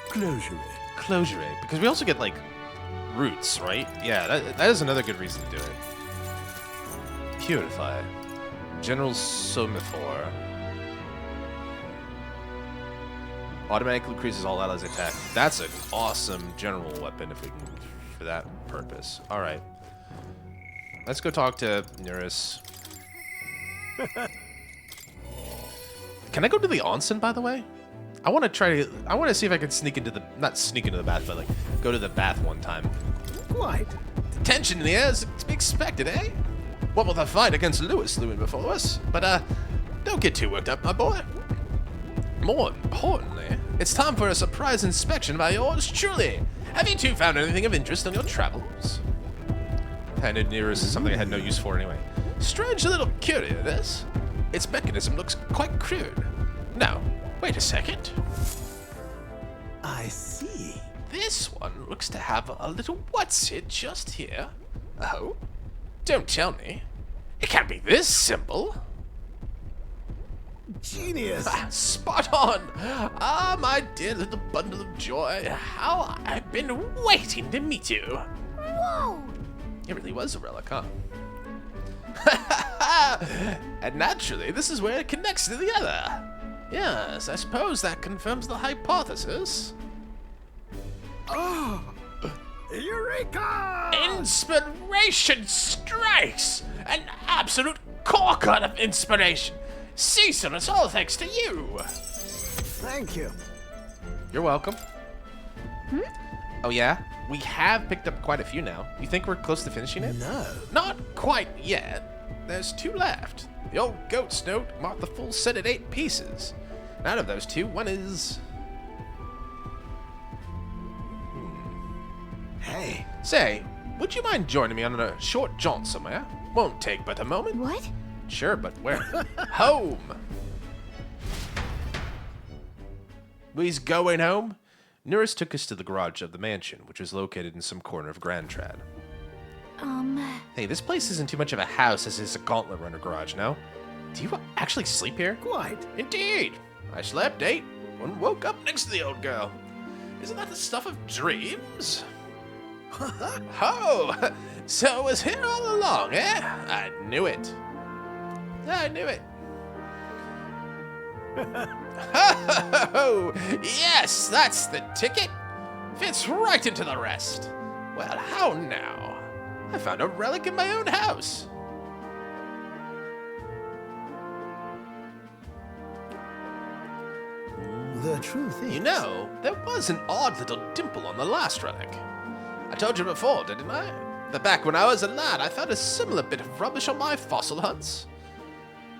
Closure. Closure, because we also get, like, roots, right? Yeah, that is another good reason to do it. Purify. General Somiphor. Automatically increases all allies' attack. That's an awesome general weapon if we can... for that purpose. Alright. Let's go talk to Nuris. Can I go to the onsen, by the way? I want to see if I can sneak into the... Not sneak into the bath, but, like, go to the bath one time. Quite. The tension in the air is to be expected, eh? What with the fight against Lewis looming before us? But, don't get too worked up, my boy. More importantly, it's time for a surprise inspection by yours truly. Have you two found anything of interest on your travels? Handed Nuris is something I had no use for anyway. Strange little curio, this. Its mechanism looks quite crude. Now, wait a second. I see. This one looks to have a little what's-it just here. Oh? Don't tell me. It can't be this simple. Genius. Spot on. Ah, my dear little bundle of joy. How I've been waiting to meet you. Whoa! It really was a relic, huh? And naturally, this is where it connects to the other. Yes, I suppose that confirms the hypothesis. Oh! Eureka! Inspiration strikes! An absolute corker of inspiration! Cecil, it's all thanks to you! Thank you. You're welcome. Oh yeah? We have picked up quite a few now. You think we're close to finishing it? No. Not quite yet. There's 2 left. The old goat's note marked the full set at 8 pieces. And out of those 2, one is... Hey. Say, would you mind joining me on a short jaunt somewhere? Won't take but a moment. What? Sure, but where? Home! We's going home? Nuris took us to the garage of the mansion, which was located in some corner of Grand Trad. Hey, this place isn't too much of a house as is a gauntlet runner garage, no? Do you actually sleep here? Quite. Indeed. I slept 8 and woke up next to the old girl. Isn't that the stuff of dreams? Oh, so it was here all along, eh? I knew it. I knew it. Oh, yes, that's the ticket. Fits right into the rest. Well, how now? I found a relic in my own house. The truth is... You know, there was an odd little dimple on the last relic. I told you before, didn't I? That back when I was a lad, I found a similar bit of rubbish on my fossil hunts.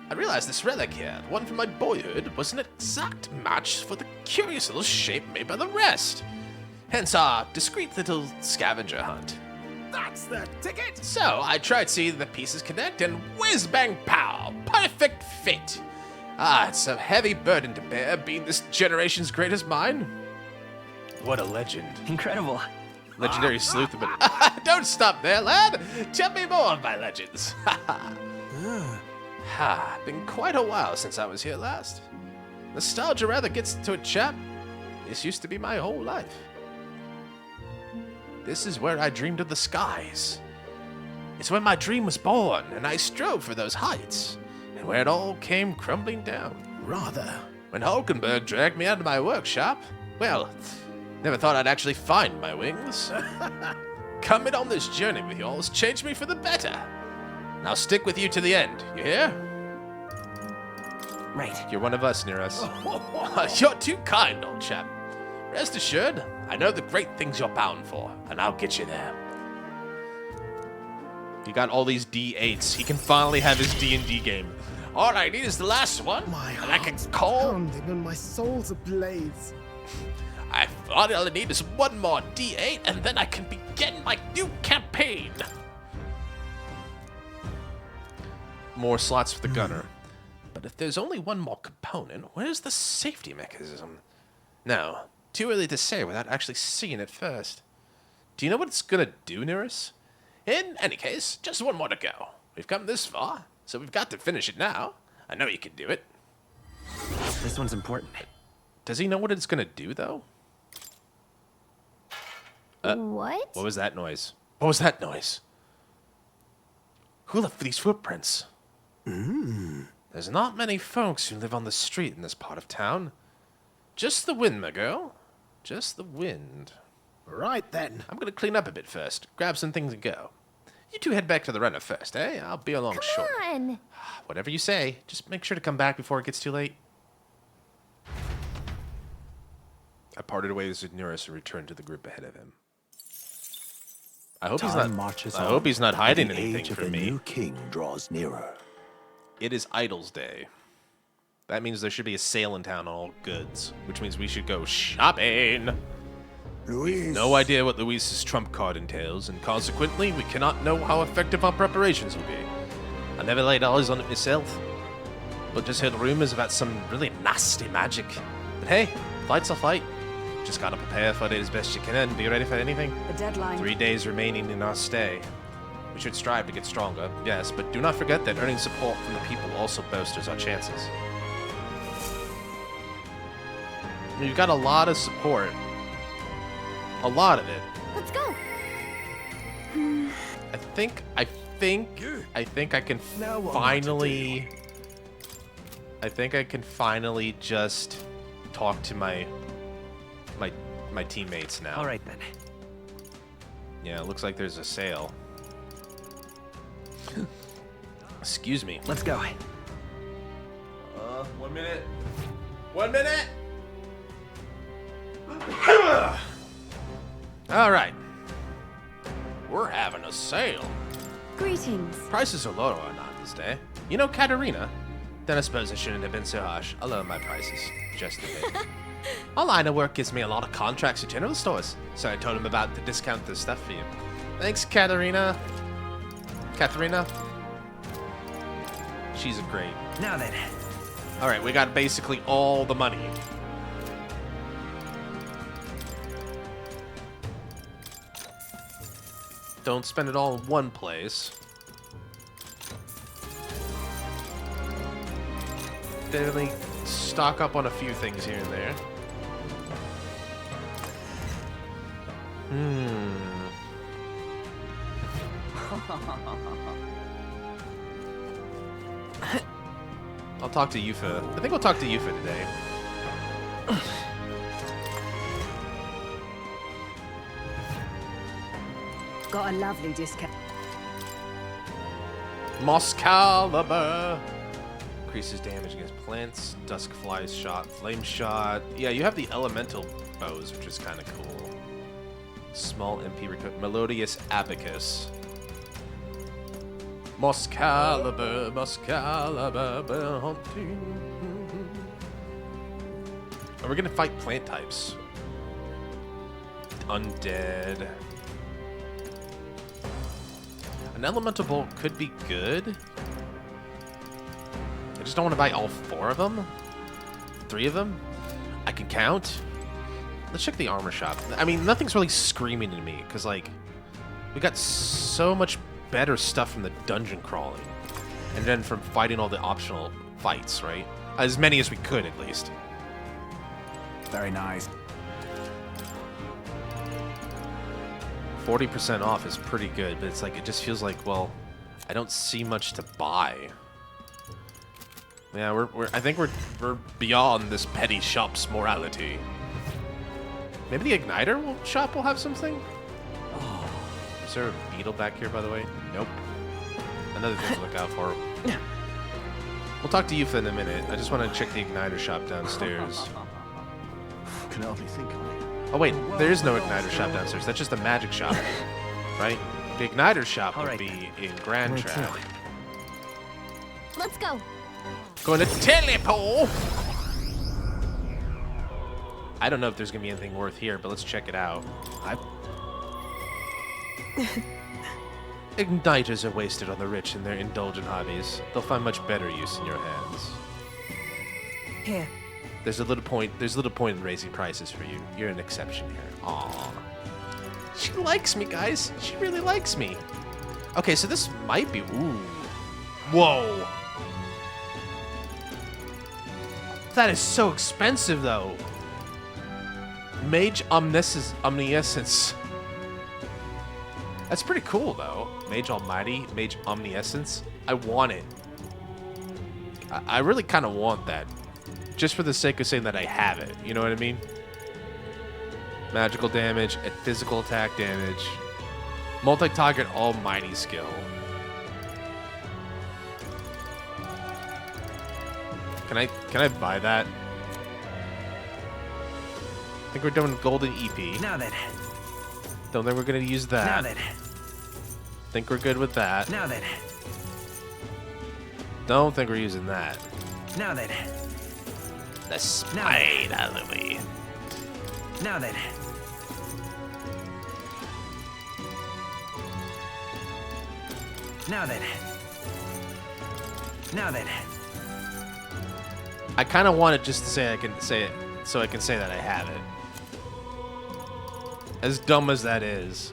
I realized this relic here, the one from my boyhood, was an exact match for the curious little shape made by the rest. Hence our discreet little scavenger hunt. That's the ticket! So, I tried seeing the pieces connect, and whiz bang pow! Perfect fit! Ah, it's a heavy burden to bear, being this generation's greatest mind. What a legend. Incredible. Legendary sleuth, but don't stop there, lad! Tell me more of my legends. Been quite a while since I was here last. Nostalgia rather gets to a chap. This used to be my whole life. This is where I dreamed of the skies. It's when my dream was born, and I strove for those heights, and where it all came crumbling down. Rather. When Hulkenberg dragged me out of my workshop, well, never thought I'd actually find my wings. Coming on this journey with y'all has changed me for the better. Now stick with you to the end, you hear? Right. You're one of us, Nearus. You're too kind, old chap. Rest assured, I know the great things you're bound for, and I'll get you there. You got all these D8s. He can finally have his D&D game. All I need is the last one, and I can call... And my soul's ablaze. I thought all I need is one more D8, and then I can begin my new campaign. More slots for the gunner. But if there's only one more component, where's the safety mechanism? No, too early to say without actually seeing it first. Do you know what it's gonna do, Nearus? In any case, just one more to go. We've come this far, so we've got to finish it now. I know you can do it. This one's important. Does he know what it's gonna do, though? What? What was that noise? What was that noise? Who left these footprints? There's not many folks who live on the street in this part of town. Just the wind, my girl. Just the wind. Right then. I'm gonna clean up a bit first. Grab some things and go. You two head back to the runner first, eh? I'll be along shortly. Come on. Whatever you say. Just make sure to come back before it gets too late. I parted ways with Nearus and returned to the group ahead of him. I hope he's not hiding anything from me. The new king draws nearer. It is Idols Day. That means there should be a sale in town on all goods, which means we should go shopping. Luis. No idea what Luis's trump card entails, and consequently, we cannot know how effective our preparations will be. I never laid eyes on it myself, but just heard rumors about some really nasty magic. But hey, fight's a fight. Just gotta prepare for it as best you can and be ready for anything. The deadline. 3 days remaining in our stay. We should strive to get stronger, yes, but do not forget that earning support from the people also bolsters our chances. We've got a lot of support. A lot of it. Let's go. I think I can finally... I think I can finally just talk to my teammates now. All right then. Yeah, it looks like there's a sale. Excuse me. Let's go. 1 minute. 1 minute. All right. We're having a sale. Greetings. Prices are lower or not this day. You know Katarina? Then I suppose I shouldn't have been so harsh. I'll lower my prices. Just a bit. All line of work gives me a lot of contracts at general stores, so I told him about the discount the stuff for you. Thanks, Katarina. Katharina. She's a great. Now then. All right, we got basically all the money. Don't spend it all in one place. Definitely stock up on a few things here and there. I'll talk to Yufa. I think we'll talk to Yufa today. Got a lovely discount. Moscalibur. Increases damage against plants, dusk flies shot, flame shot. Yeah, you have the elemental bows, which is kind of cool. Small MP recruit, Melodious Abacus. Moscalibur, Moscalibur, hunting. And we're gonna fight plant types. Undead. An elemental bolt could be good. I just don't want to buy all 4 of them. 3 of them. I can count. Let's check the armor shop. I mean, nothing's really screaming to me because, like, we got so much better stuff from the dungeon crawling, and then from fighting all the optional fights, right? As many as we could, at least. Very nice. 40% off is pretty good, but it's like, it just feels like, well, I don't see much to buy. Yeah, I think we're beyond this petty shop's morality. Maybe the Igniter shop will have something? Oh, is there a beetle back here, by the way? Nope. Another thing to look out for. We'll talk to Yuffie in a minute. I just want to check the Igniter shop downstairs. Can hardly think of it. Oh wait, there is no Igniter shop downstairs. That's just a magic shop, right? The Igniter shop would be in Grand Trap. Let's go. Going to teleport! I don't know if there's going to be anything worth here, but let's check it out. Igniters are wasted on the rich and their indulgent hobbies. They'll find much better use in your hands. Here. There's little point in raising prices for you. You're an exception here. Aww. She likes me, guys. She really likes me. Okay, so this might be... Ooh. Whoa. That is so expensive, though. Mage Omniscience. That's pretty cool, though. Mage Almighty, Mage Omniscience. I want it. I really kind of want that. Just for the sake of saying that I have it. You know what I mean? Magical damage, and physical attack damage. Multi-target Almighty skill. Can I buy that? I think we're done with Golden EP. Now then. Don't think we're gonna use that. Now then. Think we're good with that. Now then. Don't think we're using that. Now then. The Spider Louie. Now then. Now then. Now then. I kind of want it just to say I can say it, so I can say that I have it. As dumb as that is.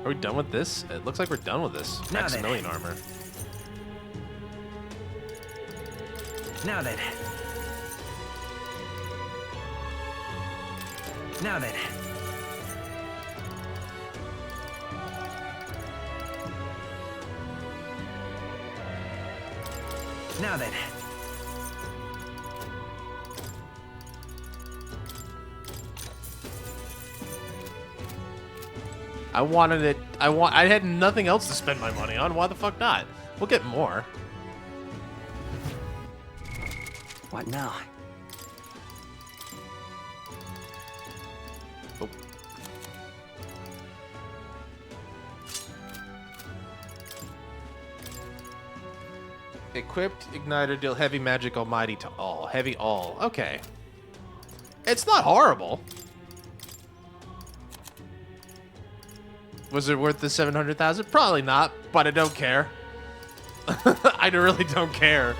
Are we done with this? It looks like we're done with this. Maximilian armor. Now then. Now then. Now then. I wanted it. I had nothing else to spend my money on. Why the fuck not? We'll get more. What now? Oh. Equipped Igniter deal heavy magic almighty to all. Heavy all. Okay. It's not horrible. Was it worth the 700,000? Probably not, but I don't care. I really don't care.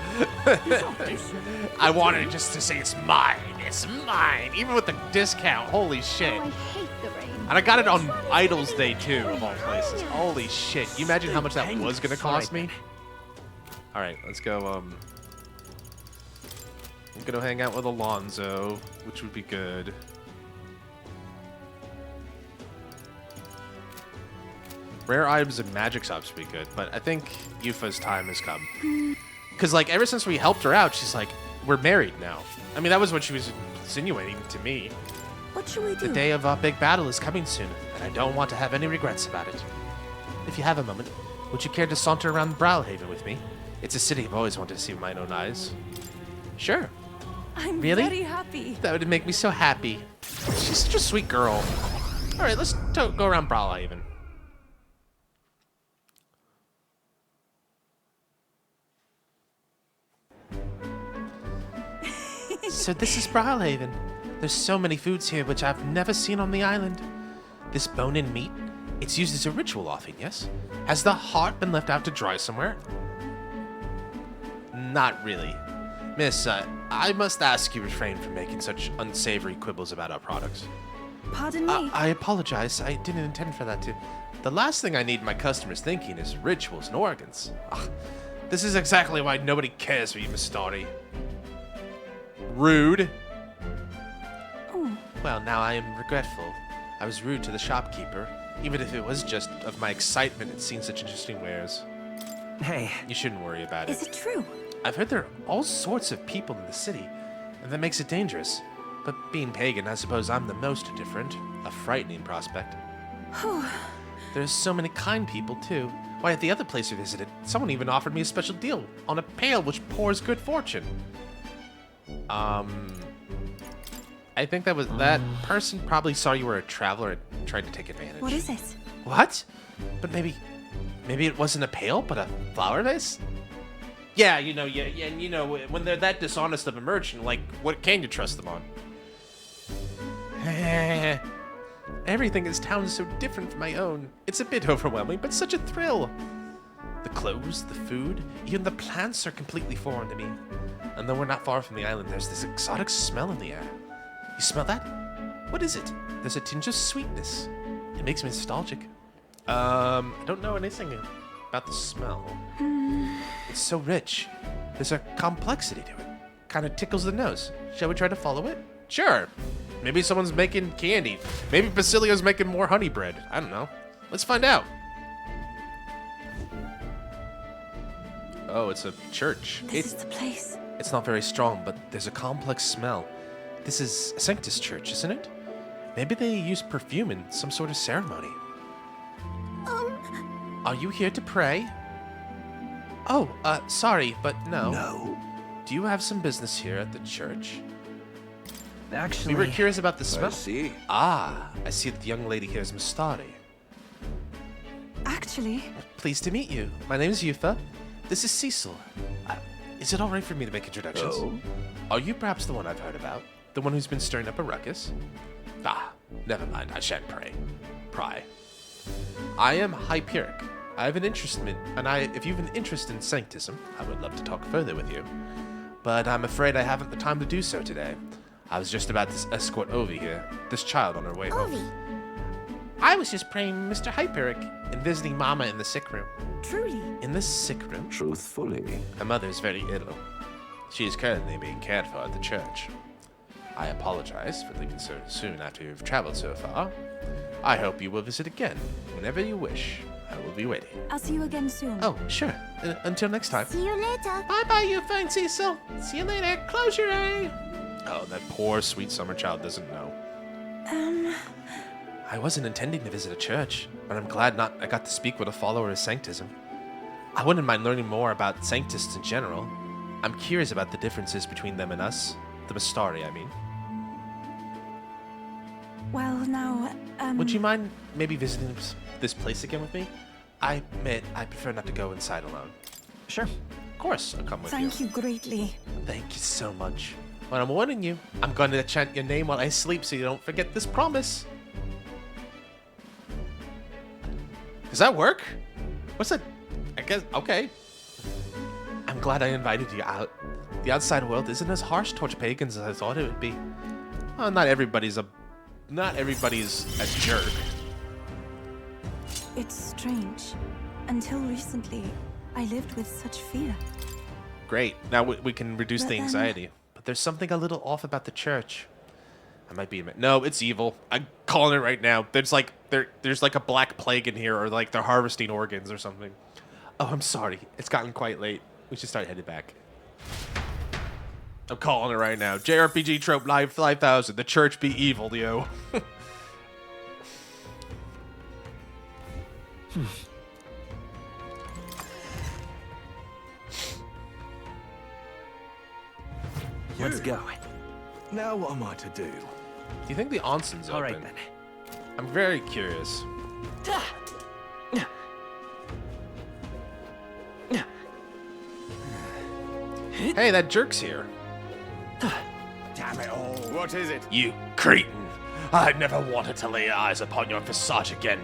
I wanted just to say it's mine. It's mine. Even with the discount. Holy shit. Oh, I hate the rain. And I got it on Idol's Day too, of all places. Holy shit. You imagine how much that was going to cost me? Alright, let's go. I'm going to hang out with Alonzo, which would be good. Rare items and magic shops would be good, but I think Yuffie's time has come. Because, like, ever since we helped her out, she's like, we're married now. I mean, that was what she was insinuating to me. What should we do? The day of our big battle is coming soon, and I don't want to have any regrets about it. If you have a moment, would you care to saunter around Brawlhaven with me? It's a city I've always wanted to see with my own eyes. Sure. I'm Really? very happy. That would make me so happy. She's such a sweet girl. All right, let's go around Brawlhaven. So this is Brawlhaven. There's so many foods here which I've never seen on the island. This bone and meat, It's used as a ritual offering, yes? Has the heart been left out to dry somewhere? Not really. Miss, I must ask you refrain from making such unsavory quibbles about our products. Pardon me? I apologize. I didn't intend for that to... The last thing I need my customers thinking is rituals and organs. Ugh, this is exactly why nobody cares for you, Miss Starry. Rude. Oh. Well, now I am regretful. I was rude to the shopkeeper, even if it was just of my excitement at seeing such interesting wares. Hey. You shouldn't worry about it. Is it true? I've heard there are all sorts of people in the city, and that makes it dangerous. But being pagan, I suppose I'm the most different. A frightening prospect. There's so many kind people, too. Why, at the other place we visited, someone even offered me a special deal on a pail which pours good fortune. I think that person probably saw you were a traveler and tried to take advantage. What is it? What? But maybe it wasn't a pail, but a flower vase? Yeah, and when they're that dishonest of a merchant, like, what can you trust them on? Everything in this town is so different from my own. It's a bit overwhelming, but such a thrill. The clothes, the food, even the plants are completely foreign to me. And though we're not far from the island, there's this exotic smell in the air. You smell that? What is it? There's a tinge of sweetness. It makes me nostalgic. I don't know anything about the smell. It's so rich. There's a complexity to it. Kind of tickles the nose. Shall we try to follow it? Sure. Maybe someone's making candy. Maybe Basilio's making more honey bread. I don't know. Let's find out. Oh, it's a church. This is the place. It's not very strong, but there's a complex smell. This is a Sanctus Church, isn't it? Maybe they use perfume in some sort of ceremony. Are you here to pray? Oh, sorry, but no. No. Do you have some business here at the church? Actually... We were curious about the smell. I see. Ah, I see that the young lady here is Mustari. Actually... Pleased to meet you. My name is Yufa. This is Cecil. Is it alright for me to make introductions? Oh. Are you perhaps the one I've heard about? The one who's been stirring up a ruckus? Ah, never mind. I shan't pry. I am Hyperic. I have an interest in, if you have an interest in Sanctism, I would love to talk further with you. But I'm afraid I haven't the time to do so today. I was just about to escort Ovi here, this child on her way home. Ovi? I was just praying Mr. Hyperic and visiting Mama in the sick room. Truly? In the sick room? Truthfully. My mother is very ill. She is currently being cared for at the church. I apologize for leaving so soon after you've traveled so far. I hope you will visit again whenever you wish. I will be waiting. I'll see you again soon. Oh, sure. Until next time. See you later. Bye-bye, you fine Cecil. See you later. Close your eye. Oh, that poor, sweet summer child doesn't know. I wasn't intending to visit a church, but I'm glad I got to speak with a follower of Sanctism. I wouldn't mind learning more about Sanctists in general. I'm curious about the differences between them and us. The Bastari, I mean. Well, now, Would you mind maybe visiting this place again with me? I admit I prefer not to go inside alone. Sure. Of course, I'll come with you. Thank you greatly. Thank you so much. But I'm warning you, I'm going to chant your name while I sleep so you don't forget this promise. Does that work? What's that? I guess, okay. I'm glad I invited you out. The outside world isn't as harsh towards pagans as I thought it would be. Well, not everybody's a jerk. It's strange. Until recently, I lived with such fear. Great. Now we can reduce But the then- anxiety. But there's something a little off about the church. I might be no, it's evil. I'm calling it right now. There's like a black plague in here, or like they're harvesting organs or something. Oh, I'm sorry. It's gotten quite late. We should start heading back. I'm calling it right now. JRPG trope live 5000. The church be evil, yo. Let's go. Now what am I to do? Do you think the onsen's All open? right, then. I'm very curious. Hey, that jerk's here. Damn it all. What is it? You cretin! I never wanted to lay eyes upon your visage again.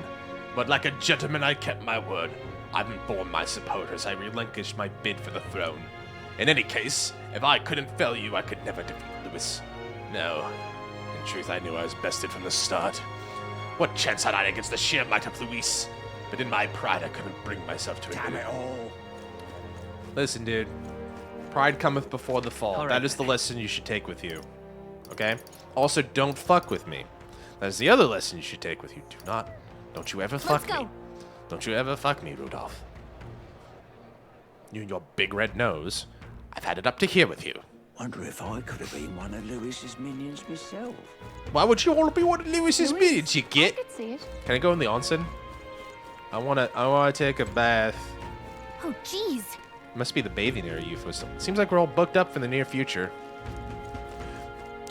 But like a gentleman, I kept my word. I've informed my supporters I relinquished my bid for the throne. In any case, if I couldn't fell you, I could never defeat Louis. No. In truth, I knew I was bested from the start. What chance had I against the sheer might of Louis? But in my pride, I couldn't bring myself to admit it all. Listen, dude. Pride cometh before the fall. All right, that is the lesson you should take with you. Okay? Also, don't fuck with me. That is the other lesson you should take with you. Don't you ever fuck me. Don't you ever fuck me, Rudolph. You and your big red nose. I've had it up to here with you. Wonder if I could have been one of Lewis's minions myself. Why would you want to be one of Lewis's minions, you get? I could see it. Can I go in the onsen? I wanna take a bath. Oh, jeez. Must be the bathing area you still. Seems like we're all booked up for the near future.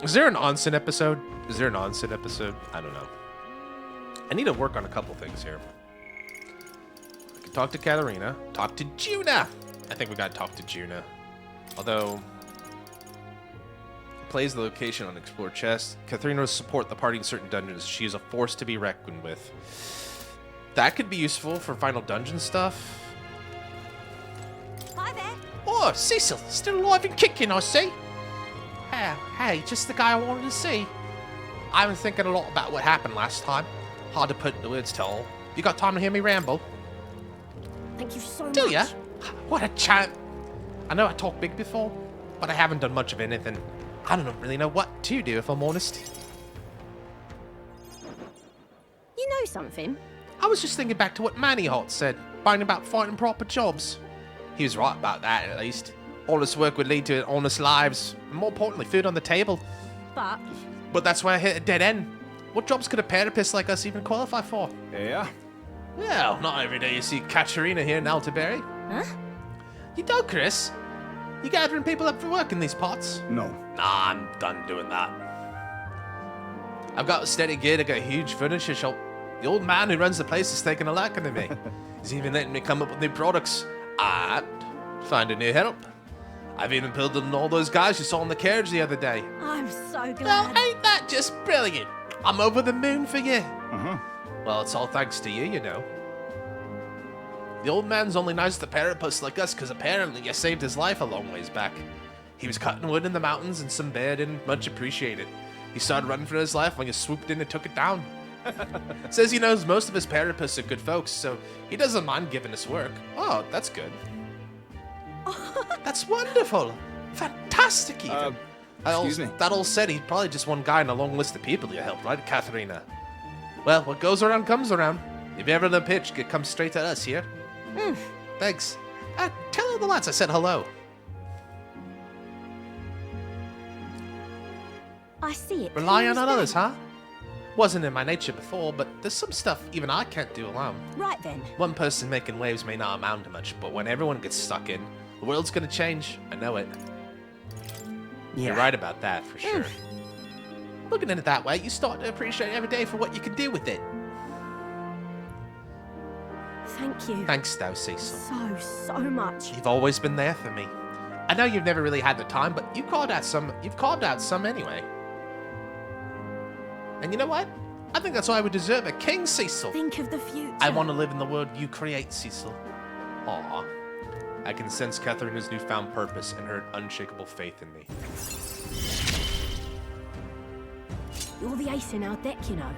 Is there an onsen episode? I don't know. I need to work on a couple things here. I can talk to Katharina. Talk to Juna! I think we gotta talk to Juna. Although... plays the location on Explore Chest. Katharina will support the party in certain dungeons. She is a force to be reckoned with. That could be useful for final dungeon stuff. Hi there. Oh, Cecil, still alive and kicking, I see. Hey, just the guy I wanted to see. I've been thinking a lot about what happened last time. Hard to put into words to all. You got time to hear me ramble? Thank you so much. Do ya? What a champ. I know I talked big before, but I haven't done much of anything. I don't really know what to do, if I'm honest. You know something? I was just thinking back to what Manny Hart said, about finding proper jobs. He was right about that, at least. Honest work would lead to honest lives, and more importantly, food on the table. But that's where I hit a dead end. What jobs could a therapist like us even qualify for? Yeah? Well, not every day you see Katerina here in Altaberry. Huh? You don't, Chris? You gathering people up for work in these parts? No. Nah, I'm done doing that. I've got a steady gig at a huge furniture shop. The old man who runs the place is taking a liking to me. He's even letting me come up with new products. And find a new help. I've even pulled in all those guys you saw in the carriage the other day. I'm so glad. Well, ain't that just brilliant? I'm over the moon for you. Well, it's all thanks to you, you know. The old man's only nice to parapus like us because apparently you saved his life a long ways back. He was cutting wood in the mountains and some bear didn't much appreciate it. He started running for his life when you swooped in and took it down. Says he knows most of his parapus are good folks, so he doesn't mind giving us work. Oh, that's good. That's wonderful. Fantastic, even. Excuse me. That all said, he's probably just one guy in a long list of people you helped, right, Katharina? Well, what goes around comes around. If you ever need a pitch, it comes straight to us here. Thanks. Tell all the lads I said hello. I see it. Rely on clear as others, day. huh? Wasn't in my nature before, but there's some stuff even I can't do alone. Right then. One person making waves may not amount to much, but when everyone gets stuck in, the world's gonna change. I know it. You're right about that, for sure. Looking at it that way, you start to appreciate every day for what you can do with it. Thank you. Thanks, though, Cecil. So much. You've always been there for me. I know you've never really had the time, but you've carved out some anyway. And you know what? I think that's why we deserve a king, Cecil. Think of the future. I want to live in the world you create, Cecil. Aw. I can sense Katharina's newfound purpose and her unshakable faith in me. You're the ace in our deck, you know.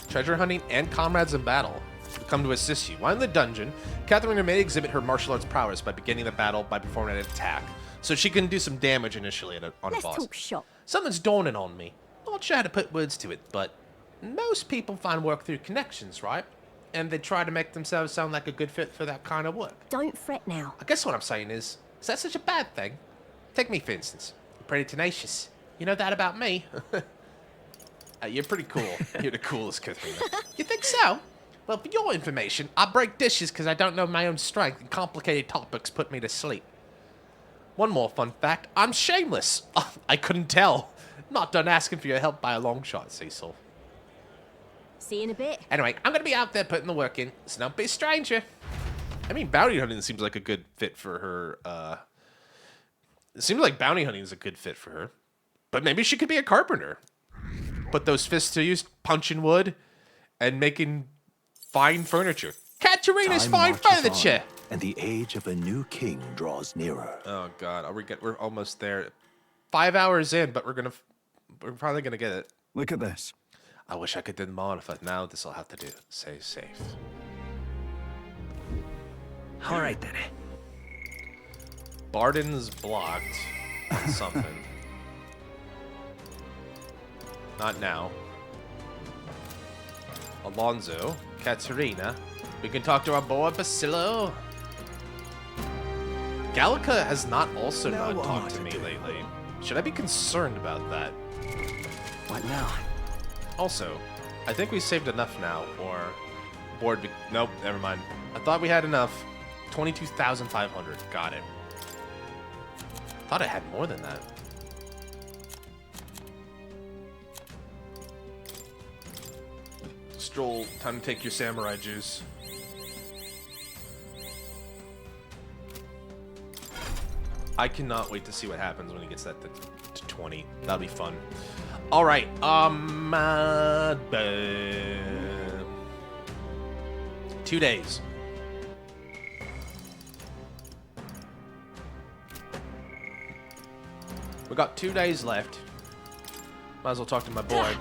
Treasure hunting and comrades in battle will come to assist you. While in the dungeon, Katharina may exhibit her martial arts prowess by beginning the battle by performing an attack, so she can do some damage initially on a Let's boss. talk shop. Something's dawning on me. Not sure how to put words to it, but most people find work through connections, right? And they try to make themselves sound like a good fit for that kind of work. Don't fret now. I guess what I'm saying is that such a bad thing? Take me, for instance. I'm pretty tenacious. You know that about me? You're pretty cool. You're the coolest, Katharina. You think so? Well, for your information, I break dishes because I don't know my own strength, and complicated topics put me to sleep. One more fun fact, I'm shameless. I couldn't tell. Not done asking for your help by a long shot, Cecil. See you in a bit. Anyway, I'm going to be out there putting the work in, so don't be a stranger. I mean, bounty hunting seems like a good fit for her. It seems like bounty hunting is a good fit for her. But maybe she could be a carpenter. Put those fists to use punching wood and making fine furniture. Katarina's Time fine marches furniture. on, and the age of a new king draws nearer. Oh God, we're almost there. 5 hours in, but we're probably gonna get it. Look at this. I wish I could do more, but now this will have to do. Stay safe. All right then. Barden's blocked on something. Not now. Alonso, Katarina. We can talk to our boy Basilio. Gallica has not talked to me lately. Should I be concerned about that? What now? Also, I think we saved enough now for board. Nope, never mind. I thought we had enough. 22,500. Got it. Thought I had more than that. Stroll, time to take your samurai juice. I cannot wait to see what happens when he gets that to 20. That'll be fun. All right. 2 days. We got 2 days left. Might as well talk to my boy.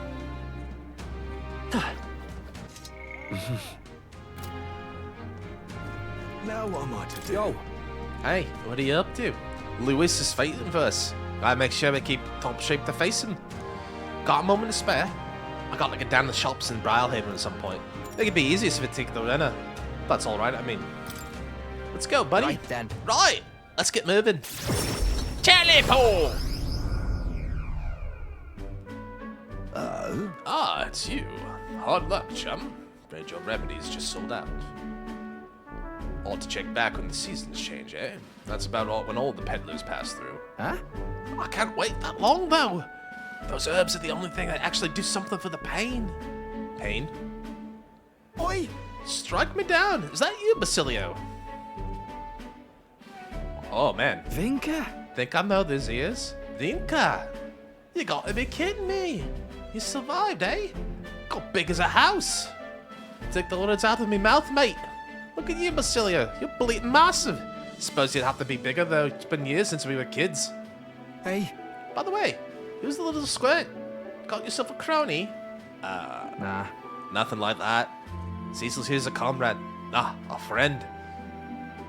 Now what am I to do? Yo. Hey, what are you up to? Lewis is fighting for us. Gotta make sure we keep top shape to face him. Got a moment to spare? I got to get down the shops in Brylehaven at some point. I think it'd be easiest if we take the runner. That's alright, I mean. Let's go, buddy. Right then. Right, let's get moving. Teleport! Ah, it's you. Hard luck, chum. Afraid your remedies just sold out. Ought to check back when the seasons change, eh? That's about when all the peddlers pass through. Huh? I can't wait that long, though. Those herbs are the only thing that actually do something for the pain. Pain? Oi! Strike me down. Is that you, Basilio? Oh, man. Vinka? Think I know these ears? Vinka! You got to be kidding me. You survived, eh? Got big as a house. Take the words out of me mouth, mate. Look at you, Basilio. You're bleeding massive. Suppose you'd have to be bigger, though. It's been years since we were kids. Hey. By the way, who's the little squirt? Got yourself a crony? Nah. Nothing like that. Cecil's here's a comrade. Nah, a friend.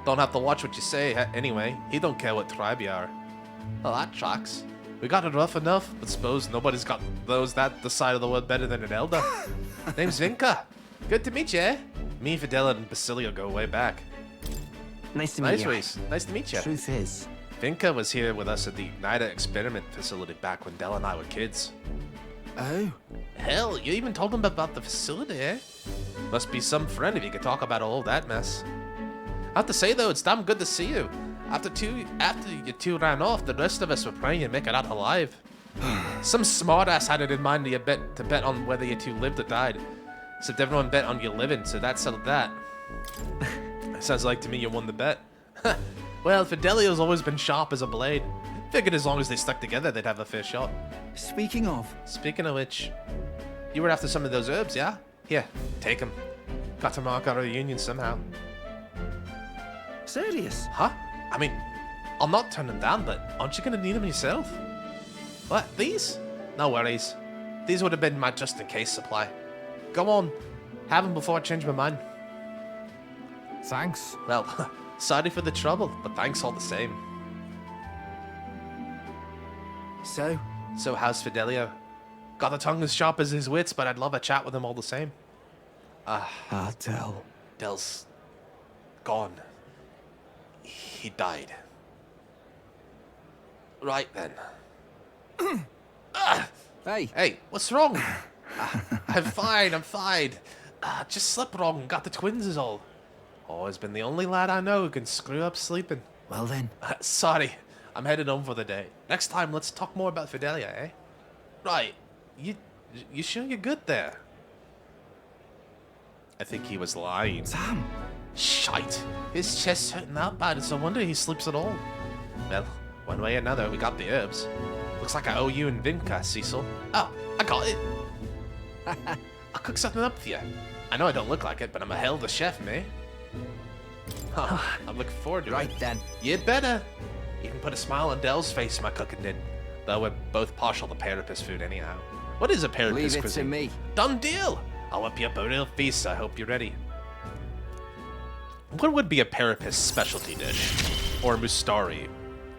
Don't have to watch what you say, anyway. He don't care what tribe you are. Well, that tracks. We got it rough enough, but suppose nobody's got those that the side of the world better than an elder. Name's Vinka. Good to meet you, eh? Me, Fidela, and Basilio go way back. Nice to meet you. Reese. Nice to meet you. Truth is, Vinka was here with us at the Igniter experiment facility back when Del and I were kids. Oh? Hell, you even told him about the facility, eh? Must be some friend if you could talk about all that mess. I have to say, though, it's damn good to see you. After you two ran off, the rest of us were praying you'd make it out alive. Some smartass had it in mind to bet on whether you two lived or died. Except everyone bet on you living, so that settled that. Sounds like to me you won the bet. Well, Fidelio's always been sharp as a blade. Figured as long as they stuck together, they'd have a fair shot. Speaking of which, you were after some of those herbs, yeah? Here, take them. Got to mark our reunion somehow. Serious? Huh? I mean, I'll not turn them down, but aren't you gonna need them yourself? What, these? No worries. These would have been my just-in-case supply. Go on, have them before I change my mind. Thanks. Well, sorry for the trouble, but thanks all the same. So how's Fidelio? Got the tongue as sharp as his wits, but I'd love a chat with him all the same. Del. Del's gone. He died. Right then. Hey, what's wrong? I'm fine. Just slept wrong and got the twins is all. Always been the only lad I know who can screw up sleeping. Well then. Sorry, I'm headed home for the day. Next time, let's talk more about Fidelia, eh? Right, you sure you're good there? I think he was lying. Sam! Shite! His chest's hurting that bad, it's no wonder he sleeps at all. Well, one way or another, we got the herbs. Looks like I owe you and Vinka, Cecil. Oh, I got it! I'll cook something up for you. I know I don't look like it, but I'm a hell of a chef, me. Huh, I'm looking forward to it. Right then. You better. Even put a smile on Dell's face, my cooking did. Though we're both partial to Parapus food anyhow. What is a Parapus Leave it cuisine? to me. Done deal! I'll whip you up a real feast, I hope you're ready. What would be a Parapus specialty dish? Or mustari?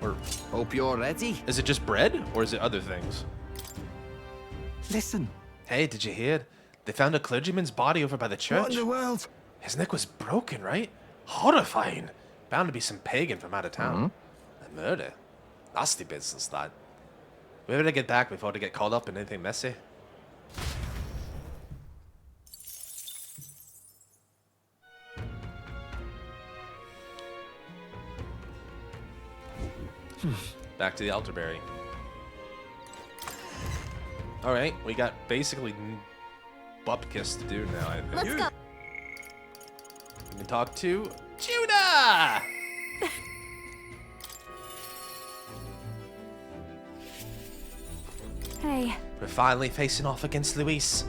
Or hope you're ready. Is it just bread, or is it other things? Listen. Hey, did you hear? They found a clergyman's body over by the church. What in the world? His neck was broken, right? Horrifying. Bound to be some pagan from out of town. A murder. Nasty business, that. We better get back before they get caught up in anything messy. Back to the Elderberry. Alright, we got basically Bupkis to do now, I think. Let's go. We can talk to Judah! Hey. We're finally facing off against Luis.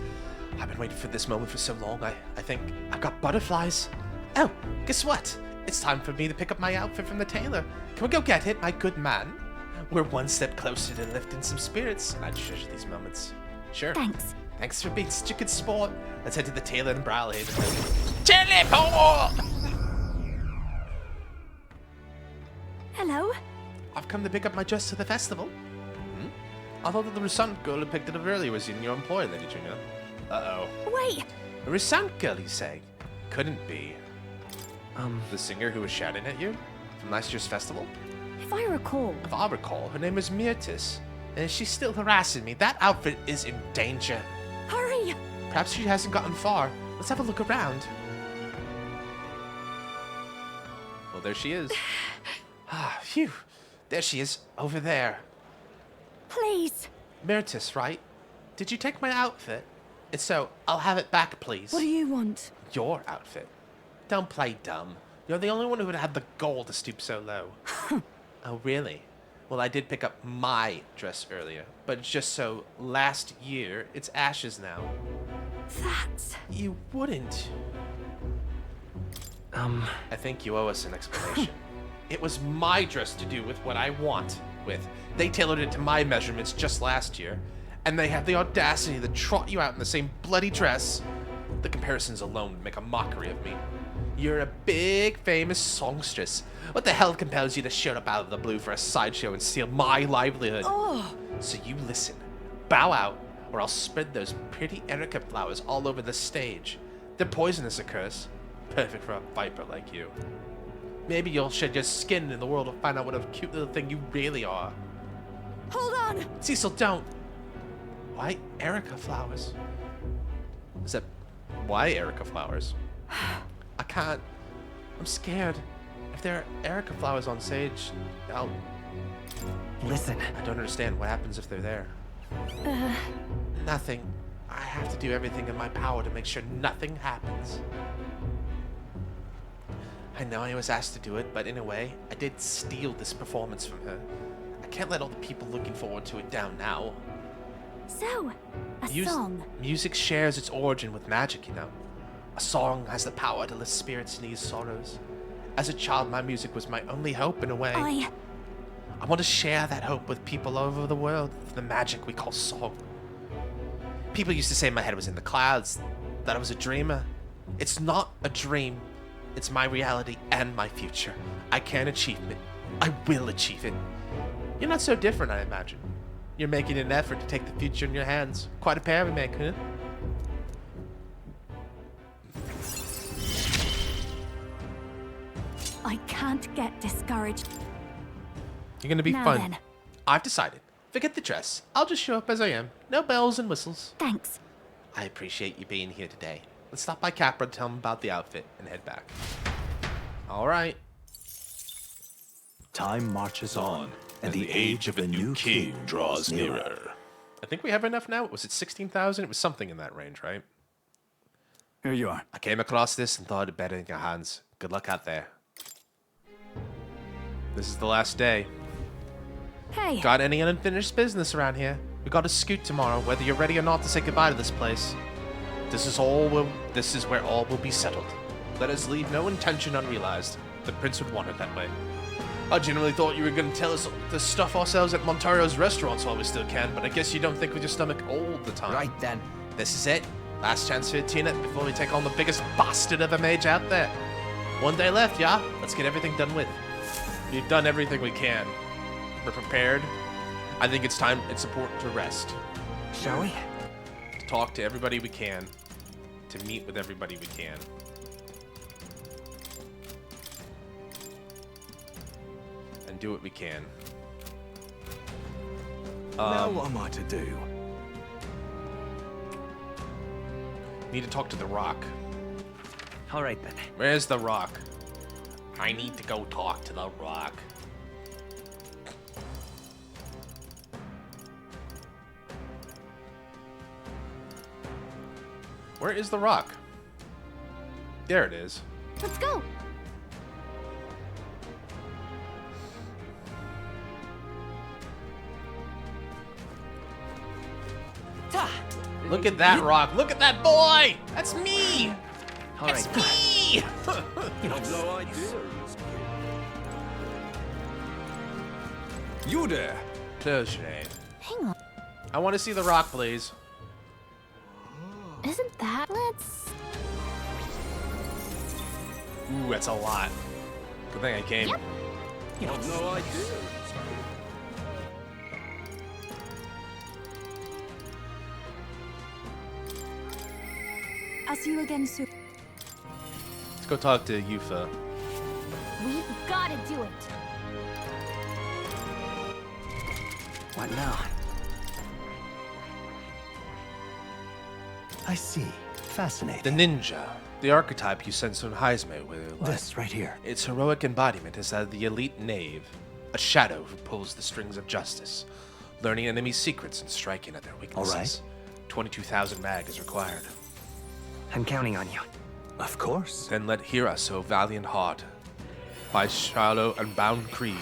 I've been waiting for this moment for so long, I think I've got butterflies. Oh, guess what? It's time for me to pick up my outfit from the tailor. Can we go get it, my good man? We're one step closer to lifting some spirits, and I treasure these moments. Sure. Thanks. Thanks for being such a good sport. Let's head to the tailor in Brawlhaven. Teleport! Hello? I've come to pick up my dress to the festival. I thought that the Resant girl who picked it up earlier was in your employ, Lady Junior. Uh-oh. Wait! The Resant girl, you say? Couldn't be. The singer who was shouting at you? From last year's festival? If I recall... If I recall, her name is Myrtis. And she's still harassing me. That outfit is in danger. Hurry! Perhaps she hasn't gotten far. Let's have a look around. Well, there she is. Ah, phew. There she is, over there. Please. Myrtis, right? Did you take my outfit? If so, I'll have it back, please. What do you want? Your outfit. Don't play dumb. You're the only one who would have the gall to stoop so low. Oh, really? Well, I did pick up my dress earlier, but it's just so last year, it's Ash's now. That's... You wouldn't. I think you owe us an explanation. It was my dress to do with what I want with. They tailored it to my measurements just last year, and they had the audacity to trot you out in the same bloody dress. The comparisons alone would make a mockery of me. You're a big, famous songstress. What the hell compels you to show up out of the blue for a sideshow and steal my livelihood? Oh. So you listen, bow out, or I'll spread those pretty Erica flowers all over the stage. They're poisonous, of course. Perfect for a viper like you. Maybe you'll shed your skin in the world to find out what a cute little thing you really are. Hold on! Cecil, don't! Why Erica flowers? Is that... Why Erica flowers? I can't... I'm scared. If there are Erica flowers on stage, I'll... Listen. I don't understand. What happens if they're there? Nothing. I have to do everything in my power to make sure nothing happens. I know I was asked to do it, but in a way, I did steal this performance from her. I can't let all the people looking forward to it down now. So, a song. Music shares its origin with magic, you know. A song has the power to lift spirits in these sorrows. As a child, my music was my only hope in a way. I want to share that hope with people all over the world, with the magic we call song. People used to say my head was in the clouds, that I was a dreamer. It's not a dream. It's my reality and my future. I can achieve it. I will achieve it. You're not so different, I imagine. You're making an effort to take the future in your hands. Quite a pair we make, huh? I can't get discouraged. You're gonna be Now fun. then. I've decided. Forget the dress. I'll just show up as I am. No bells and whistles. Thanks. I appreciate you being here today. Let's stop by Capra to tell him about the outfit and head back. All right. Time marches on, and the age of the new king draws nearer. I think we have enough now. Was it 16,000? It was something in that range, right? Here you are. I came across this and thought it'd better in your hands. Good luck out there. This is the last day. Hey. Got any unfinished business around here? We got to scoot tomorrow, whether you're ready or not to say goodbye to this place. This is where all will be settled. Let us leave no intention unrealized. The prince would want it that way. I genuinely thought you were going to tell us to stuff ourselves at Montario's restaurants while we still can, but I guess you don't think with your stomach all the time. Right then. This is it. Last chance for Tina before we take on the biggest bastard of a mage out there. One day left, yeah? Let's get everything done with. We've done everything we can. We're prepared. I think it's important to rest. Shall we? To talk to everybody we can. To meet with everybody we can. And do what we can. Now what am I to do? Need to talk to the Rock. All right then. Where's the Rock? I need to go talk to the Rock. Where is the Rock? There it is. Let's go. Look at that Rock. Look at that boy. That's me. All That's right. me. I've no idea. You there? Close Hang on. I want to see the Rock, please. Isn't that? Let's. Ooh, that's a lot. Good thing I came. Yep. I've no idea. I'll see you again soon. Let's go talk to Yufa. We've got to do it. What now? I see. Fascinating. The ninja. The archetype you sense on Heisme with This right here. Its heroic embodiment is that of the elite knave, a shadow who pulls the strings of justice, learning enemies' secrets and striking at their weaknesses. All right. 22,000 mag is required. I'm counting on you. Of course. Then let hear us, O valiant heart, by Shiloh and bound creed.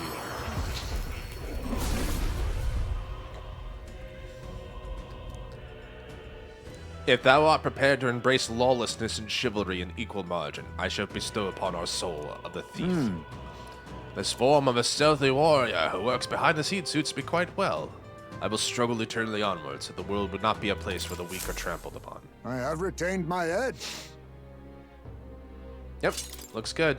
If thou art prepared to embrace lawlessness and chivalry in equal margin, I shall bestow upon our soul of the thief. This form of a stealthy warrior who works behind the scenes suits me quite well. I will struggle eternally onwards, so the world would not be a place where the weak are trampled upon. I have retained my edge. Yep, looks good.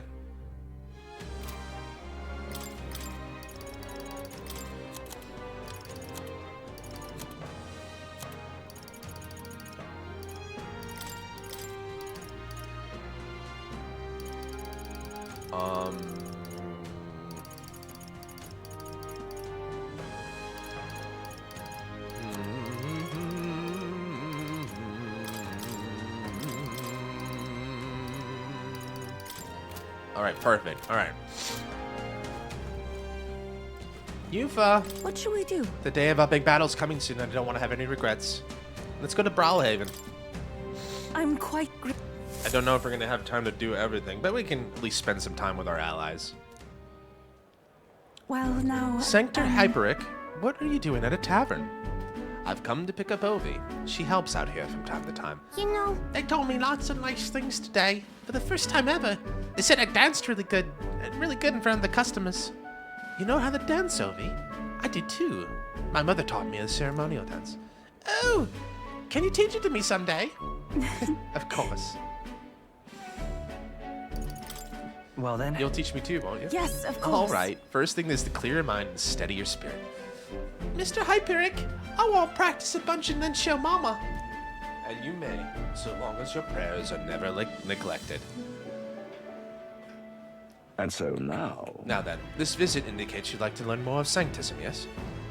All right, perfect. All right. Yufa. What should we do? The day of our big battle's coming soon, and I don't want to have any regrets. Let's go to Brawlhaven. I'm quite. I don't know if we're going to have time to do everything, but we can at least spend some time with our allies. Well, now. Sanctor Hyperic, what are you doing at a tavern? I've come to pick up Ovi. She helps out here from time to time. You know, They told me lots of nice things today. For the first time ever. They said I danced really good in front of the customers. You know how to dance, Ovi? I did too. My mother taught me a ceremonial dance. Oh, can you teach it to me someday? Of course. Well then. You'll teach me too, won't you? Yes, of course. All right. First thing is to clear your mind and steady your spirit. Mr. Hyperic, I won't practice a bunch and then show Mama. And you may, so long as your prayers are never neglected. And so now... Now then, this visit indicates you'd like to learn more of Sanctism, yes?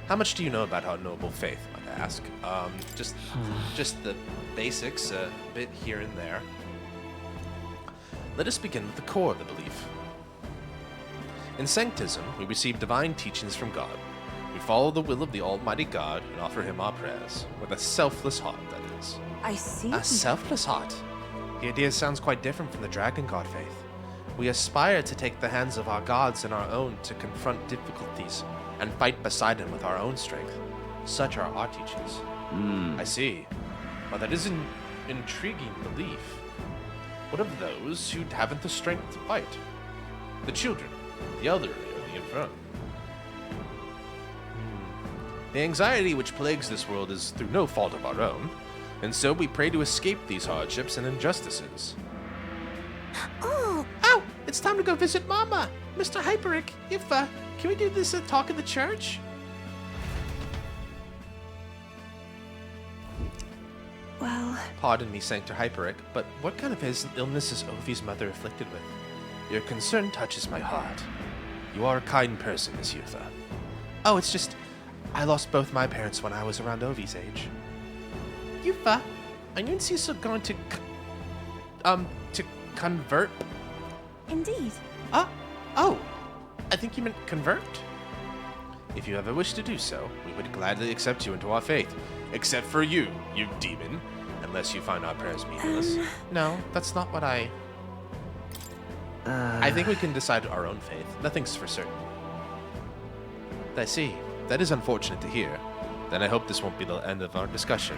How much do you know about our noble faith, might I ask? Just the basics, a bit here and there. Let us begin with the core of the belief. In Sanctism, we receive divine teachings from God. We follow the will of the Almighty God and offer Him our prayers, with a selfless heart, that is. I see. A selfless heart? The idea sounds quite different from the Dragon God faith. We aspire to take the hands of our gods in our own to confront difficulties and fight beside them with our own strength. Such are our teachings. I see. But that isn't intriguing belief. What of those who haven't the strength to fight? The children, the elderly, or the infirm? The anxiety which plagues this world is through no fault of our own, and so we pray to escape these hardships and injustices. Oh! Oh! It's time to go visit Mama! Mr. Hyperick, can we do this talk in the church? Well... Pardon me, Sanctor Hyperick, but what kind of illness is Ovi's mother afflicted with? Your concern touches my heart. You are a kind person, Miss Yutha. Oh, it's just... I lost both my parents when I was around Ovi's age. Yutha, are you and Cecil going to convert? Indeed. Oh, I think you meant convert. If you ever wish to do so, we would gladly accept you into our faith. Except for you, you demon. Unless you find our prayers meaningless. No, that's not what I think we can decide our own faith. Nothing's for certain. I see. That is unfortunate to hear. Then I hope this won't be the end of our discussion.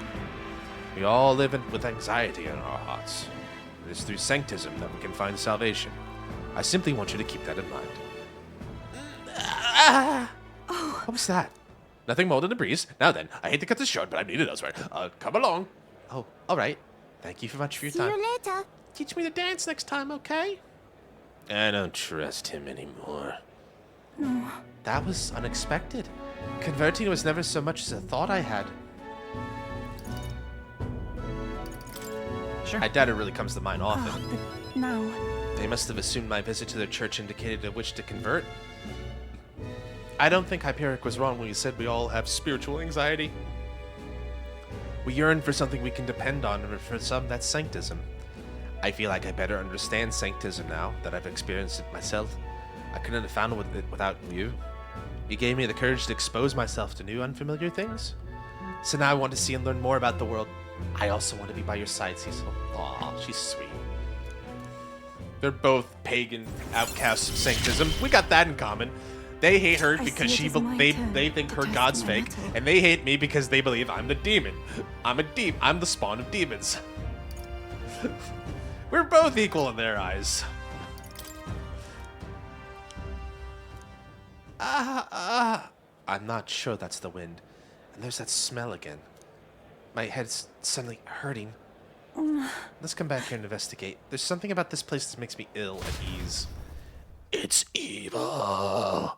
We all live with anxiety in our hearts. It is through sanctism that we can find salvation. I simply want you to keep that in mind. What was that? Nothing more than a breeze. Now then, I hate to cut this short, but I need it elsewhere. Come along. Oh, all right. Thank you so much for your time. See you later. Teach me to dance next time, okay? I don't trust him anymore. No. That was unexpected. Converting was never so much as a thought I had. Sure. I doubt it really comes to mind often. But now... They must have assumed my visit to their church indicated a wish to convert. I don't think Hyperick was wrong when he said we all have spiritual anxiety. We yearn for something we can depend on, and for some, that's sanctism. I feel like I better understand sanctism now that I've experienced it myself. I couldn't have found it without you. You gave me the courage to expose myself to new, unfamiliar things. So now I want to see and learn more about the world. I also want to be by your side, Cecil. Aw, she's sweet. They're both pagan outcasts of sanctism. We got that in common. They hate her because they think her god's fake, and they hate me because they believe I'm the demon. I'm the spawn of demons. We're both equal in their eyes. I'm not sure that's the wind. And there's that smell again. My head's suddenly hurting. Let's come back here and investigate. There's something about this place that makes me ill at ease. It's evil.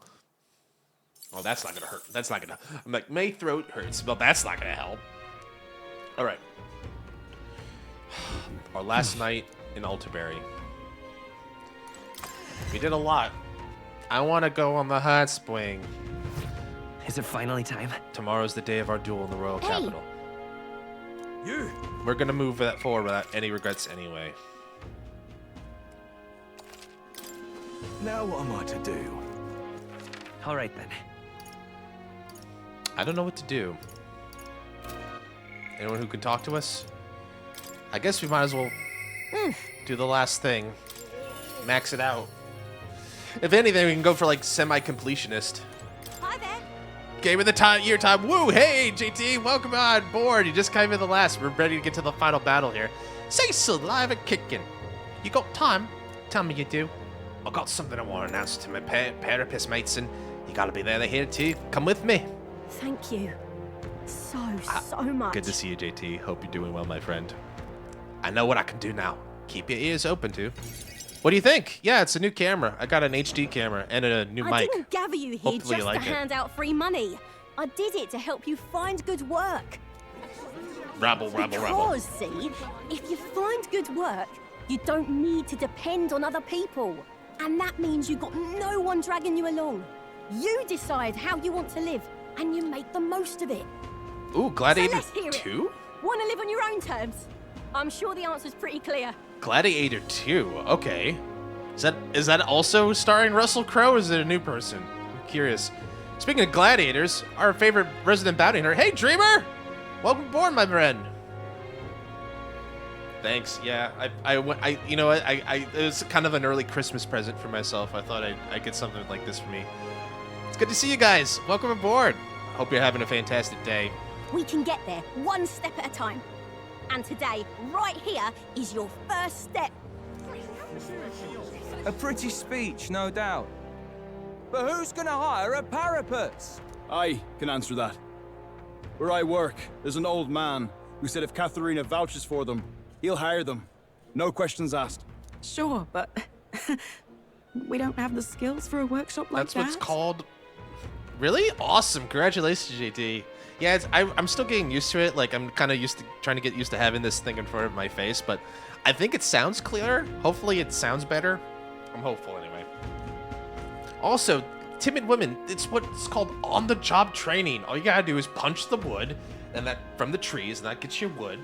Oh, that's not gonna hurt. That's not gonna... I'm like, my throat hurts. Well, that's not gonna help. All right. Our last night in Alterberry. We did a lot. I want to go on the hot spring. Is it finally time? Tomorrow's the day of our duel in the Royal Capital. You! We're gonna move that forward without any regrets anyway. Now what am I to do? All right then. I don't know what to do. Anyone who can talk to us? I guess we might as well do the last thing. Max it out. If anything, we can go for like semi-completionist. Hi there. Game of the year time. Woo! Hey, JT, welcome on board. You just came in the last. We're ready to get to the final battle here. Cecil, live and kicking. You got time? Tell me you do. I got something I want to announce to my parapist mates, and you gotta be there to hear it too. Come with me. Thank you. So much. Good to see you, JT. Hope you're doing well, my friend. I know what I can do now. Keep your ears open too. What do you think? Yeah, it's a new camera. I got an HD camera and a new mic. I didn't gather you here Hopefully just you like to hand out free money. I did it to help you find good work. Rabble. Because, see, if you find good work, you don't need to depend on other people. And that means you got no one dragging you along. You decide how you want to live, and you make the most of it. Ooh, Gladiator So let's hear it. 2? Want to live on your own terms? I'm sure the answer's pretty clear. Gladiator 2. Okay. Is that also starring Russell Crowe, or is it a new person? I'm curious. Speaking of gladiators, our favorite resident bounty hunter. Hey, Dreamer! Welcome aboard, my friend. Thanks. Yeah, I you know what? It was kind of an early Christmas present for myself. I thought I'd get something like this for me. It's good to see you guys. Welcome aboard. Hope you're having a fantastic day. We can get there one step at a time. And today, right here, is your first step. A pretty speech, no doubt. But who's gonna hire a parapet? I can answer that. Where I work, there's an old man who said if Katharina vouches for them, he'll hire them. No questions asked. Sure, but we don't have the skills for a workshop like That's that. what's called. Really? Awesome. Congratulations, JD. Yeah, I'm still getting used to it. Like, I'm kind of trying to get used to having this thing in front of my face, but I think it sounds clearer. Hopefully it sounds better. I'm hopeful anyway. Also, timid women, it's what's called on-the-job training. All you gotta do is punch the wood and that from the trees, and that gets you wood.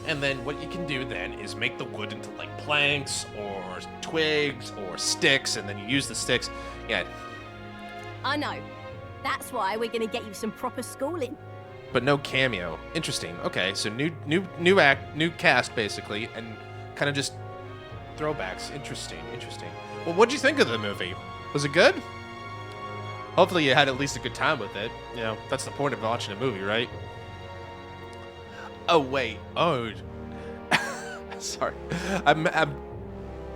And then what you can do then is make the wood into like planks or twigs or sticks, and then you use the sticks. Yeah. I know. That's why we're gonna get you some proper schooling. But no cameo. Interesting. Okay, so new cast basically, and kind of just throwbacks. Interesting. Well, what'd you think of the movie? Was it good? Hopefully you had at least a good time with it. You know, that's the point of watching a movie, right? Oh wait. Oh, sorry. I'm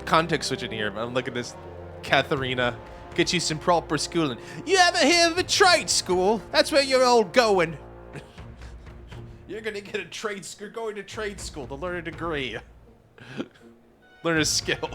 context switching here. I'm looking at this. Katharina, get you some proper schooling. You ever hear of a trade school? That's where you're all going. You're gonna get a trade school. Going to trade school to learn a degree, learn a skill.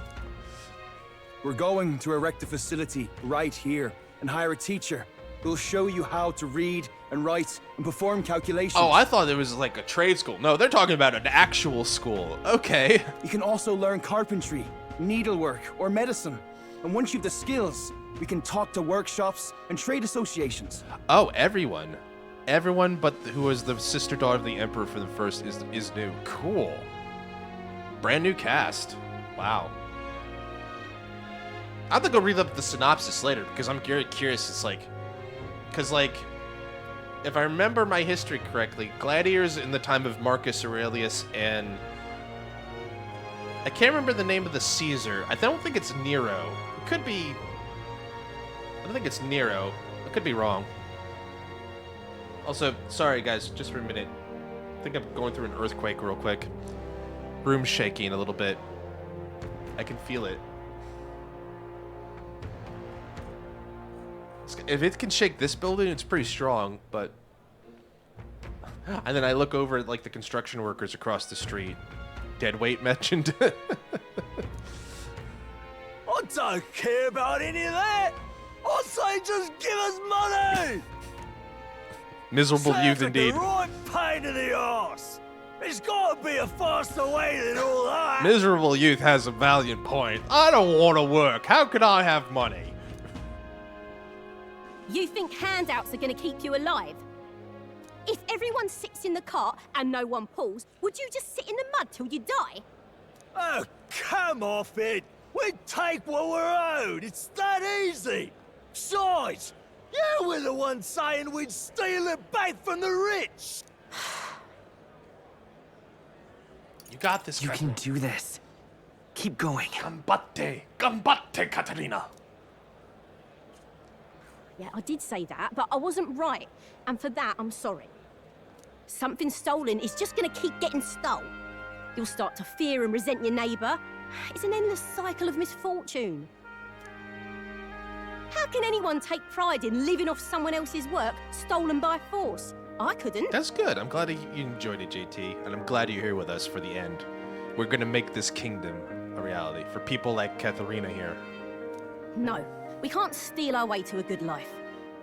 We're going to erect a facility right here and hire a teacher who'll show you how to read and write and perform calculations. Oh, I thought it was like a trade school. No, they're talking about an actual school. Okay. You can also learn carpentry, needlework, or medicine. And once you've the skills, we can talk to workshops and trade associations. Oh, everyone. Everyone but who was the sister daughter of the Emperor for the first is new. Cool. Brand new cast. Wow. I have to go read up the synopsis later because I'm very curious. It's like, because like, if I remember my history correctly, gladiators in the time of Marcus Aurelius and I can't remember the name of the Caesar. I don't think it's Nero. It could be. I don't think it's Nero. I could be wrong. Also, sorry guys, just for a minute. I think I'm going through an earthquake real quick. Room's shaking a little bit. I can feel it. If it can shake this building, it's pretty strong, but... And then I look over at, like, the construction workers across the street. Deadweight mentioned. I don't care about any of that. I say just give us money. Miserable youth Sounds like indeed. a right pain in the arse. There's got to be a faster way than all that. Miserable youth has a valiant point. I don't want to work. How can I have money? You think handouts are going to keep you alive? If everyone sits in the cart and no one pulls, would you just sit in the mud till you die? Oh, come off it. We take what we're owed. It's that easy. Besides, you were the one saying we'd steal it back from the rich. You got this, You can do this. Keep going. Gambate. Gambate, Katharina. Yeah, I did say that, but I wasn't right. And for that, I'm sorry. Something stolen is just going to keep getting stole. You'll start to fear and resent your neighbour. It's an endless cycle of misfortune. How can anyone take pride in living off someone else's work stolen by force? I couldn't. That's good. I'm glad you enjoyed it, JT, and I'm glad you're here with us for the end. We're gonna make this kingdom a reality for people like Katharina here. No, we can't steal our way to a good life.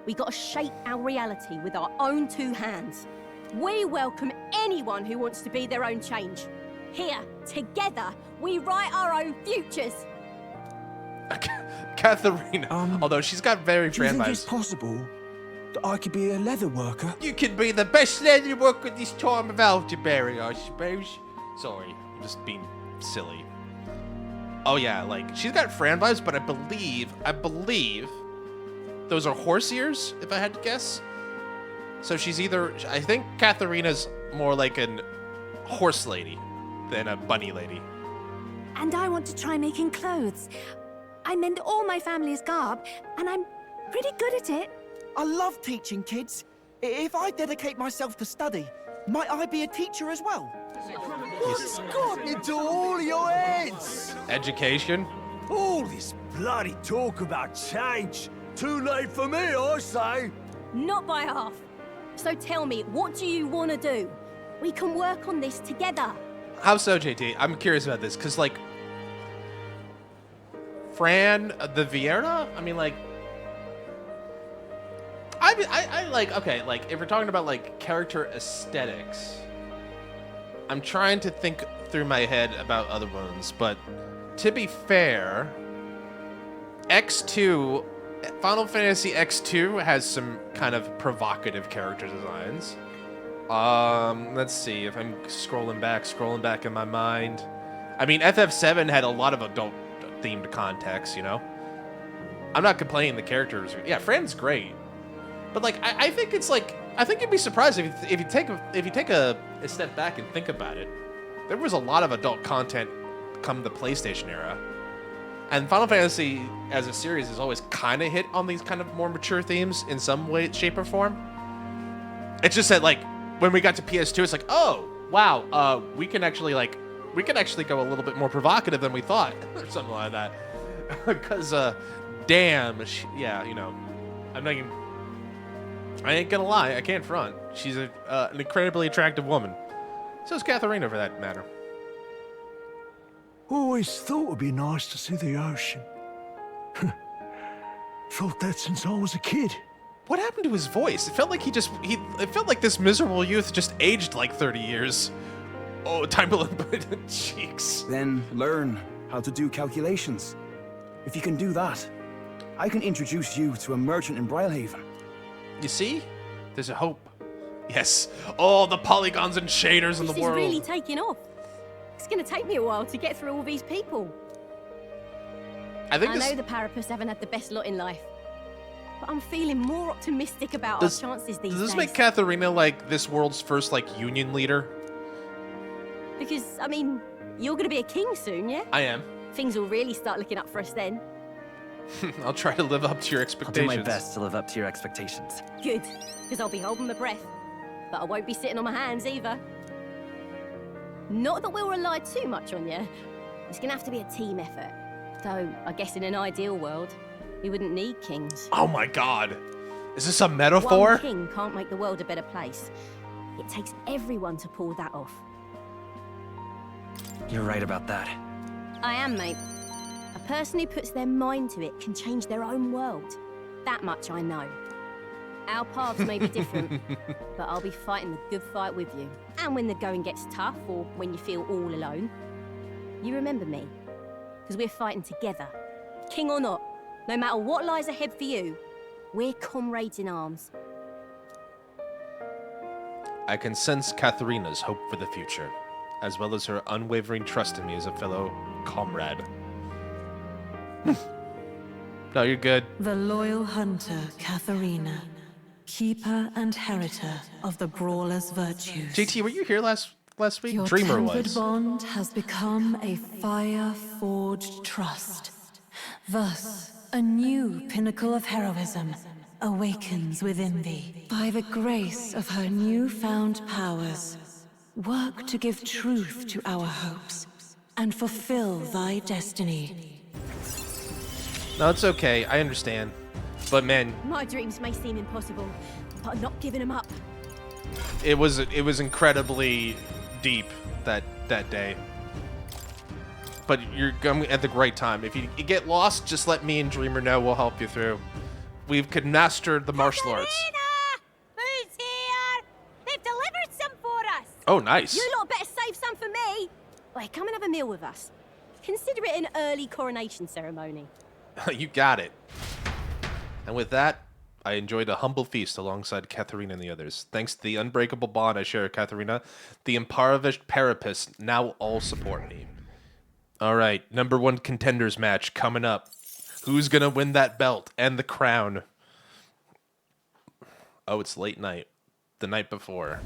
We gotta shape our reality with our own two hands. We welcome anyone who wants to be their own change. Here, together, we write our own futures. Katharina, although she's got very Do you Fran think it's vibes. possible that I could be a leather worker? You can be the best leather worker this time of Alderberry, I suppose. Sorry, I'm just being silly. Oh yeah, like she's got Fran vibes, but I believe those are horse ears, if I had to guess. So she's either, I think Katharina's more like an horse lady than a bunny lady. And I want to try making clothes. I mend all my family's garb, and I'm pretty good at it. I love teaching kids. If I dedicate myself to study, might I be a teacher as well? What's got into all your heads? Education? All this bloody talk about change. Too late for me, I say. Not by half. So tell me, what do you want to do? We can work on this together. How so, JT? I'm curious about this, because, like, Fran the Vieira? I mean, like, I like, okay, like, if we're talking about, like, character aesthetics, I'm trying to think through my head about other ones, but to be fair, X2, Final Fantasy X2 has some kind of provocative character designs. Let's see if I'm scrolling back in my mind. I mean, FF7 had a lot of adult-themed context, you know? I'm not complaining the characters. Yeah, Fran's great. But, like, I think it's, like, I think you'd be surprised if you take a step back and think about it. There was a lot of adult content come the PlayStation era. And Final Fantasy, as a series, has always kind of hit on these kind of more mature themes in some way, shape, or form. It's just that, like, when we got to PS2, it's like, oh, wow, we can actually go a little bit more provocative than we thought, or something like that. Because, damn, yeah, you know, I ain't gonna lie, I can't front. She's an incredibly attractive woman. So is Katharina, for that matter. Always thought it'd be nice to see the ocean. Thought that since I was a kid. What happened to his voice? It felt like it felt like this miserable youth just aged like 30 years. Oh, time to cheeks. Then learn how to do calculations. If you can do that, I can introduce you to a merchant in Brylehaven. You see? There's a hope. Yes. All the polygons and shaders in the world. This is really taking off. It's gonna take me a while to get through all these people. I know the Parapus haven't had the best lot in life, but I'm feeling more optimistic about our chances these days. Does this make Katharina like this world's first like union leader? Because, I mean, you're gonna be a king soon, yeah? I am. Things will really start looking up for us then. I'll try to live up to your expectations. I'll do my best to live up to your expectations. Good, because I'll be holding my breath. But I won't be sitting on my hands either. Not that we'll rely too much on you. It's gonna have to be a team effort. Though, I guess in an ideal world, we wouldn't need kings. Oh my god. Is this a metaphor? One king can't make the world a better place. It takes everyone to pull that off. You're right about that. I am, mate. A person who puts their mind to it can change their own world. That much I know. Our paths may be different, but I'll be fighting the good fight with you. And when the going gets tough, or when you feel all alone, you remember me. Because we're fighting together. King or not, no matter what lies ahead for you, we're comrades in arms. I can sense Katharina's hope for the future, as well as her unwavering trust in me as a fellow comrade. No, you're good. The loyal hunter, Katharina. Keeper and heritor of the Brawler's virtues. JT, were you here last week? Your Dreamer tempered was. bond has become a fire-forged trust. Thus, a new pinnacle of heroism awakens within thee. By the grace of her newfound powers, work to give truth to our hopes and fulfill thy destiny. No, it's okay. I understand. But man, My dreams may seem impossible, but I'm not giving them up. it was incredibly deep that day. But you're coming at the right time. If you get lost, just let me and Dreamer know. We'll help you through. We could master the martial arts. Who's here? They've delivered some for us. Oh, nice. You lot better save some for me. Wait, come and have a meal with us. Consider it an early coronation ceremony. You got it. And with that, I enjoyed a humble feast alongside Katharina and the others. Thanks to the unbreakable bond I share with Katharina, the impoverished Parapus now all support me. All right, #1 contenders match coming up. Who's going to win that belt and the crown? Oh, it's late night. The night before.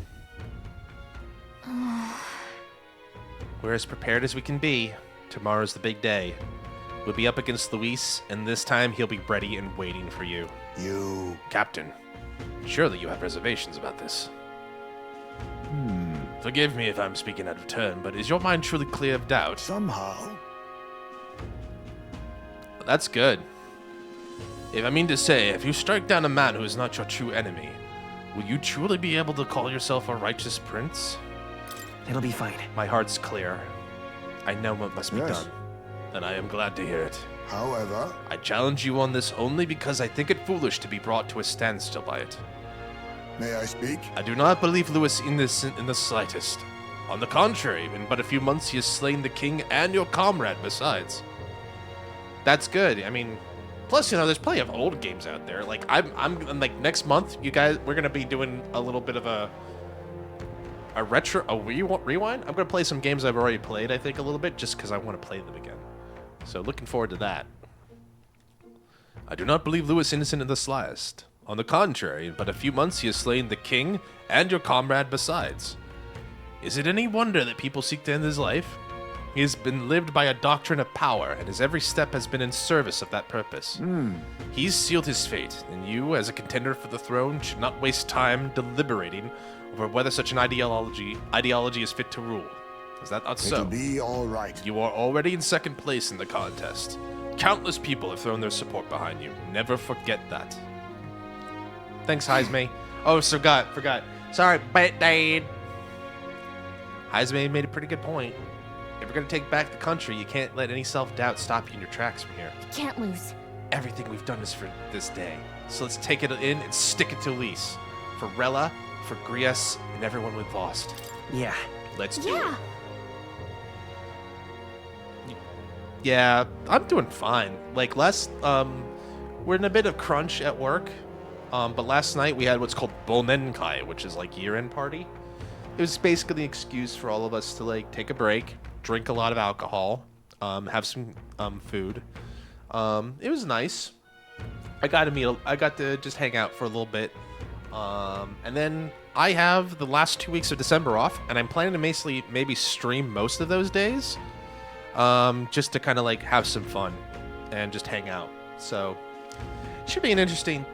We're as prepared as we can be. Tomorrow's the big day. We'll be up against Luis, and this time he'll be ready and waiting for you. You... Captain, surely you have reservations about this. Forgive me if I'm speaking out of turn, but is your mind truly clear of doubt? Somehow. That's good. If I mean to say, if you strike down a man who is not your true enemy, will you truly be able to call yourself a righteous prince? It'll be fine. My heart's clear. I know what must be Yes. done, and I am glad to hear it. However, I challenge you on this only because I think it foolish to be brought to a standstill by it. may I speak? I do not believe Lewis innocent in the slightest. On the contrary, in but a few months he has slain the king and your comrade besides. That's good. I mean, plus, you know, there's plenty of old games out there. Like, I'm like, next month, you guys, we're gonna be doing a little bit of a rewind. I'm gonna play some games I've already played, I think, a little bit, just because I want to play them again. So, looking forward to that. I do not believe Lewis innocent in the slightest. On the contrary, in but a few months he has slain the king and your comrade besides. Is it any wonder that people seek to end his life? He has been lived by a doctrine of power, and his every step has been in service of that purpose. He's sealed his fate, and you, as a contender for the throne, should not waste time deliberating over whether such an ideology is fit to rule. Is that not so? It'll be all right. You are already in second place in the contest. Countless people have thrown their support behind you. Never forget that. Thanks, Heisme. Oh, forgot. Sorry, but Dad. Heisme made a pretty good point. If you're gonna take back the country, you can't let any self-doubt stop you in your tracks from here. You can't lose. Everything we've done is for this day. So let's take it in and stick it to Lise. For Rella, for Grias, and everyone we've lost. Yeah. Let's do it. Yeah, I'm doing fine. Like, we're in a bit of crunch at work. But last night we had what's called Bonenkai, which is like year-end party. It was basically an excuse for all of us to like take a break, drink a lot of alcohol, have some food. It was nice. I got to just hang out for a little bit. And then I have the last 2 weeks of December off, and I'm planning to maybe stream most of those days. Just to kind of like have some fun and just hang out. So it should be an interesting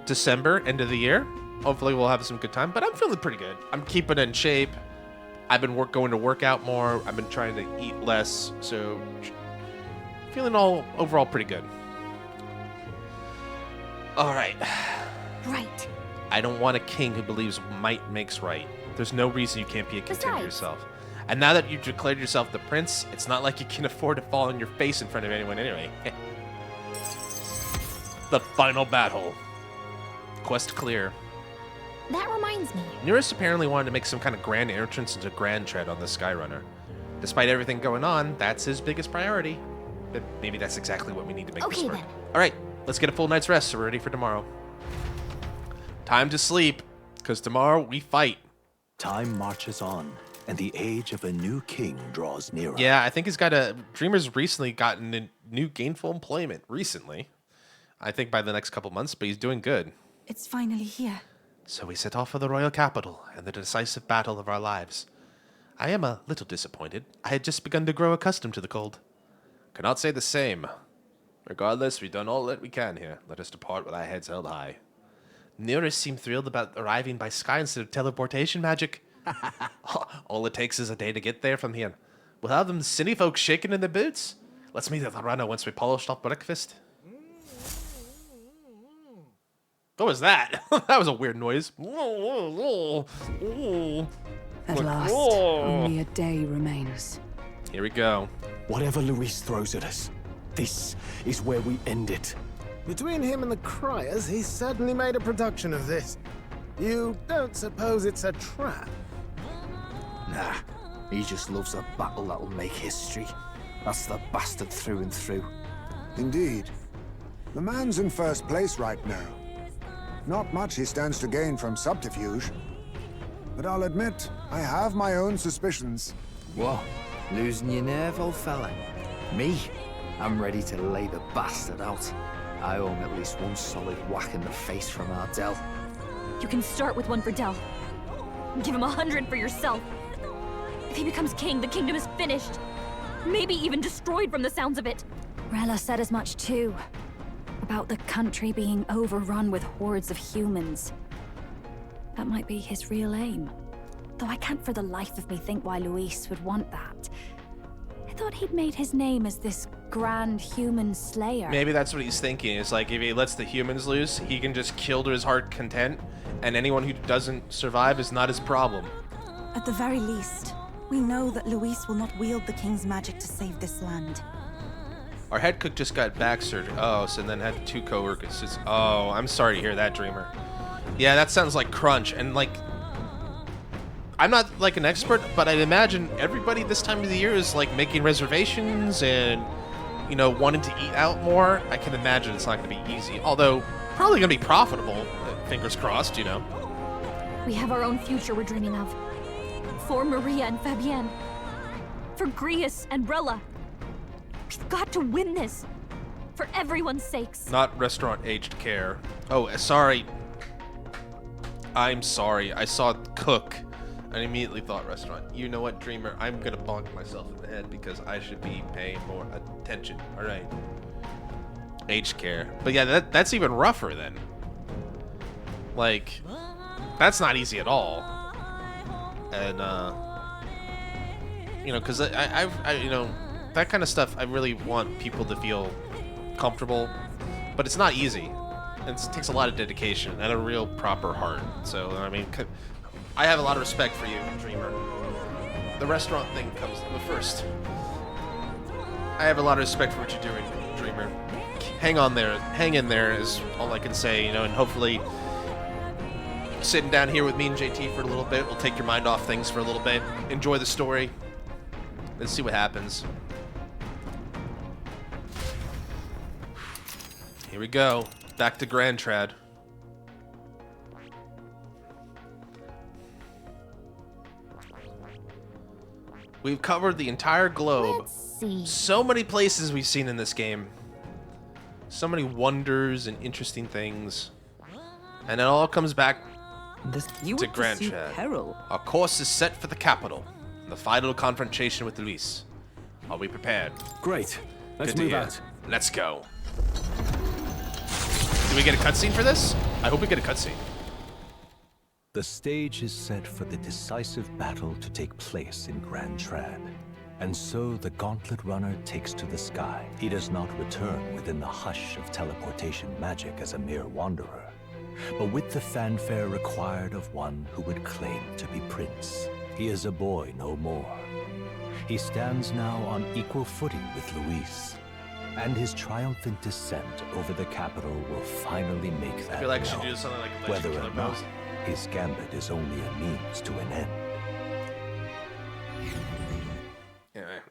December, end of the year. Hopefully we'll have some good time, but I'm feeling pretty good. I'm keeping in shape. I've been going to work out more. I've been trying to eat less, so feeling overall pretty good. All right. Right. I don't want a king who believes might makes right. There's no reason you can't be a contender yourself. And now that you've declared yourself the prince, it's not like you can afford to fall on your face in front of anyone anyway. The final battle. Quest clear. That reminds me. Nearest apparently wanted to make some kind of grand entrance into Grand Tread on the Skyrunner. Despite everything going on, that's his biggest priority. But maybe that's exactly what we need to make this work. Then. All right, let's get a full night's rest so we're ready for tomorrow. Time to sleep, because tomorrow we fight. Time marches on, and the age of a new king draws nearer. Yeah, I think Dreamer's recently gotten a new gainful employment recently. I think by the next couple months, but he's doing good. It's finally here. So we set off for the royal capital and the decisive battle of our lives. I am a little disappointed. I had just begun to grow accustomed to the cold. Cannot say the same. Regardless, we've done all that we can here. Let us depart with our heads held high. Nearest seemed thrilled about arriving by sky instead of teleportation magic. All it takes is a day to get there from here. We'll have them city folks shaking in their boots. Let's meet at the runner once we polished off breakfast. What was that? That was a weird noise. At last, only a day remains. Here we go. Whatever Luis throws at us, this is where we end it. Between him and the Criers, he's certainly made a production of this. You don't suppose it's a trap? Nah, he just loves a battle that'll make history. That's the bastard through and through. Indeed. The man's in first place right now. Not much he stands to gain from subterfuge. But I'll admit, I have my own suspicions. What? Losing your nerve, old fella? Me? I'm ready to lay the bastard out. I owe him at least one solid whack in the face from Ardell. You can start with one for Del. Give him 100 for yourself. If he becomes king, the kingdom is finished. Maybe even destroyed from the sounds of it. Rella said as much too. About the country being overrun with hordes of humans. That might be his real aim. Though I can't for the life of me think why Luis would want that. I thought he'd made his name as this grand human slayer. Maybe that's what he's thinking. It's like if he lets the humans loose, he can just kill to his heart's content, and anyone who doesn't survive is not his problem. At the very least, we know that Luis will not wield the king's magic to save this land. Our head cook just got back surgery. Oh, so then had 2 co-workers. Oh, I'm sorry to hear that, Dreamer. Yeah, that sounds like crunch. And like, I'm not like an expert, but I'd imagine everybody this time of the year is like making reservations and, you know, wanting to eat out more. I can imagine it's not going to be easy. Although, probably going to be profitable. Fingers crossed, you know. We have our own future we're dreaming of. For Maria and Fabienne. For Grius and Rella. We've got to win this. For everyone's sakes. Not restaurant aged care. Oh, sorry. I'm sorry. I saw cook. I immediately thought restaurant. You know what, Dreamer? I'm gonna bonk myself in the head because I should be paying more attention. All right. Aged care. But yeah, that's even rougher then. Like, that's not easy at all. And you know, because I you know, that kind of stuff, I really want people to feel comfortable, but it's not easy. It takes a lot of dedication and a real proper heart. So, I mean, I have a lot of respect for you, Dreamer. The restaurant thing comes first. I have a lot of respect for what you're doing, Dreamer. Hang on there. Hang in there is all I can say, you know, and hopefully sitting down here with me and JT for a little bit will take your mind off things for a little bit. Enjoy the story. Let's see what happens. Here we go. Back to Grand Trad. We've covered the entire globe. Let's see. So many places we've seen in this game. So many wonders and interesting things. And it all comes back to Grand Trad. Our course is set for the capital. The final confrontation with Luis. Are we prepared? Great. Let's Good to move hear. out. Let's go. Do we get a cutscene for this? I hope we get a cutscene. The stage is set for the decisive battle to take place in Grand Trad. And so the Gauntlet Runner takes to the sky. He does not return within the hush of teleportation magic as a mere wanderer, but with the fanfare required of one who would claim to be Prince. He is a boy no more. He stands now on equal footing with Luis, and his triumphant descent over the capital will finally make that I feel like I should known, do something like whether Legend or Killer not Pose. his gambit is only a means to an end. Alright.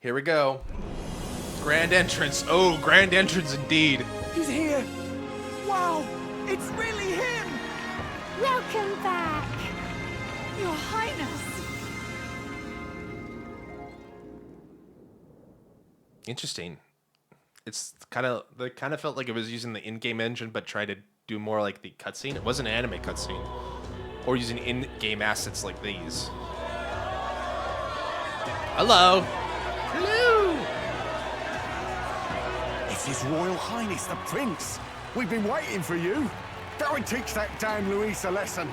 Here we go. Grand entrance. Oh, grand entrance indeed. He's here! Wow! It's really him! Welcome back! Your Highness! Interesting. It's kind of felt like it was using the in-game engine, but tried to do more like the cutscene. It wasn't an anime cutscene, or using in-game assets like these. Hello. Hello. It's His Royal Highness the Prince. We've been waiting for you. Go and teach that damn Luis a lesson.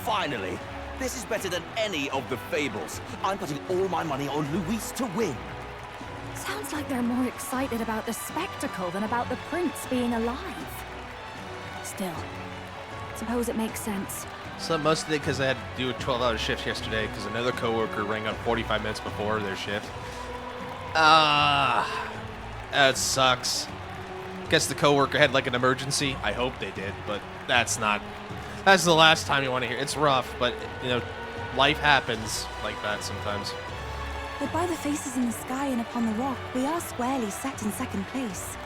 Finally! This is better than any of the fables. I'm putting all my money on Luis to win. Sounds like they're more excited about the spectacle than about the prince being alive. Still, suppose it makes sense. So most of it because I had to do a 12-hour shift yesterday because another coworker rang up 45 minutes before their shift. That sucks. Guess the coworker had like an emergency. I hope they did, but that's the last time you want to hear. It's rough, but you know, life happens like that sometimes. But by the faces in the sky and upon the rock, we are squarely set in second place.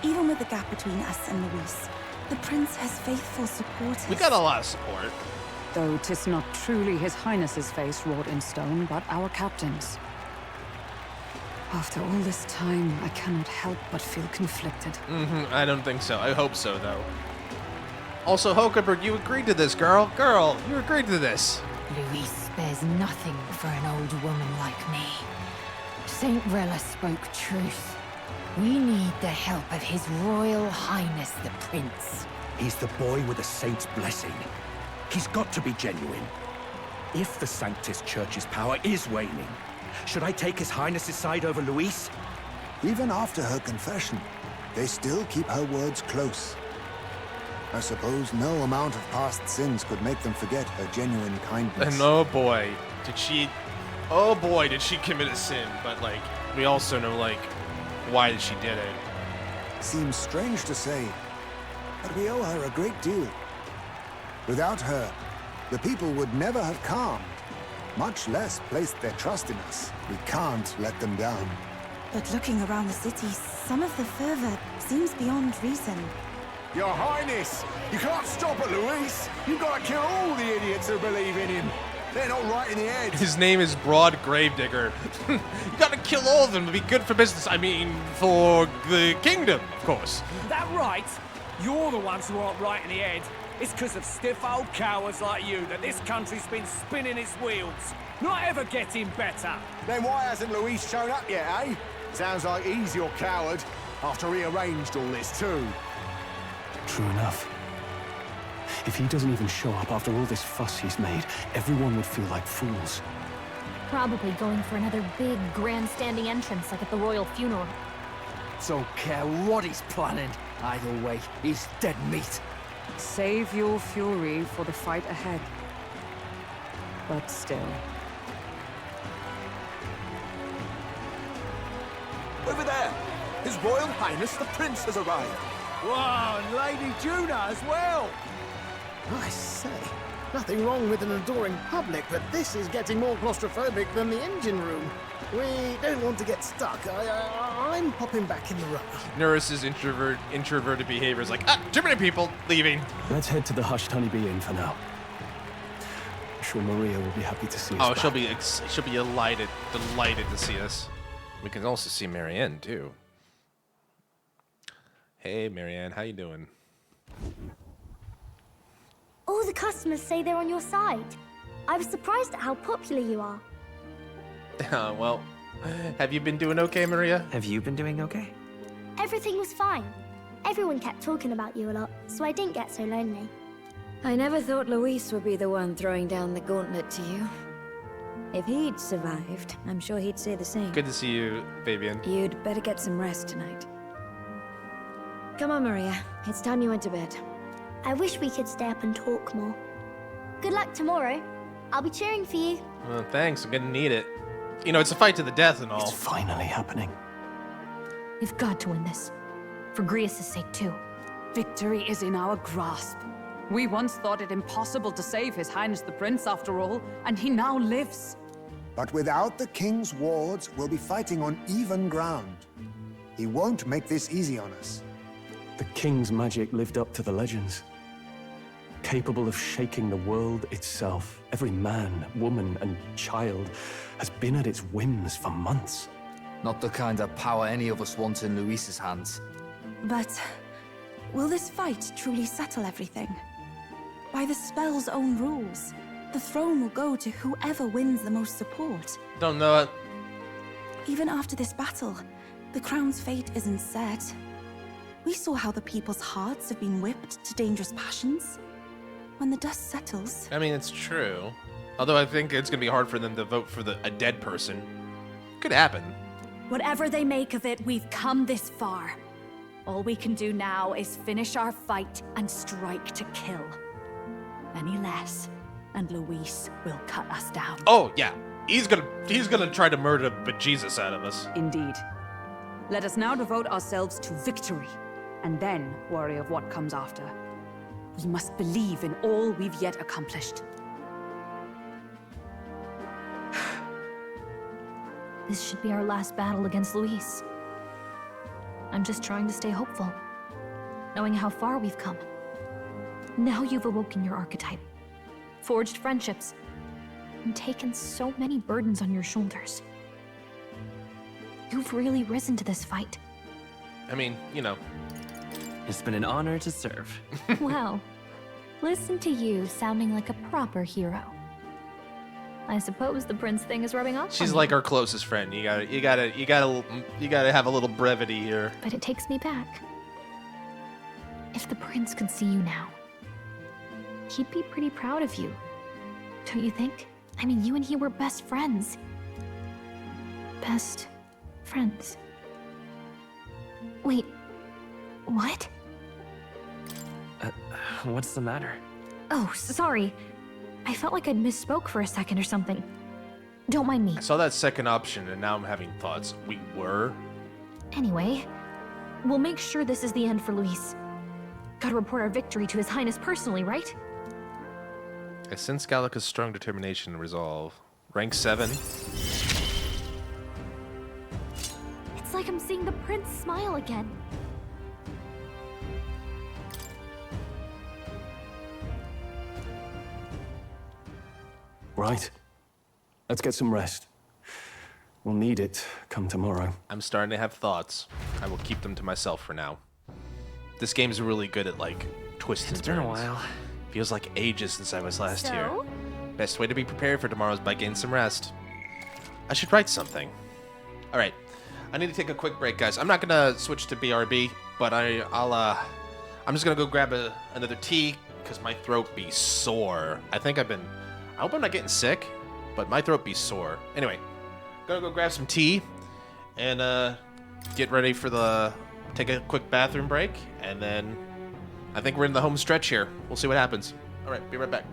Even with the gap between us and Luis, the prince has faithful supporters. We got a lot of support. Though 'tis not truly His Highness's face wrought in stone, but our captain's. After all this time, I cannot help but feel conflicted. I don't think so. I hope so, though. Also, Hokeberg, you agreed to this, girl. Girl, you agreed to this. Luis spares nothing for an old woman like me. Saint Rella spoke truth. We need the help of His Royal Highness the Prince. He's the boy with a saint's blessing. He's got to be genuine. If the Sanctus Church's power is waning, should I take His Highness's side over Luis? Even after her confession, they still keep her words close. I suppose no amount of past sins could make them forget her genuine kindness. And oh boy, did she commit a sin. But like, we also know like, why she did it. Seems strange to say, but we owe her a great deal. Without her, the people would never have calmed, much less placed their trust in us. We can't let them down. But looking around the city, some of the fervor seems beyond reason. Your Highness, you can't stop at Luis. You've got to kill all the idiots who believe in him. They're not right in the head. His name is Broad Gravedigger. You gotta kill all of them to be good for business. I mean, for the kingdom, of course. That right? You're the ones who aren't right in the head. It's because of stiff old cowards like you that this country's been spinning its wheels. Not ever getting better. Then why hasn't Luis shown up yet, eh? Sounds like he's your coward, after he arranged all this too. True enough. If he doesn't even show up after all this fuss he's made, everyone would feel like fools. Probably going for another big, grandstanding entrance like at the royal funeral. Don't care what he's planning. Either way, he's dead meat. Save your fury for the fight ahead. But still. Over there! His Royal Highness the Prince has arrived. Wow, and Lady Juna as well! I say, nothing wrong with an adoring public, but this is getting more claustrophobic than the engine room. We don't want to get stuck. I'm popping back in the rubber. Nurse's introverted behavior is like, too many people leaving. Let's head to the Hushed Honeybee Inn for now. I'm sure Maria will be happy to see us. Oh, she'll be delighted to see us. We can also see Marianne too. Hey, Marianne, how you doing? All the customers say they're on your side. I was surprised at how popular you are. Well, have you been doing okay, Maria? Have you been doing okay? Everything was fine. Everyone kept talking about you a lot, so I didn't get so lonely. I never thought Luis would be the one throwing down the gauntlet to you. If he'd survived, I'm sure he'd say the same. Good to see you, Fabian. You'd better get some rest tonight. Come on, Maria. It's time you went to bed. I wish we could stay up and talk more. Good luck tomorrow. I'll be cheering for you. Well, thanks. I'm gonna need it. You know, it's a fight to the death and all. It's finally happening. We've got to win this. For Grius' sake, too. Victory is in our grasp. We once thought it impossible to save His Highness the Prince, after all, and he now lives. But without the king's wards, we'll be fighting on even ground. He won't make this easy on us. The king's magic lived up to the legends. Capable of shaking the world itself. Every man, woman, and child has been at its whims for months. Not the kind of power any of us want in Luis's hands. But will this fight truly settle everything? By the spell's own rules, the throne will go to whoever wins the most support. Don't know it. Even after this battle, the crown's fate isn't set. We saw how the people's hearts have been whipped to dangerous passions. When the dust settles... I mean, it's true. Although I think it's gonna be hard for them to vote for a dead person. Could happen. Whatever they make of it, we've come this far. All we can do now is finish our fight and strike to kill. Any less, and Luis will cut us down. Oh, yeah. He's gonna try to murder the bejesus out of us. Indeed. Let us now devote ourselves to victory, and then worry of what comes after. We must believe in all we've yet accomplished. This should be our last battle against Luis. I'm just trying to stay hopeful, knowing how far we've come. Now you've awoken your archetype, forged friendships, and taken so many burdens on your shoulders. You've really risen to this fight. I mean, you know. It's been an honor to serve. Wow. Listen to you sounding like a proper hero. I suppose the prince thing is rubbing off. She's like our closest friend. You gotta have a little brevity here. But it takes me back. If the prince could see you now, he'd be pretty proud of you, don't you think? I mean, you and he were best friends. Best friends. Wait, what? What's the matter? Oh, sorry. I felt like I'd misspoke for a second or something. Don't mind me. I saw that second option and now I'm having thoughts. We were? Anyway, we'll make sure this is the end for Luis. Gotta report our victory to His Highness personally, right? I sense Gallica's strong determination and resolve. Rank 7. It's like I'm seeing the prince smile again. Right. Let's get some rest. We'll need it come tomorrow. I'm starting to have thoughts. I will keep them to myself for now. This game's really good at, like, twists and turns. It's been a while. Feels like ages since I was last here. Best way to be prepared for tomorrow is by getting some rest. I should write something. Alright. I need to take a quick break, guys. I'm not gonna switch to BRB, but I'm just gonna go grab another tea, because my throat be sore. I hope I'm not getting sick, but my throat be sore. Anyway, gonna go grab some tea, and get ready for take a quick bathroom break, and then I think we're in the home stretch here. We'll see what happens. Alright, be right back.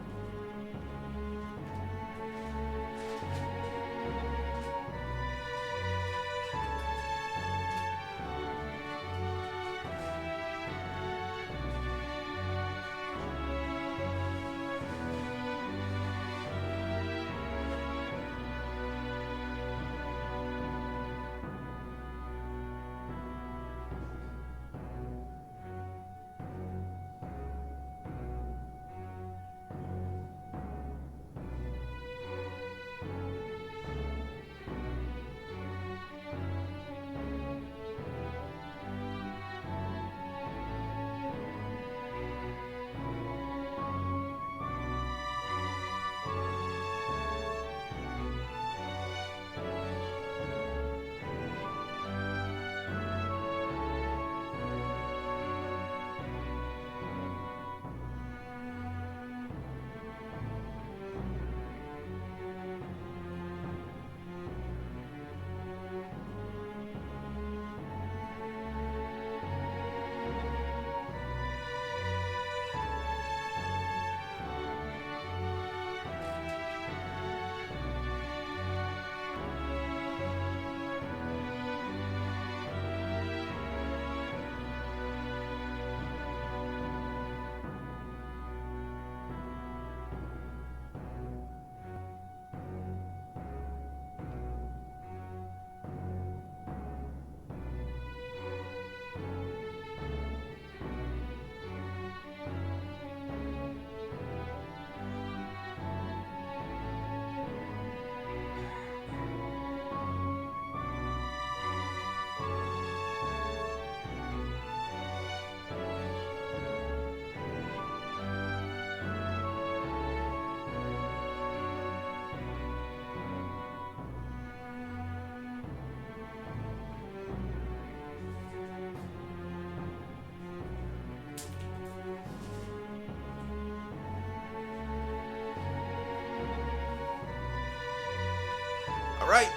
All right.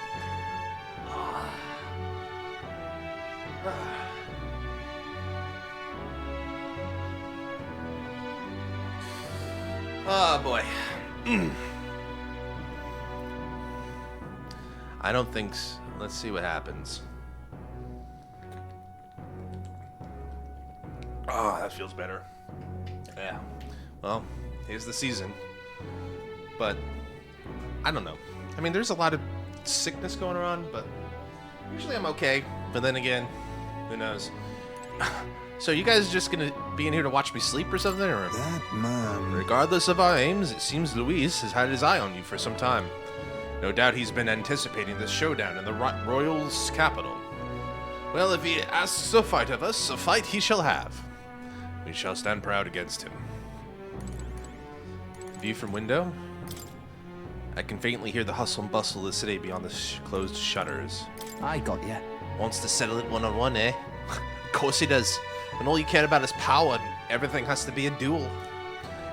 Oh boy. I don't think so. Let's see what happens. Oh, that feels better. Yeah. Well, here's the season. But I don't know. I mean, there's a lot of sickness going around, but usually I'm okay. But then again, who knows? So you guys just gonna be in here to watch me sleep or something? Or that man. Regardless of our aims, it seems Luis has had his eye on you for some time. No doubt he's been anticipating this showdown in the Royals' capital. Well, if he asks a fight of us, a fight he shall have. We shall stand proud against him. View from window. I can faintly hear the hustle and bustle of the city beyond the closed shutters. I got ya. Wants to settle it one-on-one, eh? Of course he does. When all you care about is power, everything has to be a duel.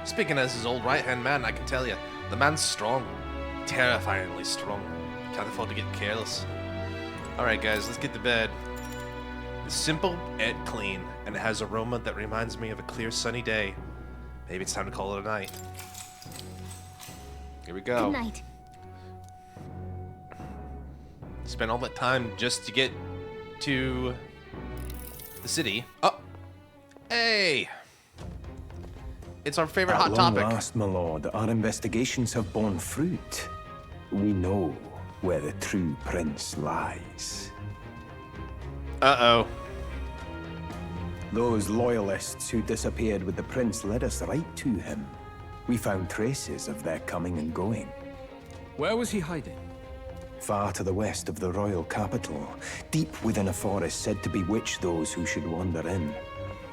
Speaking as his old right-hand man, I can tell you, the man's strong. terrifyingly strong. Can't afford to get careless. Alright guys, let's get to bed. It's simple yet clean, and it has aroma that reminds me of a clear sunny day. Maybe it's time to call it a night. Here we go. Good night. Spent all that time just to get to the city. Oh! Hey! It's our favorite hot topic. At long last, my lord, our investigations have borne fruit. We know where the true prince lies. Uh-oh. Those loyalists who disappeared with the prince led us right to him. We found traces of their coming and going. Where was he hiding? Far to the west of the royal capital, deep within a forest said to bewitch those who should wander in.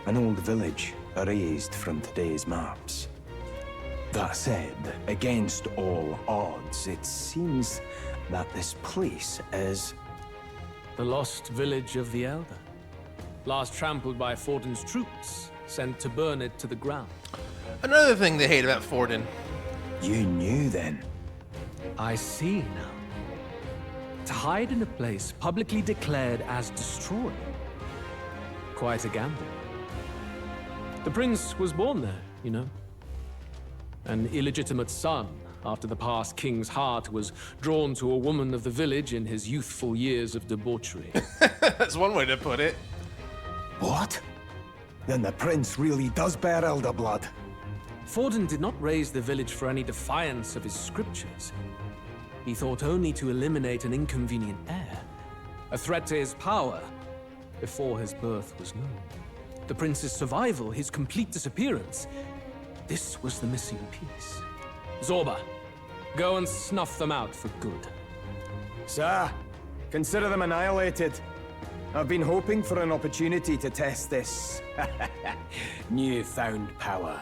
An old village, erased from today's maps. That said, against all odds, it seems that this place is... The lost village of the Elder. Last trampled by Fortin's troops, sent to burn it to the ground. Another thing they hate about Fortin. You knew then? I see now. To hide in a place publicly declared as destroyed. Quite a gamble. The prince was born there, you know. An illegitimate son, after the past king's heart was drawn to a woman of the village in his youthful years of debauchery. That's one way to put it. What? Then the prince really does bear elder blood. Fortin did not raise the village for any defiance of his scriptures. He thought only to eliminate an inconvenient heir, a threat to his power, before his birth was known. The prince's survival, his complete disappearance, this was the missing piece. Zorba, go and snuff them out for good. Sir, consider them annihilated. I've been hoping for an opportunity to test this newfound power.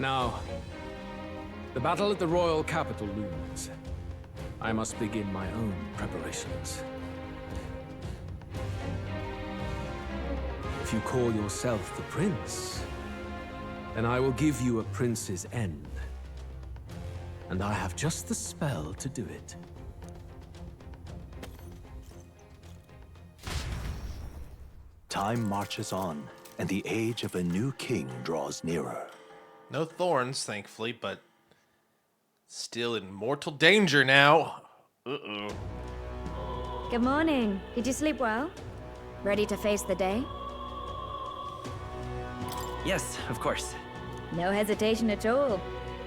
Now, the battle at the royal capital looms. I must begin my own preparations. If you call yourself the prince, then I will give you a prince's end. And I have just the spell to do it. Time marches on, and the age of a new king draws nearer. No thorns, thankfully, but still in mortal danger now. Uh-oh. Good morning. Did you sleep well? Ready to face the day? Yes, of course. No hesitation at all.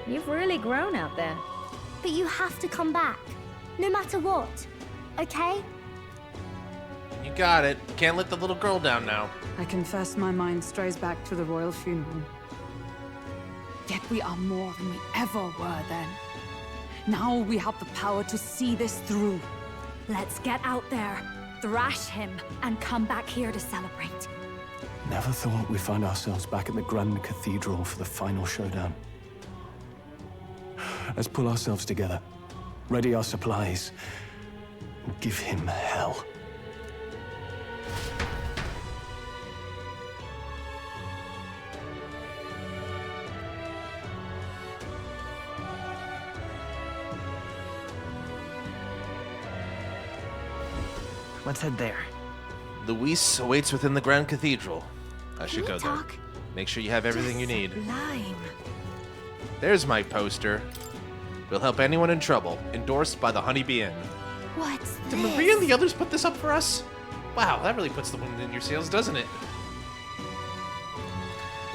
You've really grown out there. But you have to come back, no matter what, okay? You got it. Can't let the little girl down now. I confess my mind strays back to the royal funeral. Yet we are more than we ever were then. Now we have the power to see this through. Let's get out there, thrash him, and come back here to celebrate. Never thought we'd find ourselves back at the Grand Cathedral for the final showdown. Let's pull ourselves together, ready our supplies, and give him hell. Let's head there. Luis awaits within the Grand Cathedral. I should go there. talk? Make sure you have everything you need. Sublime. There's my poster. We'll help anyone in trouble. Endorsed by the Honeybee Inn. What's Did this? Maria and the others put this up for us? Wow, that really puts the wind in your sails, doesn't it?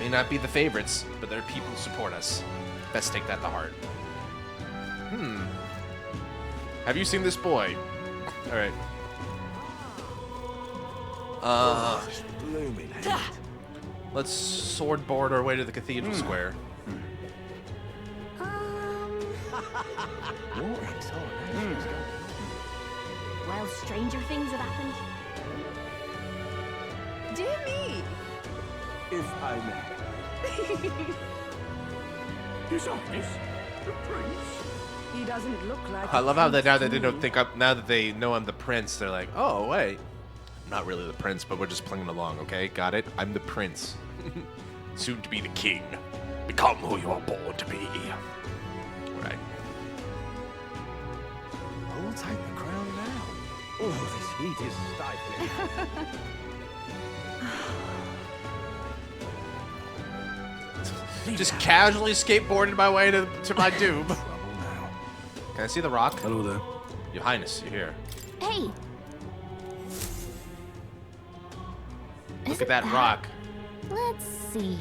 May not be the favorites, but there are people who support us. Best take that to heart. Have you seen this boy? Alright. Let's sword board our way to the Cathedral Square. Well, stranger things have happened. Dear me! If I may. His Highness, the Prince. He doesn't look like I love how that now that they do. don't think up now that they know I'm the prince, they're like, oh wait. I'm not really the prince, but we're just playing along, okay? Got it? I'm the prince. Soon to be the king. Become who you are born to be. Right. Hold tight the crown now. Oh, this heat is stifling. Just casually skateboarded my way to my doom. Can I see the rock? Hello there. Your Highness, you're here. Hey, Look at that rock. let's see.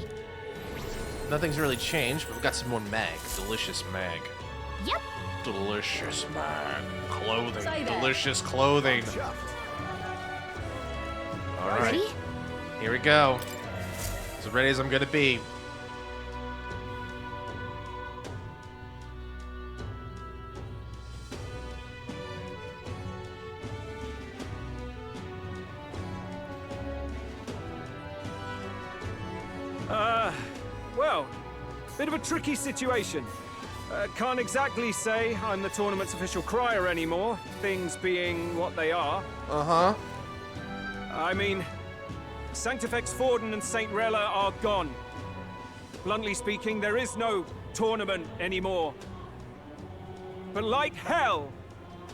Nothing's really changed, but we've got some more mag. Delicious mag. Yep. Delicious mag. Clothing. Say that. Delicious clothing. Alright. Ready? Here we go. As ready as I'm gonna be. Well, bit of a tricky situation. Can't exactly say I'm the tournament's official crier anymore, things being what they are. Uh-huh. I mean, Sanctifex Forden and St. Rella are gone. Bluntly speaking, there is no tournament anymore. But like hell,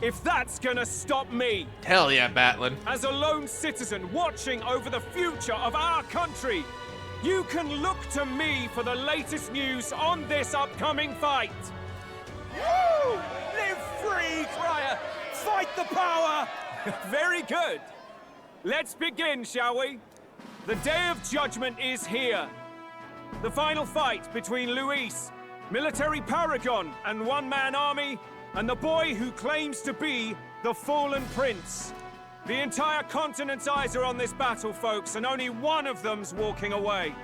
if that's gonna stop me, Hell yeah, Batlin. as a lone citizen watching over the future of our country, you can look to me for the latest news on this upcoming fight. Woo! Live free, Crier! Fight the power! Very good. Let's begin, shall we? The Day of Judgment is here. The final fight between Luis, military paragon and one-man army, and the boy who claims to be the Fallen Prince. The entire continent's eyes are on this battle, folks, and only one of them's walking away.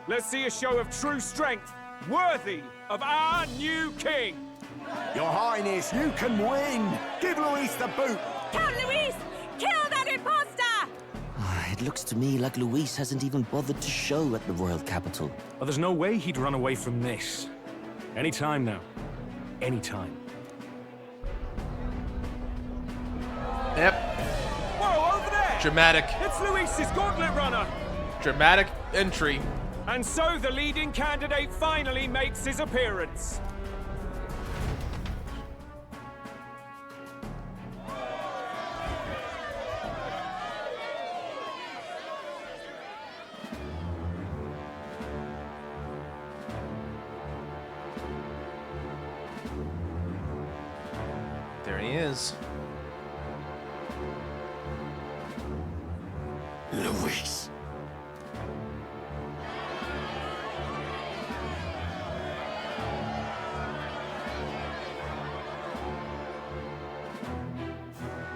Let's see a show of true strength, worthy of our new king. Your Highness, you can win! Give Luis the boot! Count Luis! Kill that imposter! It looks to me like Luis hasn't even bothered to show at the royal capital. Well, there's no way he'd run away from this. Any time now. Any time. Yep. Whoa, over there! Dramatic. It's Luis's gauntlet runner! Dramatic entry. And so the leading candidate finally makes his appearance. There he is. Luis.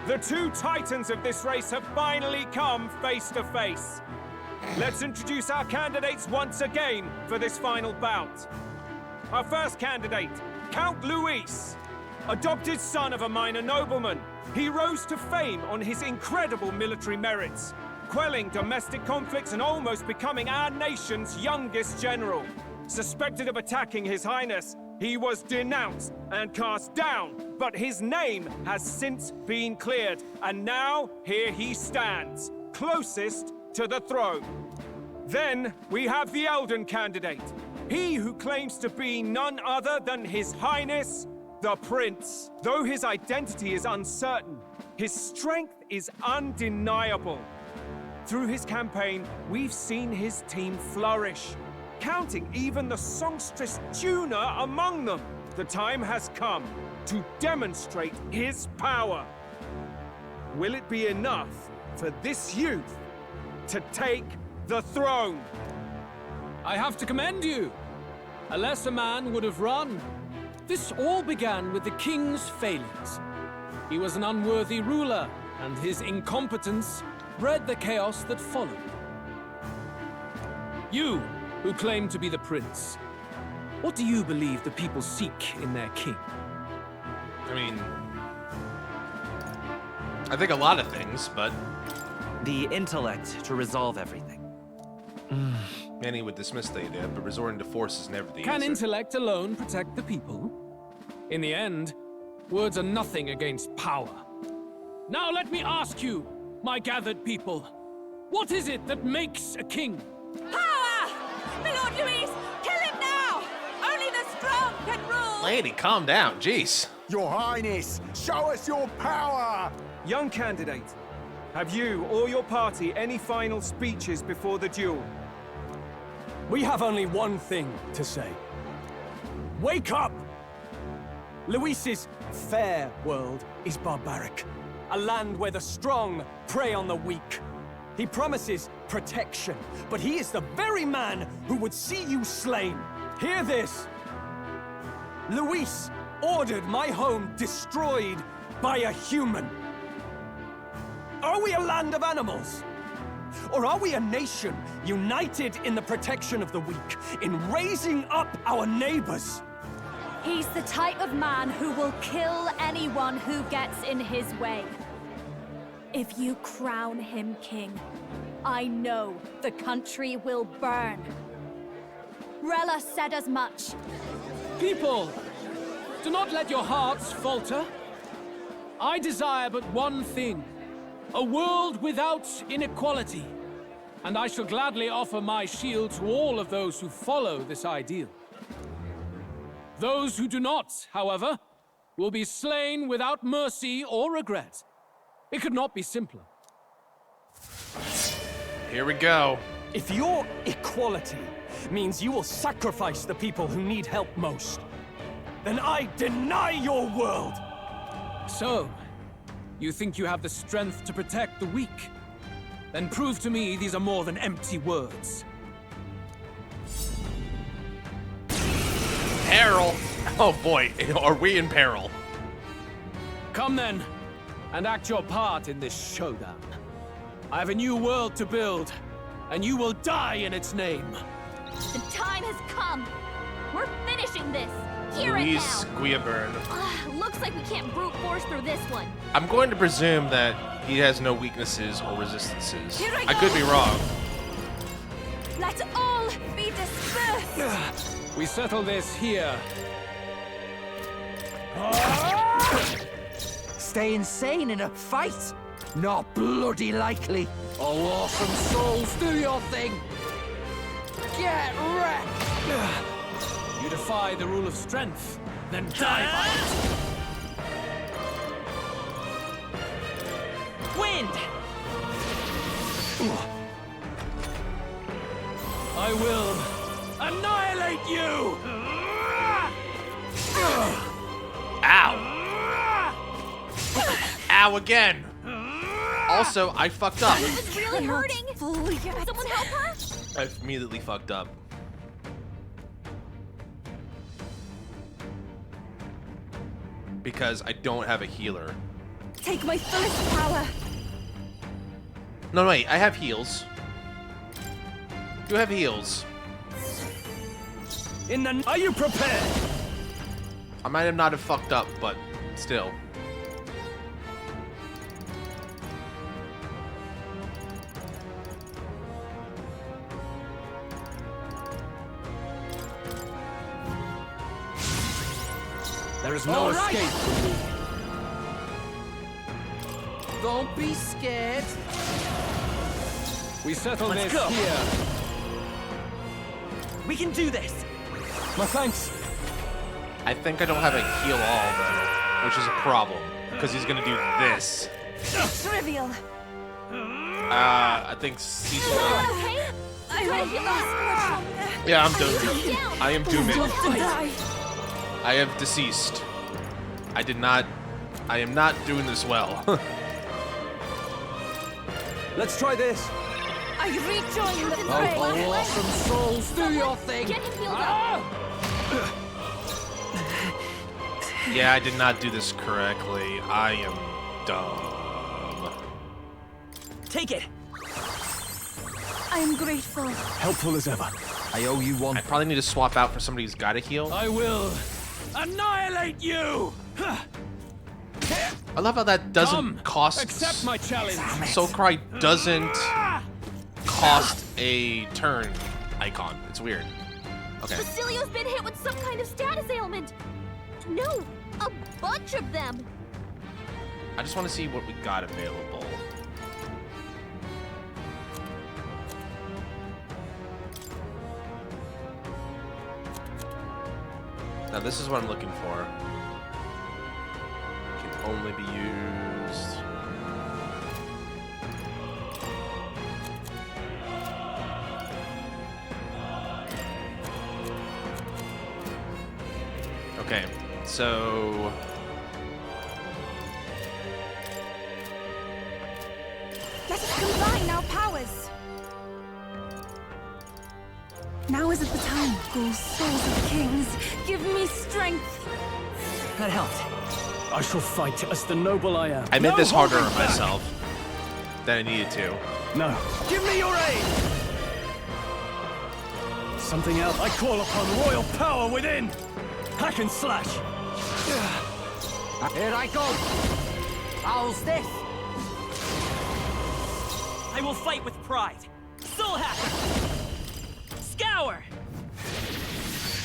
The two titans of this race have finally come face to face. Let's introduce our candidates once again for this final bout. Our first candidate, Count Luis. Adopted son of a minor nobleman, he rose to fame on his incredible military merits, quelling domestic conflicts and almost becoming our nation's youngest general. Suspected of attacking His Highness, he was denounced and cast down, but his name has since been cleared, and now here he stands, closest to the throne. Then we have the Elden candidate, he who claims to be none other than His Highness, the Prince. Though his identity is uncertain, his strength is undeniable. Through his campaign, we've seen his team flourish, counting even the songstress Juna among them. The time has come to demonstrate his power. Will it be enough for this youth to take the throne? I have to commend you. A lesser man would have run. This all began with the king's failures. He was an unworthy ruler, and his incompetence bred the chaos that followed. You, who claim to be the prince, what do you believe the people seek in their king? I mean, I think a lot of things, but The intellect to resolve everything. many would dismiss the idea, but resorting to force is never the Can answer. intellect alone protect the people? In the end, words are nothing against power. Now let me ask you, my gathered people, what is it that makes a king? Power! My Lord Luis, kill him now! Only the strong can rule! Lady, calm down. Jeez. Your Highness, show us your power! Young candidate, have you or your party any final speeches before the duel? We have only one thing to say. Wake up! Luis's fair world is barbaric. A land where the strong prey on the weak. He promises protection, but he is the very man who would see you slain. Hear this. Luis ordered my home destroyed by a human. Are we a land of animals? Or are we a nation united in the protection of the weak, in raising up our neighbors? He's the type of man who will kill anyone who gets in his way. If you crown him king, I know the country will burn. Rella said as much. People, do not let your hearts falter. I desire but one thing, a world without inequality. And I shall gladly offer my shield to all of those who follow this ideal. Those who do not, however, will be slain without mercy or regret. It could not be simpler. Here we go. If your equality means you will sacrifice the people who need help most, then I deny your world! So, you think you have the strength to protect the weak? Then prove to me these are more than empty words. Peril. Oh boy, are we in peril? Come then, and act your part in this showdown. I have a new world to build, and you will die in its name. The time has come. We're finishing this. Here and Luis now. Guillaburn. Looks like we can't brute force through this one. I'm going to presume that he has no weaknesses or resistances. Here I I could go. be wrong. Let all be dispersed. We settle this here. Stay insane in a fight? Not bloody likely. Oh, awesome souls, do your thing. Get wrecked. You defy the rule of strength, then die by it. Wind! I will annihilate you! Ow! Ow again! Also, I fucked up. It's really hurting. Can someone help her? I immediately fucked up. Because I don't have a healer. Take my fullest power. No, wait, I have heals. You have heals. Are you prepared? I might not have fucked up, but still. There is no escape from me. Don't be scared. We settle Let's this go. here. We can do this. My thanks. I think I don't have a heal all, though, which is a problem, because he's gonna do this. Trivial. I think Cecil. Okay. I hope you lost. Yeah, I'm doomed. I am doomed. Die. I have deceased. I am not doing this well. Let's try this. I rejoin the fray. Oh, awesome souls, do your thing. Get him healed up. Yeah, I did not do this correctly. I am dumb. Take it. I am grateful. Helpful as ever. I owe you one. I probably need to swap out for somebody who's got a heal. I will annihilate you! I love how that doesn't cost. Accept my challenge. Soulcry doesn't cost a turn icon. It's weird. Okay. Basilio's been hit with some kind of status ailment. No, a bunch of them. I just want to see what we got available. Now this is what I'm looking for. Can only be used. Okay, so Let us combine our powers. Now isn't the time. Ghouls, souls of kings, give me strength. That helped. I shall fight as the noble I am. I made this harder on myself than I needed to. No. Give me your aid! Something else. I call upon royal power within. Hack and slash. Here I go. How's this? I will fight with pride. Soul Hacker! Scour!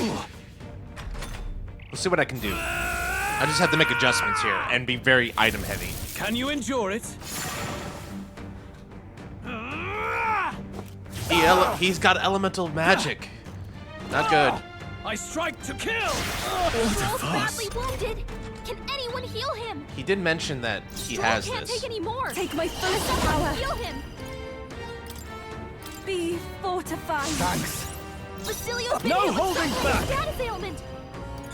We'll see what I can do. I just have to make adjustments here and be very item heavy. Can you endure it? He's got elemental magic. Not good. I strike to kill! Soul's badly wounded. Can anyone heal him? He did mention that he has Soul can't this. take any more. Take my fullest Someone power. heal him. Be fortified. Thanks. Basilio's been No hit with holding some back. status ailment.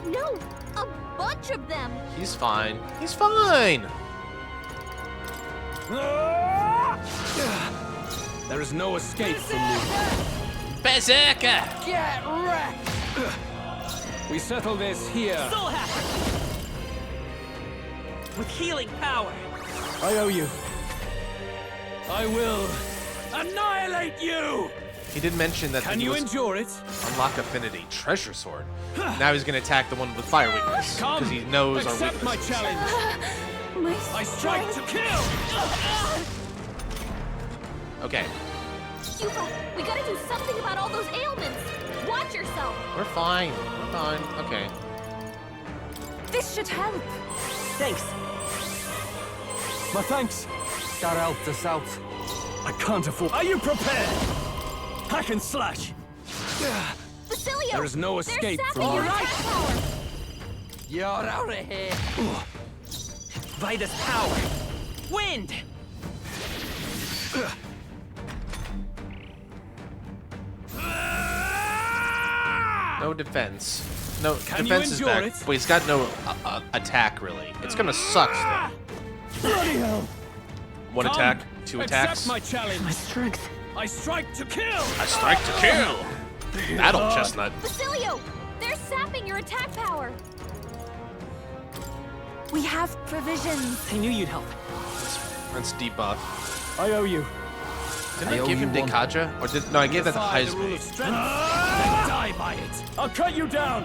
No, a bunch of them. He's fine. He's fine. There is no escape from me. Berserker! Get wrecked! We settle this here. Soul Hacker! With healing power. I owe you. I will annihilate you! He did mention that Can he you was endure it? unlock affinity treasure sword. Now he's gonna attack the one with fire weakness because he knows our Accept my weaknesses. challenge. I strike to kill! Okay, Yuba, we gotta do something about all those ailments. Watch yourself. we're fine. We're fine. Okay. This should help. Thanks. My thanks. That helped us out. I can't afford. Are you prepared? Hack and slash. Basilio, There is no they're escape sapping from your me. attack power. You're out of here. Vitus power. Wind! No defense. No Can you defense is endure back, it? but he's got no attack really. It's gonna suck still. Bloody hell! One Come, attack, two attacks. Accept my challenge. My strength. I strike to kill! I strike to kill. Battle chestnut. Basilio, they're sapping your attack power. We have provisions. I knew you'd help. Let's debuff. I owe you. Didn't I I owe give you him one. Dekadra? Or did no? I gave that to Defy the rule Heisme. of strength, then die by it. I'll cut you down.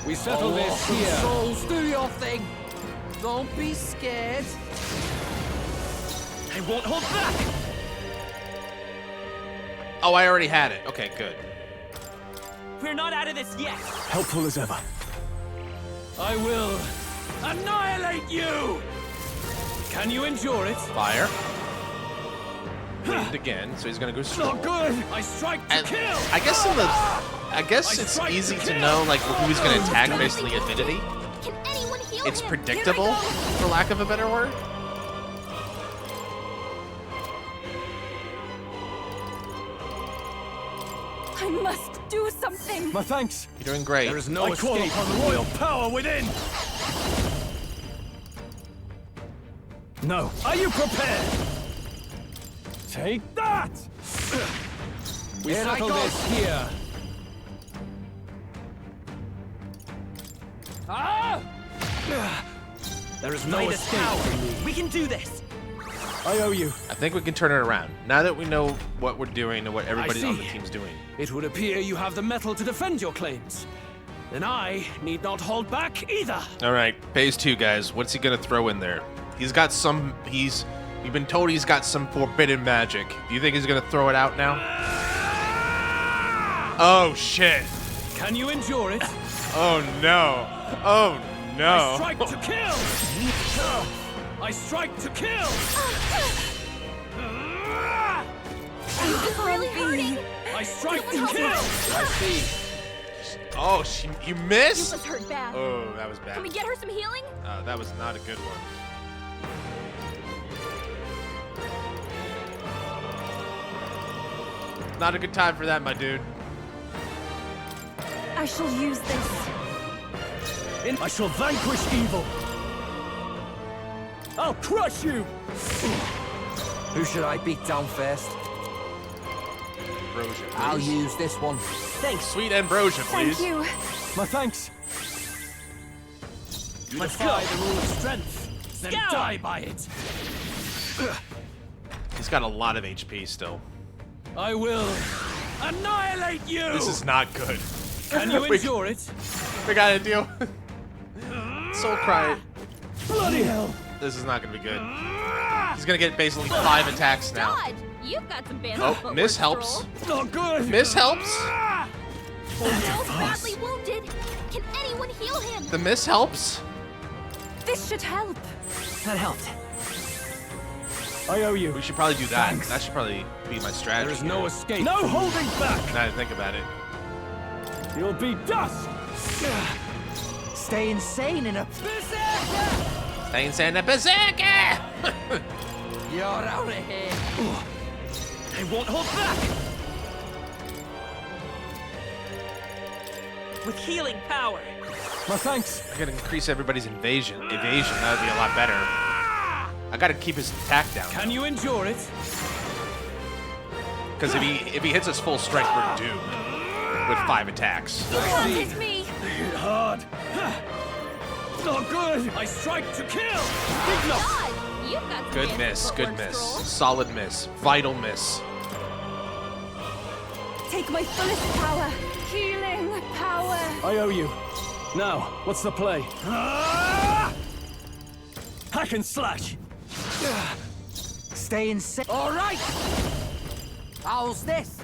We settle this Awesome here. souls, do your thing. Don't be scared. I won't hold back! Oh, I already had it. Okay, good. We're not out of this yet. Helpful as ever. I will annihilate you! Can you endure it? Fire. Wind again, so he's gonna go strong. Not good! I strike to And kill! I guess it's strike easy to to kill. know like who he's gonna attack based on the affinity. Can anyone heal It's him? predictable, for lack of a better word. I must do something. My thanks. You're doing great. There is no I call escape. upon royal power within. No. Are you prepared? Take that! We Here I settle go. this here. Ah! There is no Vitus escape power. from me. We can do this. I owe you. I think we can turn it around. Now that we know what we're doing and what everybody on the see. team's doing. It would appear you have the metal to defend your claims. Then I need not hold back either. All right, phase 2, guys. What's he gonna throw in there? He's got some. We've been told he's got some forbidden magic. Do you think he's gonna throw it out now? Oh shit! Can you endure it? Oh no! Oh no! I strike to kill! I strike to kill! It's really hurting. I strike to Someone kill! help I see. Oh, you missed? You was hurt bad. Oh, that was bad. Can we get her some healing? That was not a good one. Not a good time for that, my dude. I shall use this. I shall vanquish evil. I'll crush you. Who should I beat down first? Ambrosia, I'll please. use this one. Thanks, sweet Ambrosia, please. Thank you. My thanks. You defy the rule of strength, then die by it. He's got a lot of HP still. I will annihilate you. This is not good. Can you endure it? We gotta deal. Soul Cry. Bloody hell. This is not gonna be good. He's gonna get basically 5 attacks now. God, you've got some bandit Oh, footwork, Miss helps. Stroll. Not good. Miss helps. Stroll's badly wounded. Can anyone heal him? The Miss helps. This should help. That helped. I owe you. We should probably do that. Thanks. That should probably be my strategy. There is no here. escape. No holding back. Now that I think about it. You'll be dust. Stay insane in a berserker! Stay insane, a berserker! You're out of here. I won't hold back. With healing power. My thanks. I gotta increase everybody's evasion. That would be a lot better. I gotta keep his attack down. Can you endure it? Because if he hits us full strength, we're doomed. With 5 attacks. You won't hit me. Hit hard. Not good. I strike to kill. God, you've got some Good bandit miss, good footwork, miss. Stroll. Solid miss. Vital miss. Take my fullest power. Healing power. I owe you. Now, what's the play? Hack and slash. Stay insane. All right. How's this?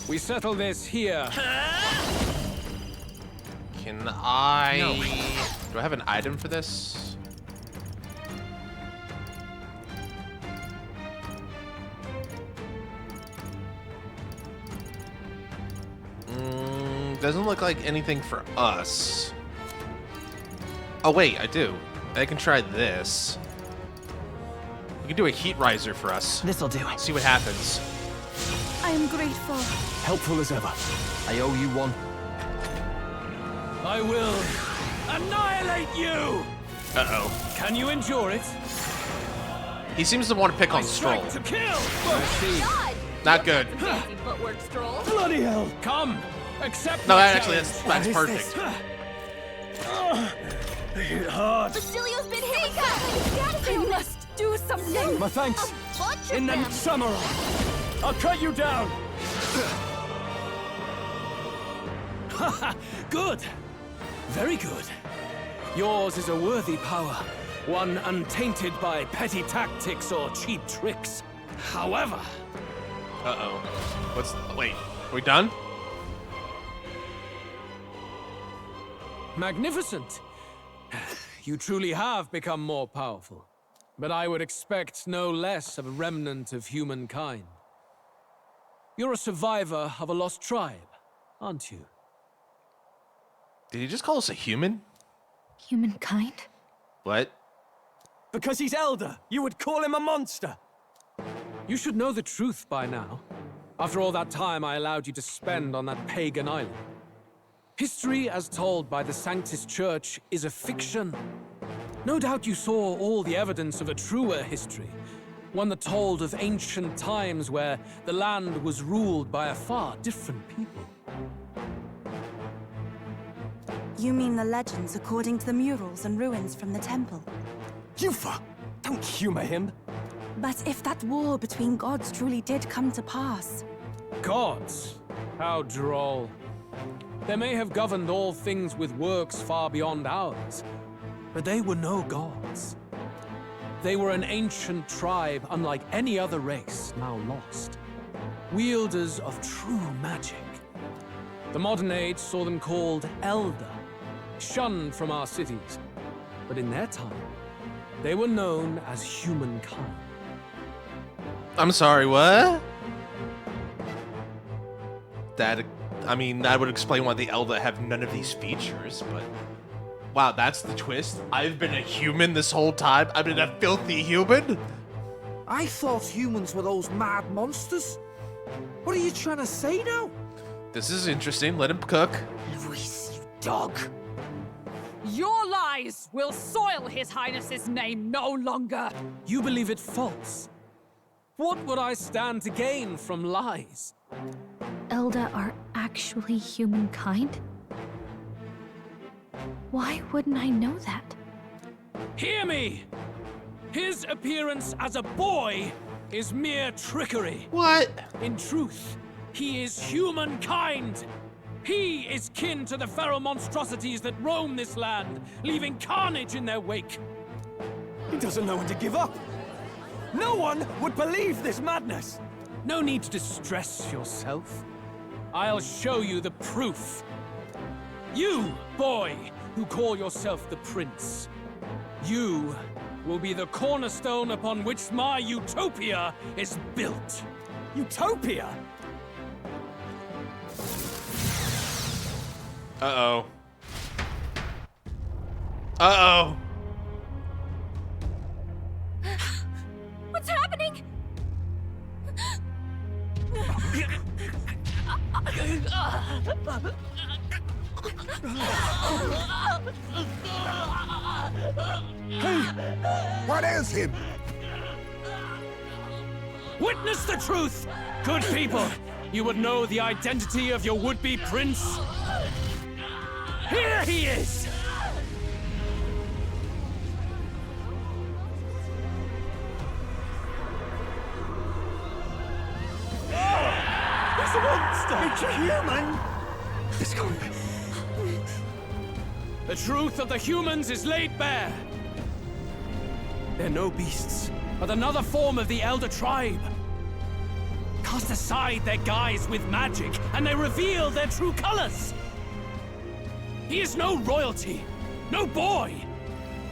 We settle this here. Can I... Do I have an item for this? Doesn't look like anything for us. Oh wait, I do. I can try this. We can do a heat riser for us. This'll do. See what happens. I am grateful. Helpful as ever. I owe you one. I will annihilate you. Uh-oh. Can you endure it? He seems to want to pick on I Stroll. strike to kill. God, Not good. fancy footwork, Stroll. Bloody hell. Come. Accept No, my actually, challenge. that's perfect. Hit hard. Basilio's been hit with I must do something. My thanks. a bunch of In the them. samurai. I'll cut you down. Good. Very good. Yours is a worthy power, one untainted by petty tactics or cheap tricks. However... Uh-oh. Wait, are we done? Magnificent. You truly have become more powerful. But I would expect no less of a remnant of humankind. You're a survivor of a lost tribe, aren't you? Did he just call us a human? Humankind? What? Because he's elder, you would call him a monster. You should know the truth by now. After all that time I allowed you to spend on that pagan island. History, as told by the Sanctus Church, is a fiction. No doubt you saw all the evidence of a truer history. One that told of ancient times where the land was ruled by a far different people. You mean the legends according to the murals and ruins from the temple? Yufa, don't humor him. But if that war between gods truly did come to pass... Gods? How droll. They may have governed all things with works far beyond ours, but they were no gods. They were an ancient tribe unlike any other race now lost. Wielders of true magic. The modern age saw them called Elder, shunned from our cities. But in their time, they were known as humankind. I'm sorry, what? That I mean, that would explain why the Elder have none of these features, but... Wow, that's the twist? I've been a human this whole time? I've been a filthy human? I thought humans were those mad monsters. What are you trying to say now? This is interesting. Let him cook. Luis, you dog. Your lies will soil His Highness's name no longer. You believe it false? What would I stand to gain from lies? Elda are actually humankind? Why wouldn't I know that? Hear me! His appearance as a boy is mere trickery. What? In truth, he is humankind. He is kin to the feral monstrosities that roam this land, leaving carnage in their wake. He doesn't know when to give up. No one would believe this madness. No need to distress yourself. I'll show you the proof. You, boy, who call yourself the Prince. You will be the cornerstone upon which my utopia is built. Utopia? Uh-oh. Uh-oh. What's happening? Hey, what is him? Witness the truth! Good people, you would know the identity of your would-be prince. Here he is! He's a monster! It's a human! It's going. The truth of the humans is laid bare. They're no beasts, but another form of the Elder Tribe. Cast aside their guise with magic, and they reveal their true colors. He is no royalty, no boy,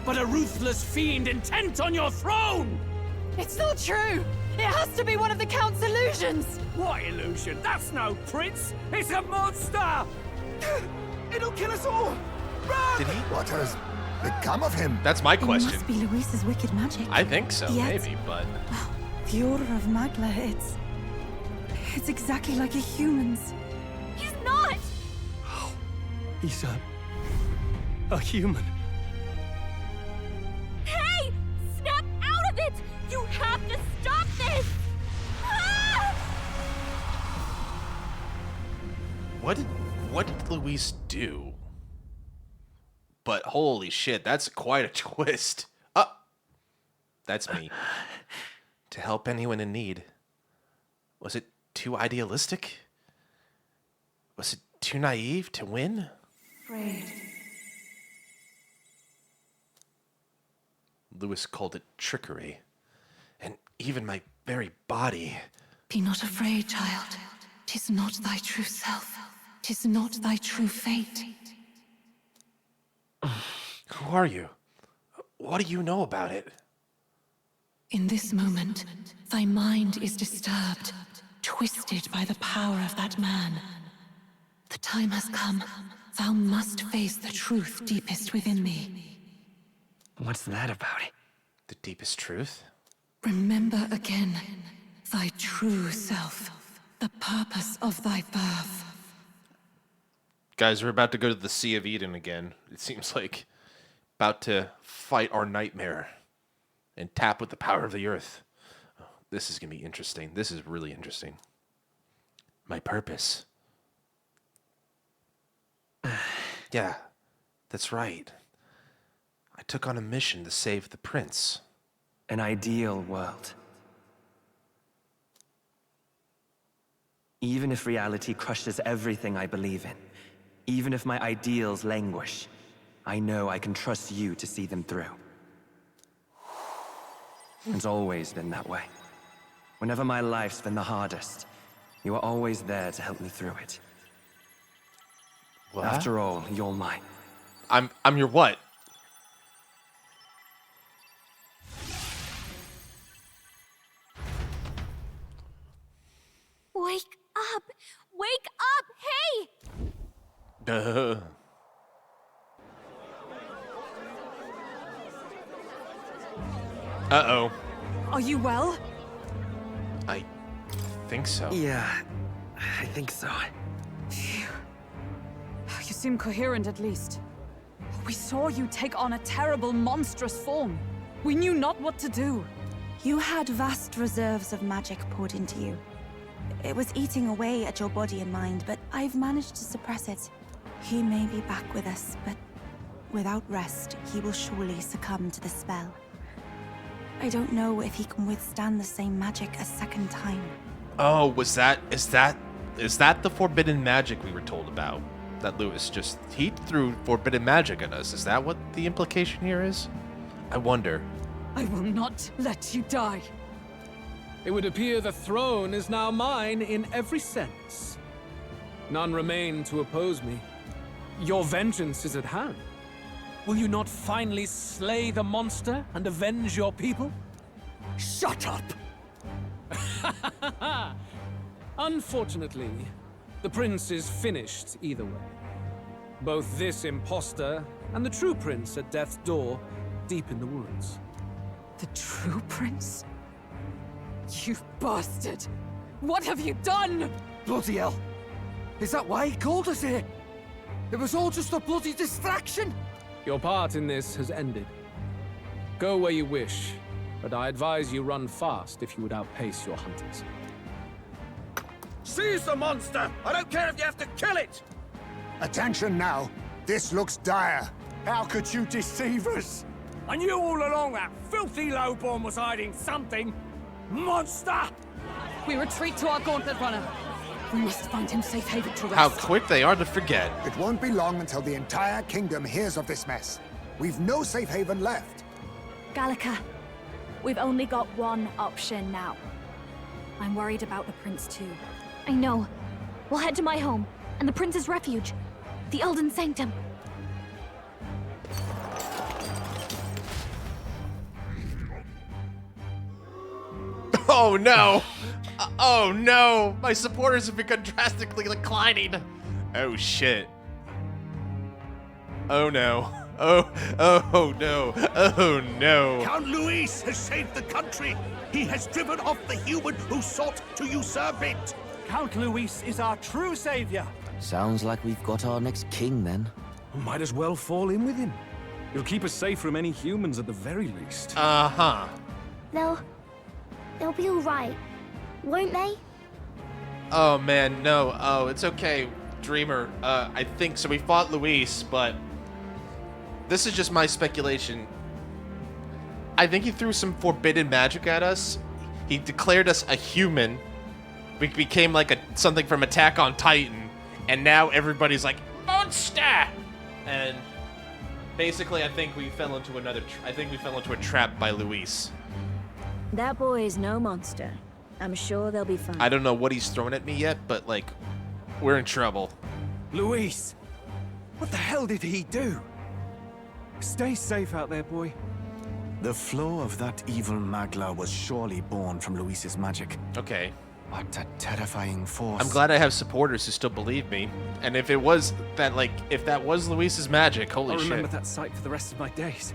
but a ruthless fiend intent on your throne! It's not true! It has to be one of the Count's illusions! What illusion? That's no prince! It's a monster! It'll kill us all! Run! Did he? What has become of him? That's my It question. must be Luis's wicked magic. I think so, Yet- maybe, but... The Order of Magla, it's exactly like a human's. He's not! He's a human. Hey! Snap out of it! You have to stop this! Ah! What did Luis do? But holy shit, that's quite a twist. That's me. To help anyone in need. Was it too idealistic? Was it too naive to win? Afraid. Luis called it trickery. And even my very body. Be not afraid, child. 'Tis not thy true self. 'Tis not thy true fate. Who are you? What do you know about it? In this moment, thy mind is disturbed, twisted by the power of that man. The time has come. Thou must face the truth deepest within thee. What's that about? The deepest truth? Remember again thy true self, the purpose of thy birth. Guys, we're about to go to the Sea of Eden again. It seems like about to fight our nightmare and tap with the power of the earth. Oh, this is going to be interesting. This is really interesting. My purpose. Yeah, that's right. I took on a mission to save the prince. An ideal world. Even if reality crushes everything I believe in, even if my ideals languish, I know I can trust you to see them through. It's always been that way. Whenever my life's been the hardest, you are always there to help me through it. What? After all, you're mine. I'm your what? Wake up! Wake up! Hey! Uh-oh. Are you well? I think so. Yeah, I think so. You seem coherent at least. We saw you take on a terrible, monstrous form. We knew not what to do. You had vast reserves of magic poured into you. It was eating away at your body and mind, but I've managed to suppress it. He may be back with us, but without rest, he will surely succumb to the spell. I don't know if he can withstand the same magic a second time. Oh, is that the forbidden magic we were told about? That Louis he threw forbidden magic at us. Is that what the implication here is? I wonder. I will not let you die. It would appear the throne is now mine in every sense. None remain to oppose me. Your vengeance is at hand. Will you not finally slay the monster and avenge your people? Shut up! Unfortunately, the prince is finished either way. Both this imposter and the true prince at death's door, deep in the woods. The true prince? You bastard! What have you done? Bloody hell! Is that why he called us here? It was all just a bloody distraction! Your part in this has ended. Go where you wish, but I advise you run fast if you would outpace your hunters. Seize the monster! I don't care if you have to kill it! Attention now. This looks dire. How could you deceive us? I knew all along that filthy lowborn was hiding something. Monster! We retreat to our gauntlet runner. We must find him safe haven to rest. How quick they are to forget. It won't be long until the entire kingdom hears of this mess. We've no safe haven left. Gallica, we've only got one option now. I'm worried about the prince too. I know. We'll head to my home, and the prince's refuge, the Elden Sanctum. Oh no! Oh no! My supporters have begun drastically declining. Oh shit. Oh no. Oh no. Oh no. Count Luis has saved the country. He has driven off the human who sought to usurp it. Count Luis is our true savior. Sounds like we've got our next king then. Might as well fall in with him. He'll keep us safe from any humans at the very least. Uh-huh. They'll be all right, won't they? Oh man, no. Oh, it's okay, Dreamer. I think so. We fought Luis, but this is just my speculation. I think he threw some forbidden magic at us. He declared us a human. We became like something from Attack on Titan, and now everybody's like monster. And basically, I think we fell into a trap by Luis. That boy is no monster. I'm sure they'll be fine. I don't know what he's thrown at me yet, but like, we're in trouble. Luis, what the hell did he do? Stay safe out there, boy. The flow of that evil Magla was surely born from Luis's magic. Okay. What a terrifying force. I'm glad I have supporters who still believe me. And if it was that, if that was Luis's magic, holy I'll shit. remember that sight for the rest of my days.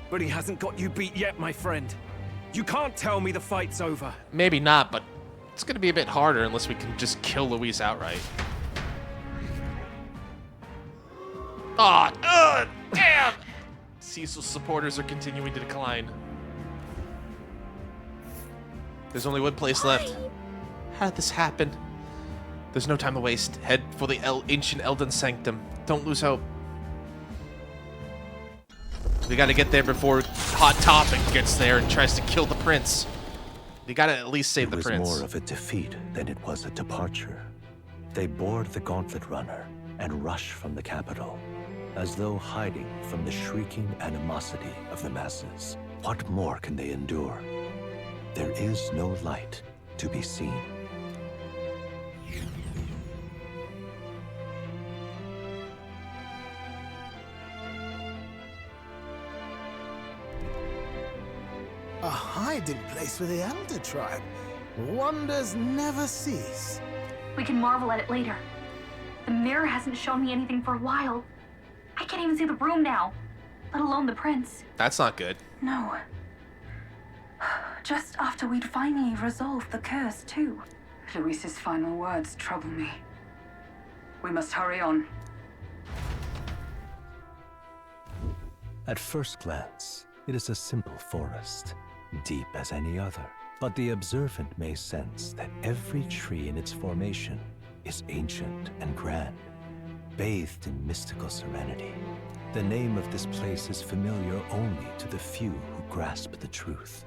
But he hasn't got you beat yet, my friend. You can't tell me the fight's over. Maybe not, but it's gonna be a bit harder unless we can just kill Luis outright. Oh, damn! Cecil's supporters are continuing to decline. There's only one place left. How did this happen? There's no time to waste. Head for the ancient Elden Sanctum. Don't lose hope. We gotta get there before Hot Topic gets there and tries to kill the prince. We gotta at least save the prince. It was more of a defeat than it was a departure. They board the Gauntlet Runner and rush from the capital, as though hiding from the shrieking animosity of the masses. What more can they endure? There is no light to be seen. A hiding place for the Elder Tribe. Wonders never cease. We can marvel at it later. The mirror hasn't shown me anything for a while. I can't even see the room now, let alone the prince. That's not good. No. Just after we'd finally resolved the curse, too. Luis's final words trouble me. We must hurry on. At first glance, it is a simple forest, deep as any other. But the observant may sense that every tree in its formation is ancient and grand, bathed in mystical serenity. The name of this place is familiar only to the few who grasp the truth.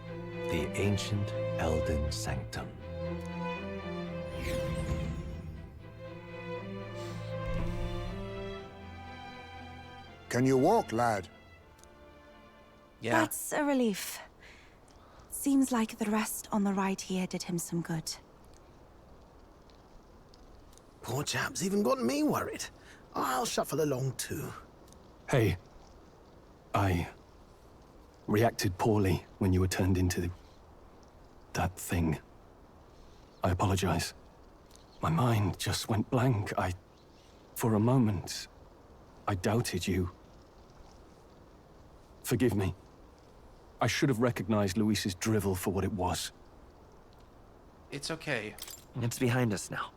The ancient Elden Sanctum. Can you walk, lad? Yeah. That's a relief. Seems like the rest on the ride here did him some good. Poor chap's even got me worried. I'll shuffle along too. Hey, I reacted poorly when you were turned into that thing. I apologize. My mind just went blank. For a moment, I doubted you. Forgive me. I should have recognized Luis's drivel for what it was. It's okay. It's behind us now.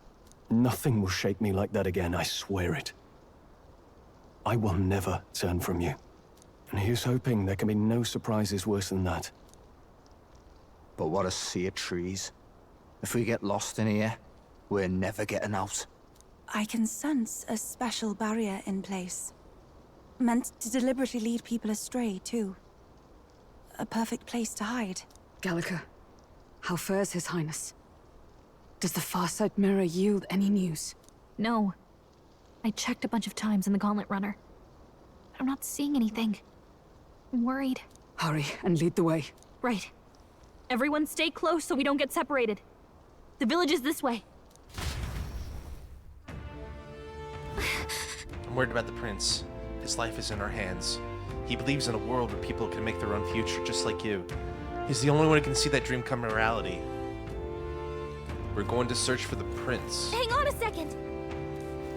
Nothing will shake me like that again, I swear it. I will never turn from you. And here's hoping there can be no surprises worse than that. But what a sea of trees. If we get lost in here, we're never getting out. I can sense a special barrier in place. Meant to deliberately lead people astray, too. A perfect place to hide. Gallica, how fares His Highness? Does the Farsight Mirror yield any news? No. I checked a bunch of times in the Gauntlet Runner. I'm not seeing anything. I'm worried. Hurry and lead the way. Right. Everyone stay close so we don't get separated. The village is this way. I'm worried about the prince. His life is in our hands. He believes in a world where people can make their own future, just like you. He's the only one who can see that dream come to reality. We're going to search for the prince. Hang on a second.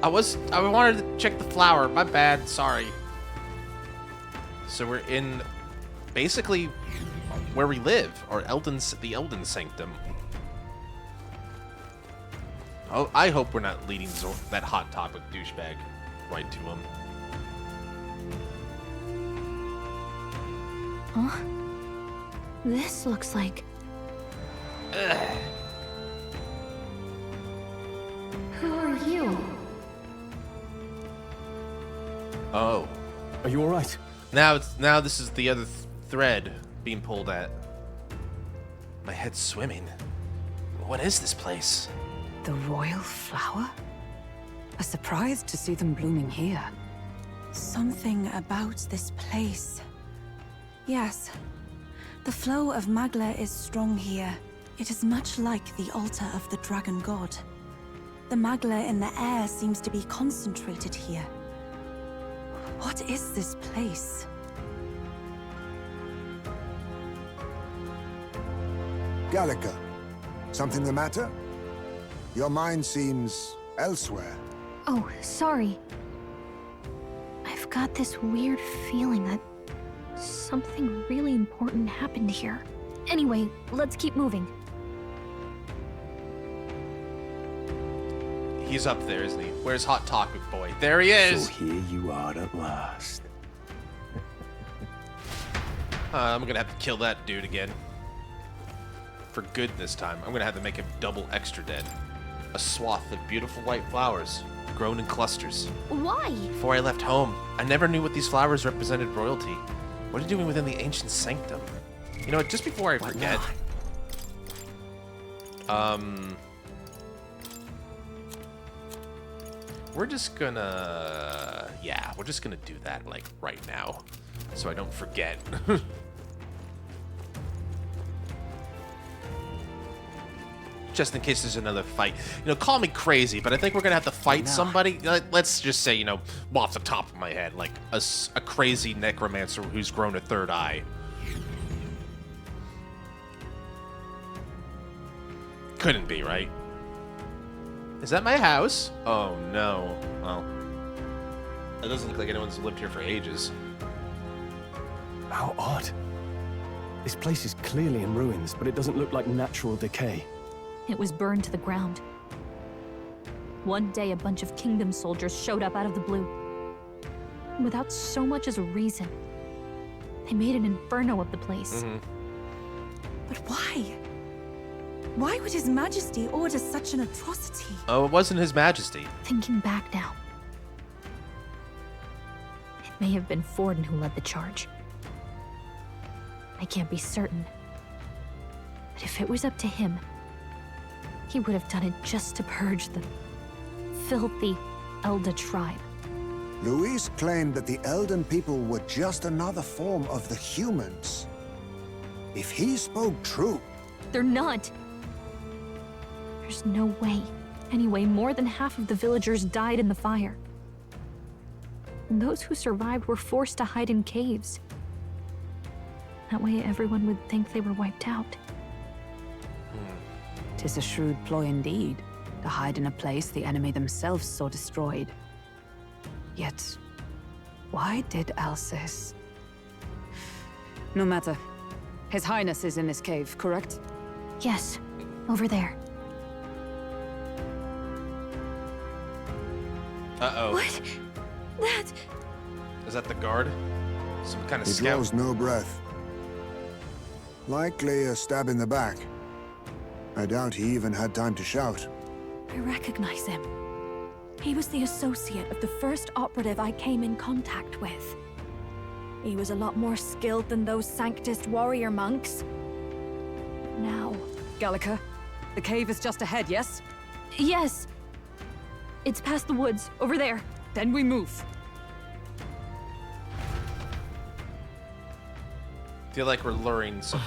I wanted to check the flower. My bad. Sorry. So we're in basically where we live, or the Elden Sanctum. Oh, I hope we're not leading that Hot Topic douchebag right to him. Huh? This looks like... Ugh. Who are you? Oh. Are you alright? Now this is the other thread being pulled at. My head's swimming. What is this place? The royal flower? A surprise to see them blooming here. Something about this place. Yes. The flow of Magla is strong here. It is much like the altar of the dragon god. The Magla in the air seems to be concentrated here. What is this place? Gallica, something the matter? Your mind seems elsewhere. Oh, sorry. I've got this weird feeling that something really important happened here. Anyway, let's keep moving. He's up there, isn't he? Where's Hot Topic Boy? There he is! So here you are at last. I'm gonna have to kill that dude again. For good this time. I'm gonna have to make him double extra dead. A swath of beautiful white flowers, grown in clusters. Why? Before I left home, I never knew what these flowers represented royalty. What are you doing within the ancient sanctum? You know what, just before I forget... We're just gonna... Yeah, we're just gonna do that, like, right now. So I don't forget. Just in case there's another fight. You know, call me crazy, but I think we're gonna have to fight somebody. Let's just say, you know, off the top of my head, like a crazy necromancer who's grown a third eye. Couldn't be, right? Is that my house? Oh no. Well, it doesn't look like anyone's lived here for ages. How odd. This place is clearly in ruins, but it doesn't look like natural decay. It was burned to the ground. One day, a bunch of Kingdom soldiers showed up out of the blue. Without so much as a reason. They made an inferno of the place. But why? Why would His Majesty order such an atrocity? Oh, it wasn't His Majesty. Thinking back now, it may have been Forden who led the charge. I can't be certain. But if it was up to him, he would have done it just to purge the filthy Elda tribe. Luis claimed that the Elden people were just another form of the humans. If he spoke true... They're not. There's no way. Anyway, more than half of the villagers died in the fire. And those who survived were forced to hide in caves. That way everyone would think they were wiped out. 'Tis a shrewd ploy indeed, to hide in a place the enemy themselves saw destroyed. Yet, why did Alcest? No matter. His Highness is in this cave, correct? Yes, over there. Uh-oh. What? That... Is that the guard? Some kind of He scout? draws no breath. Likely a stab in the back. I doubt he even had time to shout. I recognize him. He was the associate of the first operative I came in contact with. He was a lot more skilled than those Sanctist warrior monks. Now... Gallica, the cave is just ahead, yes? Yes. It's past the woods, over there. Then we move. Feel like we're luring some...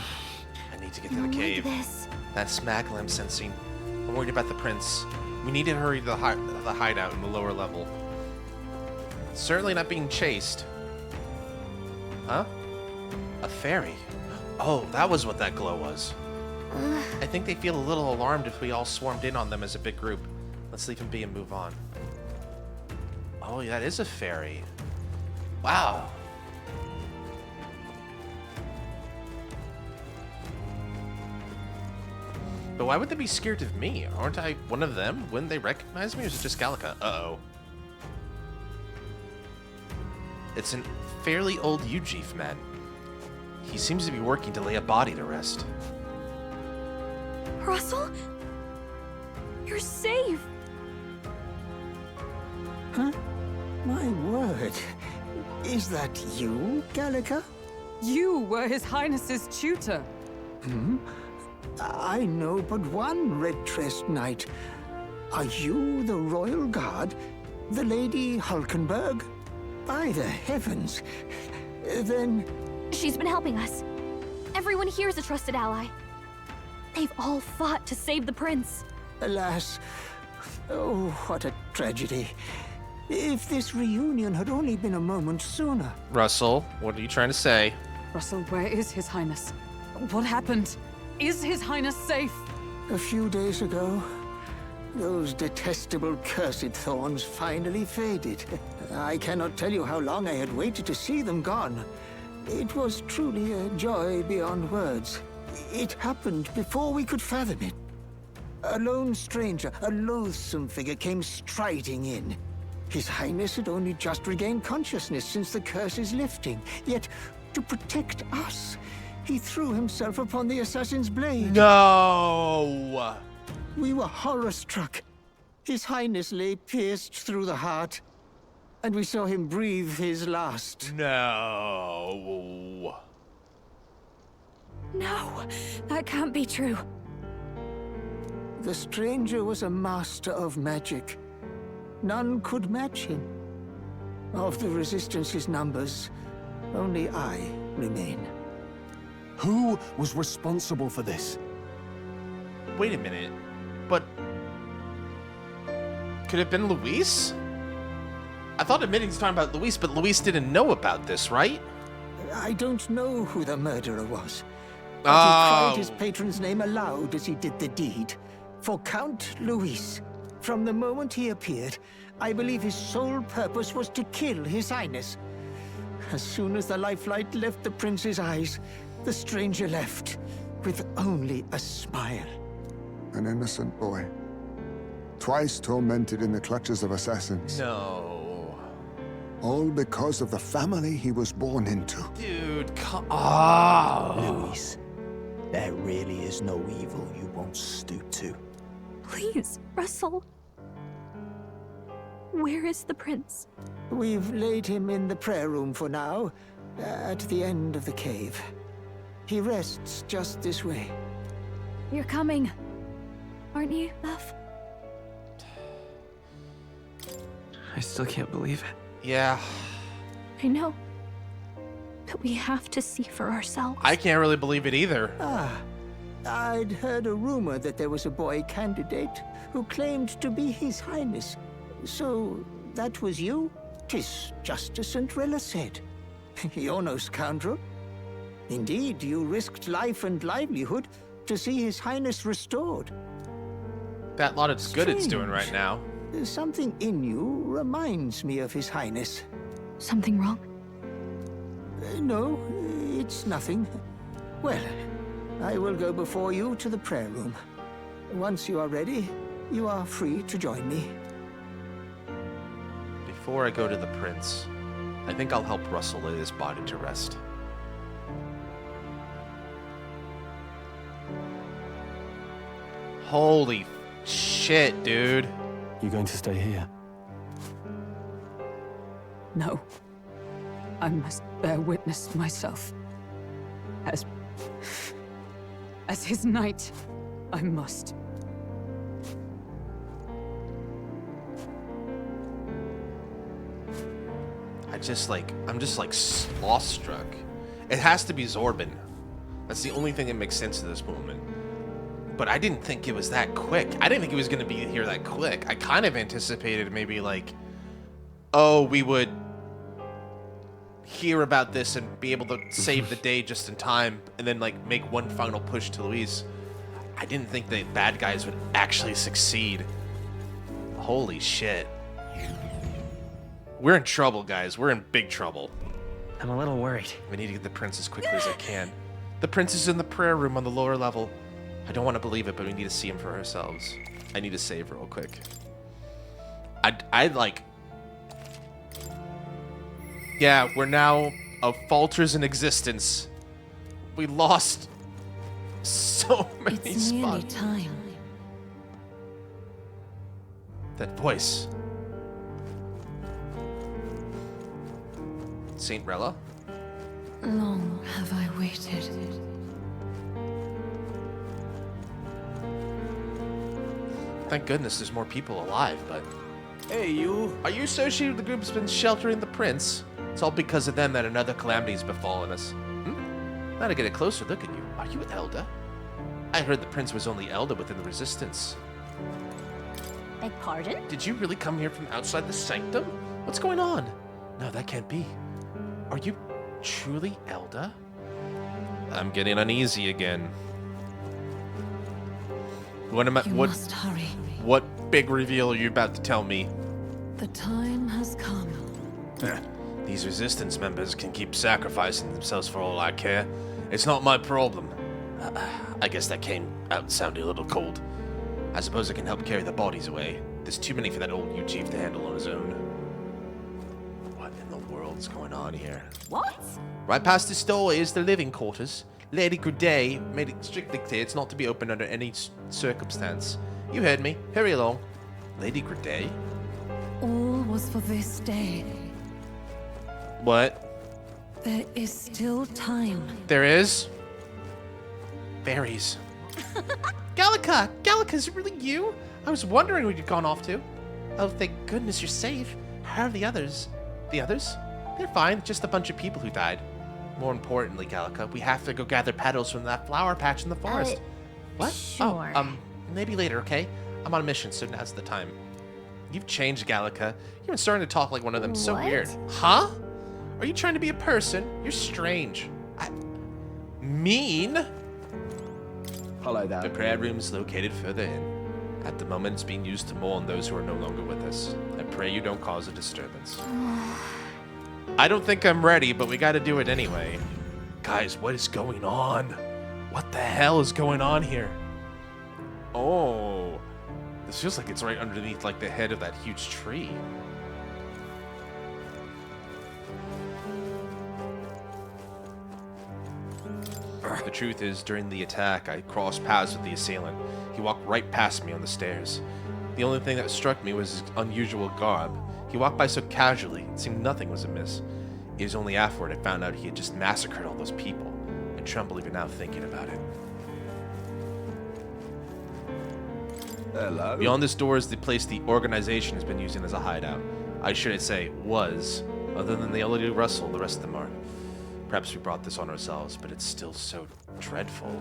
I need to get to the cave. This. That smackle I'm sensing. I'm worried about the prince. We need to hurry to the hideout in the lower level. Certainly not being chased. Huh? A fairy. Oh, that was what that glow was. I think they feel a little alarmed if we all swarmed in on them as a big group. Let's leave him be and move on. Oh, yeah, that is a fairy. Wow. But why would they be scared of me? Aren't I one of them? Wouldn't they recognize me, or is it just Gallica? Uh-oh. It's a fairly old Ujif man. He seems to be working to lay a body to rest. Russell? You're safe! Huh? My word. Is that you, Gallica? You were His Highness's tutor. Hmm? I know but one red-tressed knight. Are you the royal guard? The Lady Hulkenberg? By the heavens. Then... She's been helping us. Everyone here is a trusted ally. They've all fought to save the prince. Alas. Oh, what a tragedy. If this reunion had only been a moment sooner. Russell, what are you trying to say? Russell, where is His Highness? What happened? Is His Highness safe? A few days ago, those detestable cursed thorns finally faded. I cannot tell you how long I had waited to see them gone. It was truly a joy beyond words. It happened before we could fathom it. A lone stranger, a loathsome figure, came striding in. His Highness had only just regained consciousness since the curse's lifting. Yet, to protect us, he threw himself upon the assassin's blade. No! We were horror-struck. His Highness lay pierced through the heart, and we saw him breathe his last. No. No, that can't be true. The stranger was a master of magic. None could match him. Of the Resistance's numbers, only I remain. Who was responsible for this? Wait a minute. But... could it have been Luis? I thought admitting was talking about Luis, but Luis didn't know about this, right? I don't know who the murderer was. But Oh. he cried his patron's name aloud as he did the deed. For Count Luis. From the moment he appeared, I believe his sole purpose was to kill His Highness. As soon as the lifelight left the prince's eyes, the stranger left, with only a smile. An innocent boy. Twice tormented in the clutches of assassins. No. All because of the family he was born into. Dude, come on. Louis, there really is no evil you won't stoop to. Please, Russell. Where is the prince? We've laid him in the prayer room for now, at the end of the cave. He rests just this way. You're coming, aren't you, Beth? I still can't believe it. Yeah. I know. But we have to see for ourselves. I can't really believe it either. Ah, I'd heard a rumor that there was a boy candidate who claimed to be His Highness. So, that was you? 'Tis just as St. Rilla said. You're no scoundrel. Indeed, you risked life and livelihood to see His Highness restored. That lot of good it's doing right now. Something in you reminds me of His Highness. Something wrong? No, it's nothing. Well, I will go before you to the prayer room. Once you are ready, you are free to join me. Before I go to the prince, I think I'll help Russell lay his body to rest. Holy shit, dude. You going to stay here? No. I must bear witness myself. As his knight, I must. I'm just like awestruck. It has to be Zorban. That's the only thing that makes sense at this moment. But I didn't think it was that quick. I didn't think he was going to be here that quick. I kind of anticipated maybe like, oh, we would hear about this and be able to save the day just in time and then like make one final push to Louise. I didn't think the bad guys would actually succeed. Holy shit. We're in trouble, guys. We're in big trouble. I'm a little worried. We need to get the prince as quickly as I can. The prince is in the prayer room on the lower level. I don't want to believe it, but we need to see him for ourselves. I need to save real quick. I'd like... Yeah, we're now a falters in existence. We lost so many It's nearly spots. time. That voice. Saint Rella? Long have I waited. Thank goodness there's more people alive, but... Hey, you! Are you associated with the group that's been sheltering the prince? It's all because of them that another calamity's befallen us. Now to get a closer look at you, are you Elder? I heard the prince was only Elder within the Resistance. Beg pardon? Did you really come here from outside the sanctum? What's going on? No, that can't be. Are you truly Elder? I'm getting uneasy again. What am I? You must hurry. What big reveal are you about to tell me? The time has come. These Resistance members can keep sacrificing themselves for all I care. It's not my problem. I guess that came out sounding a little cold. I suppose I can help carry the bodies away. There's too many for that old U-Chief to handle on his own. What in the world's going on here? What? Right past this doorway is the living quarters. Lady Gridey made it strictly clear it's not to be opened under any circumstance. You heard me. Hurry along. Lady Gridey? All was for this day. What? There is still time. There is? Fairies. Gallica! Gallica, is it really you? I was wondering where you'd gone off to. Oh, thank goodness you're safe. How are the others? The others? They're fine, just a bunch of people who died. More importantly, Gallica, we have to go gather petals from that flower patch in the forest. What? Sure. Oh, maybe later, okay? I'm on a mission, so now's the time. You've changed, Gallica. You've been starting to talk like one of them. So What? weird. Huh? Are you trying to be a person? You're strange. Mean? Hello there. The prayer room's located further in. At the moment, it's being used to mourn those who are no longer with us. I pray you don't cause a disturbance. I don't think I'm ready, but we gotta do it anyway. Guys, what is going on? What the hell is going on here? Oh, this feels like it's right underneath like the head of that huge tree. The truth is, during the attack, I crossed paths with the assailant. He walked right past me on the stairs. The only thing that struck me was his unusual garb. He walked by so casually, it seemed nothing was amiss. It was only afterward I found out he had just massacred all those people. I tremble even now thinking about it. Hello? Beyond this door is the place the organization has been using as a hideout. I should say, was. Other than the elderly Russell, the rest of them aren't. Perhaps we brought this on ourselves, but it's still so dreadful.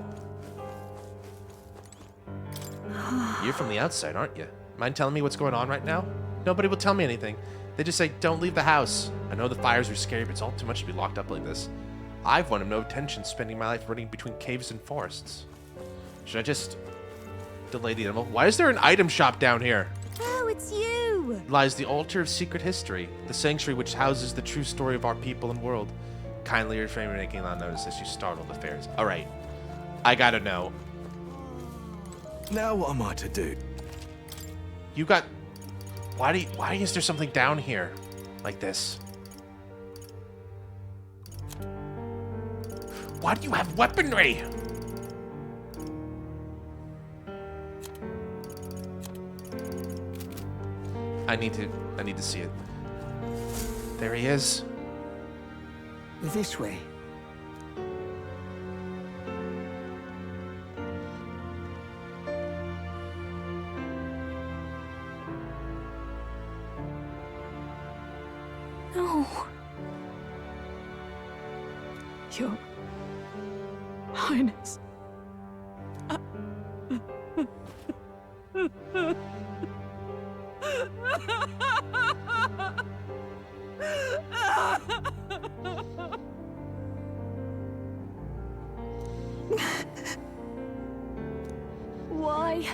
You're from the outside, aren't you? Mind telling me what's going on right now? Nobody will tell me anything. They just say, don't leave the house. I know the fires are scary, but it's all too much to be locked up like this. I've wanted no attention spending my life running between caves and forests. Should I just delay the animal? Why is there an item shop down here? Oh, it's you! Lies the altar of secret history, the sanctuary which houses the true story of our people and world. Kindly refrain from making loud notice as you startle the fairies. Alright. I gotta know. Now what am I to do? You got... Why is there something down here? Like this? Why do you have weaponry? I need to see it. There he is. This way. No. Your Highness. Why?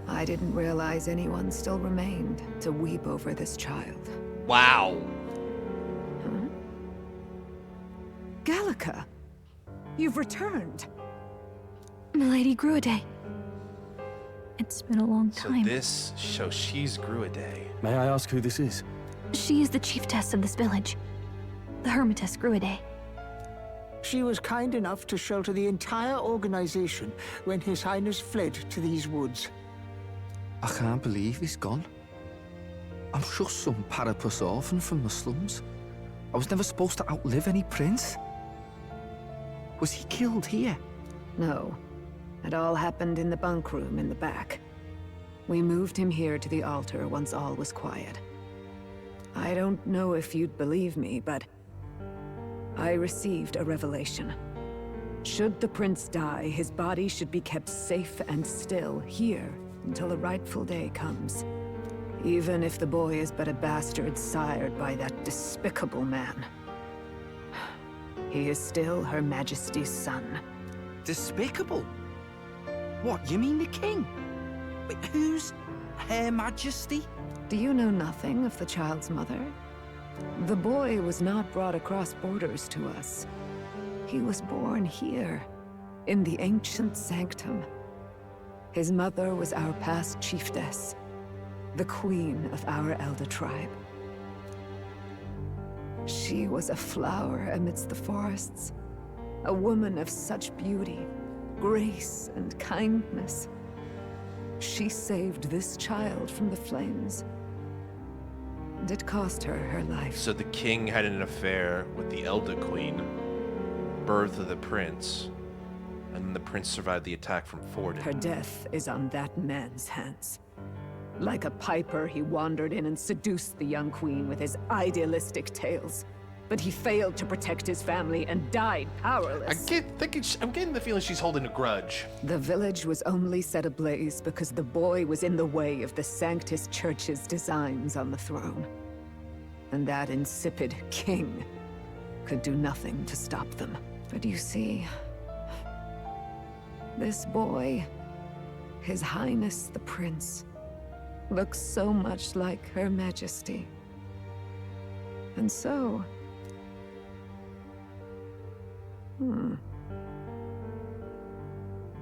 I didn't realize anyone still remained to weep over this child. Wow. Huh? Gallica, you've returned. Milady Gruaday. It's been a long time. So she's Gruaday. May I ask who this is? She is the chiefess of this village. The Hermitess Gruaday. She was kind enough to shelter the entire organization when His Highness fled to these woods. I can't believe he's gone. I'm just some parapus orphan from the slums. I was never supposed to outlive any prince. Was he killed here? No. It all happened in the bunk room in the back. We moved him here to the altar once all was quiet. I don't know if you'd believe me, but I received a revelation. Should the prince die, his body should be kept safe and still here until the rightful day comes. Even if the boy is but a bastard sired by that despicable man. He is still Her Majesty's son. Despicable? What, you mean the king? Wait, who's Her Majesty? Do you know nothing of the child's mother? The boy was not brought across borders to us. He was born here, in the ancient sanctum. His mother was our past chiefess, the queen of our elder tribe. She was a flower amidst the forests, a woman of such beauty, grace, and kindness. She saved this child from the flames, and it cost her her life. So the king had an affair with the Elder Queen, birth of the prince, and then the prince survived the attack from Forden. Her death is on that man's hands. Like a piper, he wandered in and seduced the young queen with his idealistic tales. But he failed to protect his family and died powerless. I'm getting the feeling she's holding a grudge. The village was only set ablaze because the boy was in the way of the Sanctus Church's designs on the throne. And that insipid king could do nothing to stop them. But you see, This boy, His Highness the Prince, looks so much like Her Majesty. And so...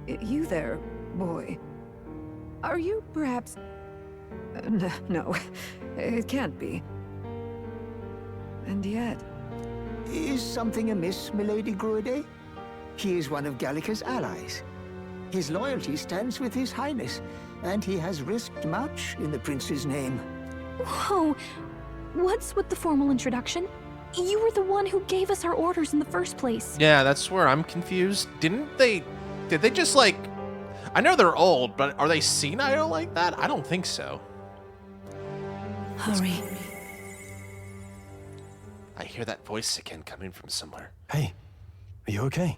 You there, boy. Are you perhaps... No, it can't be. And yet... Is something amiss, Milady Gruede? He is one of Gallica's allies. His loyalty stands with His Highness, and he has risked much in the Prince's name. Whoa! What's with the formal introduction? You were the one who gave us our orders in the first place. Yeah, that's where I'm confused. Did they just like... I know they're old, but are they senile like that? I don't think so. Hurry. I hear that voice again coming from somewhere. Hey, are you okay?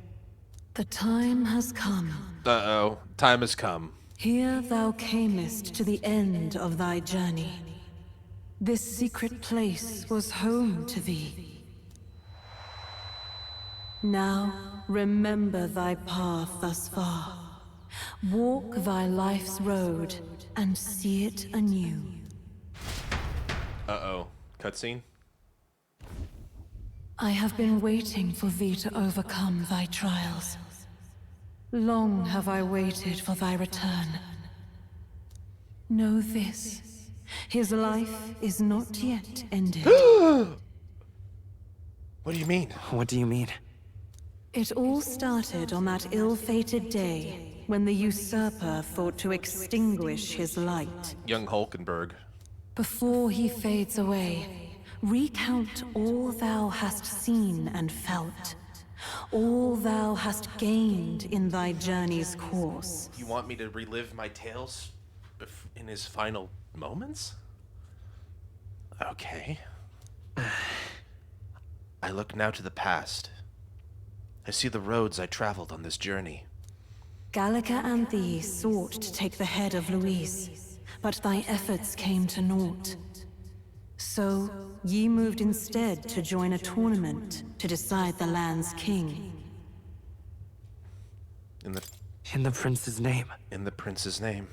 The time has come. Uh-oh, time has come. Here thou camest to the end of thy journey. This secret place was home to thee. Now, remember thy path thus far. Walk thy life's road and see it anew. Uh-oh, cutscene? I have been waiting for thee to overcome thy trials. Long have I waited for thy return. Know this, his life is not yet ended. What do you mean? What do you mean? It all started on that ill-fated day when the usurper thought to extinguish his light. Young Hulkenberg. Before he fades away, recount all thou hast seen and felt, all thou hast gained in thy journey's course. You want me to relive my tales in his final moments? Okay. I look now to the past. I see the roads I traveled on this journey. Gallica and thee sought to take the head of Luis, but thy efforts came to naught. So, ye moved instead to join a tournament to decide the land's king. In the prince's name. In the prince's name.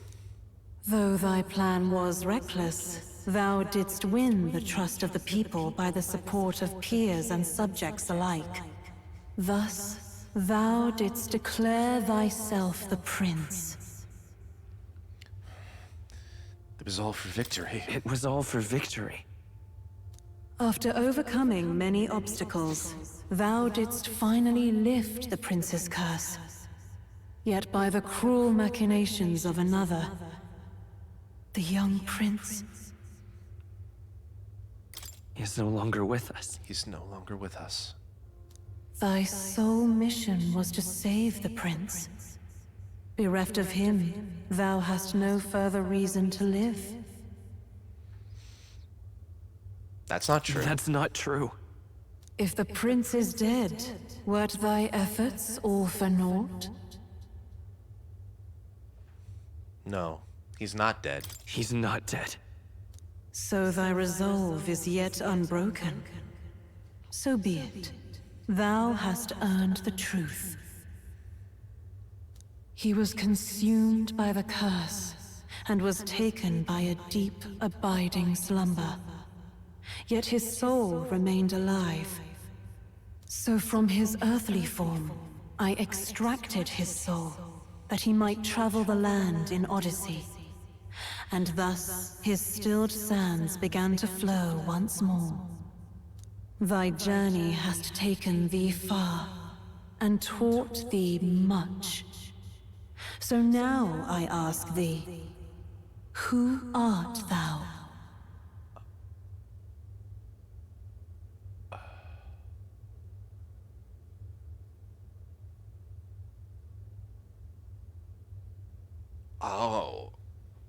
Though thy plan was reckless, thou didst win the trust of the people by the support of peers and subjects alike. Thus, thou didst declare thyself the prince. It was all for victory. It was all for victory. After overcoming many obstacles, thou didst finally lift the prince's curse. Yet by the cruel machinations of another, the young prince is no longer with us. He's no longer with us. Thy sole mission was to save the prince. Bereft of him, thou hast no further reason to live. That's not true. That's not true. If the prince is dead, wert thy efforts all for naught? No, he's not dead. He's not dead. So thy resolve is yet unbroken. So be it. Thou hast earned the truth. He was consumed by the curse, and was taken by a deep, abiding slumber. Yet his soul remained alive. So from his earthly form, I extracted his soul, that he might travel the land in Odyssey. And thus his stilled sands began to flow once more. Thy journey hast taken thee far, and taught thee much. So now I ask thee, who art thou? Oh,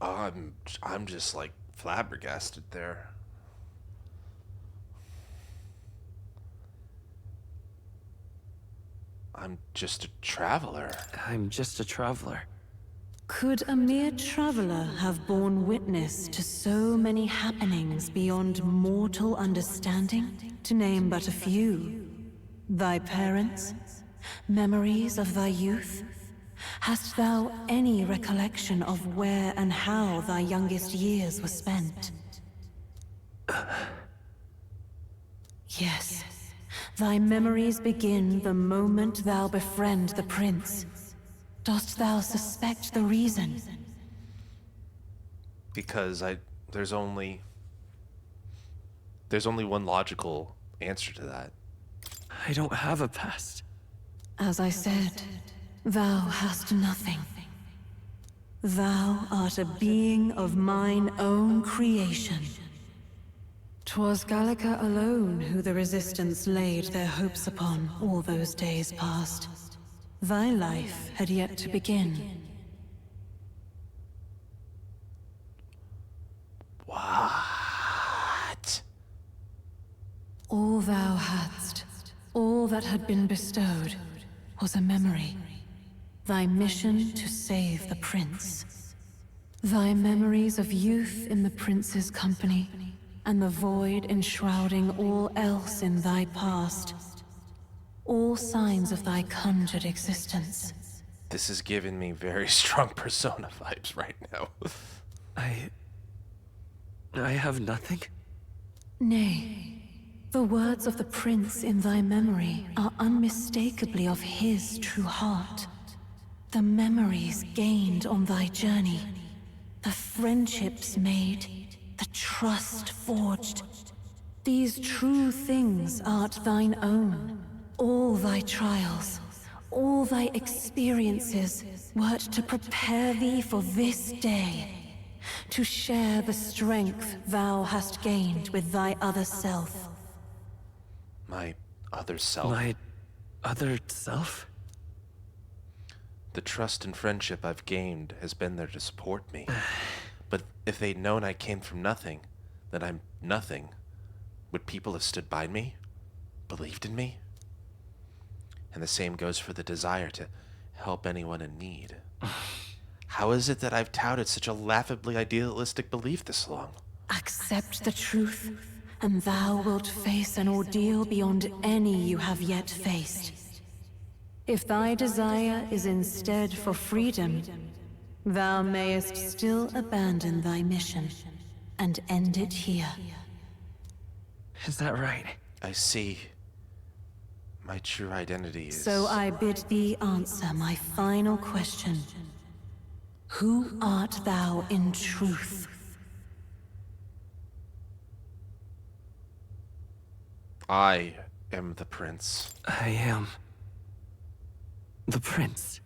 I'm just like flabbergasted there. I'm just a traveler. I'm just a traveler. Could a mere traveler have borne witness to so many happenings beyond mortal understanding? To name but a few. Thy parents, memories of thy youth, Hast thou any recollection of where and how thy youngest years were spent? Yes. Thy memories begin the moment thou befriend the prince. Dost thou suspect the reason? Because there's only one logical answer to that. I don't have a past. As I said, thou hast nothing. Thou art a being of mine own creation. 'Twas Gallica alone who the Resistance laid their hopes upon all those days past. Thy life had yet to begin. What? All thou hadst, all that had been bestowed, was a memory. Thy mission to save the prince. Thy memories of youth in the prince's company, and the void enshrouding all else in thy past. All signs of thy conjured existence. This is giving me very strong Persona vibes right now. I have nothing? Nay, the words of the prince in thy memory are unmistakably of his true heart. The memories gained on thy journey, the friendships made, the trust forged. These true things art thine own. All thy trials, all thy experiences wert to prepare thee for this day. To share the strength thou hast gained with thy other self. My other self? My other self? The trust and friendship I've gained has been there to support me. But if they'd known I came from nothing, that I'm nothing, would people have stood by me? Believed in me? And the same goes for the desire to help anyone in need. How is it that I've touted such a laughably idealistic belief this long? Accept the truth, and thou wilt face an ordeal beyond any you have yet faced. If thy desire is instead for freedom, thou mayest still abandon thy mission and end it here. Is that right? I see. My true identity is... So I bid thee answer my final question. Who art thou in truth? I am the prince. I am... the prince.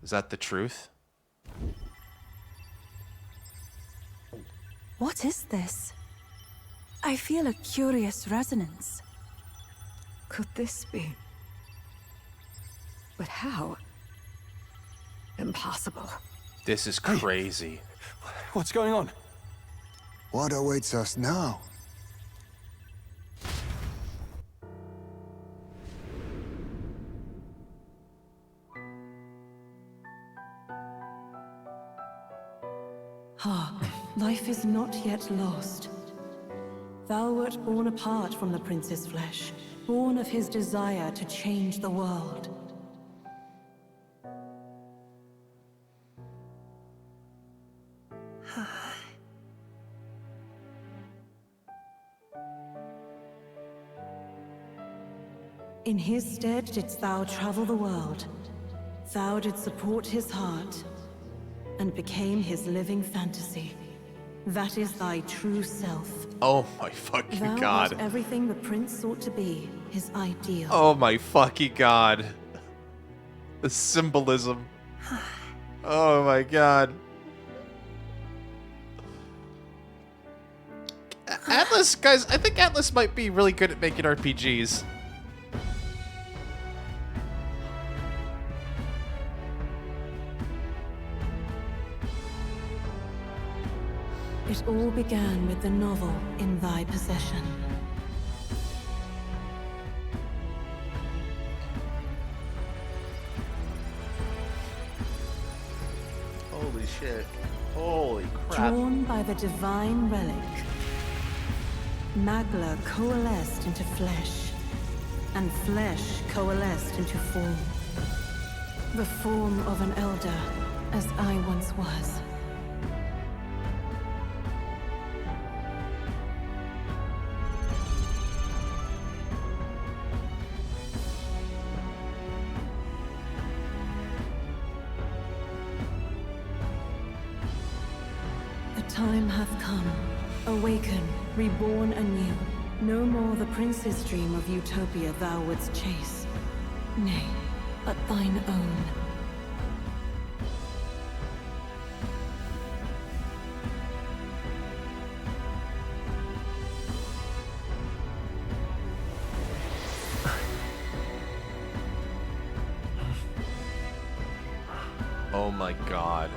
Is that the truth? What is this? I feel a curious resonance. Could this be? But how? Impossible. This is crazy. What's going on? What awaits us now? Hark, life is not yet lost. Thou wert born apart from the prince's flesh, born of his desire to change the world. In his stead didst thou travel the world. Thou didst support his heart, and became his living fantasy. That is thy true self. Oh my fucking Thou god. art everything the prince sought to be, his ideal. Oh my fucking god. The symbolism. Oh my god. Atlas, guys, I think Atlas might be really good at making RPGs. It all began with the novel in thy possession. Holy shit. Holy crap. Drawn by the divine relic, Magla coalesced into flesh, and flesh coalesced into form. The form of an elder, as I once was. The time hath come. Awaken, reborn anew. No more the prince's dream of utopia thou wouldst chase. Nay, but thine own. Oh my god.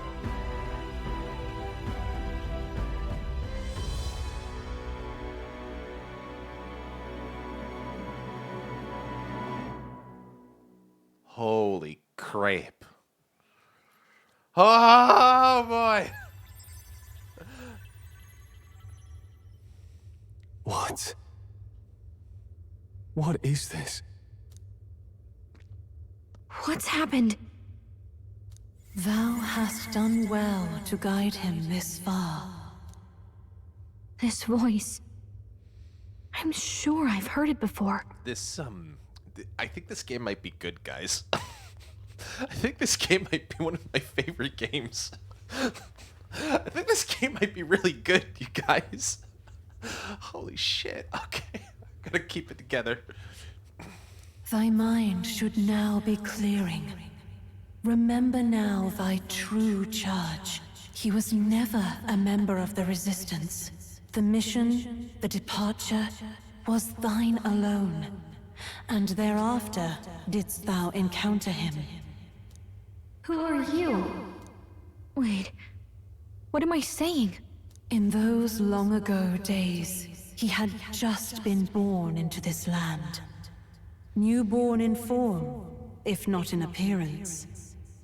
Holy crepe. Oh boy. What? What is this? What's happened? Thou hast done well to guide him this far. This voice. I'm sure I've heard it before. This, I think this game might be good, guys. I think this game might be one of my favorite games. I think this game might be really good, you guys. Holy shit. Okay. I gotta keep it together. Thy mind should now be clearing. Remember now thy true charge. He was never a member of the Resistance. The mission, the departure, was thine alone. And thereafter didst thou encounter him. Who are you? Wait, what am I saying? In those long ago days, he had just been born into this land. Newborn in form, if not in appearance.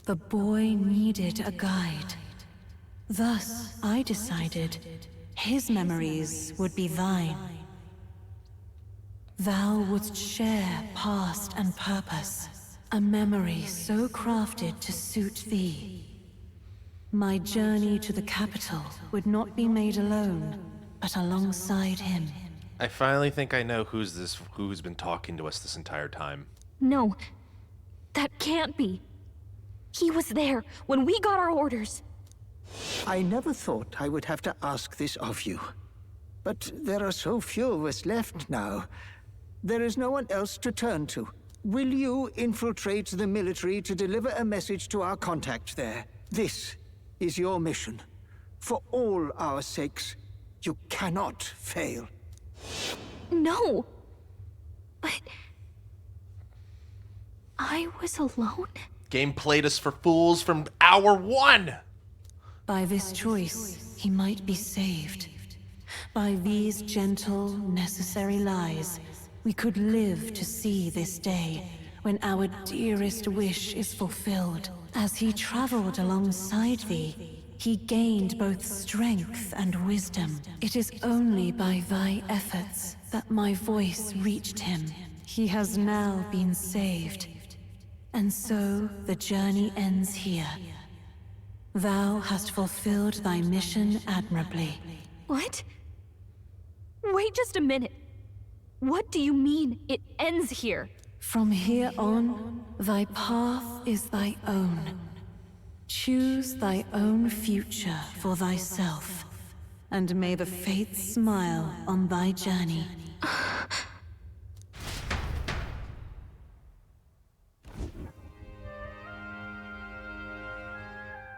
The boy needed a guide. Thus, I decided his memories would be thine. Thou wouldst share past and purpose, a memory so crafted to suit thee. My journey to the capital would not be made alone, but alongside him. I finally think I know who's been talking to us this entire time. No, that can't be. He was there when we got our orders. I never thought I would have to ask this of you. But there are so few of us left now. There is no one else to turn to. Will you infiltrate the military to deliver a message to our contact there? This is your mission. For all our sakes, you cannot fail. No. But... I was alone? Game played us for fools from hour one! By this choice, he might be saved. By these gentle, necessary lies, we could live to see this day, when our dearest wish is fulfilled. As he traveled alongside thee, he gained both strength and wisdom. It is only by thy efforts that my voice reached him. He has now been saved. And so the journey ends here. Thou hast fulfilled thy mission admirably. What? Wait just a minute. What do you mean, it ends here? From here on, thy path is thy own. Choose thy own future for thyself, and may the fates smile on thy journey.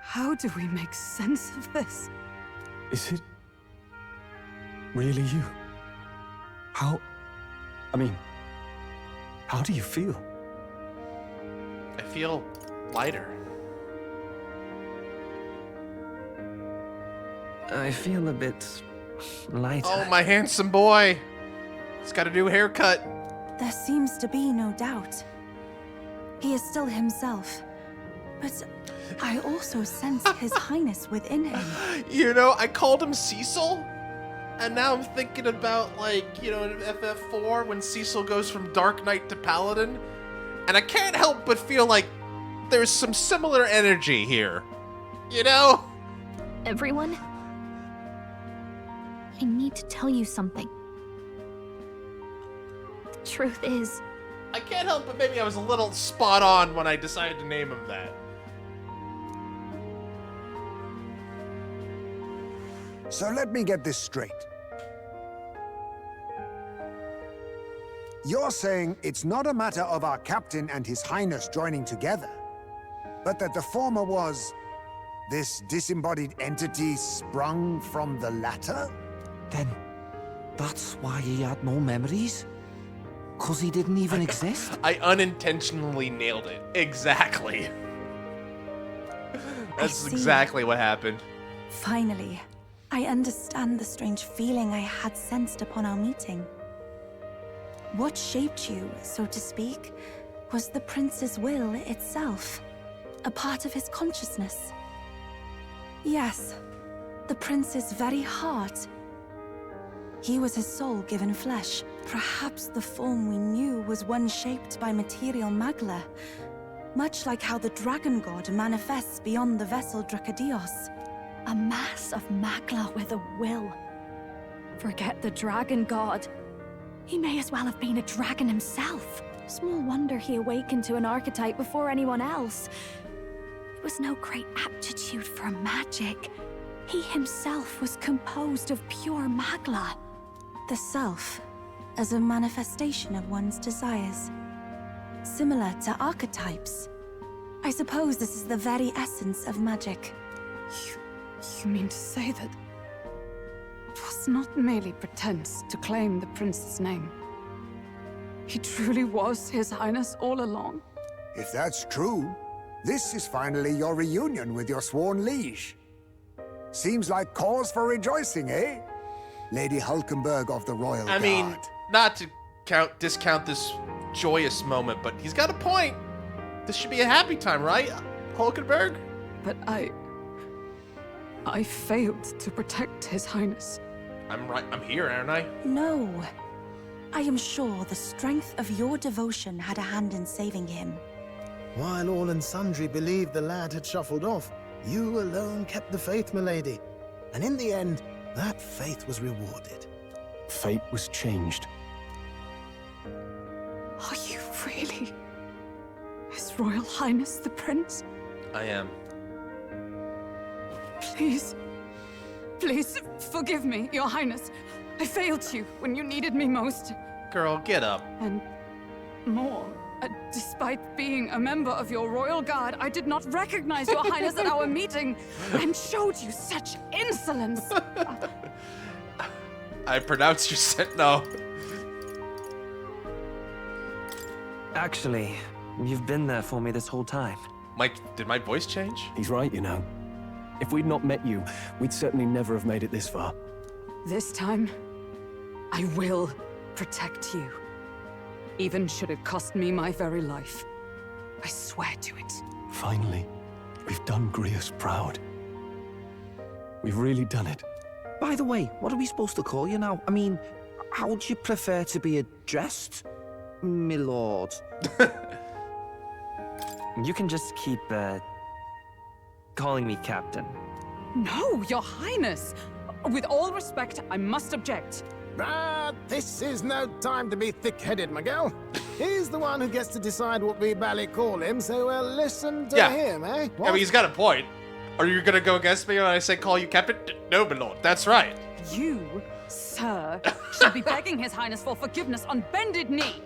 How do we make sense of this? Is it really you? How do you feel? I feel lighter. I feel a bit lighter. Oh, my handsome boy! He's got a new haircut. There seems to be no doubt. He is still himself. But I also sense His Highness within him. You know, I called him Cecil, and now I'm thinking about, like, you know, in FF4, when Cecil goes from Dark Knight to Paladin, And I can't help but feel like there's some similar energy here. You know? Everyone, I need to tell you something. The truth is, I can't help but maybe I was a little spot on when I decided to name him that. So let me get this straight. You're saying it's not a matter of our captain and his highness joining together, but that the former was this disembodied entity sprung from the latter? Then that's why he had no memories? 'Cause he didn't even exist? I unintentionally nailed it. Exactly. That's exactly what happened. Finally, I understand the strange feeling I had sensed upon our meeting. What shaped you, so to speak, was the prince's will itself, a part of his consciousness. Yes, the prince's very heart. He was his soul given flesh. Perhaps the form we knew was one shaped by material magla, much like how the dragon god manifests beyond the vessel Dracadios. a mass of magla with a will. Forget the dragon god. He may as well have been a dragon himself. Small wonder he awakened to an archetype before anyone else. It was no great aptitude for magic. He himself was composed of pure magla. The self, as a manifestation of one's desires. Similar to archetypes. I suppose this is the very essence of magic. You mean to say that it was not merely pretense to claim the prince's name? He truly was His Highness all along? If that's true, this is finally your reunion with your sworn liege. Seems like cause for rejoicing, eh? Lady Hulkenberg of the Royal Guard. I mean, not to discount this joyous moment, but he's got a point. This should be a happy time, right, Hulkenberg? But I failed to protect His Highness. I'm right. I'm here, aren't I? No. I am sure the strength of your devotion had a hand in saving him. While all and sundry believed the lad had shuffled off, you alone kept the faith, milady. And in the end, that faith was rewarded. Fate was changed. Are you really His Royal Highness the Prince? I am. Please, please forgive me, Your Highness. I failed you when you needed me most. Girl, get up. And more, despite being a member of your royal guard, I did not recognize Your Highness at our meeting and showed you such insolence. I pronounced your no. Actually, you've been there for me this whole time. Did my voice change? He's right, you know. If we'd not met you, we'd certainly never have made it this far. This time, I will protect you. Even should it cost me my very life. I swear to it. Finally, we've done Grius proud. We've really done it. By the way, what are we supposed to call you now? I mean, how would you prefer to be addressed, my lord? You can just keep, calling me Captain. No, Your Highness! With all respect, I must object. But this is no time to be thick-headed, Miguel. He's the one who gets to decide what we bally call him, so we'll listen to him, eh? What? I mean, he's got a point. Are you gonna go against me when I say call you Captain? No, my lord. That's right. You, sir, should be begging His Highness for forgiveness on bended knee.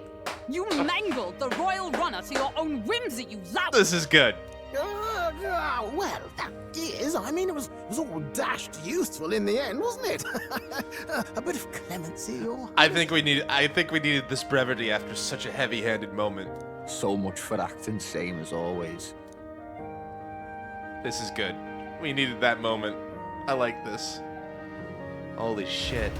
You mangled the royal runner to your own whimsy, you lout! This is good. Well, that is. I mean, it was all dashed useful in the end, wasn't it? A bit of clemency, or... I think we needed this brevity after such a heavy-handed moment. So much for acting same as always. This is good. We needed that moment. I like this. Holy shit.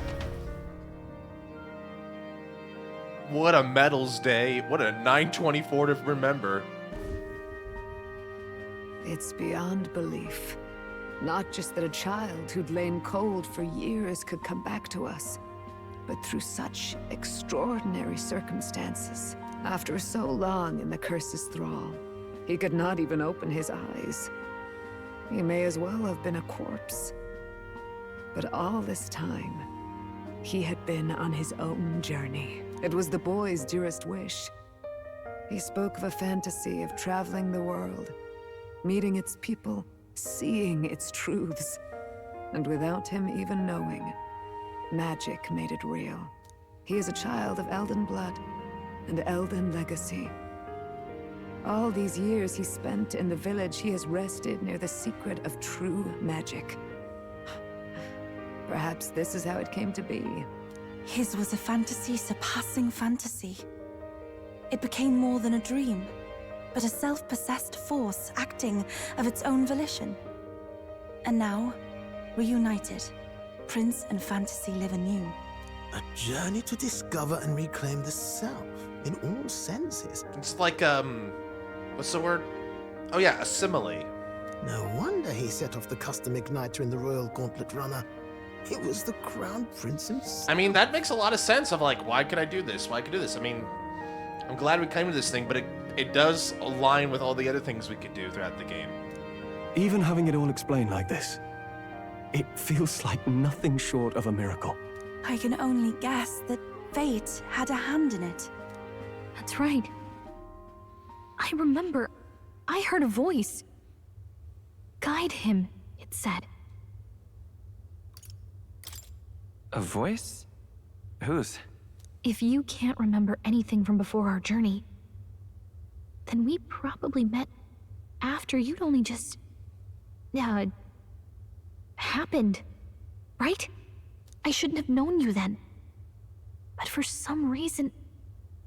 What a medals day. What a 9/24 to remember. It's beyond belief. Not just that a child who'd lain cold for years could come back to us, but through such extraordinary circumstances. After so long in the curse's thrall, he could not even open his eyes. He may as well have been a corpse. But all this time, he had been on his own journey. It was the boy's dearest wish. He spoke of a fantasy of traveling the world, meeting its people, seeing its truths. And without him even knowing, magic made it real. He is a child of Elden blood and Elden legacy. All these years he spent in the village, he has rested near the secret of true magic. Perhaps this is how it came to be. His was a fantasy surpassing fantasy. It became more than a dream, but a self-possessed force acting of its own volition. And now, reunited, Prince and fantasy live anew. A journey to discover and reclaim the self, in all senses. It's like, what's the word? Oh yeah, assimilate. No wonder he set off the custom igniter in the Royal Gauntlet Runner. It was the Crown Prince himself. I mean, that makes a lot of sense of like, why could I do this? Why could I do this? I mean, I'm glad we came to this thing, but it does align with all the other things we could do throughout the game. Even having it all explained like this, it feels like nothing short of a miracle. I can only guess that fate had a hand in it. That's right. I remember, I heard a voice. Guide him, it said. A voice? Whose? If you can't remember anything from before our journey, then we probably met after you'd only just... happened, right? I shouldn't have known you then. But for some reason,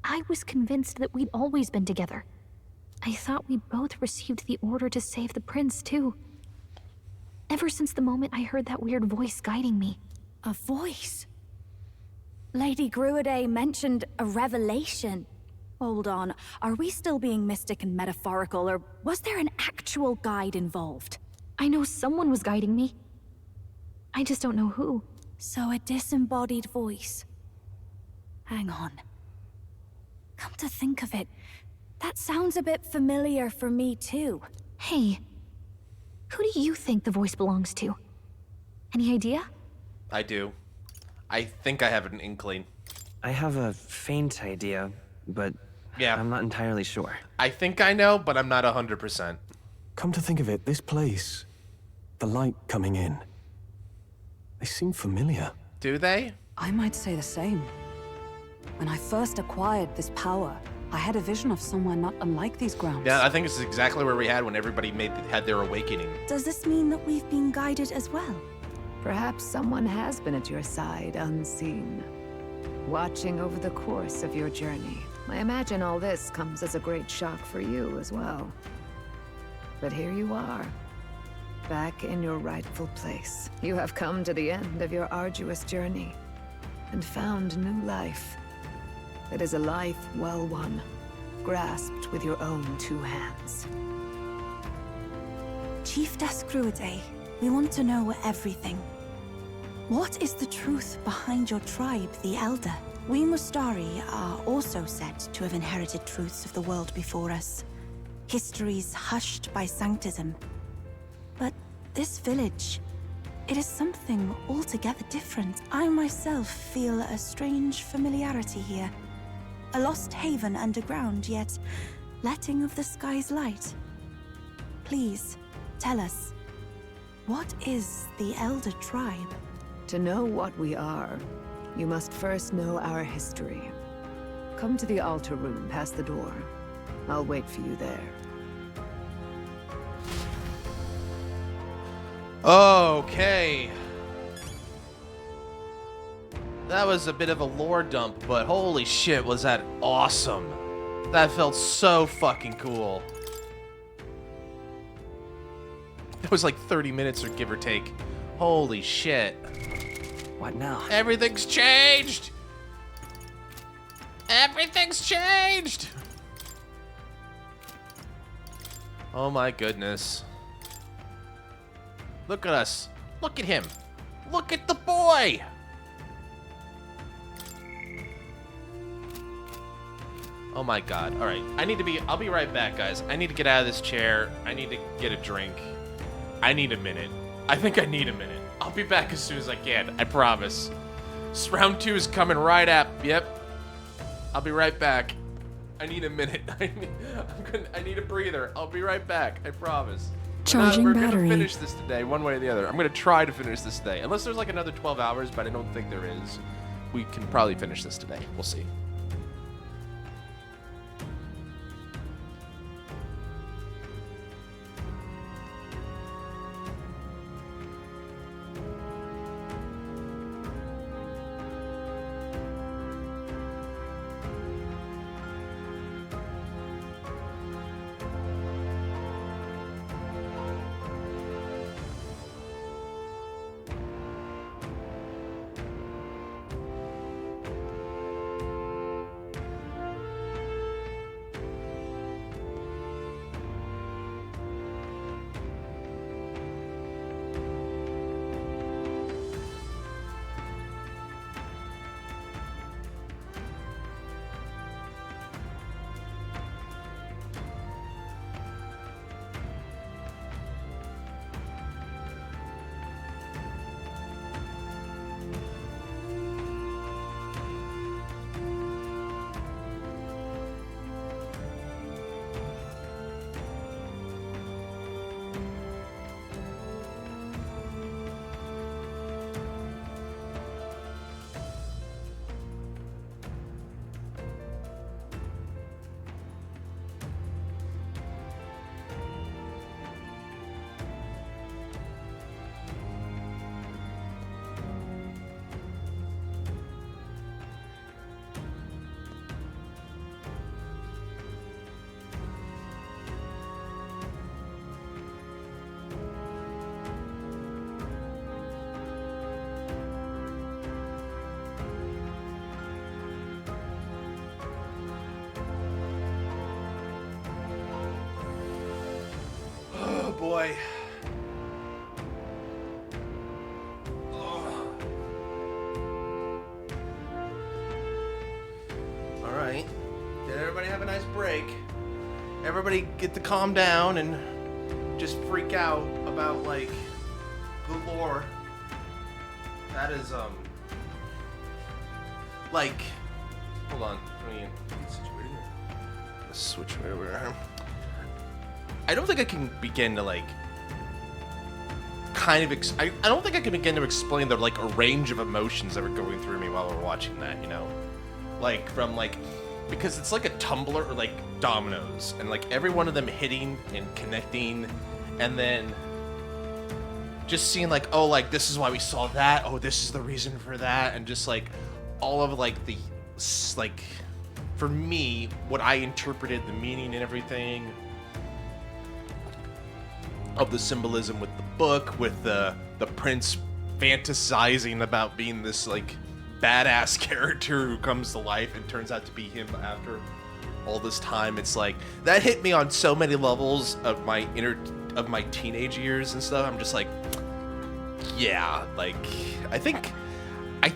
I was convinced that we'd always been together. I thought we both received the order to save the prince, too. Ever since the moment I heard that weird voice guiding me. A voice? Lady Gruidae mentioned a revelation. Hold on, are we still being mystic and metaphorical, or was there an actual guide involved? I know someone was guiding me. I just don't know who. So a disembodied voice. Hang on. Come to think of it, that sounds a bit familiar for me too. Hey, who do you think the voice belongs to? Any idea? I do. I think I have an inkling. I have a faint idea, but yeah, I'm not entirely sure. I think I know, but I'm not 100%. Come to think of it, this place, the light coming in, they seem familiar. Do they? I might say the same. When I first acquired this power, I had a vision of somewhere not unlike these grounds. Yeah, I think this is exactly where we had when everybody had their awakening. Does this mean that we've been guided as well? Perhaps someone has been at your side unseen, watching over the course of your journey. I imagine all this comes as a great shock for you as well. But here you are, back in your rightful place. You have come to the end of your arduous journey and found new life. It is a life well won, grasped with your own two hands. Chiefess Gruidae, we want to know everything. What is the truth behind your tribe, the Elder? We Mustari are also said to have inherited truths of the world before us. Histories hushed by sanctism. But this village, it is something altogether different. I myself feel a strange familiarity here. A lost haven underground, yet letting of the sky's light. Please, tell us, what is the Elder tribe? To know what we are, you must first know our history. Come to the altar room past the door. I'll wait for you there. Okay. That was a bit of a lore dump, but holy shit, was that awesome. That felt so fucking cool. It was like 30 minutes or give or take. Holy shit. What now? Everything's changed! Everything's changed! Oh my goodness. Look at us. Look at him. Look at the boy! Oh my god. All right. I'll be right back, guys. I need to get out of this chair. I need to get a drink. I need a minute. I think I need a minute. I'll be back as soon as I can. I promise. Round 2 is coming right up. Yep. I'll be right back. I need a minute. I need a breather. I'll be right back. I promise. Charging we're battery. gonna finish this today, one way or the other. I'm gonna try to finish this today. Unless there's like another 12 hours, but I don't think there is. We can probably finish this today. We'll see. Boy. All right. Did everybody have a nice break? Everybody get to calm down and just freak out about, like, the lore. That is, like, hold on. Let me get situated here. Let's switch right over here. I don't think I can begin to, like, kind of, I don't think I can begin to explain the, like, a range of emotions that were going through me while we're watching that, you know? Like, from, like, because it's like a tumbler, or, like, dominoes, and, like, every one of them hitting and connecting, and then just seeing, like, oh, like, this is why we saw that, oh, this is the reason for that, and just, like, all of, like, the, like, for me, what I interpreted, the meaning and everything of the symbolism with the book, with the prince fantasizing about being this, like, badass character who comes to life and turns out to be him after all this time. It's like, that hit me on so many levels of my teenage years and stuff. I'm just like, yeah, like, I think I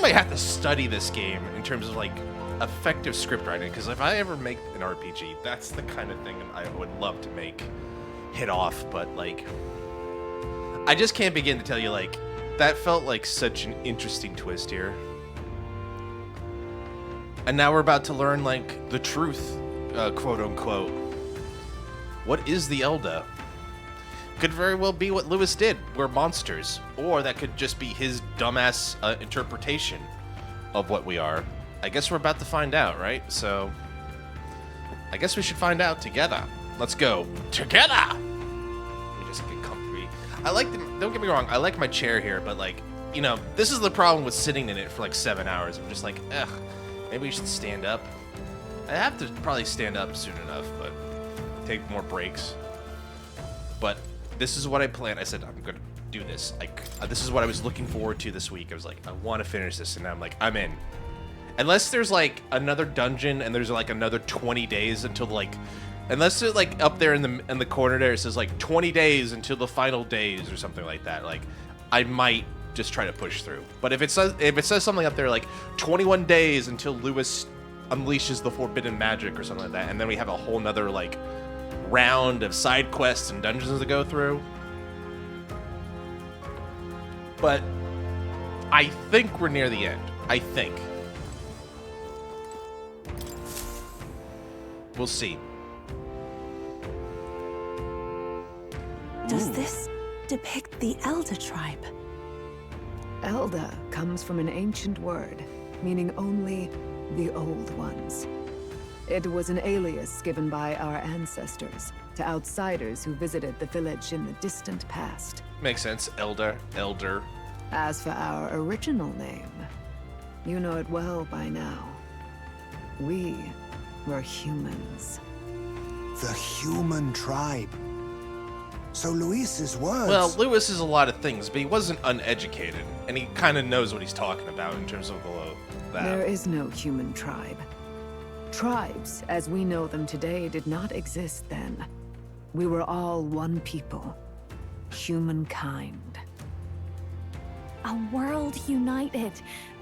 might have to study this game in terms of, like, effective script writing, because if I ever make an RPG, that's the kind of thing I would love to make hit off. But, like, I just can't begin to tell you, like, that felt like such an interesting twist here. And now we're about to learn, like, the truth, quote unquote. What is the Elda? Could very well be what Lewis did. We're monsters. Or that could just be his dumbass interpretation of what we are. I guess we're about to find out, right? So, I guess we should find out together. Let's go together! Let me just get comfy. I like don't get me wrong, I like my chair here, but, like, you know, this is the problem with sitting in it for like 7 hours. I'm just like, ugh, maybe we should stand up. I have to probably stand up soon enough, but take more breaks. But this is what I planned. I said, I'm gonna do this. Like, this is what I was looking forward to this week. I was like, I want to finish this, and I'm like, I'm in. Unless there's, like, another dungeon and there's, like, another 20 days until, like, unless it's, like, up there in the corner there, it says, like, 20 days until the final days or something like that. Like, I might just try to push through. But if it says something up there like 21 days until Lewis unleashes the forbidden magic or something like that, and then we have a whole nother like round of side quests and dungeons to go through. But I think we're near the end. I think. We'll see. Does this depict the Elder tribe? Elder comes from an ancient word, meaning only the Old Ones. It was an alias given by our ancestors to outsiders who visited the village in the distant past. Makes sense. Elder. As for our original name, you know it well by now. We were humans. The human tribe. So Luis's words... Well, Luis is a lot of things, but he wasn't uneducated, and he kind of knows what he's talking about in terms of that. There is no human tribe. Tribes, as we know them today, did not exist then. We were all one people. Humankind. A world united.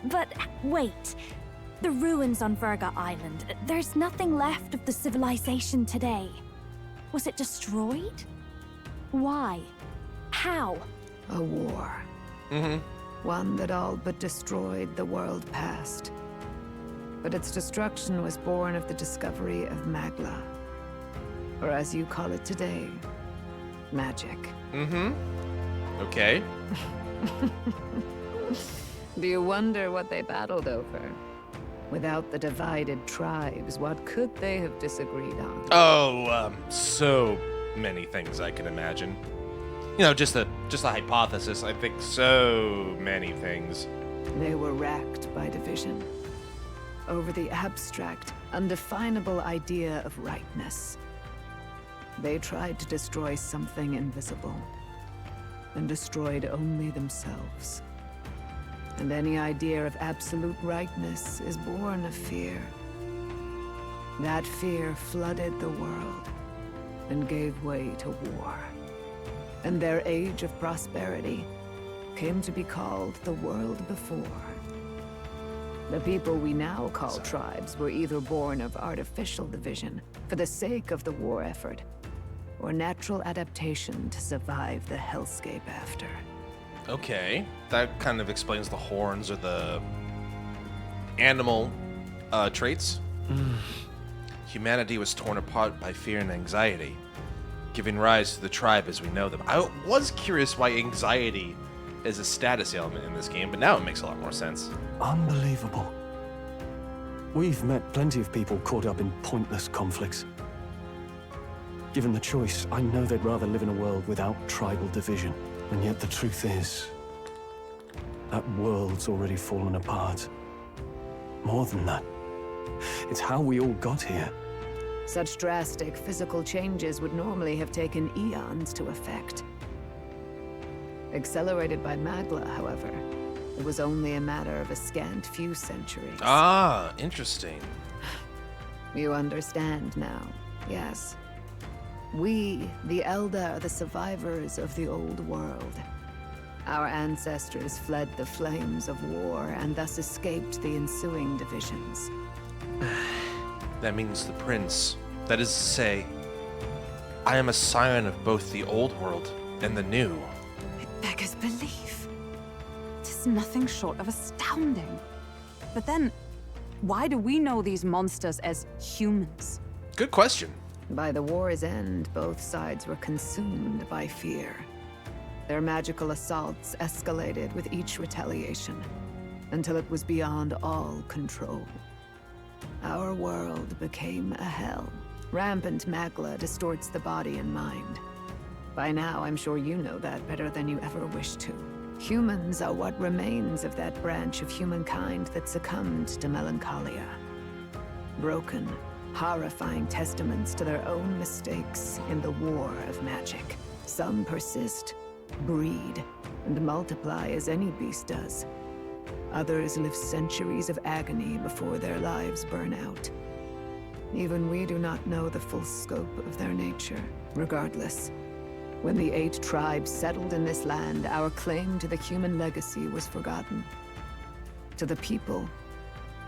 But wait. The ruins on Virga Island. There's nothing left of the civilization today. Was it destroyed? Why? How? A war. Mm-hmm. One that all but destroyed the world past. But its destruction was born of the discovery of Magla. Or as you call it today, magic. Mm-hmm. Okay. Do you wonder what they battled over? Without the divided tribes, what could they have disagreed on? Oh, so many things I can imagine. You know, just a hypothesis. I think so many things. They were racked by division over the abstract, undefinable idea of rightness. They tried to destroy something invisible, and destroyed only themselves. And any idea of absolute rightness is born of fear. That fear flooded the world and gave way to war. And their age of prosperity came to be called the world before. The people we now call tribes were either born of artificial division for the sake of the war effort, or natural adaptation to survive the hellscape after. Okay, that kind of explains the horns or the animal traits. Humanity was torn apart by fear and anxiety, giving rise to the tribe as we know them. I was curious why anxiety is a status element in this game, but now it makes a lot more sense. Unbelievable. We've met plenty of people caught up in pointless conflicts. Given the choice, I know they'd rather live in a world without tribal division. And yet the truth is, that world's already fallen apart. More than that, it's how we all got here. Such drastic physical changes would normally have taken eons to effect. Accelerated by Magla, however, it was only a matter of a scant few centuries. Ah, interesting. You understand now, yes. We, the Elder, are the survivors of the old world. Our ancestors fled the flames of war and thus escaped the ensuing divisions. That means the prince. That is to say, I am a scion of both the old world and the new. It beggars belief. It is nothing short of astounding. But then, why do we know these monsters as humans? Good question. By the war's end, both sides were consumed by fear. Their magical assaults escalated with each retaliation, until it was beyond all control. Our world became a hell. Rampant Magla distorts the body and mind. By now, I'm sure you know that better than you ever wished to. Humans are what remains of that branch of humankind that succumbed to melancholia. Broken, horrifying testaments to their own mistakes in the war of magic. Some persist, breed, and multiply as any beast does. Others live centuries of agony before their lives burn out. Even we do not know the full scope of their nature. Regardless, when the 8 tribes settled in this land, our claim to the human legacy was forgotten. To the people,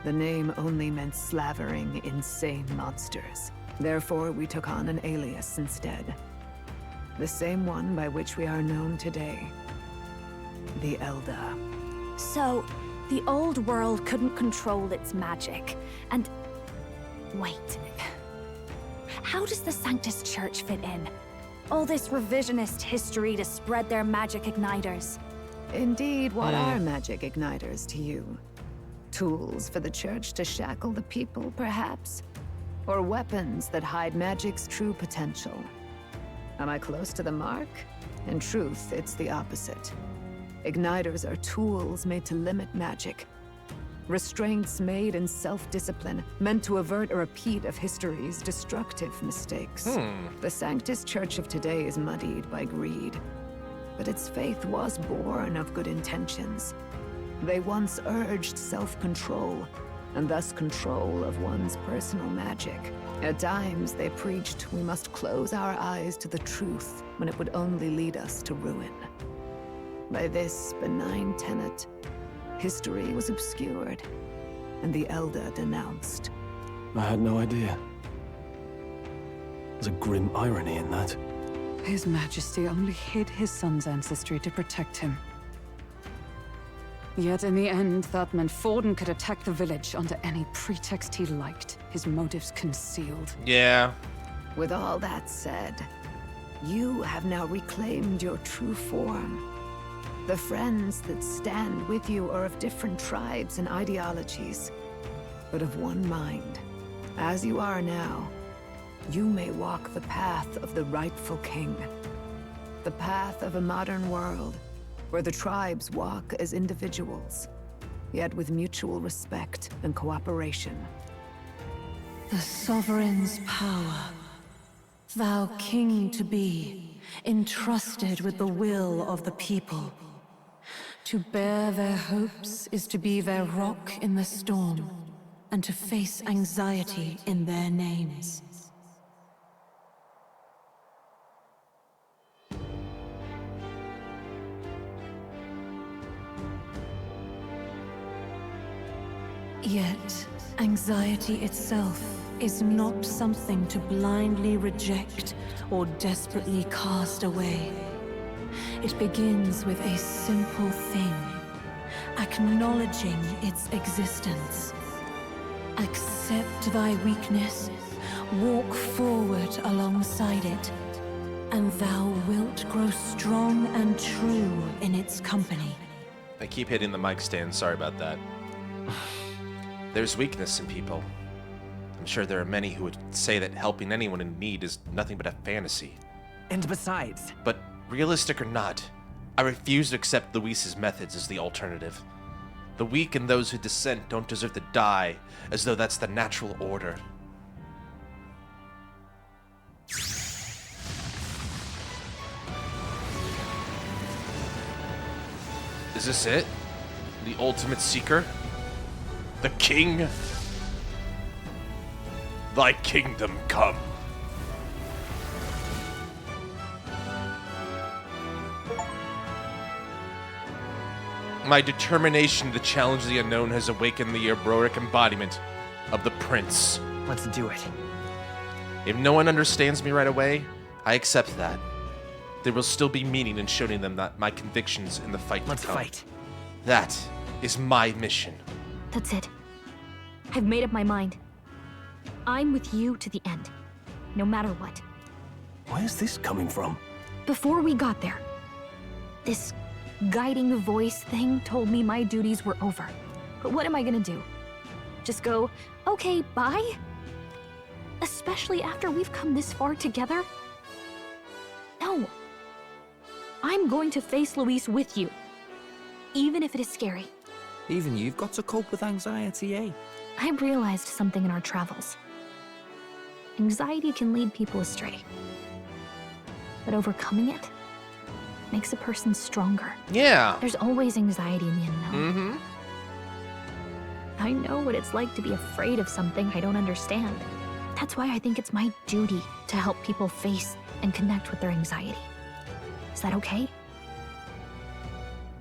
The name only meant slavering insane monsters. Therefore, we took on an alias instead. The same one by which we are known today. The Eldar. So, the old world couldn't control its magic, and... Wait. How does the Sanctus Church fit in? All this revisionist history to spread their magic igniters. Indeed, what are magic igniters to you? Tools for the Church to shackle the people, perhaps? Or weapons that hide magic's true potential? Am I close to the mark? In truth, it's the opposite. Igniters are tools made to limit magic. Restraints made in self-discipline, meant to avert a repeat of history's destructive mistakes. The Sanctus Church of today is muddied by greed, but its faith was born of good intentions. They once urged self-control, and thus control of one's personal magic. At times, they preached we must close our eyes to the truth when it would only lead us to ruin. By this benign tenet, history was obscured, and the Eldar denounced. I had no idea. There's a grim irony in that. His Majesty only hid his son's ancestry to protect him. Yet in the end, that meant Forden could attack the village under any pretext he liked, his motives concealed. Yeah. With all that said, you have now reclaimed your true form. The friends that stand with you are of different tribes and ideologies, but of one mind. As you are now, you may walk the path of the rightful king. The path of a modern world, where the tribes walk as individuals, yet with mutual respect and cooperation. The sovereign's power, thou king to be, entrusted with the will of the people. To bear their hopes is to be their rock in the storm, and to face anxiety in their names. Yet, anxiety itself is not something to blindly reject or desperately cast away. It begins with a simple thing, acknowledging its existence. Accept thy weakness, walk forward alongside it, and thou wilt grow strong and true in its company. I keep hitting the mic stand, sorry about that. There's weakness in people. I'm sure there are many who would say that helping anyone in need is nothing but a fantasy. And besides... But realistic or not, I refuse to accept Luis's methods as the alternative. The weak and those who dissent don't deserve to die as though that's the natural order. Is this it? The ultimate seeker? The king? Thy kingdom come. My determination to challenge the unknown has awakened the heroic embodiment of the prince. Let's do it. If no one understands me right away, I accept that. There will still be meaning in showing them that my convictions in the fight to come. Let's fight. That is my mission. That's it. I've made up my mind. I'm with you to the end, no matter what. Where's this coming from? Before we got there, this guiding voice thing told me my duties were over. But what am I gonna do? Just go, okay, bye? Especially after we've come this far together? No. I'm going to face Luis with you, even if it is scary. Even you've got to cope with anxiety, eh? I realized something in our travels. Anxiety can lead people astray. But overcoming it makes a person stronger. Yeah. There's always anxiety in the unknown. Mm-hmm. I know what it's like to be afraid of something I don't understand. That's why I think it's my duty to help people face and connect with their anxiety. Is that okay?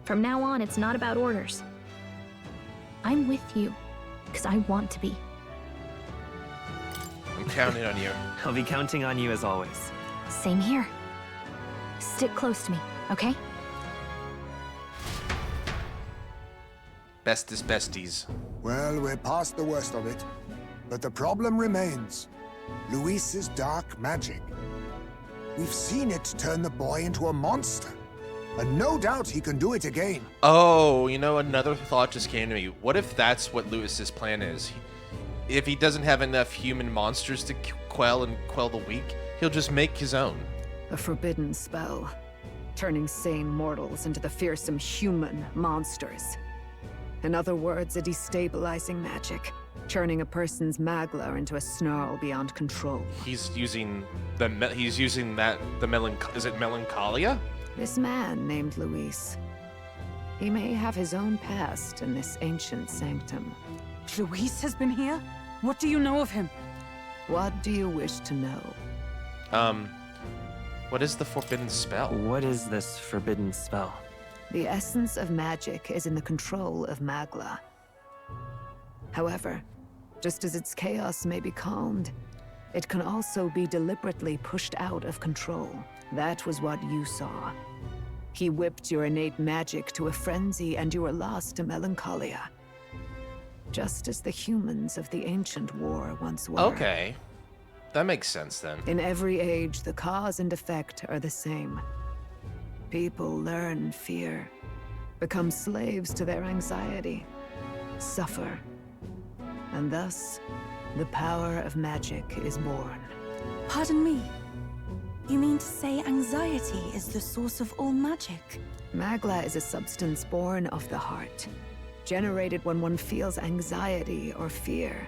From now on, it's not about orders. I'm with you, Because I want to be. I'm counting on you. I'll be counting on you as always. Same here. Stick close to me, okay? Bestest besties. Well, we're past the worst of it. But the problem remains. Luis's dark magic. We've seen it turn the boy into a monster. And no doubt he can do it again. Oh, you know, another thought just came to me. What if that's what Luis's plan is? If he doesn't have enough human monsters to quell the weak, he'll just make his own. A forbidden spell, turning sane mortals into the fearsome human monsters. In other words, a destabilizing magic, turning a person's magla into a snarl beyond control. He's using is it Melancholia? This man named Luis. He may have his own past in this ancient sanctum. Luis has been here? What do you know of him? What do you wish to know? What is the forbidden spell? What is this forbidden spell? The essence of magic is in the control of magla. However, just as its chaos may be calmed, it can also be deliberately pushed out of control. That was what you saw. He whipped your innate magic to a frenzy and you were lost to Melancholia. Just as the humans of the ancient war once were. Okay. That makes sense then. In every age, the cause and effect are the same. People learn fear, become slaves to their anxiety, suffer, and thus, the power of magic is born. Pardon me. You mean to say anxiety is the source of all magic? Magla is a substance born of the heart, generated when one feels anxiety or fear.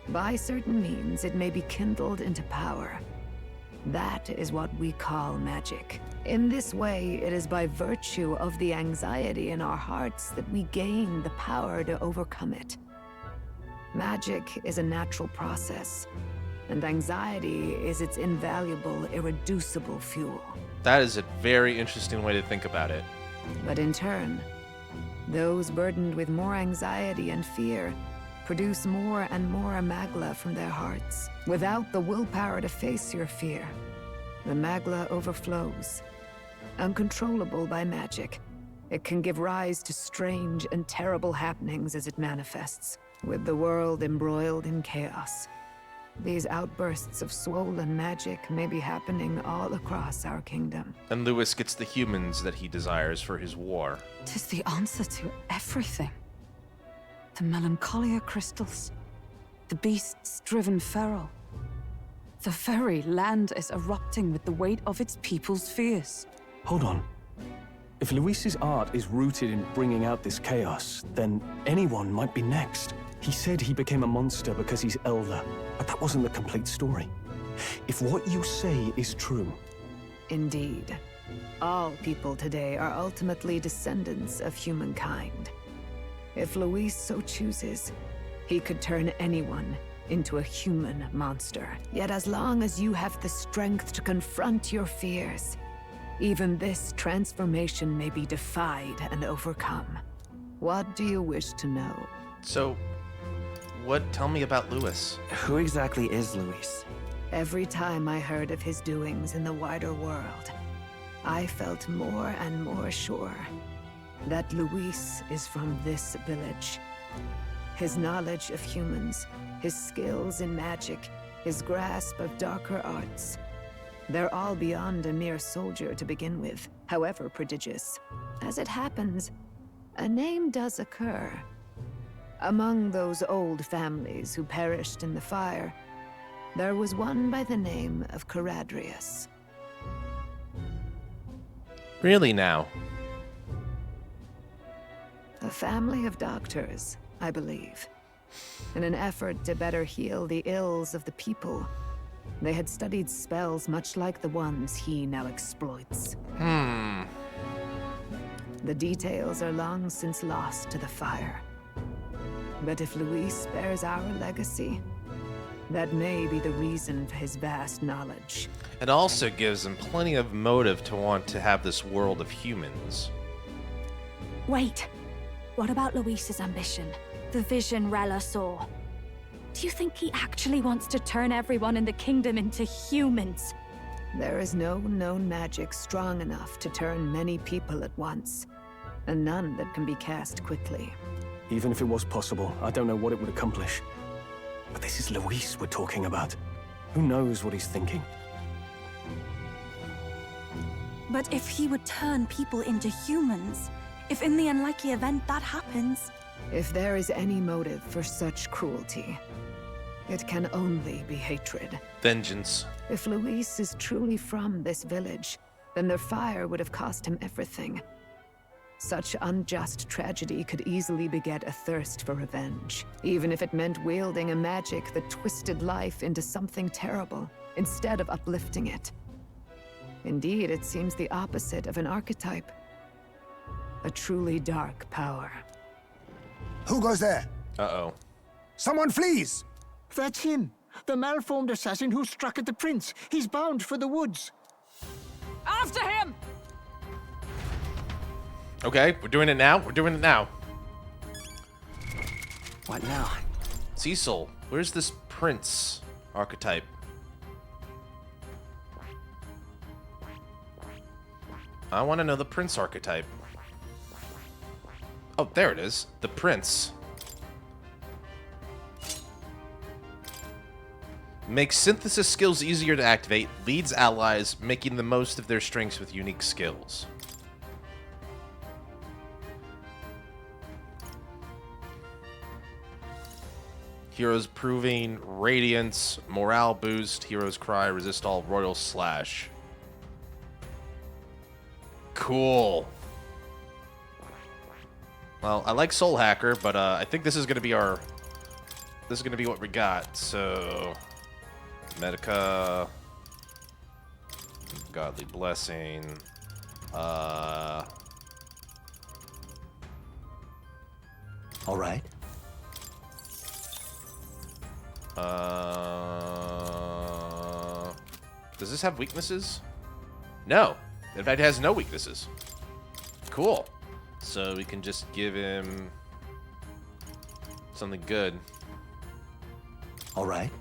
By certain means, it may be kindled into power. That is what we call magic. In this way, it is by virtue of the anxiety in our hearts that we gain the power to overcome it. Magic is a natural process, and anxiety is its invaluable, irreducible fuel. That is a very interesting way to think about it. But in turn, those burdened with more anxiety and fear produce more and more magla from their hearts. Without the willpower to face your fear, the magla overflows. Uncontrollable by magic, it can give rise to strange and terrible happenings as it manifests, with the world embroiled in chaos. These outbursts of swollen magic may be happening all across our kingdom. And Luis gets the humans that he desires for his war. 'Tis the answer to everything. The Melancholia crystals. The beasts driven feral. The very land is erupting with the weight of its people's fears. Hold on. If Luis's art is rooted in bringing out this chaos, then anyone might be next. He said he became a monster because he's elder, but that wasn't the complete story. If what you say is true... Indeed. All people today are ultimately descendants of humankind. If Luis so chooses, he could turn anyone into a human monster. Yet as long as you have the strength to confront your fears, even this transformation may be defied and overcome. What do you wish to know? So, tell me about Luis. Who exactly is Luis? Every time I heard of his doings in the wider world, I felt more and more sure that Luis is from this village. His knowledge of humans, his skills in magic, his grasp of darker arts, they're all beyond a mere soldier to begin with, however prodigious. As it happens, a name does occur. Among those old families who perished in the fire, there was one by the name of Caradrius. Really now? A family of doctors, I believe. In an effort to better heal the ills of the people, they had studied spells much like the ones he now exploits. The details are long since lost to the fire. But if Luis bears our legacy, that may be the reason for his vast knowledge. It also gives him plenty of motive to want to have this world of humans. Wait. What about Luis's ambition? The vision Rella saw. Do you think he actually wants to turn everyone in the kingdom into humans? There is no known magic strong enough to turn many people at once, and none that can be cast quickly. Even if it was possible, I don't know what it would accomplish. But this is Luis we're talking about. Who knows what he's thinking? But if he would turn people into humans, if in the unlikely event that happens... If there is any motive for such cruelty, it can only be hatred. Vengeance. If Luis is truly from this village, then their fire would have cost him everything. Such unjust tragedy could easily beget a thirst for revenge, even if it meant wielding a magic that twisted life into something terrible, instead of uplifting it. Indeed, it seems the opposite of an archetype. A truly dark power. Who goes there? Uh-oh. Someone flees! That's him. The malformed assassin who struck at the prince. He's bound for the woods. After him! Okay, we're doing it now. We're doing it now. What now? Cecil, where's this prince archetype? I want to know the prince archetype. Oh, there it is. The prince. Makes synthesis skills easier to activate, leads allies, making the most of their strengths with unique skills. Heroes proving radiance, morale boost, heroes cry, resist all, royal slash. Cool. Well, I like Soul Hacker, but I think this is gonna be our. This is gonna be what we got. So, Medica, Godly Blessing. All right. Does this have weaknesses? No. In fact, it has no weaknesses. Cool. So we can just give him something good. All right.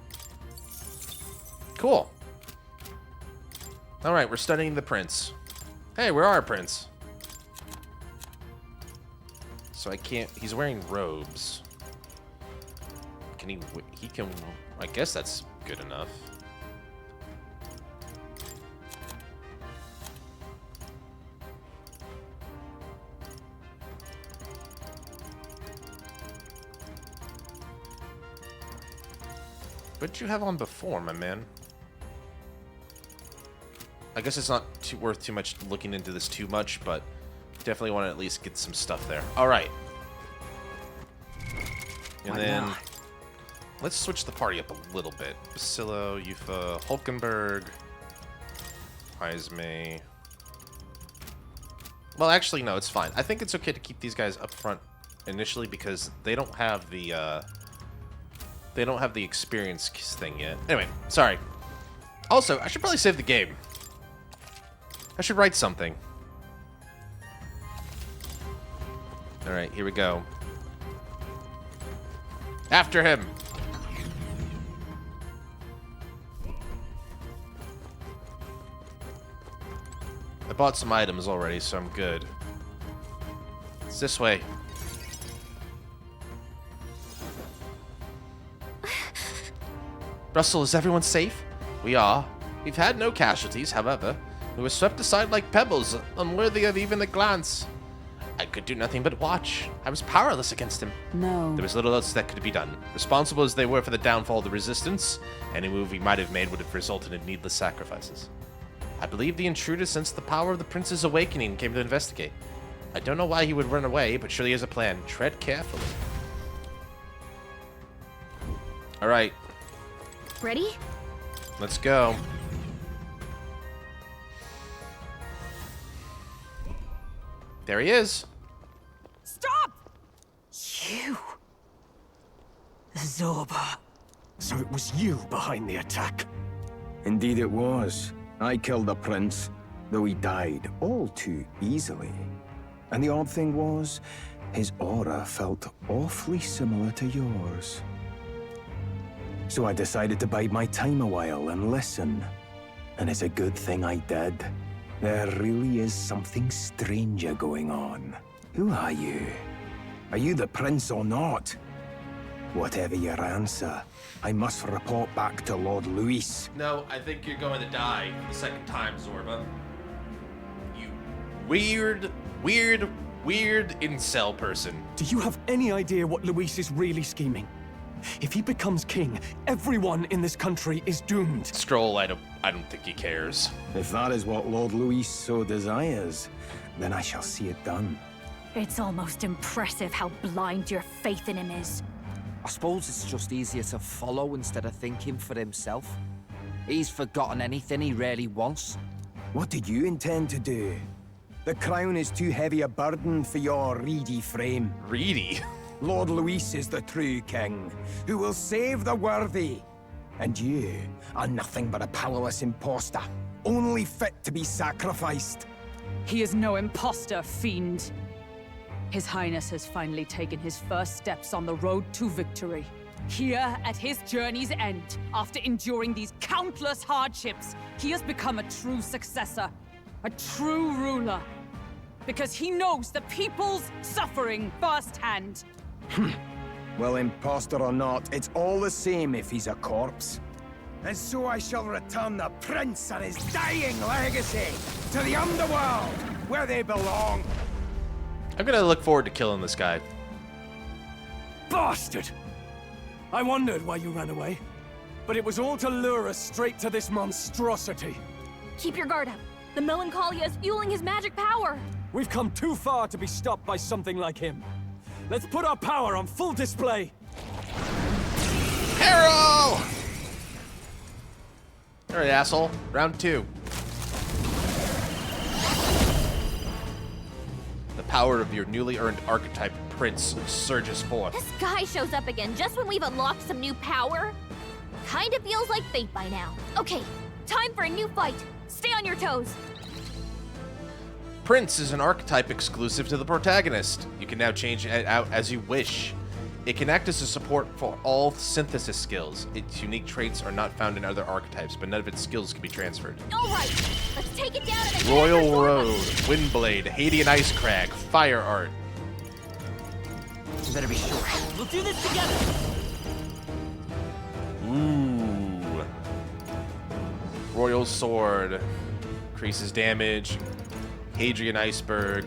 Cool. All right, we're studying the prince. Hey, where are our prince? So I can't. He's wearing robes. Can he? He can. I guess that's good enough. What did you have on before, my man? I guess it's not worth too much looking into this too much, but definitely want to at least get some stuff there. All right. And then let's switch the party up a little bit. Basillo, Yufa, Hulkenberg, Heisme. Well, actually, no, it's fine. I think it's okay to keep these guys up front initially because they don't have the experience thing yet. Anyway, sorry. Also, I should probably save the game. I should write something. All right, here we go. After him. I bought some items already, so I'm good. It's this way. Russell, is everyone safe? We are. We've had no casualties, however. We were swept aside like pebbles, unworthy of even a glance. I could do nothing but watch. I was powerless against him. No. There was little else that could be done. Responsible as they were for the downfall of the Resistance, any move we might have made would have resulted in needless sacrifices. I believe the intruder sensed the power of the Prince's awakening and came to investigate. I don't know why he would run away, but surely he has a plan. Tread carefully. All right. Ready? Let's go. There he is. Stop! You. Zorba. So it was you behind the attack? Indeed it was. I killed the prince, though he died all too easily. And the odd thing was, His aura felt awfully similar to yours. So I decided to bide my time a while and listen. And it's a good thing I did. There really is something stranger going on. Who are you? Are you the prince or not? Whatever your answer, I must report back to Lord Luis. No, I think you're going to die for the second time, Zorba. You weird incel person. Do you have any idea what Luis is really scheming? If he becomes king, everyone in this country is doomed. Stroll, I don't think he cares. If that is what Lord Luis so desires, then I shall see it done. It's almost impressive how blind your faith in him is. I suppose it's just easier to follow instead of thinking for himself. He's forgotten anything he really wants. What did you intend to do? The crown is too heavy a burden for your reedy frame. Reedy? Lord Luis is the true king, who will save the worthy. And you are nothing but a powerless imposter, only fit to be sacrificed. He is no imposter, fiend. His Highness has finally taken his first steps on the road to victory. Here, at his journey's end, after enduring these countless hardships, he has become a true successor, a true ruler. Because he knows the people's suffering firsthand. Well, imposter or not, it's all the same if he's a corpse. And so I shall return the prince and his dying legacy to the underworld, where they belong. I'm gonna look forward to killing this guy. Bastard! I wondered why you ran away, but it was all to lure us straight to this monstrosity. Keep your guard up. The Melancholia is fueling his magic power. We've come too far to be stopped by something like him. Let's put our power on full display. Arrow! All right, asshole. Round 2. The power of your newly earned archetype, Prince, surges forth. This guy shows up again just when we've unlocked some new power. Kinda feels like fate by now. Okay, time for a new fight. Stay on your toes. Prince is an archetype exclusive to the protagonist. You can now change it out as you wish. It can act as a support for all synthesis skills. Its unique traits are not found in other archetypes, but none of its skills can be transferred. All right, let's take it down to the Royal Road, Windblade, Hadean Ice Crag, Fire Art. You better be sure. We'll do this together. Ooh. Royal Sword, increases damage. Hadrian Iceberg,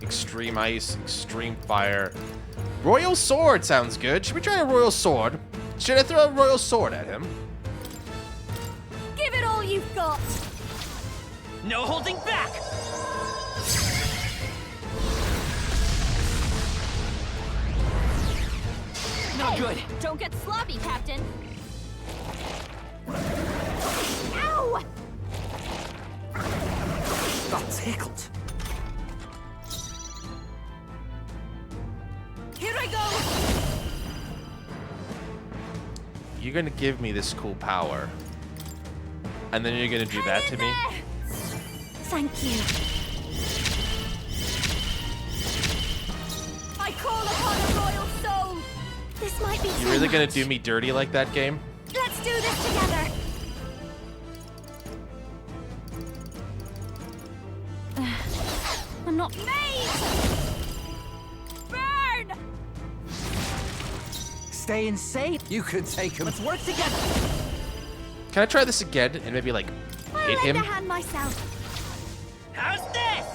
Extreme Ice, Extreme Fire. Royal Sword sounds good. Should we try a Royal Sword? Should I throw a Royal Sword at him? Give it all you've got. No holding back. Not good. Don't get sloppy, Captain. Ow! Got tickled. Here I go! You're gonna give me this cool power. And then you're gonna do that to me? Thank you. I call upon a royal soul! This might be You really gonna do me dirty like that, game? Let's do this together! I'm not made! Burn! Staying safe. You could take him. Let's work together. Can I try this again and maybe like hit I'll him? lend a hand myself. How's this?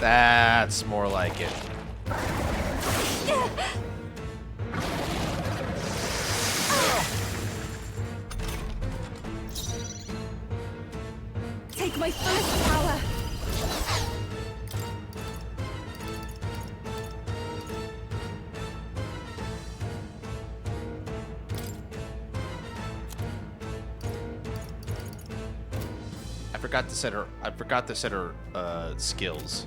That's more like it. Take my fullest power. I forgot to set her skills.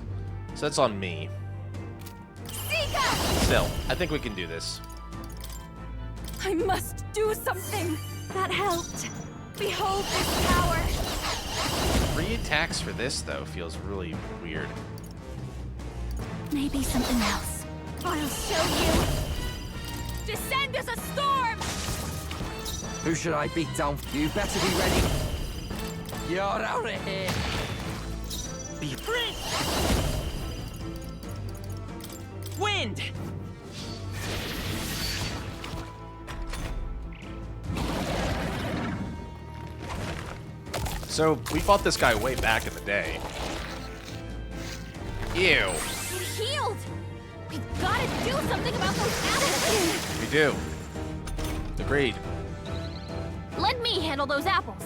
So that's on me. Still, I think we can do this. I must do something. That helped. Behold this power. 3 attacks for this, though, feels really weird. Maybe something else. I'll show you. Descend as a storm! Who should I beat down? You better be ready. You're out of here. Be free! Wind! So, we fought this guy way back in the day. Ew. It healed! We've got to do something about those apples! We do. Agreed. Let me handle those apples.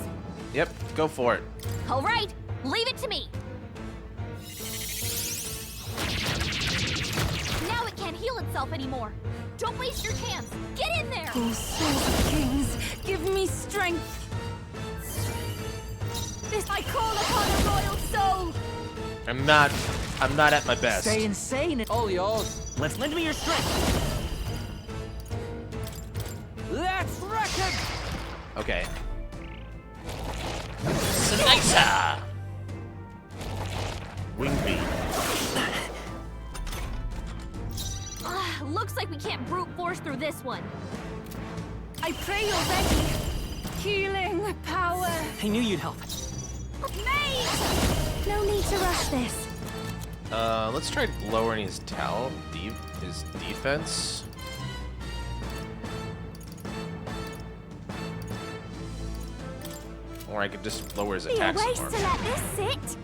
Yep, go for it. All right, leave it to me. Now it can't heal itself anymore. Don't waste your chance. Get in there! Oh, souls of kings, give me strength. This I call upon a royal soul. I'm not at my best. Stay insane and all yours. Let's lend me your strength. Let's wreck him! Okay. Slicer! Wing beat. Looks like we can't brute force through this one. I pray you're ready. Healing power. I knew you'd help. Mate! No need to rush this. Let's try lowering his his defense. Or I could just lower his Be a attacks waste more. to let this sit.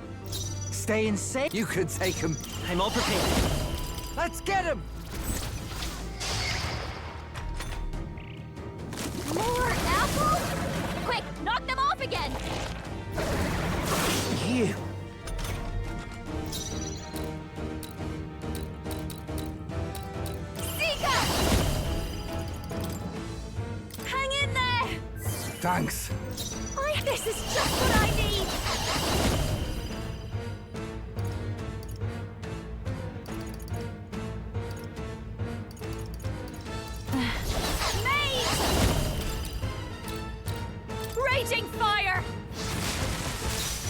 Stay insane. You could take him. I'm all prepared. Let's get him! More apples? Quick, knock them off again! You. Zika! Hang in there! Thanks. This is just what I need! Mate! Raging fire!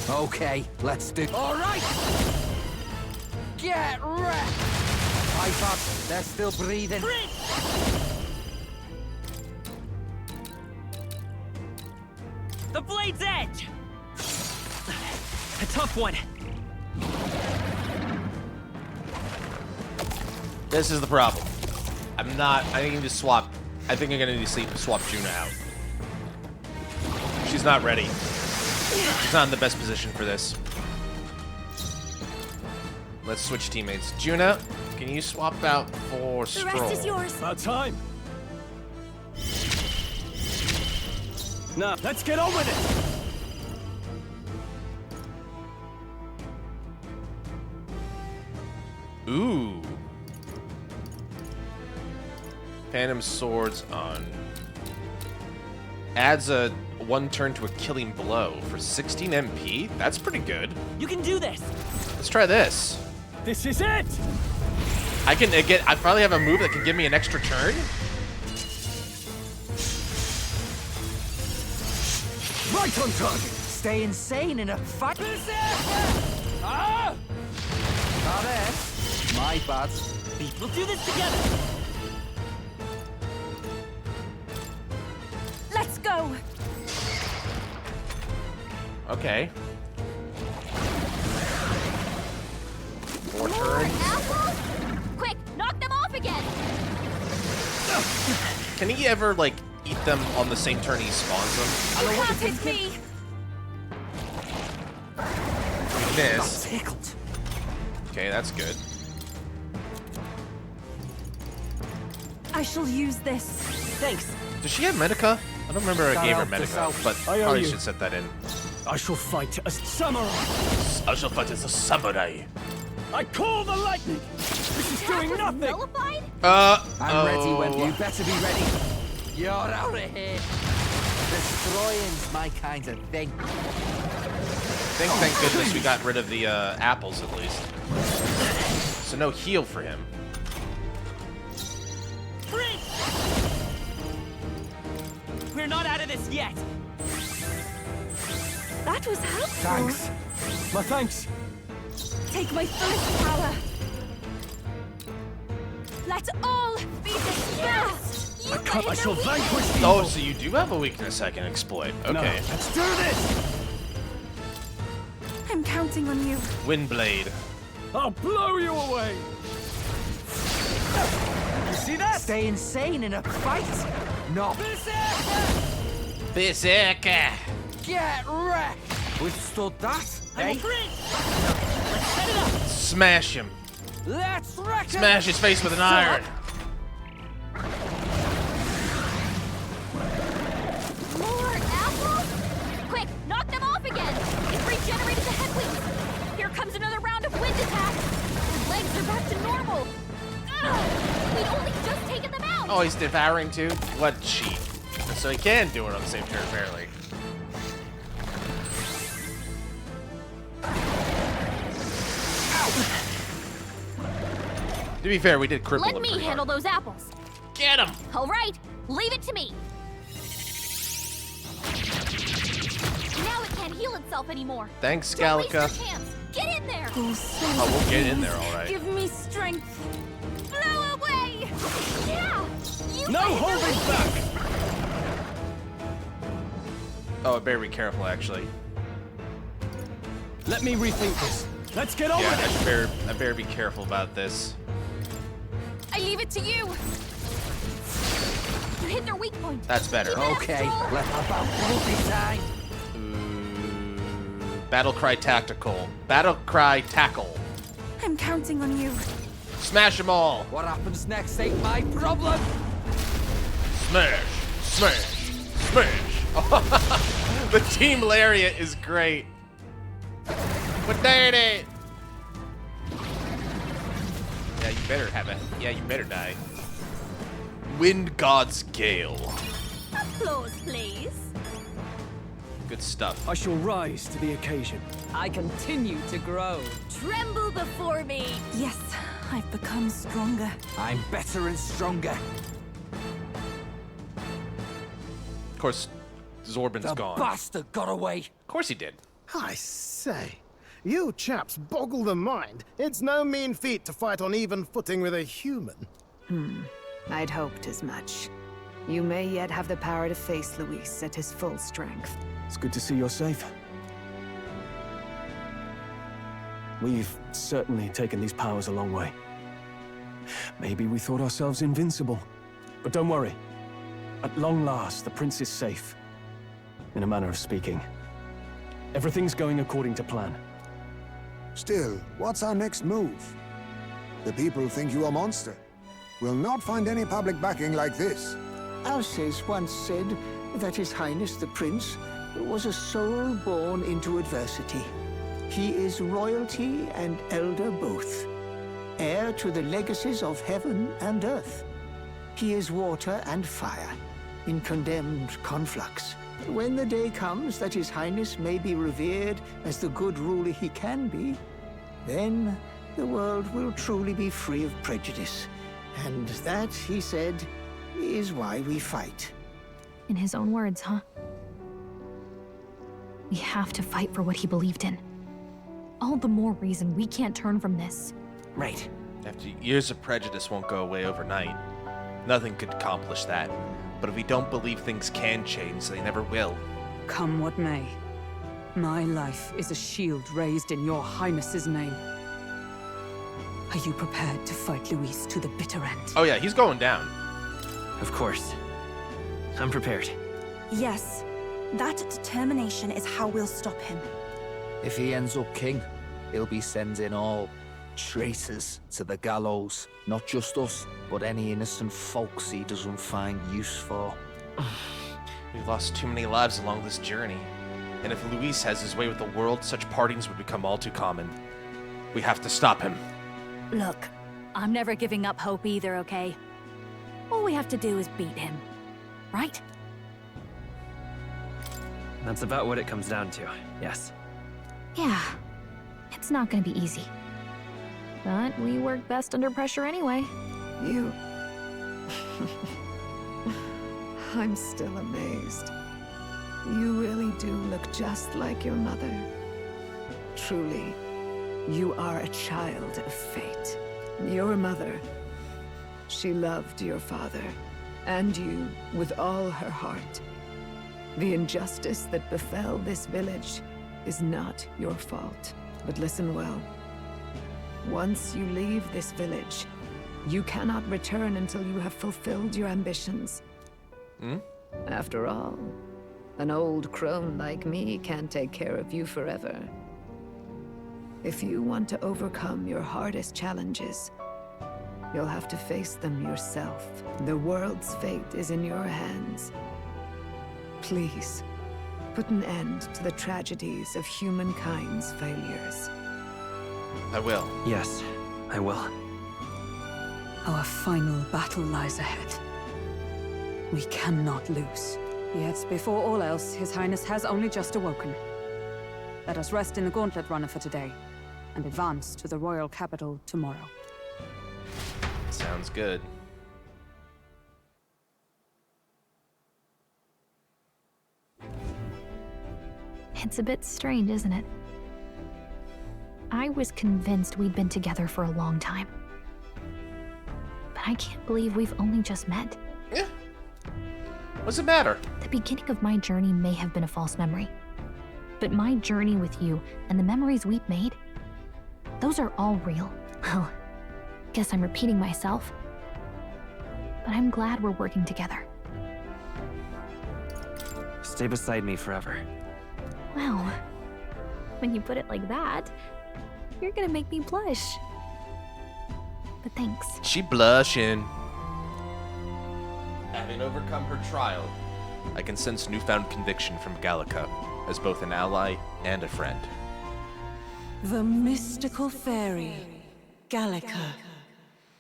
Okay, let's do. All right. Get wrecked. My bad. They're still breathing. The blade's edge! A tough one. This is the problem. I need to swap. I think I'm gonna need to swap Juna out. She's not ready. She's not in the best position for this. Let's switch teammates. Juna, can you swap out for Stroll? The rest is yours. About time. Now, let's get on with it. Ooh. Phantom Swords on. Adds a 1 turn to a killing blow for 16 MP. That's pretty good. You can do this. Let's try this. This is it. I finally have a move that can give me an extra turn. Right on target. Stay insane in a fight. Ah! Not it. My bad. We'll do this together. Let's go. Okay. 4 More turns. apples? Quick, knock them off again! Can he ever, like, eat them on the same turn he spawns them? You can't hit me. Miss. Tickled. Okay, that's good. I shall use this. Thanks. Does she have Medica? I don't remember I gave her help Medica, yourself. but I owe probably you. should set that in. I shall fight as samurai. I shall fight as a samurai. I call the lightning. This is doing nothing. Nullified? I'm ready when you better be ready. You're out of here. Destroying's my kind of thing. Thank goodness we got rid of the apples at least. So no heal for him. We're not out of this yet. That That was helpful. Thanks. My thanks. Take my fullest power. Let all be dispersed. I shall vanquish the Oh, so you do have a weakness I can exploit. Okay. No, let's do this! I'm counting on you. Windblade. I'll blow you away! You see that? Stay insane in a fight? No. Berserker. Get wrecked! Withstood that? I'm eh? free. Let's set it up. Smash him. Let's wreck him! Smash his face with an iron. More apples? Quick, knock them off again! It's regenerated the head wings! Here comes another round of wind attacks! His legs are back to normal! Ugh! We'd only just taken them out! Oh, he's devouring too? What cheat. So he can do it on the same turn, apparently. To be fair, we did cripple Let him me pretty handle hard. those apples! Get him! Alright, leave it to me! Now it can't heal itself anymore! Thanks, Don't waste your Gallica. chance! Get in there! Oh, we'll get in there, alright. Give me strength. Blow away! Yeah! You No holding back! Oh, I better be careful, actually. Let me rethink this. Let's get on Yeah, with it! I better be careful about this. I leave it to you. You hit their weak point! That's better. Keep it up, Okay, Stroll. let about movie time. Battlecry Tactical. Battlecry Tackle. I'm counting on you. Smash them all. What happens next ain't my problem. Smash. Smash. Smash. The Team Lariat is great. But darn it. Yeah, you better have it. Yeah, you better die. Wind God's Gale. Applause, please! Good stuff. I shall rise to the occasion. I continue to grow. Tremble before me! Yes, I've become stronger. I'm better and stronger. Of course, Zorbin's The gone. bastard got away. Of course he did. I say, you chaps boggle the mind. It's no mean feat to fight on even footing with a human. I'd hoped as much. You may yet have the power to face Luis at his full strength. It's good to see you're safe. We've certainly taken these powers a long way. Maybe we thought ourselves invincible. But don't worry. At long last, the prince is safe. In a manner of speaking. Everything's going according to plan. Still, what's our next move? The people think you a monster. We'll not find any public backing like this. Alces once said that His Highness the Prince was a soul born into adversity. He is royalty and elder both, heir to the legacies of heaven and earth. He is water and fire, in condemned conflux. When the day comes that His Highness may be revered as the good ruler he can be, then the world will truly be free of prejudice. And that, he said, is why we fight. In his own words, huh? We have to fight for what he believed in. All the more reason we can't turn from this. Right. After years of prejudice won't go away overnight. Nothing could accomplish that. But if we don't believe things can change, they never will. Come what may. My life is a shield raised in your highness's name. Are you prepared to fight Luis to the bitter end? Oh yeah, he's going down. Of course. I'm prepared. Yes, that determination is how we'll stop him. If he ends up king, he'll be sending all traitors to the gallows. Not just us, but any innocent folks he doesn't find use for. We've lost too many lives along this journey. And if Luis has his way with the world, such partings would become all too common. We have to stop him. Look, I'm never giving up hope either, okay? All we have to do is beat him. Right? That's about what it comes down to, yes. Yeah. It's not gonna be easy. But we work best under pressure anyway. You... I'm still amazed. You really do look just like your mother. Truly, you are a child of fate. Your mother, she loved your father, and you with all her heart. The injustice that befell this village is not your fault. But listen well. Once you leave this village, you cannot return until you have fulfilled your ambitions. After all, an old crone like me can't take care of you forever. If you want to overcome your hardest challenges, you'll have to face them yourself. The world's fate is in your hands. Please, put an end to the tragedies of humankind's failures. I will. Yes, I will. Our final battle lies ahead. We cannot lose. Yet, before all else, His Highness has only just awoken. Let us rest in the Gauntlet Runner for today, and advance to the royal capital tomorrow. Sounds good. It's a bit strange, isn't it? I was convinced we'd been together for a long time. But I can't believe we've only just met. Yeah. What's the matter? The beginning of my journey may have been a false memory. But my journey with you and the memories we've made, those are all real. Well, guess I'm repeating myself. But I'm glad we're working together. Stay beside me forever. Well, when you put it like that, you're gonna make me blush. But thanks. She blushing. Having overcome her trial, I can sense newfound conviction from Gallica as both an ally and a friend. The mystical fairy, Gallica.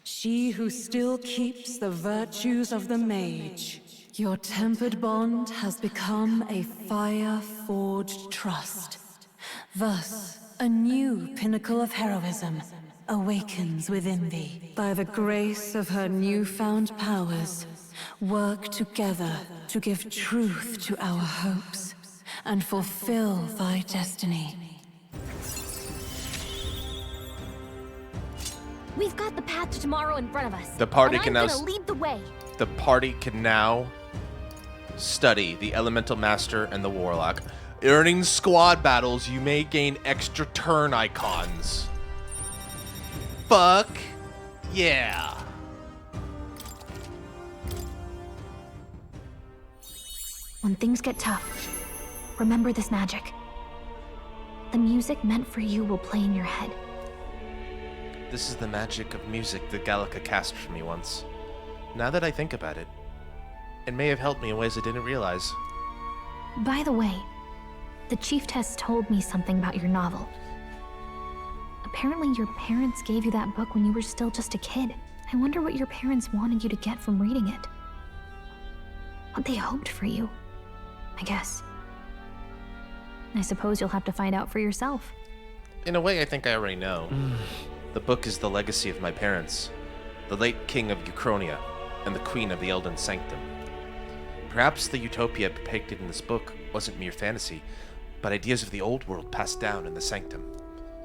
She who still keeps the virtues of the mage. Your tempered bond has become a fire-forged trust. Thus, a new pinnacle of heroism awakens within thee. By the grace of her newfound powers, work together to give truth to our hopes and fulfill thy destiny. We've got the path to tomorrow in front of us. The party and can I'm now gonna lead the way. The party can now study the Elemental Master and the Warlock. Earning squad battles, you may gain extra turn icons. Fuck yeah. When things get tough, remember this magic. The music meant for you will play in your head. This is the magic of music that Gallica cast for me once. Now that I think about it, it may have helped me in ways I didn't realize. By the way, the Chieftess told me something about your novel. Apparently your parents gave you that book when you were still just a kid. I wonder what your parents wanted you to get from reading it. What they hoped for you, I guess. I suppose you'll have to find out for yourself. In a way, I think I already know. The book is the legacy of my parents, the late King of Euchronia, and the Queen of the Elden Sanctum. Perhaps the utopia depicted in this book wasn't mere fantasy, but ideas of the old world passed down in the Sanctum.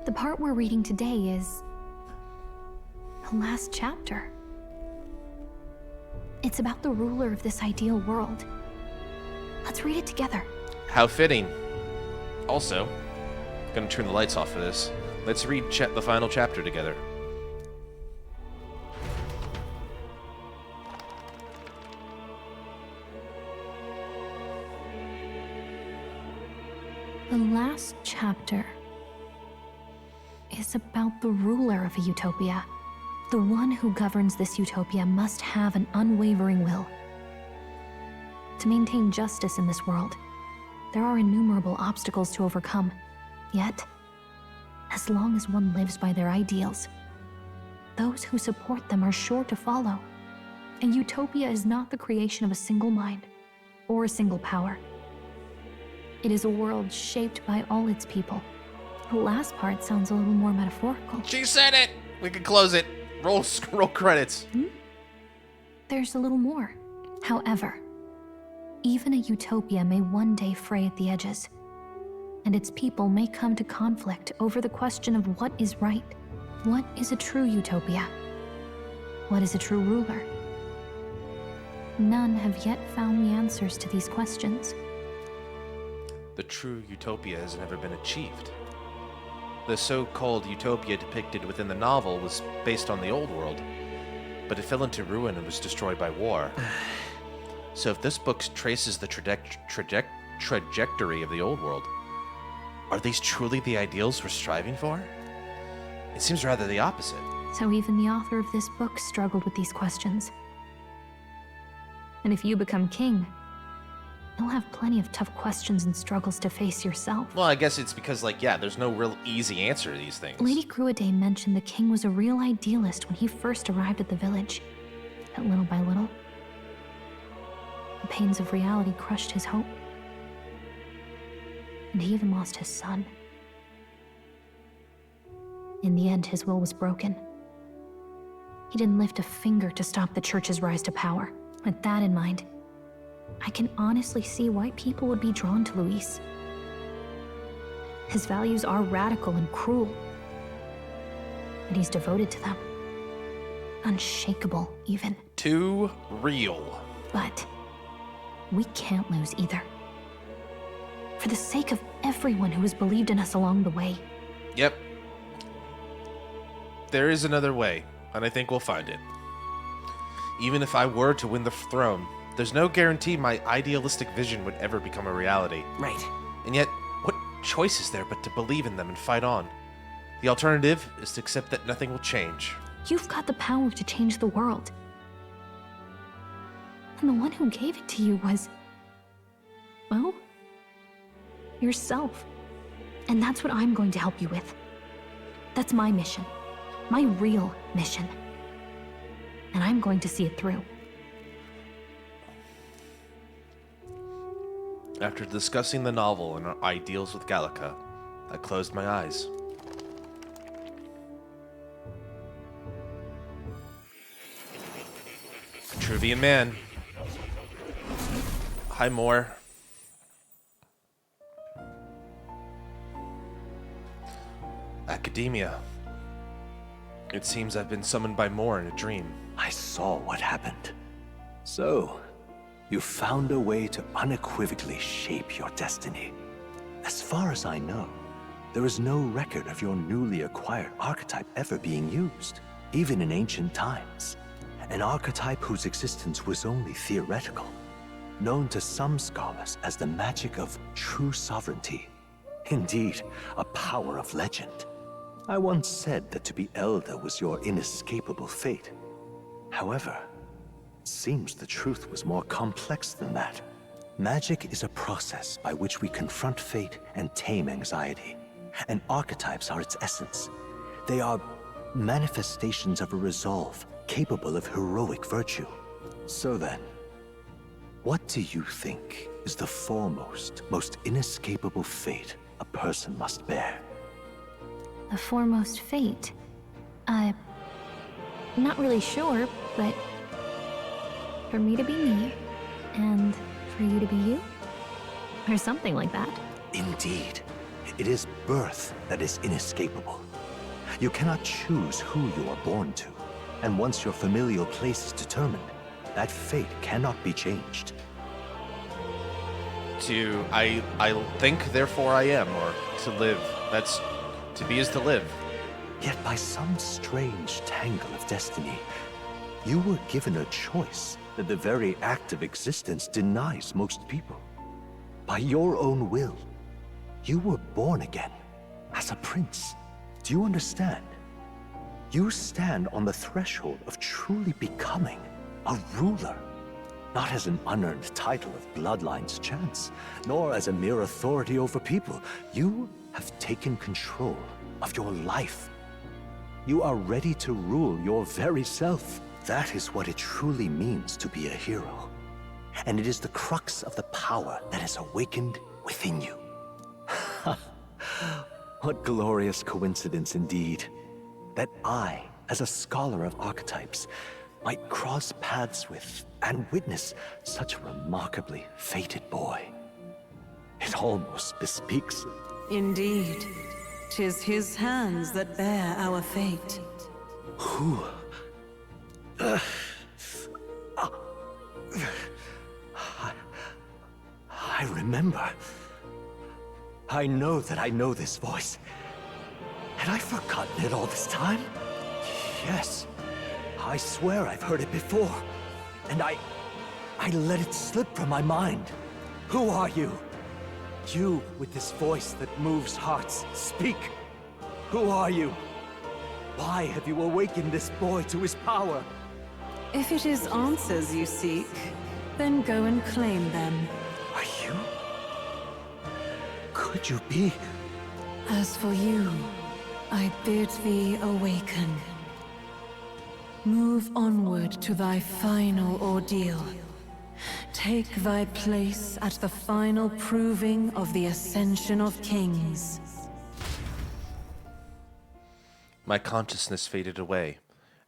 The part we're reading today is the last chapter. It's about the ruler of this ideal world. Let's read it together. How fitting. Also, I'm gonna turn the lights off for this. Let's read the final chapter together. The last chapter is about the ruler of a utopia. The one who governs this utopia must have an unwavering will. To maintain justice in this world, there are innumerable obstacles to overcome. Yet, as long as one lives by their ideals, those who support them are sure to follow. A utopia is not the creation of a single mind or a single power. It is a world shaped by all its people. The last part sounds a little more metaphorical. She said it! We can close it. Roll credits. There's a little more. However, Even a utopia may one day fray at the edges, and its people may come to conflict over the question of what is right. What is a true utopia? What is a true ruler? None have yet found the answers to these questions. The true utopia has never been achieved. The so-called utopia depicted within the novel was based on the old world, but it fell into ruin and was destroyed by war. So if this book traces the trajectory of the old world, are these truly the ideals we're striving for? It seems rather the opposite. So even the author of this book struggled with these questions. And if you become king, you'll have plenty of tough questions and struggles to face yourself. Well, I guess it's because, like, yeah, there's no real easy answer to these things. Lady Gruaday mentioned the king was a real idealist when he first arrived at the village. But little by little, the pains of reality crushed his hope. And he even lost his son. In the end, his will was broken. He didn't lift a finger to stop the church's rise to power. With that in mind, I can honestly see why people would be drawn to Luis. His values are radical and cruel, but he's devoted to them. Unshakable, even. Too real. But we can't lose either. For the sake of everyone who has believed in us along the way. Yep. There is another way, and I think we'll find it. Even if I were to win the throne, there's no guarantee my idealistic vision would ever become a reality. Right. And yet, what choice is there but to believe in them and fight on? The alternative is to accept that nothing will change. You've got the power to change the world. And the one who gave it to you was, well, yourself. And that's what I'm going to help you with. That's my mission. My real mission. And I'm going to see it through. After discussing the novel and our ideals with Gallica, I closed my eyes. Vitruvian man. Hi, Moore. Academia. It seems I've been summoned by Moore in a dream. I saw what happened. So, you found a way to unequivocally shape your destiny. As far as I know, there is no record of your newly acquired archetype ever being used, even in ancient times. An archetype whose existence was only theoretical, known to some scholars as the magic of true sovereignty. Indeed, a power of legend. I once said that to be Elder was your inescapable fate. However, it seems the truth was more complex than that. Magic is a process by which we confront fate and tame anxiety. And archetypes are its essence. They are manifestations of a resolve capable of heroic virtue. So then, what do you think is the foremost, most inescapable fate a person must bear? The foremost fate? Not really sure, but for me to be me, and for you to be you? Or something like that. Indeed. It is birth that is inescapable. You cannot choose who you are born to, and once your familial place is determined, that fate cannot be changed. I think, therefore I am, or to live. That's, to be is to live. Yet by some strange tangle of destiny, you were given a choice that the very act of existence denies most people. By your own will, you were born again, as a prince. Do you understand? You stand on the threshold of truly becoming a ruler. Not as an unearned title of bloodline's chance, nor as a mere authority over people. You have taken control of your life. You are ready to rule your very self. That is what it truly means to be a hero. And it is the crux of the power that is awakened within you. What glorious coincidence indeed, that I, as a scholar of archetypes, might cross paths with and witness such a remarkably fated boy. It almost bespeaks... Indeed. 'Tis his hands that bear our fate. Who? I remember. I know that I know this voice. Had I forgotten it all this time? Yes. I swear I've heard it before. And I let it slip from my mind. Who are you? You with this voice that moves hearts. Speak. Who are you? Why have you awakened this boy to his power? If it is answers you seek, then go and claim them. Are you? Could you be? As for you, I bid thee awaken. Move onward to thy final ordeal. Take thy place at the final proving of the Ascension of Kings. My consciousness faded away,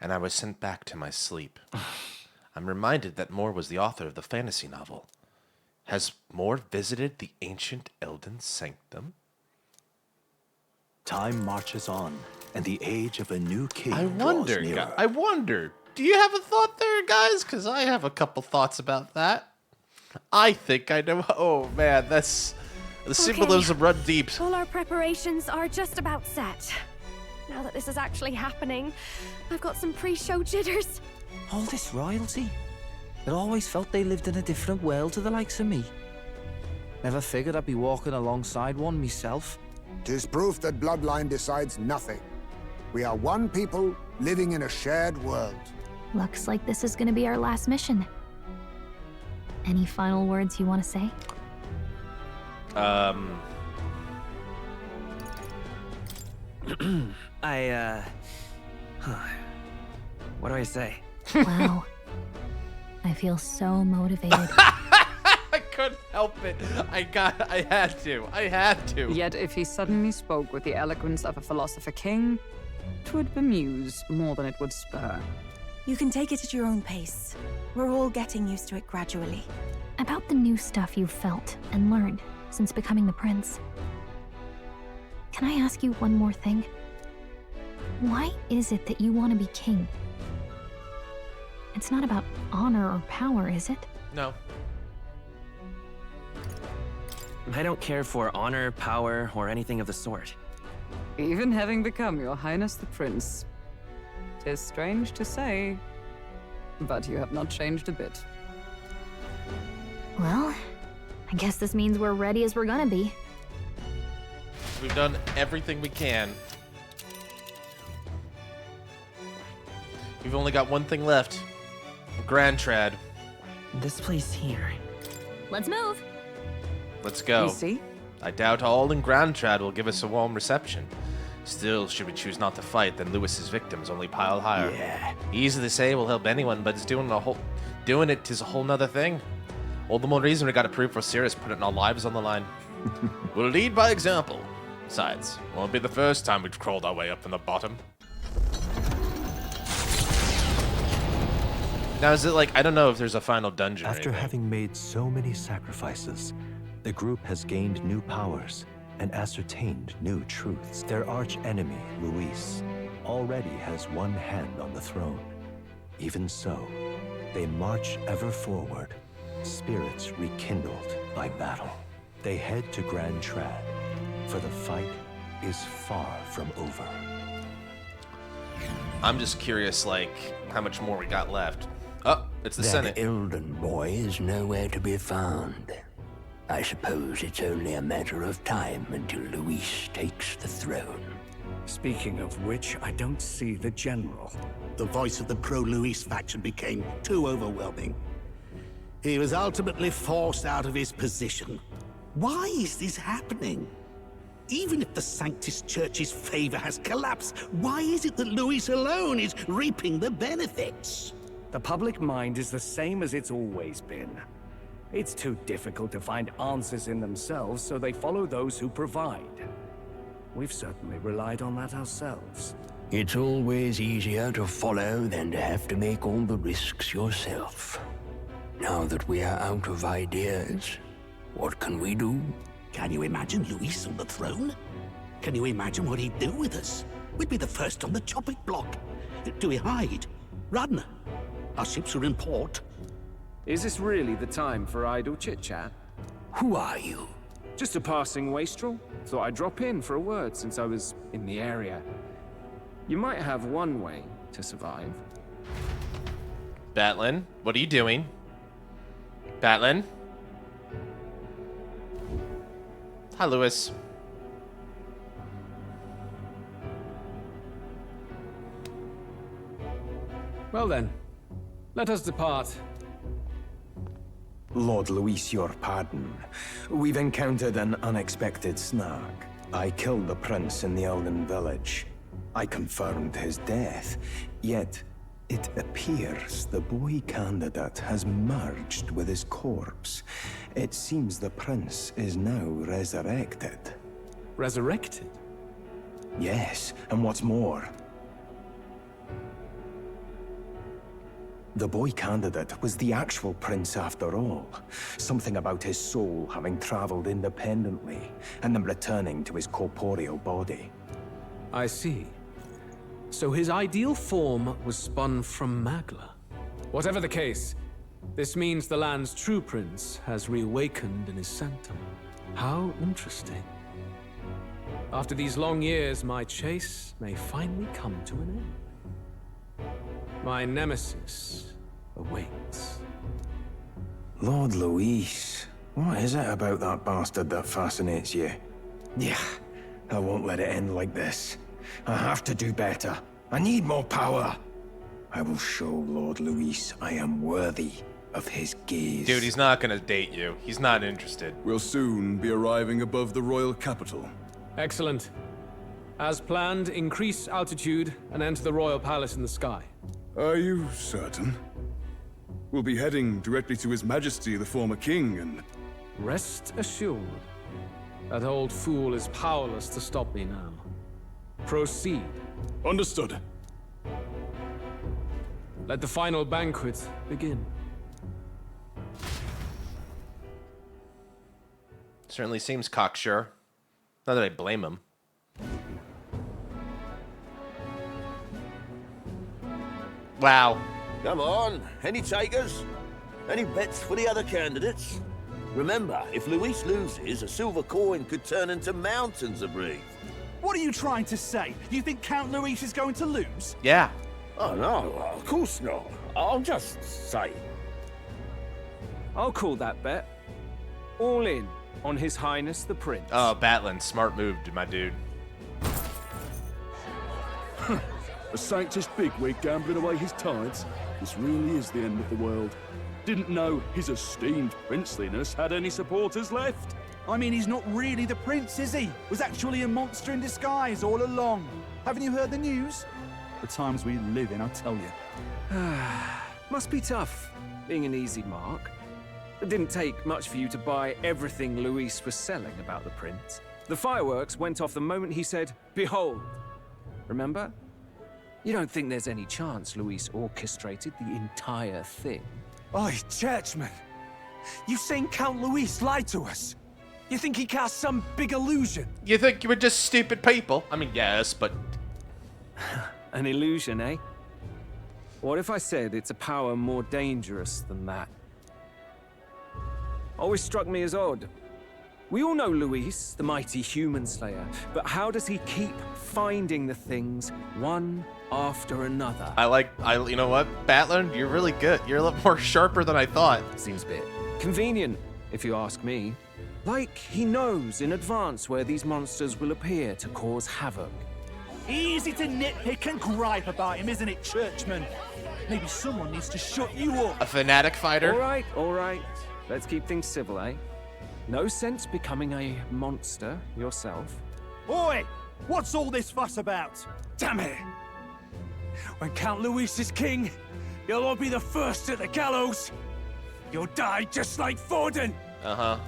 and I was sent back to my sleep. I'm reminded that Moore was the author of the fantasy novel. Has Moore visited the ancient Elden Sanctum? Time marches on, and the age of a new king I draws nearer. wonder, do you have a thought there, guys? Because I have a couple thoughts about that. I think I know. Oh, man, that's... The symbolism run deep. All our preparations are just about set. Now that this is actually happening, I've got some pre-show jitters. All this royalty? I always felt they lived in a different world to the likes of me. Never figured I'd be walking alongside one myself. 'Tis proof that bloodline decides nothing. We are one people living in a shared world. Looks like this is gonna be our last mission. Any final words you want to say? What do I say? Wow. I feel so motivated. I couldn't help it. I had to. Yet if he suddenly spoke with the eloquence of a philosopher king, 'twould bemuse more than it would spur. You can take it at your own pace. We're all getting used to it gradually. About the new stuff you've felt and learned since becoming the prince. Can I ask you one more thing? Why is it that you want to be king? It's not about honor or power, is it? No. I don't care for honor, power, or anything of the sort. Even having become your highness the prince. 'Tis strange to say, but you have not changed a bit. Well, I guess this means we're ready as we're gonna be. We've done everything we can. We've only got one thing left. Grand Trad. This place here. Let's move. Let's go. You see? I doubt all in Grand Trad will give us a warm reception. Still, should we choose not to fight, then Lewis's victims only pile higher. Yeah. Easy to say will help anyone, but it's doing it is a whole nother thing. All the more reason we gotta prove for serious, putting our lives on the line. We'll lead by example. Besides, won't be the first time we've crawled our way up from the bottom. Now, is it like, I don't know if there's a final dungeon. After having made so many sacrifices, the group has gained new powers and ascertained new truths. Their arch-enemy, Luis, already has one hand on the throne. Even so, they march ever forward, spirits rekindled by battle. They head to Grand Trad, for the fight is far from over. I'm just curious, like, how much more we got left. Oh, it's the that Senate. Elden boy is nowhere to be found. I suppose it's only a matter of time until Luis takes the throne. Speaking of which, I don't see the general. The voice of the pro-Luis faction became too overwhelming. He was ultimately forced out of his position. Why is this happening? Even if the Sanctus Church's favor has collapsed, why is it that Luis alone is reaping the benefits? The public mind is the same as it's always been. It's too difficult to find answers in themselves, so they follow those who provide. We've certainly relied on that ourselves. It's always easier to follow than to have to make all the risks yourself. Now that we are out of ideas, what can we do? Can you imagine Luis on the throne? Can you imagine what he'd do with us? We'd be the first on the chopping block. Do we hide? Run? Our ships are in port. Is this really the time for idle chit-chat? Who are you? Just a passing wastrel. Thought I'd drop in for a word since I was in the area. You might have one way to survive. Batlin, what are you doing? Batlin? Hi, Lewis. Well then, let us depart. Lord Luis, your pardon. We've encountered an unexpected snag. I killed the prince in the Elden village. I confirmed his death, yet it appears the boy candidate has merged with his corpse. It seems the prince is now resurrected. Resurrected? Yes, and what's more, the boy candidate was the actual prince after all. Something about his soul having traveled independently, and then returning to his corporeal body. I see. So his ideal form was spun from Magla. Whatever the case, this means the land's true prince has reawakened in his sanctum. How interesting. After these long years, my chase may finally come to an end. My nemesis awaits. Lord Luis, what is it about that bastard that fascinates you? Yeah, I won't let it end like this. I have to do better. I need more power. I will show Lord Luis I am worthy of his gaze. Dude, he's not gonna date you. He's not interested. We'll soon be arriving above the royal capital. Excellent. As planned, increase altitude and enter the royal palace in the sky. Are you certain? We'll be heading directly to His Majesty, the former king, and... Rest assured, that old fool is powerless to stop me now. Proceed. Understood. Let the final banquet begin. Certainly seems cocksure. Not that I blame him. Wow. Come on, any takers? Any bets for the other candidates? Remember, if Luis loses, a silver coin could turn into mountains of breeze. What are you trying to say? You think Count Luis is going to lose? Yeah. Oh no, of course not. I'll just say. I'll call that bet. All in on His Highness the Prince. Oh, Batlin, smart move, my dude. A sanctus bigwig gambling away his tides? This really is the end of the world. Didn't know his esteemed princeliness had any supporters left. I mean, he's not really the prince, is he? Was actually a monster in disguise all along. Haven't you heard the news? The times we live in, I'll tell you. Must be tough, being an easy mark. It didn't take much for you to buy everything Luis was selling about the prince. The fireworks went off the moment he said, "Behold." Remember? You don't think there's any chance Luis orchestrated the entire thing? Oi, churchman! You've seen Count Luis lie to us? You think he cast some big illusion? You think you were just stupid people? I mean, yes, but... An illusion, eh? What if I said it's a power more dangerous than that? Always struck me as odd. We all know Luis, the mighty human slayer, but how does he keep finding the things one after another? You know what, Batlin, you're really good. You're a lot more sharper than I thought. Seems a bit convenient, if you ask me. Like he knows in advance where these monsters will appear to cause havoc. Easy to nitpick and gripe about him, isn't it, churchman? Maybe someone needs to shut you up. A fanatic fighter? All right. Let's keep things civil, eh? No sense becoming a monster yourself. Oi! What's all this fuss about? Damn it! When Count Luis is king, you'll all be the first at the gallows. You'll die just like Forden. Uh-huh.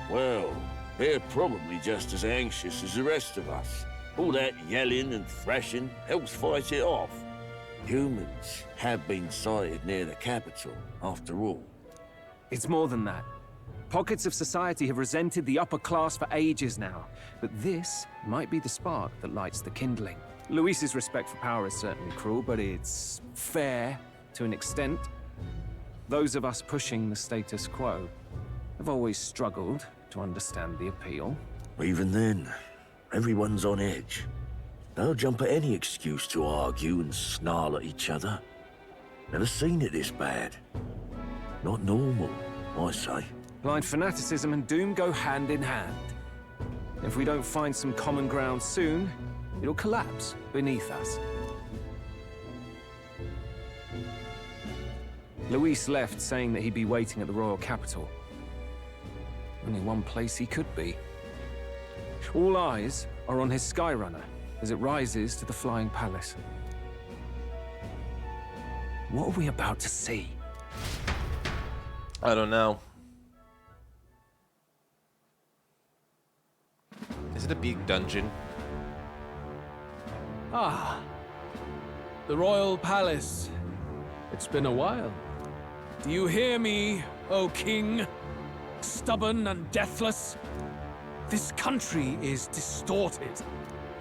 Well, they're probably just as anxious as the rest of us. All that yelling and thrashing helps fight it off. Humans have been sighted near the capital, after all. It's more than that. Pockets of society have resented the upper class for ages now, but this might be the spark that lights the kindling. Luis's respect for power is certainly cruel, but it's fair to an extent. Those of us pushing the status quo have always struggled to understand the appeal. Even then, everyone's on edge. They'll jump at any excuse to argue and snarl at each other. Never seen it this bad. Not normal, I say. Blind fanaticism and doom go hand in hand. If we don't find some common ground soon, it'll collapse beneath us. Luis left saying that he'd be waiting at the royal capital. Only one place he could be. All eyes are on his Skyrunner as it rises to the flying palace. What are we about to see? I don't know. Is it a big dungeon? Ah, the royal palace. It's been a while. Do you hear me, O king? Stubborn and deathless? This country is distorted.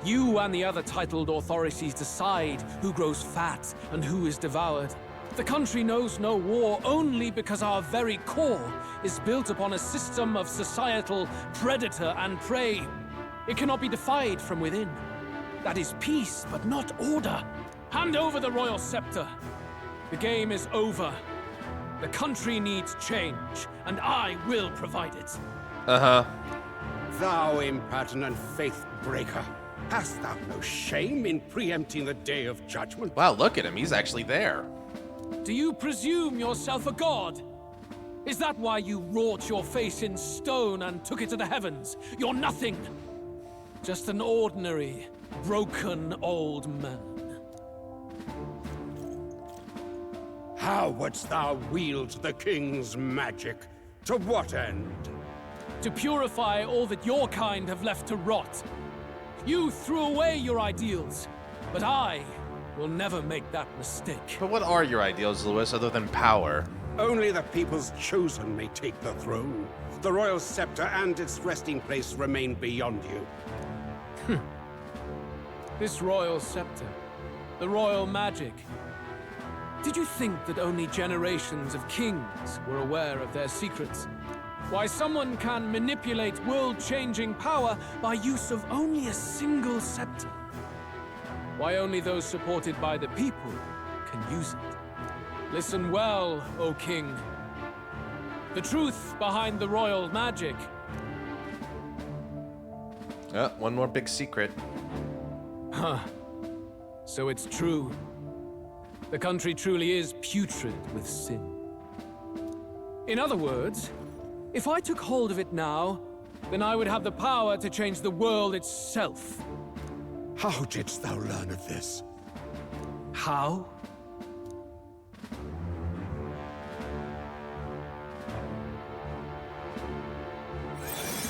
You and the other titled authorities decide who grows fat and who is devoured. The country knows no war only because our very core is built upon a system of societal predator and prey. It cannot be defied from within. That is peace, but not order. Hand over the royal scepter. The game is over. The country needs change, and I will provide it. Uh-huh. Thou impertinent faith breaker, hast thou no shame in preempting the day of judgment? Wow, look at him. He's actually there. Do you presume yourself a god? Is that why you wrought your face in stone and took it to the heavens? You're nothing. Just an ordinary, broken old man. How wouldst thou wield the king's magic? To what end? To purify all that your kind have left to rot. You threw away your ideals, but I will never make that mistake. But what are your ideals, Louis, other than power? Only the people's chosen may take the throne. The royal scepter and its resting place remain beyond you. This royal scepter, the royal magic. Did you think that only generations of kings were aware of their secrets? Why someone can manipulate world-changing power by use of only a single scepter? Why only those supported by the people can use it? Listen well, O king. The truth behind the royal magic. One more big secret. Huh. So it's true. The country truly is putrid with sin. In other words, if I took hold of it now, then I would have the power to change the world itself. How didst thou learn of this? How?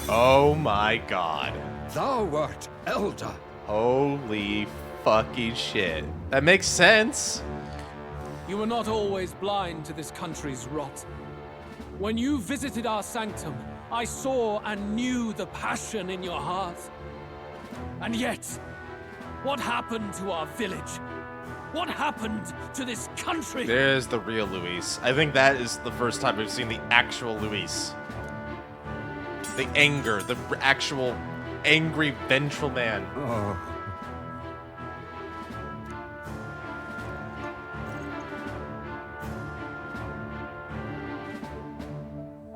Oh my god. Thou wert elder. Holy fucking shit. That makes sense. You were not always blind to this country's rot. When you visited our sanctum, I saw and knew the passion in your heart. And yet, what happened to our village? What happened to this country? There's the real Luis. I think that is the first time we've seen the actual Luis. The anger, the actual angry, vengeful man. Oh.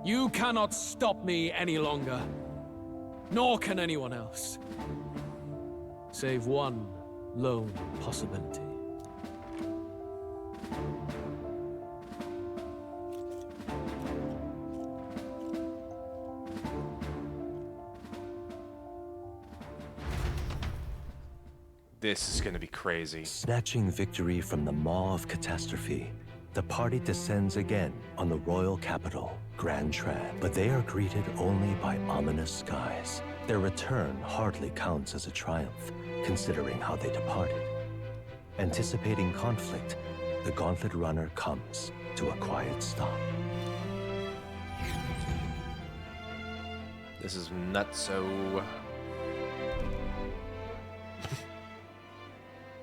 You cannot stop me any longer. Nor can anyone else. Save one lone possibility. This is gonna be crazy. Snatching victory from the maw of catastrophe, the party descends again on the royal capital, Gran Tran. But they are greeted only by ominous skies. Their return hardly counts as a triumph, considering how they departed. Anticipating conflict, the Gauntlet Runner comes to a quiet stop. This is nutso.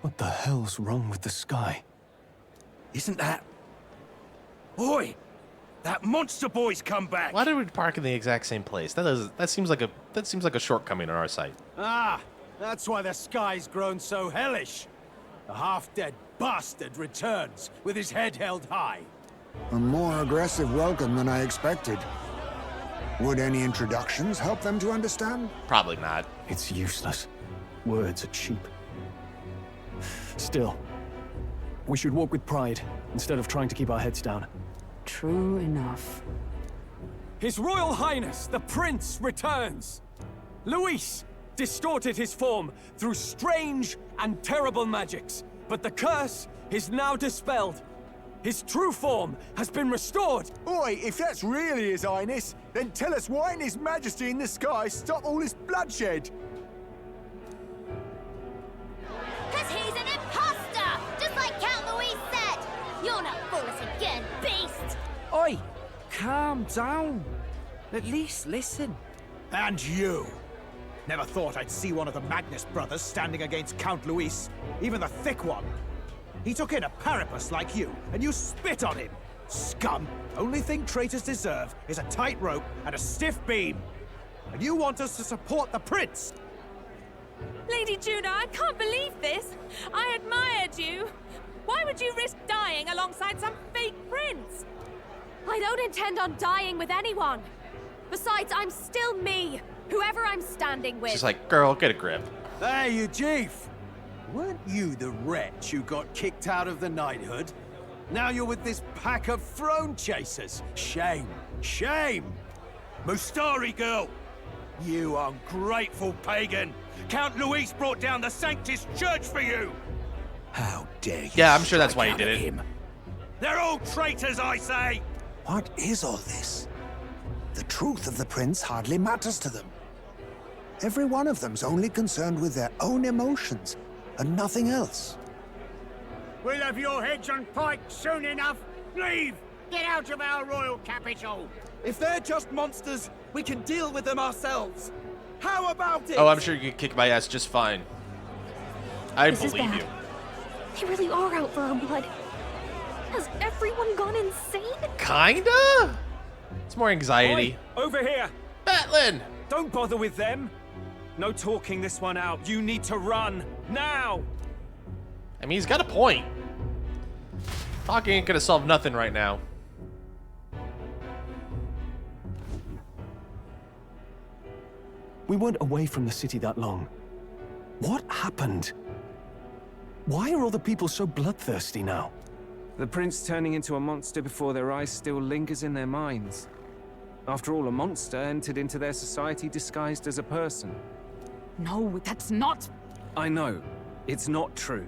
What the hell's wrong with the sky? Isn't that... Oi! That monster boy's come back! Why did we park in the exact same place? That seems like a shortcoming on our side. Ah, that's why the sky's grown so hellish. The half-dead bastard returns with his head held high. A more aggressive welcome than I expected. Would any introductions help them to understand? Probably not. It's useless. Words are cheap. Still, we should walk with pride instead of trying to keep our heads down. True enough. His Royal Highness, the Prince, returns. Luis distorted his form through strange and terrible magics, but the curse is now dispelled. His true form has been restored. Oi, if that's really His Highness, then tell us why in His Majesty in the sky stop all this bloodshed? Cause he's an imposter! Just like Count Luis said! You'll not fool us again, beast! Oi! Calm down. At least listen. And you! Never thought I'd see one of the Magnus brothers standing against Count Luis, even the thick one. He took in a Paripus like you, and you spit on him. Scum! Only thing traitors deserve is a tight rope and a stiff beam. And you want us to support the prince? Lady Juna, I can't believe this. I admired you. Why would you risk dying alongside some fake prince? I don't intend on dying with anyone. Besides, I'm still me, whoever I'm standing with. She's like, girl, get a grip. Hey, you chief! Weren't you the wretch who got kicked out of the knighthood? Now you're with this pack of throne chasers. Shame. Shame! Mustari girl! You ungrateful pagan! Count Luis brought down the Sanctus Church for you! How dare you? Yeah, I'm sure that's why he did it. They're all traitors, I say! What is all this? The truth of the prince hardly matters to them. Every one of them's only concerned with their own emotions, and nothing else. We'll have your heads on pike soon enough. Leave! Get out of our royal capital! If they're just monsters, we can deal with them ourselves. How about it? Oh, I'm sure you can kick my ass just fine. I This is believe bad. you. They really are out for our blood. Has everyone gone insane? Kinda? It's more anxiety. Oi, over here! Batlin! Don't bother with them. No talking this one out. You need to run. Now! I mean, he's got a point. Talking ain't gonna solve nothing right now. We weren't away from the city that long. What happened? Why are all the people so bloodthirsty now? The prince turning into a monster before their eyes still lingers in their minds. After all, a monster entered into their society disguised as a person. No, that's not... I know, it's not true.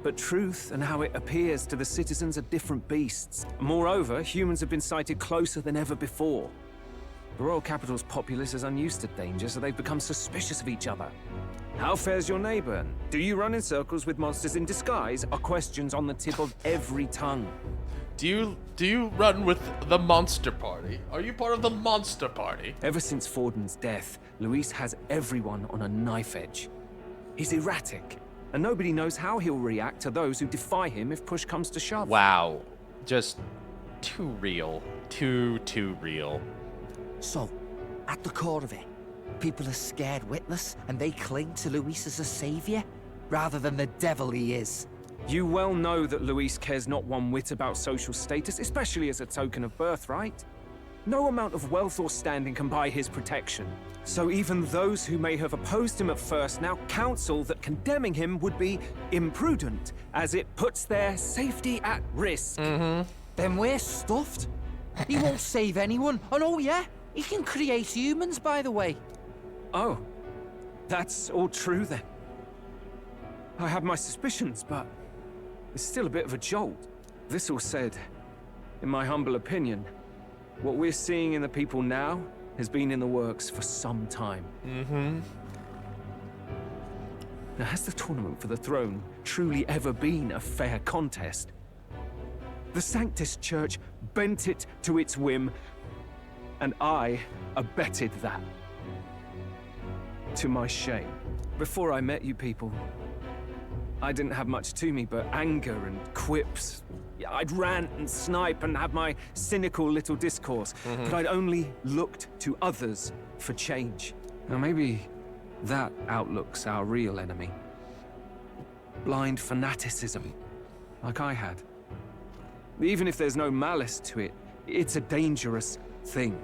But truth and how it appears to the citizens are different beasts. Moreover, humans have been sighted closer than ever before. The royal capital's populace is unused to danger, so they've become suspicious of each other. How fares your neighbor? Do you run in circles with monsters in disguise? Are questions on the tip of every tongue. Do you run with the monster party? Are you part of the monster party? Ever since Forden's death, Luis has everyone on a knife edge. He's erratic, and nobody knows how he'll react to those who defy him if push comes to shove. Wow. Just too real. Too real. So, at the core of it, people are scared witless and they cling to Luis as a savior, rather than the devil he is. You well know that Luis cares not one whit about social status, especially as a token of birthright. No amount of wealth or standing can buy his protection. So even those who may have opposed him at first now counsel that condemning him would be imprudent, as it puts their safety at risk. Then we're stuffed. He won't save anyone. And oh yeah, he can create humans, by the way. Oh, that's all true then. I have my suspicions, but it's still a bit of a jolt. This all said, in my humble opinion, what we're seeing in the people now has been in the works for some time. Now, has the tournament for the throne truly ever been a fair contest? The Sanctus Church bent it to its whim, and I abetted that. To my shame. Before I met you people, I didn't have much to me but anger and quips. I'd rant and snipe and have my cynical little discourse, but I'd only looked to others for change. Now maybe that outlook's our real enemy. Blind fanaticism, like I had. Even if there's no malice to it, it's a dangerous thing.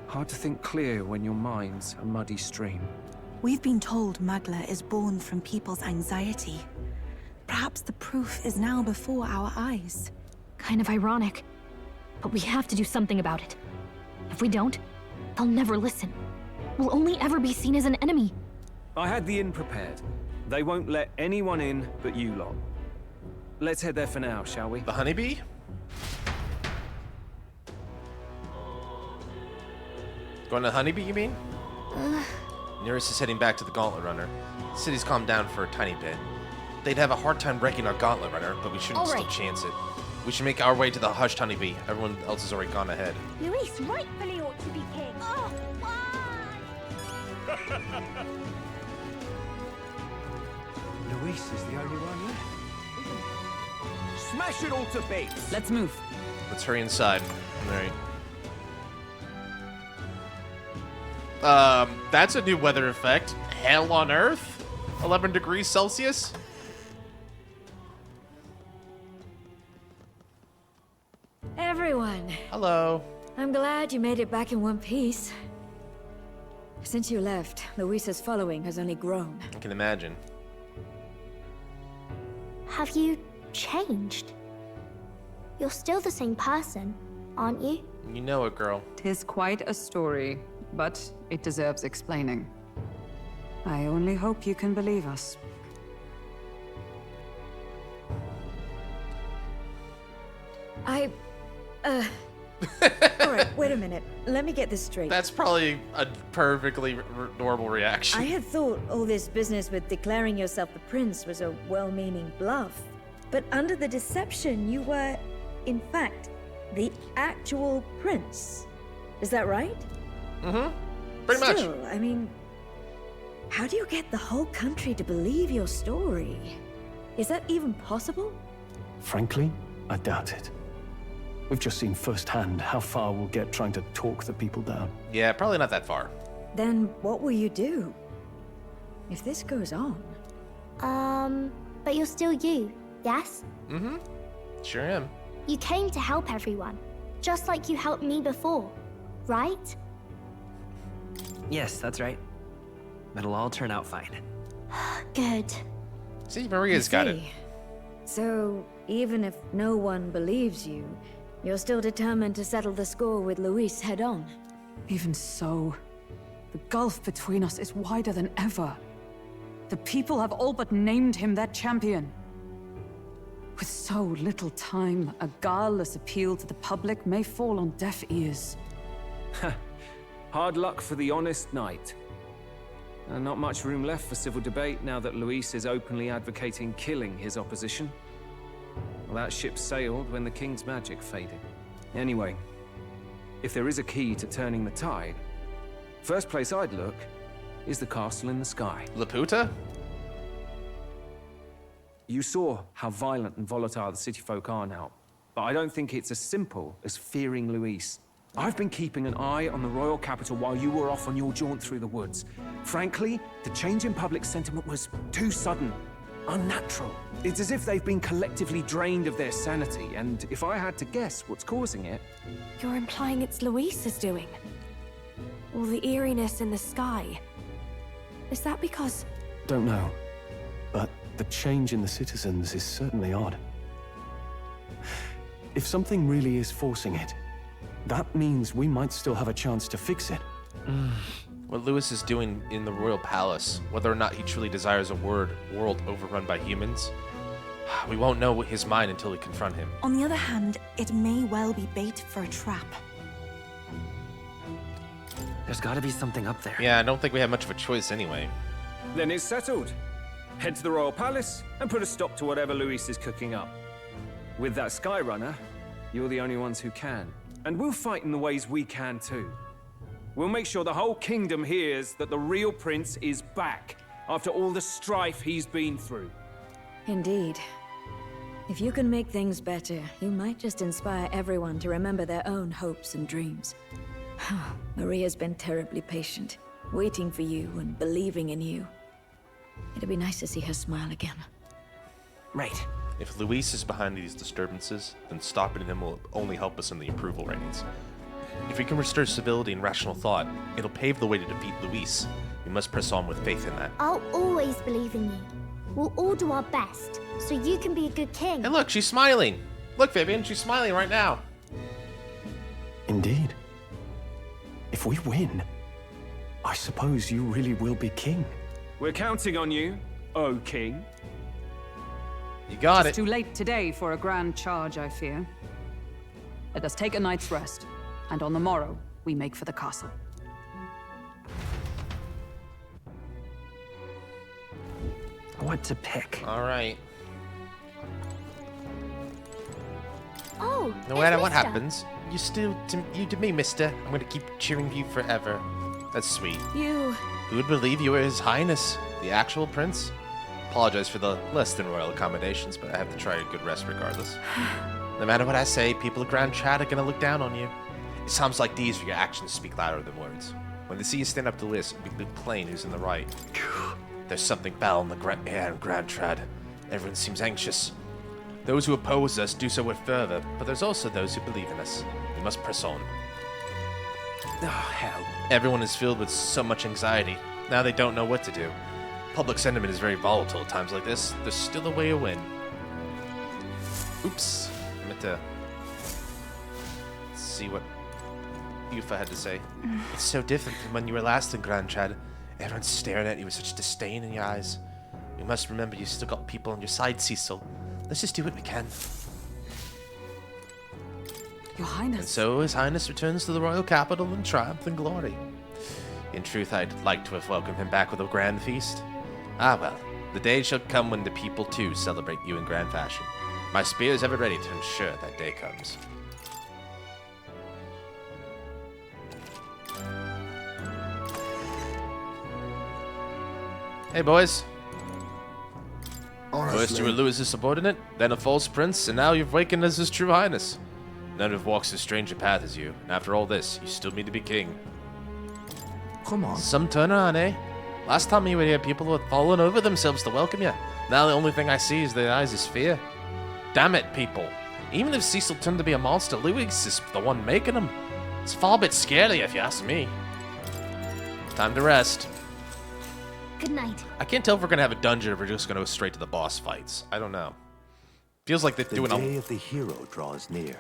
Hard to think clear when your mind's a muddy stream. We've been told Magla is born from people's anxiety. Perhaps the proof is now before our eyes. Kind of ironic, but we have to do something about it. If we don't, they'll never listen. We'll only ever be seen as an enemy. I had the inn prepared. They won't let anyone in but you lot. Let's head there for now, shall we? The honeybee? Going to the honeybee, you mean? Nearest is heading back to the Gauntlet Runner. The city's calmed down for a tiny bit. They'd have a hard time breaking our Gauntlet Runner, but we shouldn't still chance it. We should make our way to the hushed honeybee. Everyone else has already gone ahead. Luis rightfully ought to be king. Oh, why? Luis is the only one left. Smash it all to bits! Let's move. Let's hurry inside. Alright. That's a new weather effect. Hell on Earth? 11 degrees Celsius? Everyone. Hello. I'm glad you made it back in one piece. Since you left, Luis's following has only grown. I can imagine. Have you changed? You're still the same person, aren't you? You know it, girl. 'Tis quite a story, but it deserves explaining. I only hope you can believe us. Alright, wait a minute. Let me get this straight. That's probably a perfectly normal reaction. I had thought all this business with declaring yourself the prince was a well-meaning bluff. But under the deception, you were, in fact, the actual prince. Is that right? Mm-hmm. Pretty much. Still, I mean, how do you get the whole country to believe your story? Is that even possible? Frankly, I doubt it. We've just seen firsthand how far we'll get trying to talk the people down. Yeah, probably not that far. Then what will you do? If this goes on. But you're still you, yes? Mm-hmm. Sure am. You came to help everyone, just like you helped me before, right? Yes, that's right. It'll all turn out fine. Good. See, Maria's got it. So, even if no one believes you, you're still determined to settle the score with Luis head on? Even so, the gulf between us is wider than ever. The people have all but named him their champion. With so little time, a guileless appeal to the public may fall on deaf ears. Hard luck for the honest knight. And not much room left for civil debate now that Luis is openly advocating killing his opposition. Well, that ship sailed when the king's magic faded. Anyway, if there is a key to turning the tide, first place I'd look is the castle in the sky. Laputa? You saw how violent and volatile the city folk are now, but I don't think it's as simple as fearing Luis. I've been keeping an eye on the royal capital while you were off on your jaunt through the woods. Frankly, the change in public sentiment was too sudden, unnatural. It's as if they've been collectively drained of their sanity, and if I had to guess what's causing it... You're implying it's Luis's doing? All the eeriness in the sky. Is that because... Don't know, but the change in the citizens is certainly odd. If something really is forcing it, that means we might still have a chance to fix it. What Luis is doing in the royal palace, whether or not he truly desires a world overrun by humans, we won't know his mind until we confront him. On the other hand, it may well be bait for a trap. There's gotta be something up there. Yeah, I don't think we have much of a choice anyway. Then it's settled. Head to the Royal Palace and put a stop to whatever Luis is cooking up. With that Skyrunner, you're the only ones who can. And we'll fight in the ways we can too. We'll make sure the whole kingdom hears that the real prince is back after all the strife he's been through. Indeed. If you can make things better, you might just inspire everyone to remember their own hopes and dreams. Maria's been terribly patient, waiting for you and believing in you. It'd be nice to see her smile again. Right. If Luis is behind these disturbances, then stopping him will only help us in the approval ratings. If we can restore civility and rational thought, it'll pave the way to defeat Luis. We must press on with faith in that. I'll always believe in you. We'll all do our best, so you can be a good king. Hey look, she's smiling! Look, Vivian, she's smiling right now. Indeed. If we win, I suppose you really will be king. We're counting on you, O King. You got It's too late today for a grand charge, I fear. Let us take a night's rest, and on the morrow, we make for the castle. What to pick? Alright. Oh, No matter what happens, you to me, mister. I'm gonna keep cheering for you forever. That's sweet. You... Who would believe you were His Highness, the actual prince? Apologize for the less than royal accommodations, but I have to try a good rest regardless. No matter what I say, people of Grand Trad are gonna look down on you. It's times like these where your actions speak louder than words. When they see you stand up to list, it'll be plain who's in the right. There's something foul in the air in Grand Trad. Everyone seems anxious. Those who oppose us do so with fervor, but there's also those who believe in us. We must press on. Oh, hell. Everyone is filled with so much anxiety. Now they don't know what to do. Public sentiment is very volatile at times like this. There's still a way to win. Oops. I meant to see what Yufa had to say. It's so different from when you were last in Grand Trad. Everyone's staring at you with such disdain in your eyes. We must remember you still got people on your side, Cecil. Let's just do what we can. Your Highness. And so His Highness returns to the royal capital in triumph and glory. In truth, I'd like to have welcomed him back with a grand feast. Ah well, the day shall come when the people too celebrate you in grand fashion. My spear is ever ready to ensure that day comes. Hey boys. First you were Louis's subordinate, then a false prince, and now you've wakened as His True Highness. None who walks as strange a path as you, and after all this, you still mean to be king. Come on. Some turnaround, eh? Last time you were here, people had fallen over themselves to welcome you. Now the only thing I see is their eyes is fear. Damn it, people. Even if Cecil turned to be a monster, Louis is the one making him. It's far a bit scary if you ask me. Time to rest. Good night. I can't tell if we're gonna have a dungeon or if we're just gonna go straight to the boss fights. I don't know. Feels like they're doing The day of the hero draws near,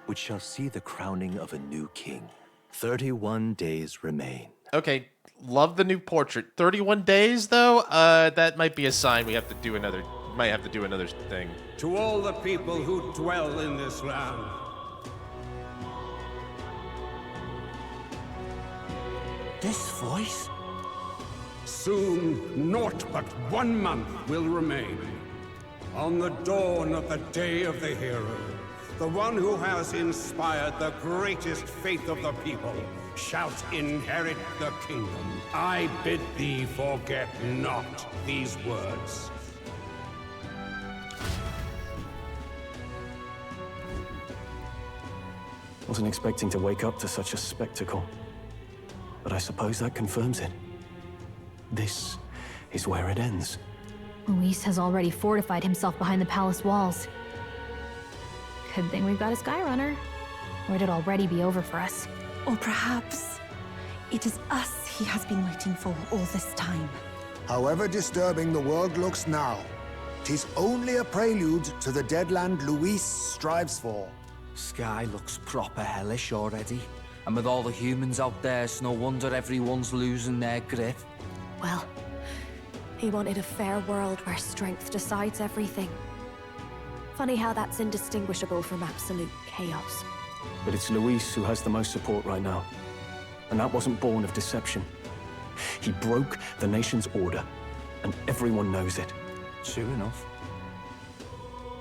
which shall see the crowning of a new king. 31 days remain. Okay, love the new portrait. 31 days though? That might be a sign we have to do another. Might have to do another thing. To all the people who dwell in this land, This voice? soon naught but 1 month will remain. On the dawn of the day of the hero, the one who has inspired the greatest faith of the people shalt inherit the kingdom. I bid thee forget not these words. Wasn't expecting to wake up to such a spectacle, but I suppose that confirms it. This is where it ends. Luis has already fortified himself behind the palace walls. Good thing we've got a Skyrunner. Or it'd already be over for us. Or perhaps it is us he has been waiting for all this time. However disturbing the world looks now, 'tis only a prelude to the deadland Luis strives for. Sky looks proper hellish already. And with all the humans out there, it's no wonder everyone's losing their grip. Well, he wanted a fair world where strength decides everything. Funny how that's indistinguishable from absolute chaos. But it's Luis who has the most support right now. And that wasn't born of deception. He broke the nation's order, and everyone knows it. True enough.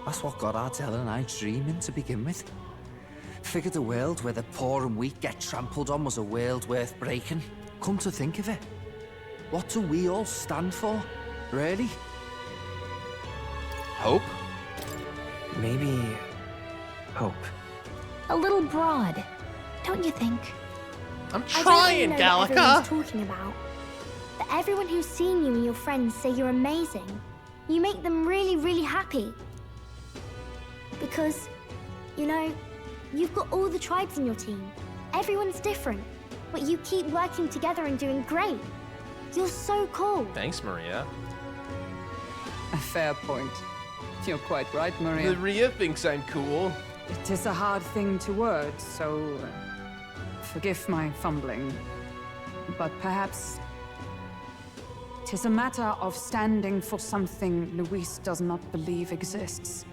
That's what got Ardell and I dreaming to begin with. Figured a world where the poor and weak get trampled on was a world worth breaking. Come to think of it, what do we all stand for, really? Hope? Maybe... hope. A little broad, don't you think? I'm trying, Gallica. Everyone's talking about. But everyone who's seen you and your friends say you're amazing. You make them really, really happy. Because, you know, you've got all the tribes in your team. Everyone's different, but you keep working together and doing great. You're so cool. Thanks, Maria. A fair point. You're quite right, Maria. Maria thinks I'm cool. It is a hard thing to word, so forgive my fumbling. But perhaps it is a matter of standing for something Luis does not believe exists.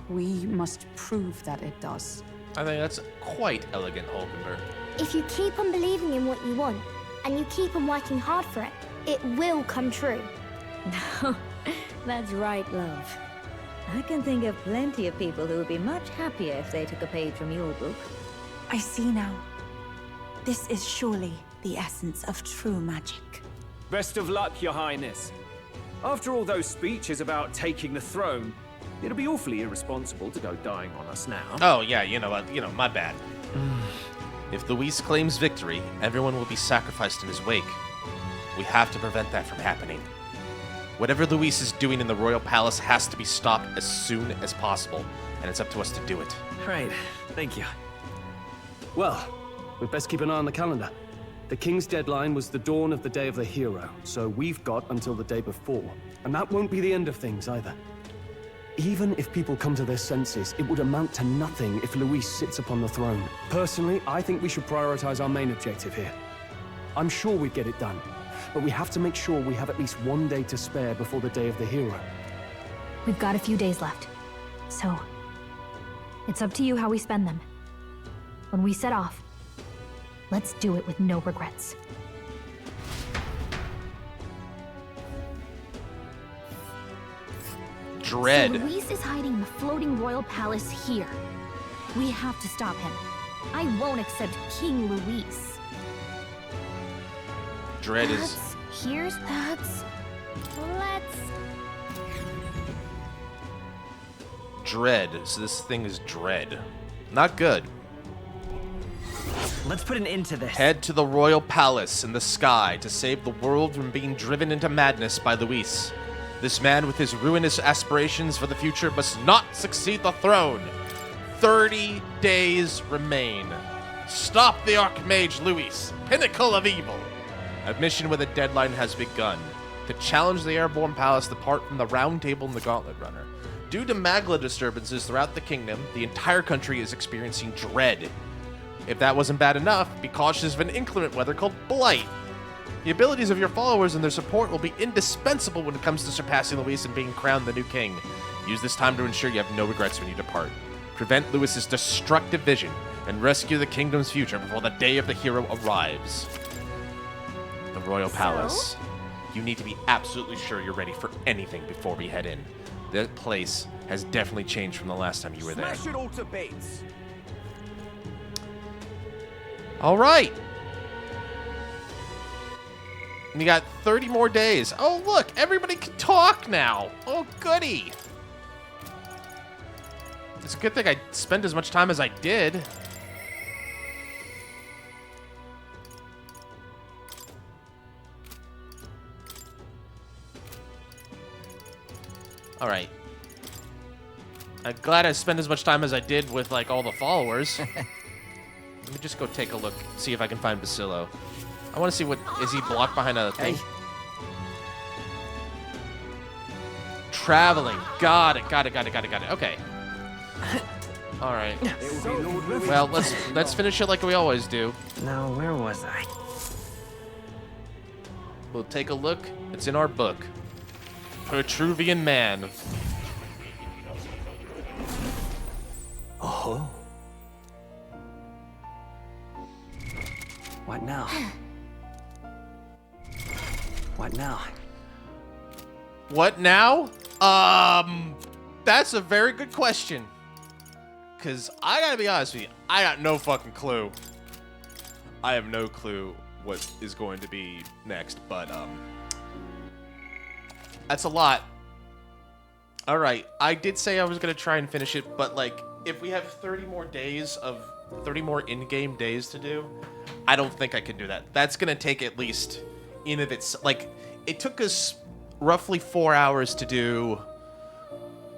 We must prove that it does. I think that's quite elegant, Hulkenberg. If you keep on believing in what you want, and you keep on working hard for it, it will come true. That's right, love. I can think of plenty of people who would be much happier if they took a page from your book. I see now. This is surely the essence of true magic. Best of luck, Your Highness. After all those speeches about taking the throne, it'll be awfully irresponsible to go dying on us now. Oh, yeah, you know what? My bad. If Luis claims victory, everyone will be sacrificed in his wake. We have to prevent that from happening. Whatever Luis is doing in the royal palace has to be stopped as soon as possible, and it's up to us to do it. Right, thank you. Well, we'd best keep an eye on the calendar. The king's deadline was the dawn of the day of the hero, so we've got until the day before. And that won't be the end of things either. Even if people come to their senses, it would amount to nothing if Luis sits upon the throne. Personally, I think we should prioritize our main objective here. I'm sure we'd get it done, but we have to make sure we have at least one day to spare before the day of the hero. We've got a few days left, so it's up to you how we spend them. When we set off, let's do it with no regrets. Dread. So Luis is hiding in the floating royal palace here. We have to stop him. I won't accept King Luis. Dread is... Let's... Dread. So this thing is Dread. Not good. Let's put an end to this. Head to the royal palace in the sky to save the world from being driven into madness by Luis. This man with his ruinous aspirations for the future must not succeed the throne. 30 days remain. Stop the Archmage Luis, pinnacle of evil. A mission with a deadline has begun. To challenge the Airborne Palace apart from the Round Table and the Gauntlet Runner. Due to Magla disturbances throughout the kingdom, the entire country is experiencing dread. If that wasn't bad enough, be cautious of an inclement weather called Blight. The abilities of your followers and their support will be indispensable when it comes to surpassing Luis and being crowned the new king. Use this time to ensure you have no regrets when you depart. Prevent Luis's destructive vision and rescue the kingdom's future before the day of the hero arrives. The Royal Palace. You need to be absolutely sure you're ready for anything before we head in. That place has definitely changed from the last time you were there. Smash it all to bits. All right. And you got 30 more days. Oh, look, everybody can talk now. Oh, goody. It's a good thing I spent as much time as I did. All right. I'm glad I spent as much time as I did with, like, all the followers. Let me just go take a look, see if I can find Basilo. I want to see what... Is he blocked behind a thing? Hey. Traveling. Got it. Okay. All right. Well, let's finish it like we always do. Now, where was I? We'll take a look. It's in our book. Petruvian Man. Oh. What now? What now? What now? That's a very good question. Because I gotta be honest with you, I got no fucking clue. I have no clue what is going to be next, but that's a lot. All right, I did say I was gonna try and finish it, but like, if we have 30 more in-game days to do, I don't think I can do that. That's gonna take at least in of its, like, it took us roughly 4 hours to do.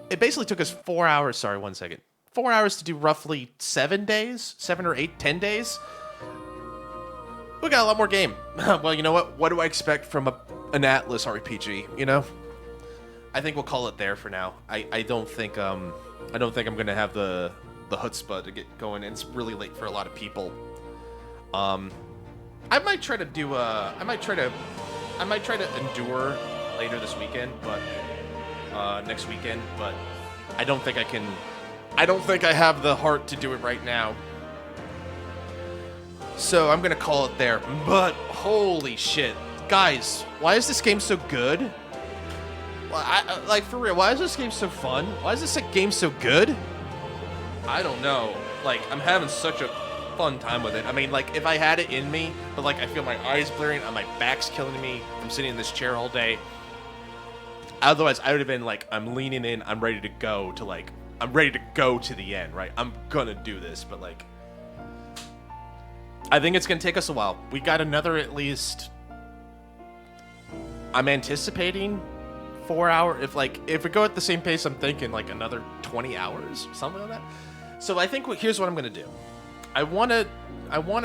It basically took us 4 hours. Sorry, 1 second. 4 hours to do roughly 7 days, 7 or 8, 10 days. We got a lot more game. Well, you know what? What do I expect from an Atlas RPG? You know, I think we'll call it there for now. I don't think I'm gonna have the chutzpah to get going. It's really late for a lot of people. I might try to do I might try to endure later this weekend, but next weekend. But I don't think I can. I don't think I have the heart to do it right now. So I'm gonna call it there. But holy shit, guys, why is this game so good? Like, for real, why is this game so fun? Why is this game so good? I don't know. Like, I'm having such a fun time with it. I mean, like, if I had it in me, but like, I feel my eyes blurring and my back's killing me from sitting in this chair all day. Otherwise, I would have been like, I'm leaning in, I'm ready to go to like, I'm ready to go to the end, right? I'm gonna do this, but like, I think it's gonna take us a while. We got another at least, I'm anticipating 4 hour. If we go at the same pace, I'm thinking like another 20 hours, something like that. So I think here's what I'm gonna do. I wanna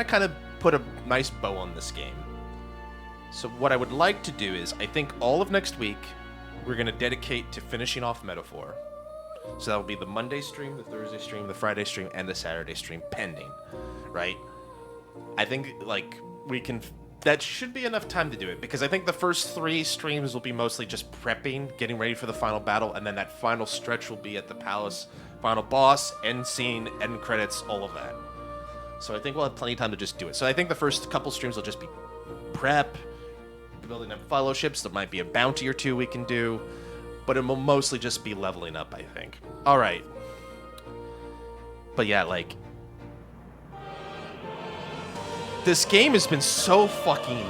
kind of put a nice bow on this game. So what I would like to do is, I think all of next week, we're gonna dedicate to finishing off Metaphor. So that'll be the Monday stream, the Thursday stream, the Friday stream, and the Saturday stream, pending, right? I think like that should be enough time to do it, because I think the first 3 streams will be mostly just prepping, getting ready for the final battle, and then that final stretch will be at the palace, final boss, end scene, end credits, all of that. So I think we'll have plenty of time to just do it. So I think the first couple streams will just be prep, building up fellowships. There might be a bounty or 2 we can do, but it will mostly just be leveling up, I think. All right. But yeah, like, this game has been so fucking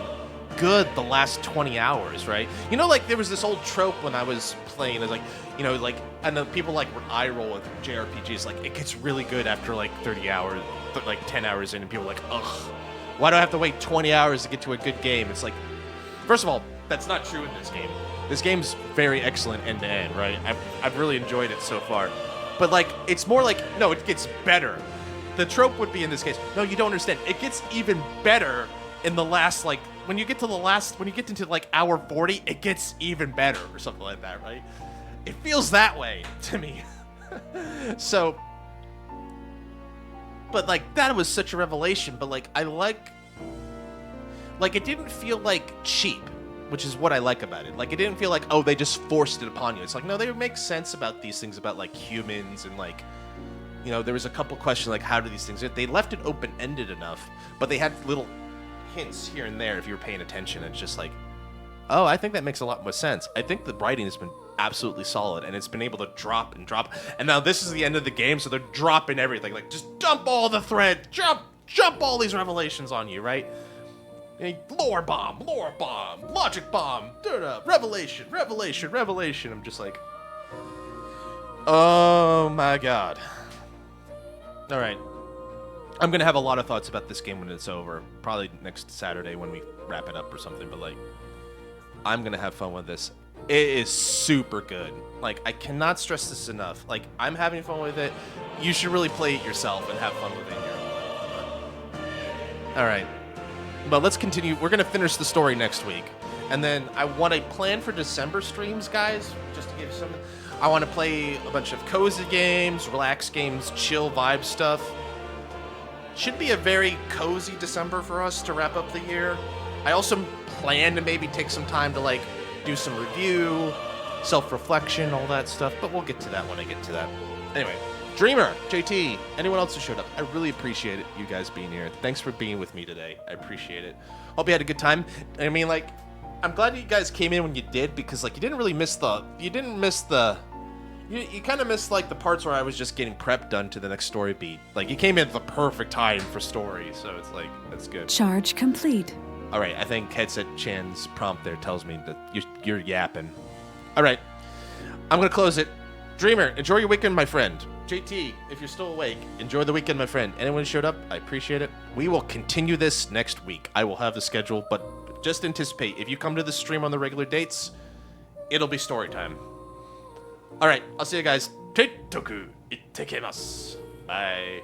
good the last 20 hours, right? You know, like, there was this old trope when I was playing, it's like, you know, like, and the people like eye roll with JRPGs, like, it gets really good after like 30 hours, but like 10 hours in, and people are like, ugh, why do I have to wait 20 hours to get to a good game? It's like, first of all, that's not true in this game. This game's very excellent end to end, right? I've really enjoyed it so far. But like, it's more like, no, it gets better. The trope would be in this case, no, you don't understand. It gets even better in the last, like, when you get into like hour 40, it gets even better or something like that, right? It feels that way to me. So, but like, that was such a revelation, but like, I like, it didn't feel like cheap, which is what I like about it. Like, it didn't feel like, oh, they just forced it upon you. It's like, no, they make sense about these things, about like humans, and like, you know, there was a couple questions like, how do these things, they left it open-ended enough, but they had little hints here and there if you were paying attention. It's just like, oh, I think that makes a lot more sense. I think the writing has been absolutely solid, and it's been able to drop and drop. And now this is the end of the game, so they're dropping everything. Like, just dump all the thread, jump all these revelations on you, right? Lore bomb, logic bomb, revelation. I'm just like, oh my god. All right. I'm going to have a lot of thoughts about this game when it's over. Probably next Saturday when we wrap it up or something. But, like, I'm going to have fun with this. It is super good. Like, I cannot stress this enough. Like, I'm having fun with it. You should really play it yourself and have fun with it in your own way. All right. But let's continue. We're going to finish the story next week. And then I want a plan for December streams, guys, just to give you something. I want to play a bunch of cozy games, relax games, chill vibe stuff. Should be a very cozy December for us to wrap up the year. I also plan to maybe take some time to like do some review, self-reflection, all that stuff, but we'll get to that when I get to that. Anyway, Dreamer, JT, anyone else who showed up, I really appreciate it, you guys being here. Thanks for being with me today. I appreciate it. Hope you had a good time. I mean, like, I'm glad you guys came in when you did, because like you didn't miss the you kind of missed like the parts where I was just getting prep done to the next story beat. Like you came in at the perfect time for story, so it's like that's good. Charge complete. All right, I think Headset Chan's prompt there tells me that you're yapping. All right, I'm gonna close it. Dreamer, enjoy your weekend, my friend. JT, if you're still awake, enjoy the weekend, my friend. Anyone who showed up, I appreciate it. We will continue this next week. I will have the schedule, but just anticipate, if you come to the stream on the regular dates, it'll be story time. All right, I'll see you guys. Teitoku ittekimasu. Bye.